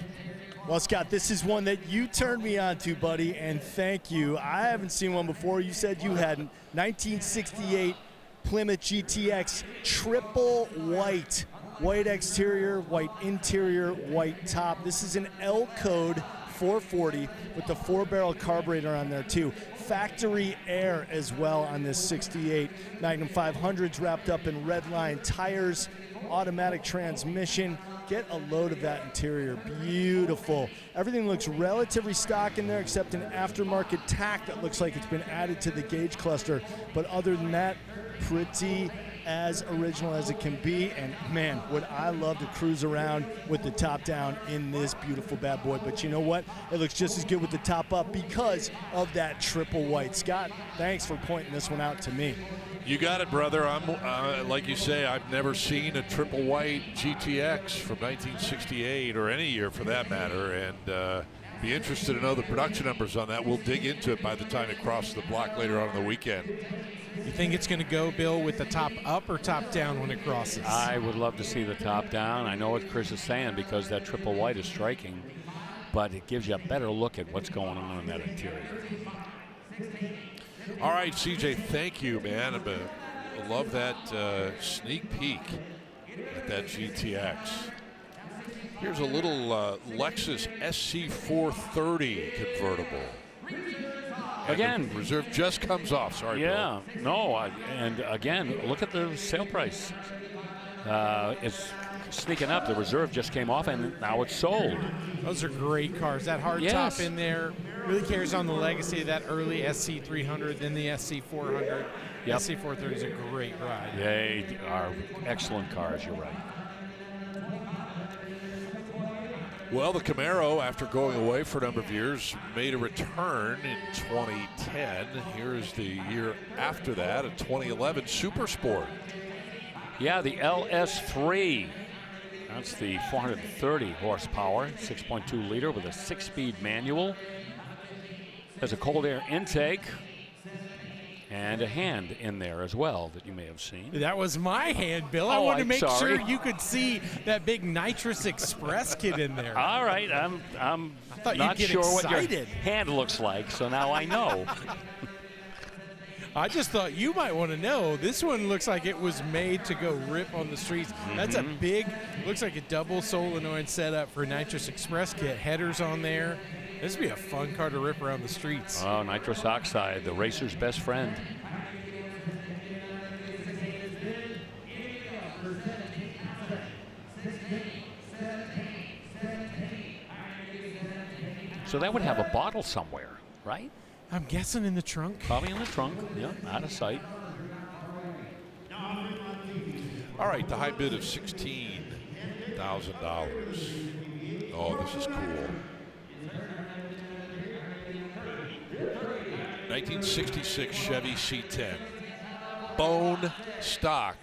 Well, Scott, this is one that you turned me on to, buddy, and thank you. I haven't seen one before. You said you hadn't. 1968 Plymouth GTX triple white. White exterior, white interior, white top. This is an L code 440 with the 4-barrel carburetor on there too. Factory air as well on this 68. Magnum 500s wrapped up in red line tires, automatic transmission. Get a load of that interior. Beautiful. Everything looks relatively stock in there except an aftermarket tack that looks like it's been added to the gauge cluster. But other than that, pretty as original as it can be. And man, would I love to cruise around with the top down in this beautiful bad boy. But you know what? It looks just as good with the top up because of that triple white. Scott, thanks for pointing this one out to me. You got it, brother. I'm like you say, I've never seen a triple white GTX from 1968 or any year for that matter. And Be interested to know the production numbers on that. We'll dig into it by the time it crosses the block later on in the weekend. You think it's going to go, Bill, with the top up or top down when it crosses? I would love to see the top down. I know what Chris is saying because that triple white is striking, but it gives you a better look at what's going on in that interior. All right, CJ, thank you, man. I love that sneak peek at that GTX. Here's a little Lexus SC430 convertible. Again, reserve just comes off. Sorry, yeah, Bill. no, and again, look at the sale price. It's sneaking up. The reserve just came off, and now it's sold. Those are great cars. That hard top in there really carries on the legacy of that early SC300, then the SC400. Yep. SC430 is a great ride. They are excellent cars. You're right. Well, the Camaro, after going away for a number of years, made a return in 2010. Here's the year after that, a 2011 Super Sport. Yeah, the LS3. That's the 430 horsepower, 6.2 liter with a 6-speed manual. There's a cold air intake and a hand in there as well that you may have seen. That was my hand, Bill. I Oh, wanted to I'm make sorry. sure you could see that big Nitrous Express kit in there. All right, I'm thought you'd not get sure what your excited. hand looks like, so now I know. I just thought you might want to know. This one looks like it was made to go rip on the streets. That's a big, looks like a double solenoid setup for a Nitrous Express kit. Headers on there. This would be a fun car to rip around the streets. Oh, nitrous oxide, the racer's best friend. So that would have a bottle somewhere, right? I'm guessing in the trunk. Probably in the trunk, yeah, out of sight. All right, the high bid of $16,000. Oh, this is cool. 1966 Chevy C10. Bone stock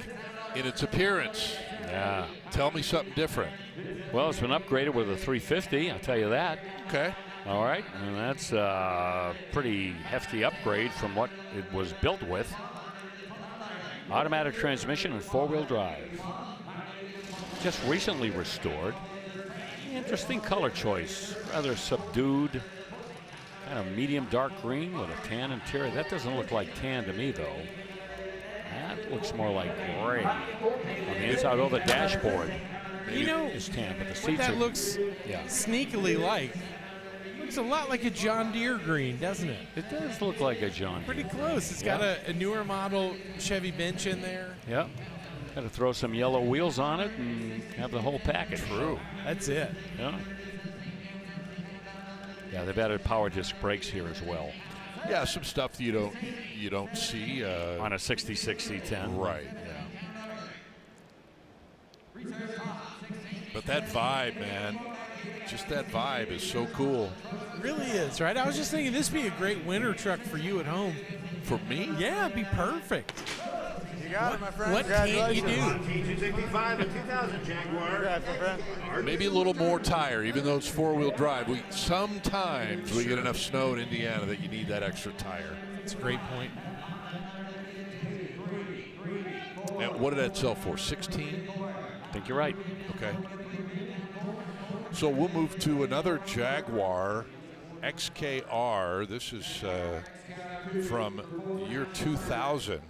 in its appearance. Yeah. Tell me something different. Well, it's been upgraded with a 350, I'll tell you that. Okay. All right, and that's a pretty hefty upgrade from what it was built with. Automatic transmission and four-wheel drive. Just recently restored. Interesting color choice, rather subdued, kind of medium dark green with a tan interior. That doesn't look like tan to me, though. That looks more like gray. On the inside of the dashboard, You know, is tan, but the what seats that are, looks sneakily like. Looks a lot like a John Deere green, doesn't it? It does look like a John Deere. Pretty close. It's got a newer model Chevy bench in there. Yep. Got to throw some yellow wheels on it and have the whole package. True. That's it. Yeah. Yeah, they've added power disc brakes here as well. Yeah, some stuff that you don't see on a 66 C10. Right. Yeah. But that vibe, man, just that vibe is so cool. It really is, right? I was just thinking this would be a great winter truck for you at home. For me? Yeah, it'd be perfect. You got it, my friend. What can't you do? T265 and 2000 Jaguar. Maybe a little more tire, even though it's four-wheel drive. Sometimes we get enough snow in Indiana that you need that extra tire. That's a great point. And what did that sell for? 16? I think you're right. Okay. So we'll move to another Jaguar XKR. This is from year 2000.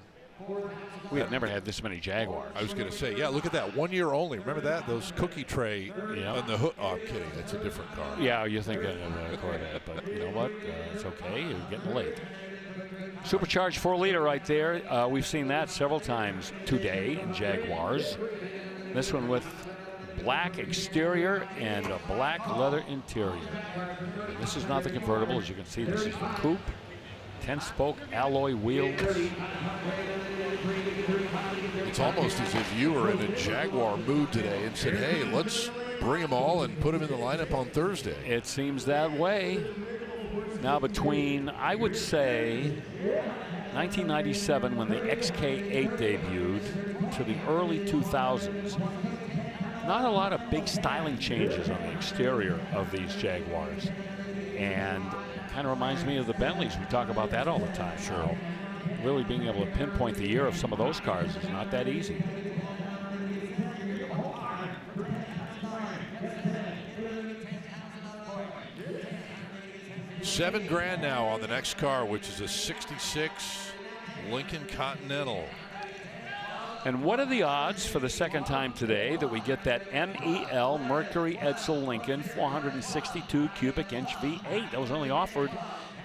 We have never had this many Jaguars. I was going to say, yeah, look at that. 1 year only. Remember that? Those cookie tray on the hood. Oh, I'm kidding. That's a different car. Yeah, you're thinking of a Corvette, but you know what? It's okay. You're getting late. Supercharged 4-liter right there. We've seen that several times today in Jaguars. This one with black exterior and a black leather interior. And this is not the convertible. As you can see, this is the coupe. 10-spoke alloy wheels. It's almost as if you were in a Jaguar mood today and said, hey, let's bring them all and put them in the lineup on Thursday. It seems that way. Now between, I would say, 1997 when the XK8 debuted to the early 2000s, not a lot of big styling changes on the exterior of these Jaguars. And kind of reminds me of the Bentleys. We talk about that all the time. Sure. Really being able to pinpoint the year of some of those cars is not that easy. $7,000 now on the next car, which is a '66 Lincoln Continental. And what are the odds for the second time today that we get that MEL Mercury Edsel Lincoln 462 cubic inch V8? That was only offered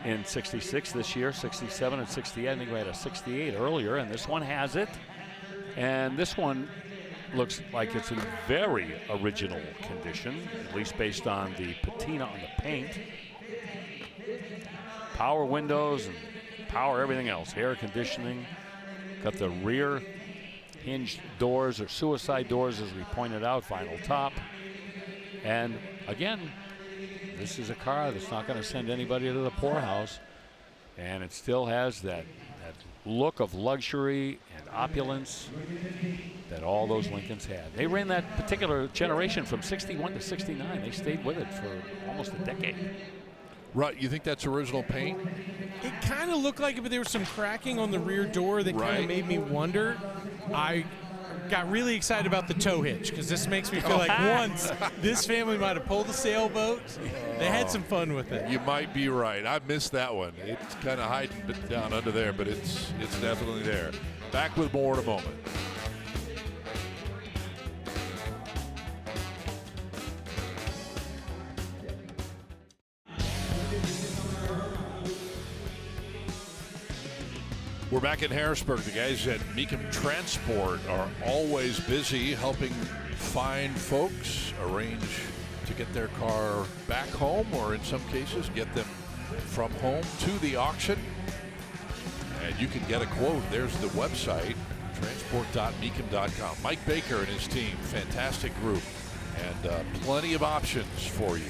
in '66 this year, '67 and '68. I think we had a '68 earlier, and this one has it. And this one looks like it's in very original condition, at least based on the patina on the paint. Power windows and power everything else, air conditioning. Got the rear hinged doors or suicide doors, as we pointed out, vinyl top. And again, this is a car that's not going to send anybody to the poorhouse. And it still has that look of luxury and opulence that all those Lincolns had. They ran that particular generation from '61 to '69. They stayed with it for almost a decade. Right, you think that's original paint? It kind of looked like it, but there was some cracking on the rear door that kind of made me wonder. I got really excited about the tow hitch because this makes me feel like once this family might have pulled a sailboat. They had some fun with it. You might be right. I missed that one. It's kind of hiding down under there, but it's definitely there. Back with more in a moment. We're back in Harrisburg. The guys at Mecum Transport are always busy helping find folks, arrange to get their car back home, or in some cases, get them from home to the auction. And you can get a quote. There's the website, transport.mecum.com. Mike Baker and his team, fantastic group, and plenty of options for you.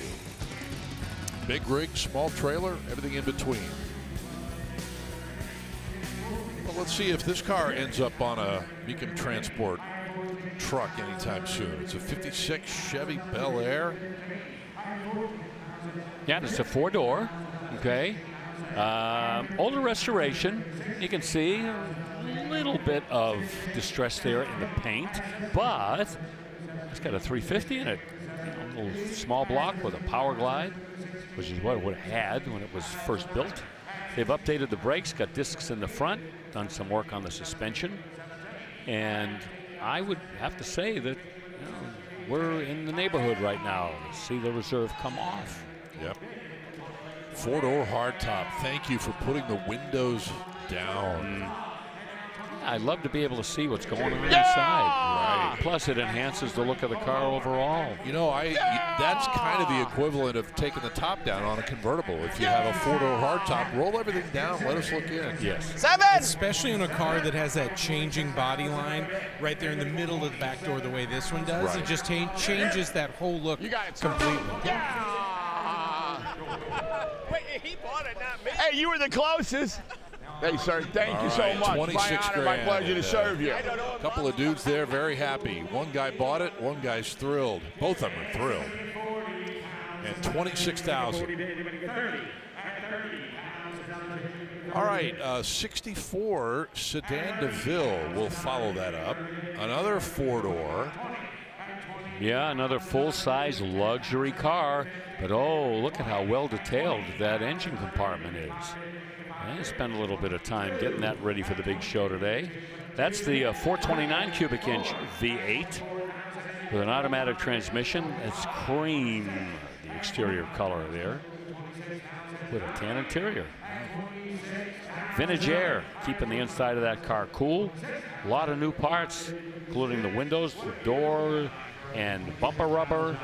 Big rig, small trailer, everything in between. Well, let's see if this car ends up on a Mecum Transport truck anytime soon. It's a '56 Chevy Bel Air. Yeah, it's a 4-door. Okay. Older restoration. You can see a little bit of distress there in the paint, but it's got a 350 in it. A little small block with a power glide, which is what it would have had when it was first built. They've updated the brakes, got discs in the front, done some work on the suspension, and I would have to say that we're in the neighborhood right now to see the reserve come off. Yep. 4-door hardtop. Thank you for putting the windows down. I'd love to be able to see what's going on inside. Right. Plus, it enhances the look of the car overall. You know, that's kind of the equivalent of taking the top down on a convertible. If you have a 4-door hardtop, roll everything down, let us look in. Yes. 7! Especially on a car that has that changing body line right there in the middle of the back door the way this one does. Right. It just changes that whole look completely. Wait, he bought it, not me. Hey, you were the closest. Hey, sir, thank you so much. 26 my honor, grand. my pleasure to serve you. A couple of dudes there very happy. One guy bought it, one guy's thrilled. Both of them are thrilled. And $26,000. All right, 64 Sedan DeVille will follow that up. Another 4-door. Yeah, another full-size luxury car. But, oh, look at how well detailed that engine compartment is. I spent a little bit of time getting that ready for the big show today. That's the 429 cubic inch V8 with an automatic transmission. It's cream, the exterior color there, with a tan interior. Vintage air, keeping the inside of that car cool. A lot of new parts, including the windows, the door, and bumper rubber.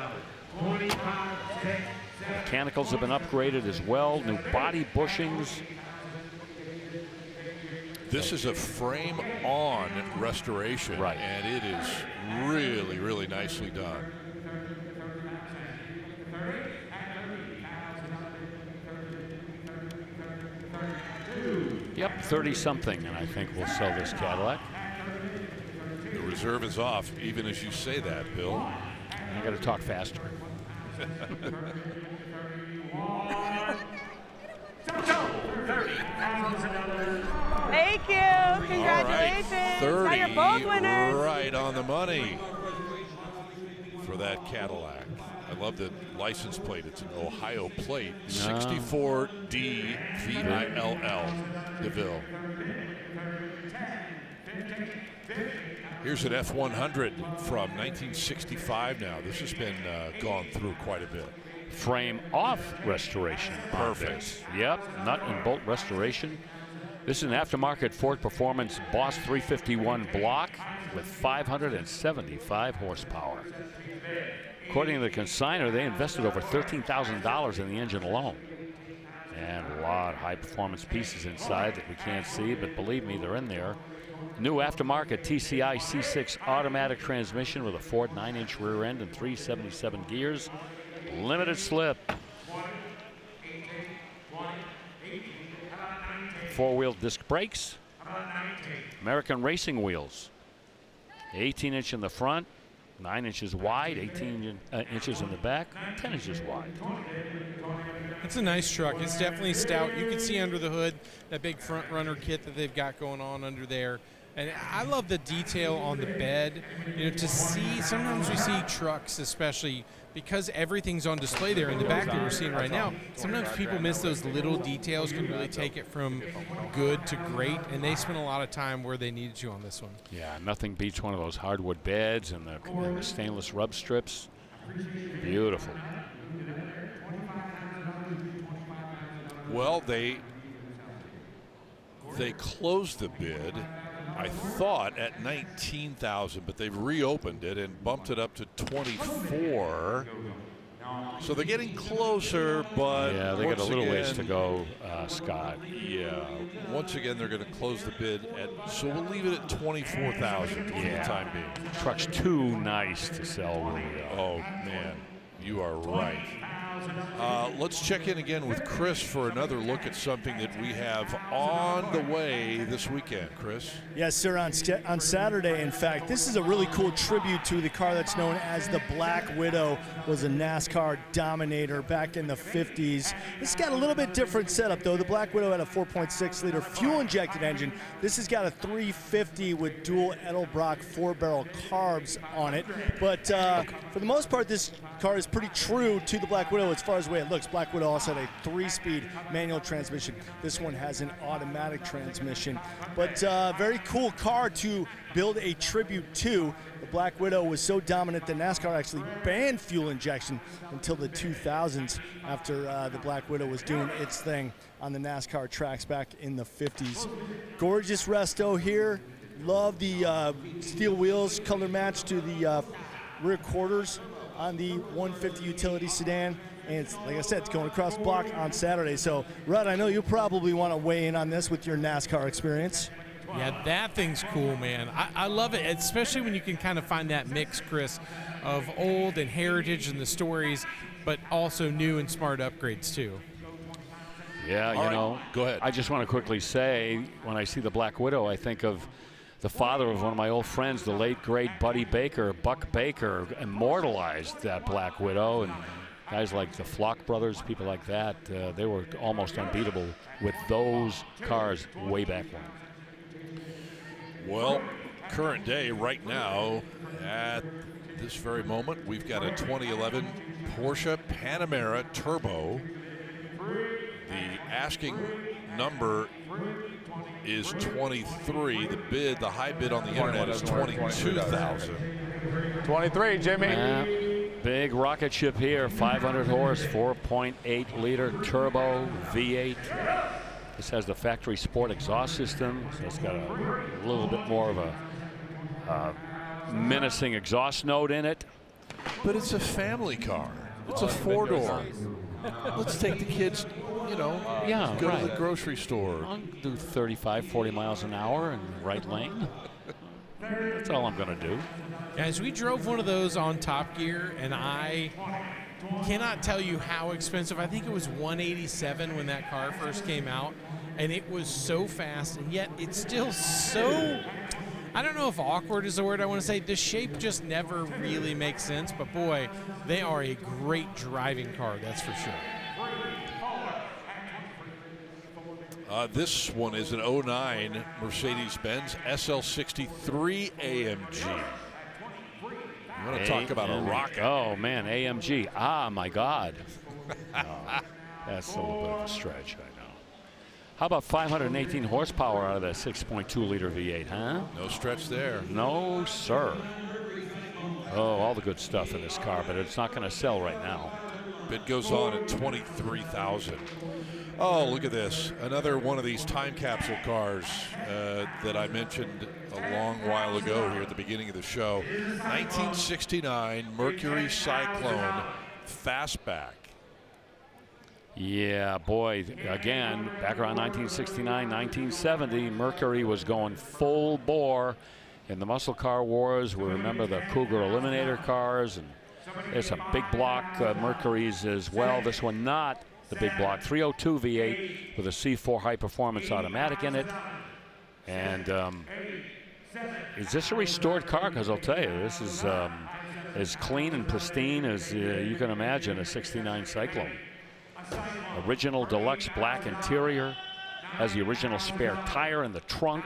Mechanicals have been upgraded as well. New body bushings. This is a frame-on restoration, right, and it is really, really nicely done. Yep, 30-something, and I think we'll sell this Cadillac. The reserve is off, even as you say that, Bill. I got to talk faster. Congratulations. 30, Now you're both winners. right on the money for that Cadillac. I love the license plate. It's an Ohio plate. 64DVILL, DeVille. Here's an F100 from 1965 now. This has been gone through quite a bit. Frame off restoration. Perfect. Yep, nut and bolt restoration. This is an aftermarket Ford Performance Boss 351 block with 575 horsepower. According to the consignor, they invested over $13,000 in the engine alone. And a lot of high-performance pieces inside that we can't see, but believe me, they're in there. New aftermarket TCI C6 automatic transmission with a Ford 9-inch rear end and 377 gears. Limited slip. Four-wheel disc brakes. American racing wheels. 18-inch in the front, 9 inches wide, 18 inches in the back, 10 inches wide. It's a nice truck. It's definitely stout. You can see under the hood that big front runner kit that they've got going on under there. And I love the detail on the bed. You know, to see, sometimes we see trucks, especially because everything's on display there in the back that we're seeing right now. Sometimes people miss those little details, can really take it from good to great, and they spent a lot of time where they needed to on this one. Yeah, nothing beats one of those hardwood beds and the stainless rub strips. Beautiful. Well, they closed the bid, I thought, at $19,000, but they've reopened it and bumped it up to $24,000. So they're getting closer, but yeah, they got a little ways to go, Scott. Yeah, once again they're going to close the bid at. So we'll leave it at $24,000 for the time being. Truck's too nice to sell. Oh man, you are right. Let's check in again with Chris for another look at something that we have on the way this weekend. Chris? Yes, sir. On Saturday, in fact, this is a really cool tribute to the car that's known as the Black Widow. Was a NASCAR dominator back in the 50s. This got a little bit different setup, though. The Black Widow had a 4.6-liter fuel-injected engine. This has got a 350 with dual Edelbrock 4-barrel carbs on it. But for the most part, this car is pretty true to the Black Widow as far as the way it looks. Black Widow also had a 3-speed manual transmission. This one has an automatic transmission. But very cool car to build a tribute to. The Black Widow was so dominant that NASCAR actually banned fuel injection until the 2000s after the Black Widow was doing its thing on the NASCAR tracks back in the 50s. Gorgeous resto here. Love the steel wheels, color match to the rear quarters on the 150 utility sedan. And it's, like I said, it's going across the block on Saturday. So, Rudd, I know you probably want to weigh in on this with your NASCAR experience. Yeah, that thing's cool, man. I love it, especially when you can kind of find that mix, Chris, of old and heritage and the stories, but also new and smart upgrades, too. Yeah, you know, go ahead. I just want to quickly say, when I see the Black Widow, I think of the father of one of my old friends, the late, great Buddy Baker. Buck Baker immortalized that Black Widow, and guys like the Flock brothers, people like that, they were almost unbeatable with those cars way back when. Well, current day right now, at this very moment, we've got a 2011 Porsche Panamera Turbo. The asking number is 23. The bid, the high bid on the internet is 22,000. 23, Jimmy. Big rocket ship here, 500 horse, 4.8 liter turbo V8. This has the factory sport exhaust system, so it's got a little bit more of a menacing exhaust note in it. But it's a family car. It's a four-door. Let's take the kids, you know, go to the grocery store. I'll do 35, 40 miles an hour in the right lane. That's all I'm going to do. Guys, we drove one of those on Top Gear, and I cannot tell you how expensive. I think it was $187 when that car first came out, and it was so fast, and yet it's still so, I don't know if awkward is the word I want to say. The shape just never really makes sense, but boy, they are a great driving car, that's for sure. This one is an 09 Mercedes-Benz SL63 AMG. You want to talk about a rocket? Oh, man, AMG. Ah, my God. That's a little bit of a stretch, I know. How about 518 horsepower out of that 6.2-liter V8, huh? No stretch there. No, sir. Oh, all the good stuff in this car, but it's not going to sell right now. Bid goes on at $23,000. Oh, look at this. Another one of these time capsule cars that I mentioned a long while ago here at the beginning of the show. 1969 Mercury Cyclone Fastback. Yeah, boy, again, back around 1969, 1970, Mercury was going full bore in the muscle car wars. We remember the Cougar Eliminator cars, and there's some big block Mercuries as well. This one not the big block, 302 V8 with a C4 high performance automatic in it. And is this a restored car? Because I'll tell you, this is as clean and pristine as you can imagine a 69 Cyclone. Original deluxe black interior, has the original spare tire in the trunk.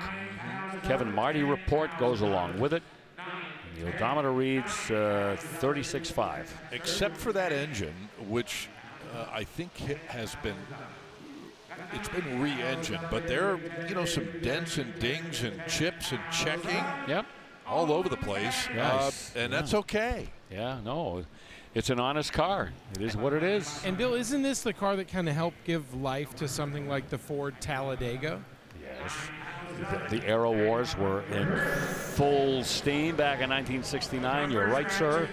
Kevin Marty report goes along with it. And the odometer reads 36.5. Except for that engine, which I think it's been re-engined, but there are, some dents and dings and chips and checking. Yep. All over the place. Yes. And that's okay. Yeah, no. It's an honest car. It is what it is. And Bill, isn't this the car that kind of helped give life to something like the Ford Talladega? Yes. The Aero Wars were in full steam back in 1969. You're right, sir.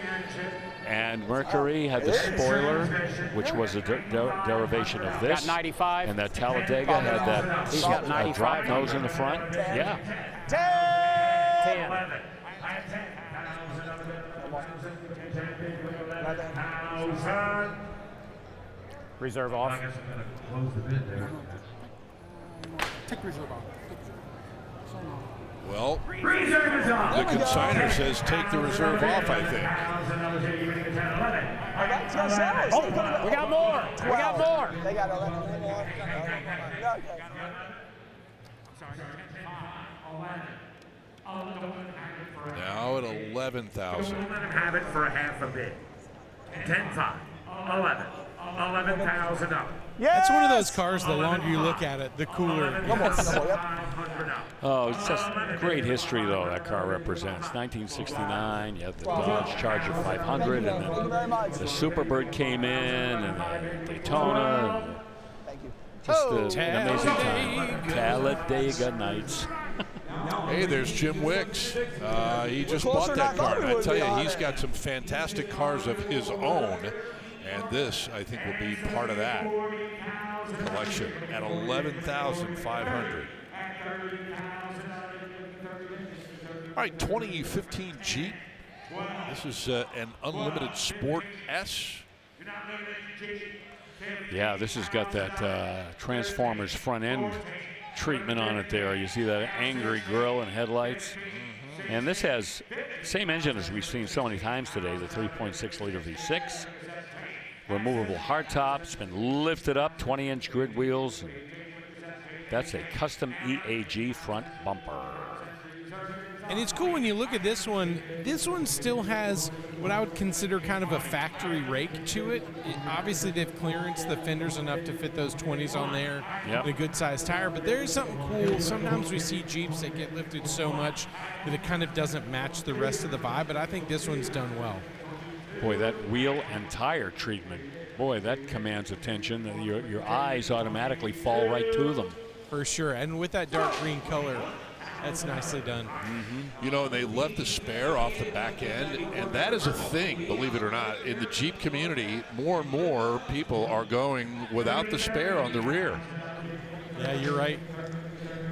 And Mercury had the spoiler, which was a derivation of this. Got 95. And that Talladega had that He's got 95 drop nose in the front. Yeah. 10. Reserve off. Take reserve off. Well, the consignor says take the reserve off, I think. Oh, we got more. We got more. They got 11 more. Now at 11,000. Have it for a half a bid. 10-5, 11, $11,000. That's one of those cars, the longer you look at it, the cooler. Oh, it's just great history, though, that car represents. 1969, you had the Dodge Charger 500, and then the Superbird came in, and the Daytona. Just an amazing time. Talladega nights. Hey, there's Jim Wicks. He just bought that car. And I tell you, he's got some fantastic cars of his own. And this, I think, will be part of that collection at $11,500. All right, 2015 Jeep. This is an Unlimited Sport S. Yeah, this has got that Transformers front end treatment on it there. You see that angry grille and headlights. And this has the same engine as we've seen so many times today, the 3.6-liter V6. Removable hardtop, it's been lifted up, 20-inch grid wheels. And that's a custom EAG front bumper. And it's cool when you look at this one. This one still has what I would consider kind of a factory rake to it. Obviously, they've clearanced the fenders enough to fit those 20s on there and a good-sized tire. But there is something cool. Sometimes we see Jeeps that get lifted so much that it kind of doesn't match the rest of the vibe. But I think this one's done well. Boy, that wheel and tire treatment, boy, that commands attention. Your eyes automatically fall right to them. For sure. And with that dark green color, that's nicely done. You know, they left the spare off the back end, and that is a thing, believe it or not. In the Jeep community, more and more people are going without the spare on the rear. Yeah, you're right.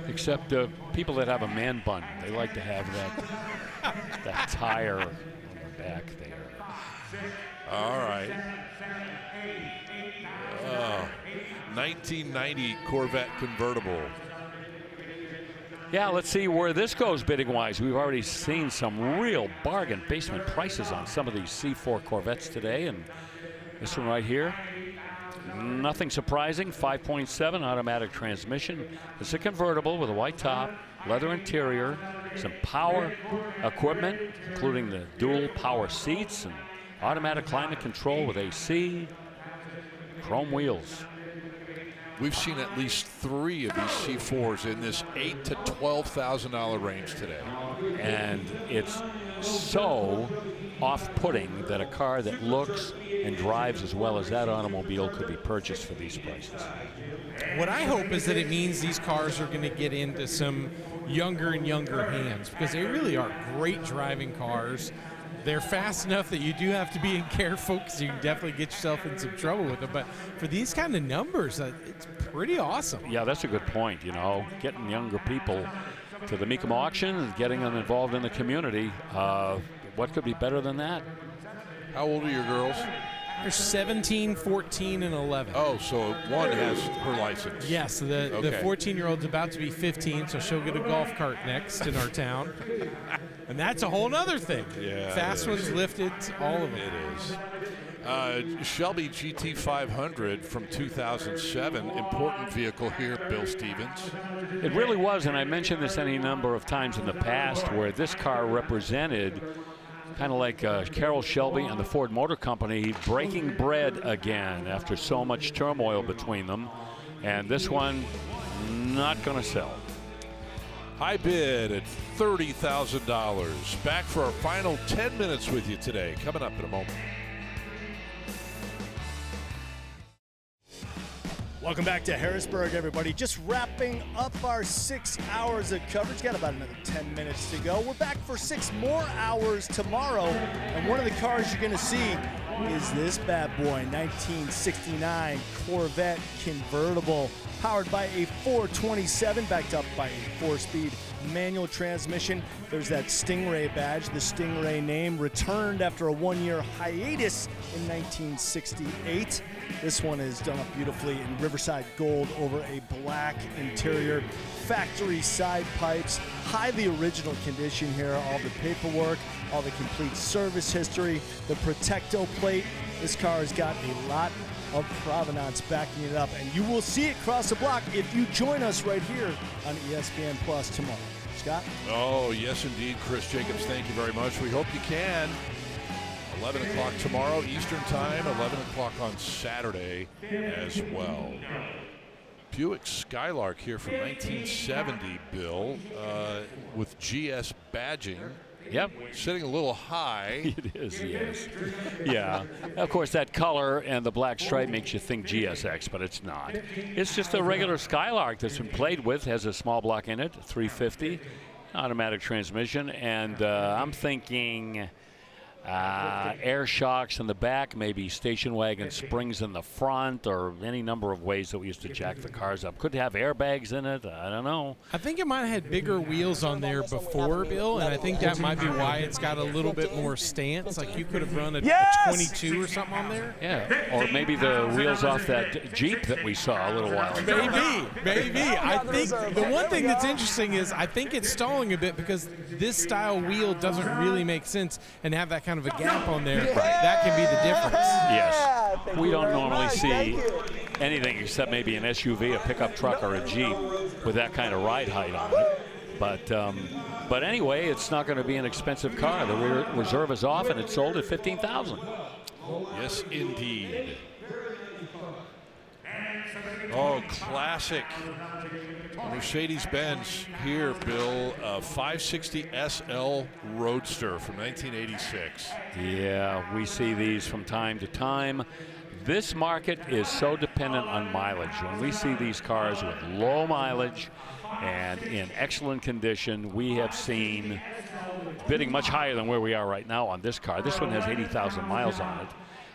Except people that have a man bun, they like to have that tire on the back there. All right. 1990 Corvette convertible. Yeah, let's see where this goes bidding-wise. We've already seen some real bargain basement prices on some of these C4 Corvettes today, and this one right here, Nothing surprising, 5.7 automatic transmission. It's a convertible with a white top, leather interior, some power equipment, including the dual power seats and automatic climate control with AC, chrome wheels. We've seen at least 3 of these C4s in this $8,000 to $12,000 range today. And it's so off-putting that a car that looks and drives as well as that automobile could be purchased for these prices. What I hope is that it means these cars are going to get into some younger and younger hands, because they really are great driving cars. They're fast enough that you do have to be careful, because you can definitely get yourself in some trouble with them. But for these kind of numbers, it's pretty awesome. Yeah, that's a good point. You know, getting younger people to the Mecum auction and getting them involved in the community. What could be better than that? How old are your girls? They're 17, 14, and 11. Oh, so one has her license. Yes, the 14-year-old's about to be 15, so she'll get a golf cart next in our town. And that's a whole other thing. Yeah, Fast ones, lifted, all of them. It is. Shelby GT500 from 2007, important vehicle here, Bill Stevens. It really was, and I mentioned this any number of times in the past, where this car represented kind of like Carroll Shelby and the Ford Motor Company breaking bread again after so much turmoil between them. And this one, not going to sell. High bid at $30,000. Back for our final 10 minutes with you today. Coming up in a moment. Welcome back to Harrisburg, everybody. Just wrapping up our 6 hours of coverage. Got about another 10 minutes to go. We're back for 6 more hours tomorrow. And one of the cars you're going to see is this bad boy, 1969 Corvette convertible, powered by a 427, backed up by a 4-speed manual transmission. There's that Stingray badge, the Stingray name, returned after a 1-year hiatus in 1968. This one is done up beautifully in Riverside gold over a black interior. Factory side pipes, highly original condition here. All the paperwork, all the complete service history, the Protecto plate. This car has got a lot of provenance backing it up, and you will see it cross the block if you join us right here on ESPN Plus tomorrow. Scott? Oh, yes, indeed, Chris Jacobs. Thank you very much. We hope you can. 11 o'clock tomorrow, Eastern Time, 11 o'clock on Saturday as well. Buick Skylark here from 1970, Bill, with GS badging. Yep. Sitting a little high. It is, yes. Yeah. Of course, that color and the black stripe makes you think GSX, but it's not. It's just a regular Skylark that's been played with, has a small block in it, 350, automatic transmission, and I'm thinking air shocks in the back, maybe station wagon springs in the front, or any number of ways that we used to jack the cars up. Could have airbags in it. I don't know. I think it might have had bigger wheels on there before, Bill, and I think that might be why it's got a little bit more stance. Like you could have run a 22 or something on there. Yeah, or maybe the wheels off that Jeep that we saw a little while ago. Maybe. I think the one thing that's interesting is I think it's stalling a bit because this style wheel doesn't really make sense and have that kind of a gap on there. That can be the difference. Yes. We don't normally see anything except maybe an SUV, a pickup truck, or a Jeep with that kind of ride height on it. But anyway, it's not going to be an expensive car. The reserve is off, and it's sold at $15,000. Yes, indeed. Oh, classic Mercedes-Benz here, Bill. 560 SL Roadster from 1986. Yeah, we see these from time to time. This market is so dependent on mileage. When we see these cars with low mileage and in excellent condition, we have seen bidding much higher than where we are right now on this car. This one has 80,000 miles on it,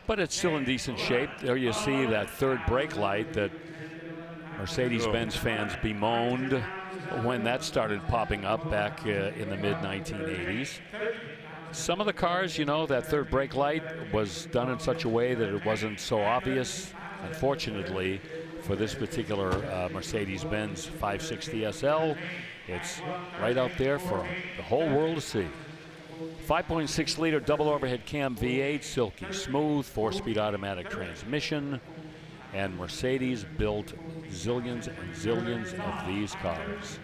but it's still in decent shape. There you see that third brake light that Mercedes-Benz fans bemoaned when that started popping up back in the mid-1980s. Some of the cars, you know, that third brake light was done in such a way that it wasn't so obvious. Unfortunately, for this particular Mercedes-Benz 560 SL, it's right out there for the whole world to see. 5.6-liter double overhead cam V8, silky smooth, 4-speed automatic transmission. And Mercedes built zillions and zillions of these cars.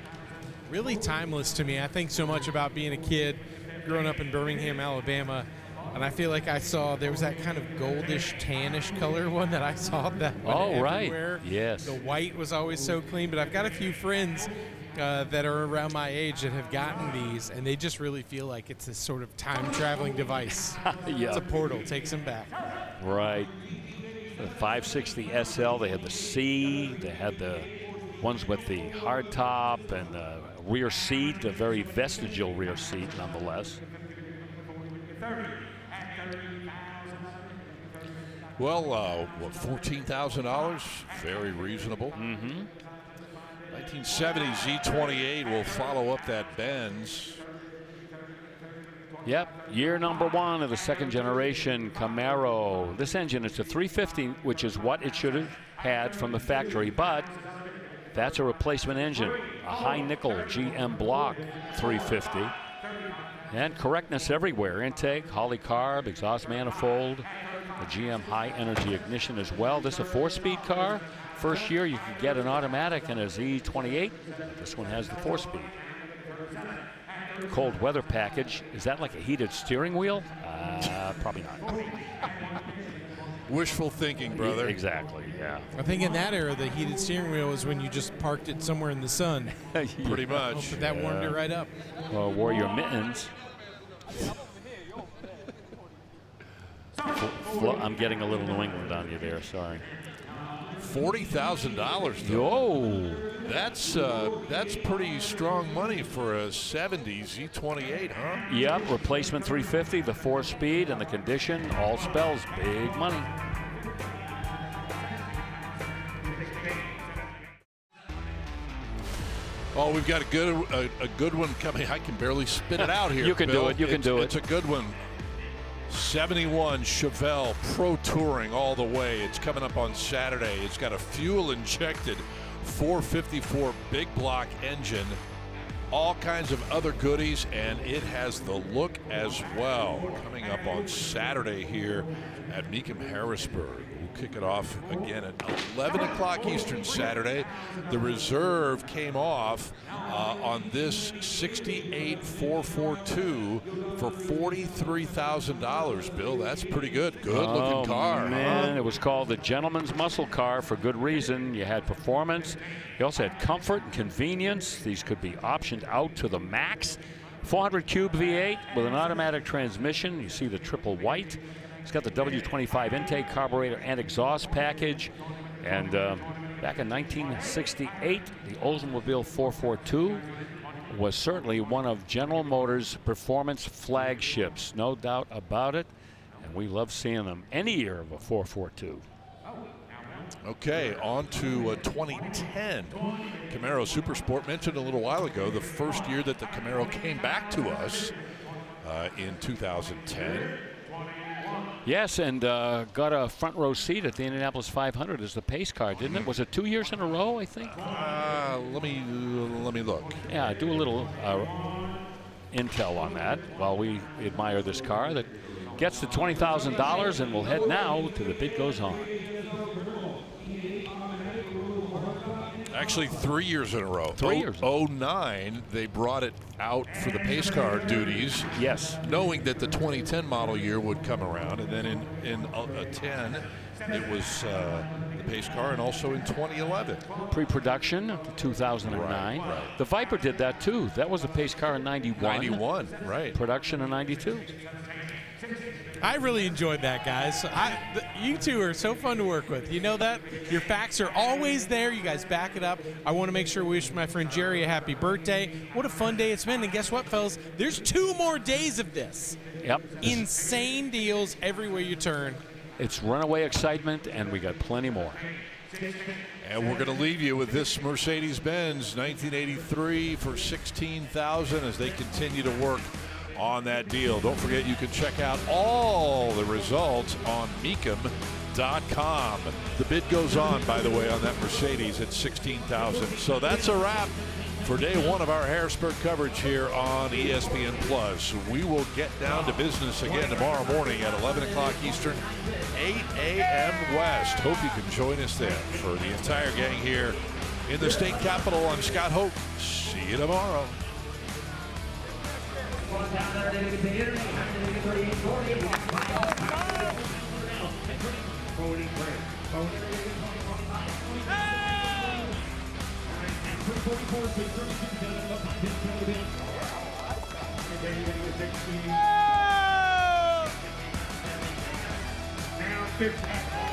Really timeless to me. I think so much about being a kid, growing up in Birmingham, Alabama, and I feel like there was that kind of goldish, tannish color one that I saw that one everywhere. Yes. The white was always so clean, but I've got a few friends that are around my age that have gotten these, and they just really feel like it's this sort of time-traveling device. Yeah. It's a portal, takes them back. Right. The 560 SL, they had the C, they had the ones with the hard top and the rear seat, a very vestigial rear seat nonetheless. Well, what, $14,000? Very reasonable. 1970 Z28 will follow up that Benz. Yep, year number 1 of the second generation Camaro. This engine is a 350, which is what it should have had from the factory, but that's a replacement engine, a high nickel GM block 350. And correctness everywhere, intake, Holley carb, exhaust manifold, the GM high energy ignition as well. This is a 4-speed car. First year you could get an automatic and a Z28. This one has the 4-speed. Cold weather package. Is that like a heated steering wheel? Probably not. Wishful thinking, brother. Exactly, yeah. I think in that era, the heated steering wheel was when you just parked it somewhere in the sun. Pretty much. But that warmed it right up. Well, wore your mittens. I'm getting a little New England on you there, sorry. $40,000. Yo, that's pretty strong money for a 70 Z28, huh? Yep, replacement 350, the 4-speed, and the condition all spells big money. Oh, we've got a good one coming. I can barely spit it out here. You can Bill. do it. You can do it. It's a good one. 71 Chevelle Pro Touring all the way. It's coming up on Saturday. It's got a fuel-injected 454 big block engine, all kinds of other goodies, and it has the look as well. Coming up on Saturday here at Mecum Harrisburg. We'll kick it off again at 11 o'clock Eastern Saturday. The reserve came off on this 68 442 for $43,000, Bill. That's pretty good. Good-looking car. Man, huh? it was called the gentleman's muscle car for good reason. You had performance. You also had comfort and convenience. These could be optioned out to the max. 400 cube V8 with an automatic transmission. You see the triple white. It's got the W25 intake, carburetor, and exhaust package. And back in 1968, the Oldsmobile 442 was certainly one of General Motors' performance flagships, no doubt about it. And we love seeing them any year of a 442. Okay, on to 2010 Camaro Super Sport. Mentioned a little while ago, the first year that the Camaro came back to us in 2010. Yes, and got a front row seat at the Indianapolis 500 as the pace car, didn't it? Was it 2 years in a row, I think? Let me look. Yeah, do a little intel on that while we admire this car that gets to $20,000, and we'll head now to the bid goes on. Actually, 3 years in a row. 3 years. 09, they brought it out for the pace car duties. Yes. Knowing that the 2010 model year would come around. And then in 10, it was the pace car, and also in 2011. Pre-production, 2009. Right. The Viper did that too. That was a pace car in 91. 91, right. Production in 92. I really enjoyed that, guys. You two are so fun to work with. You know that? Your facts are always there. You guys back it up. I want to make sure we wish my friend Jerry a happy birthday. What a fun day it's been. And guess what, fellas? There's 2 more days of this. Yep. Insane deals everywhere you turn. It's runaway excitement, and we got plenty more. And we're going to leave you with this Mercedes-Benz 1983 for $16,000 as they continue to work on that deal. Don't forget, you can check out all the results on Mecum.com. The bid goes on, by the way, on that Mercedes at $16,000. So that's a wrap for day 1 of our Harrisburg coverage here on ESPN Plus. We will get down to business again tomorrow morning at 11 o'clock Eastern 8 a.m. West. Hope you can join us then. For the entire gang here in the state capitol, I'm Scott Hoke. See you tomorrow. Now 15.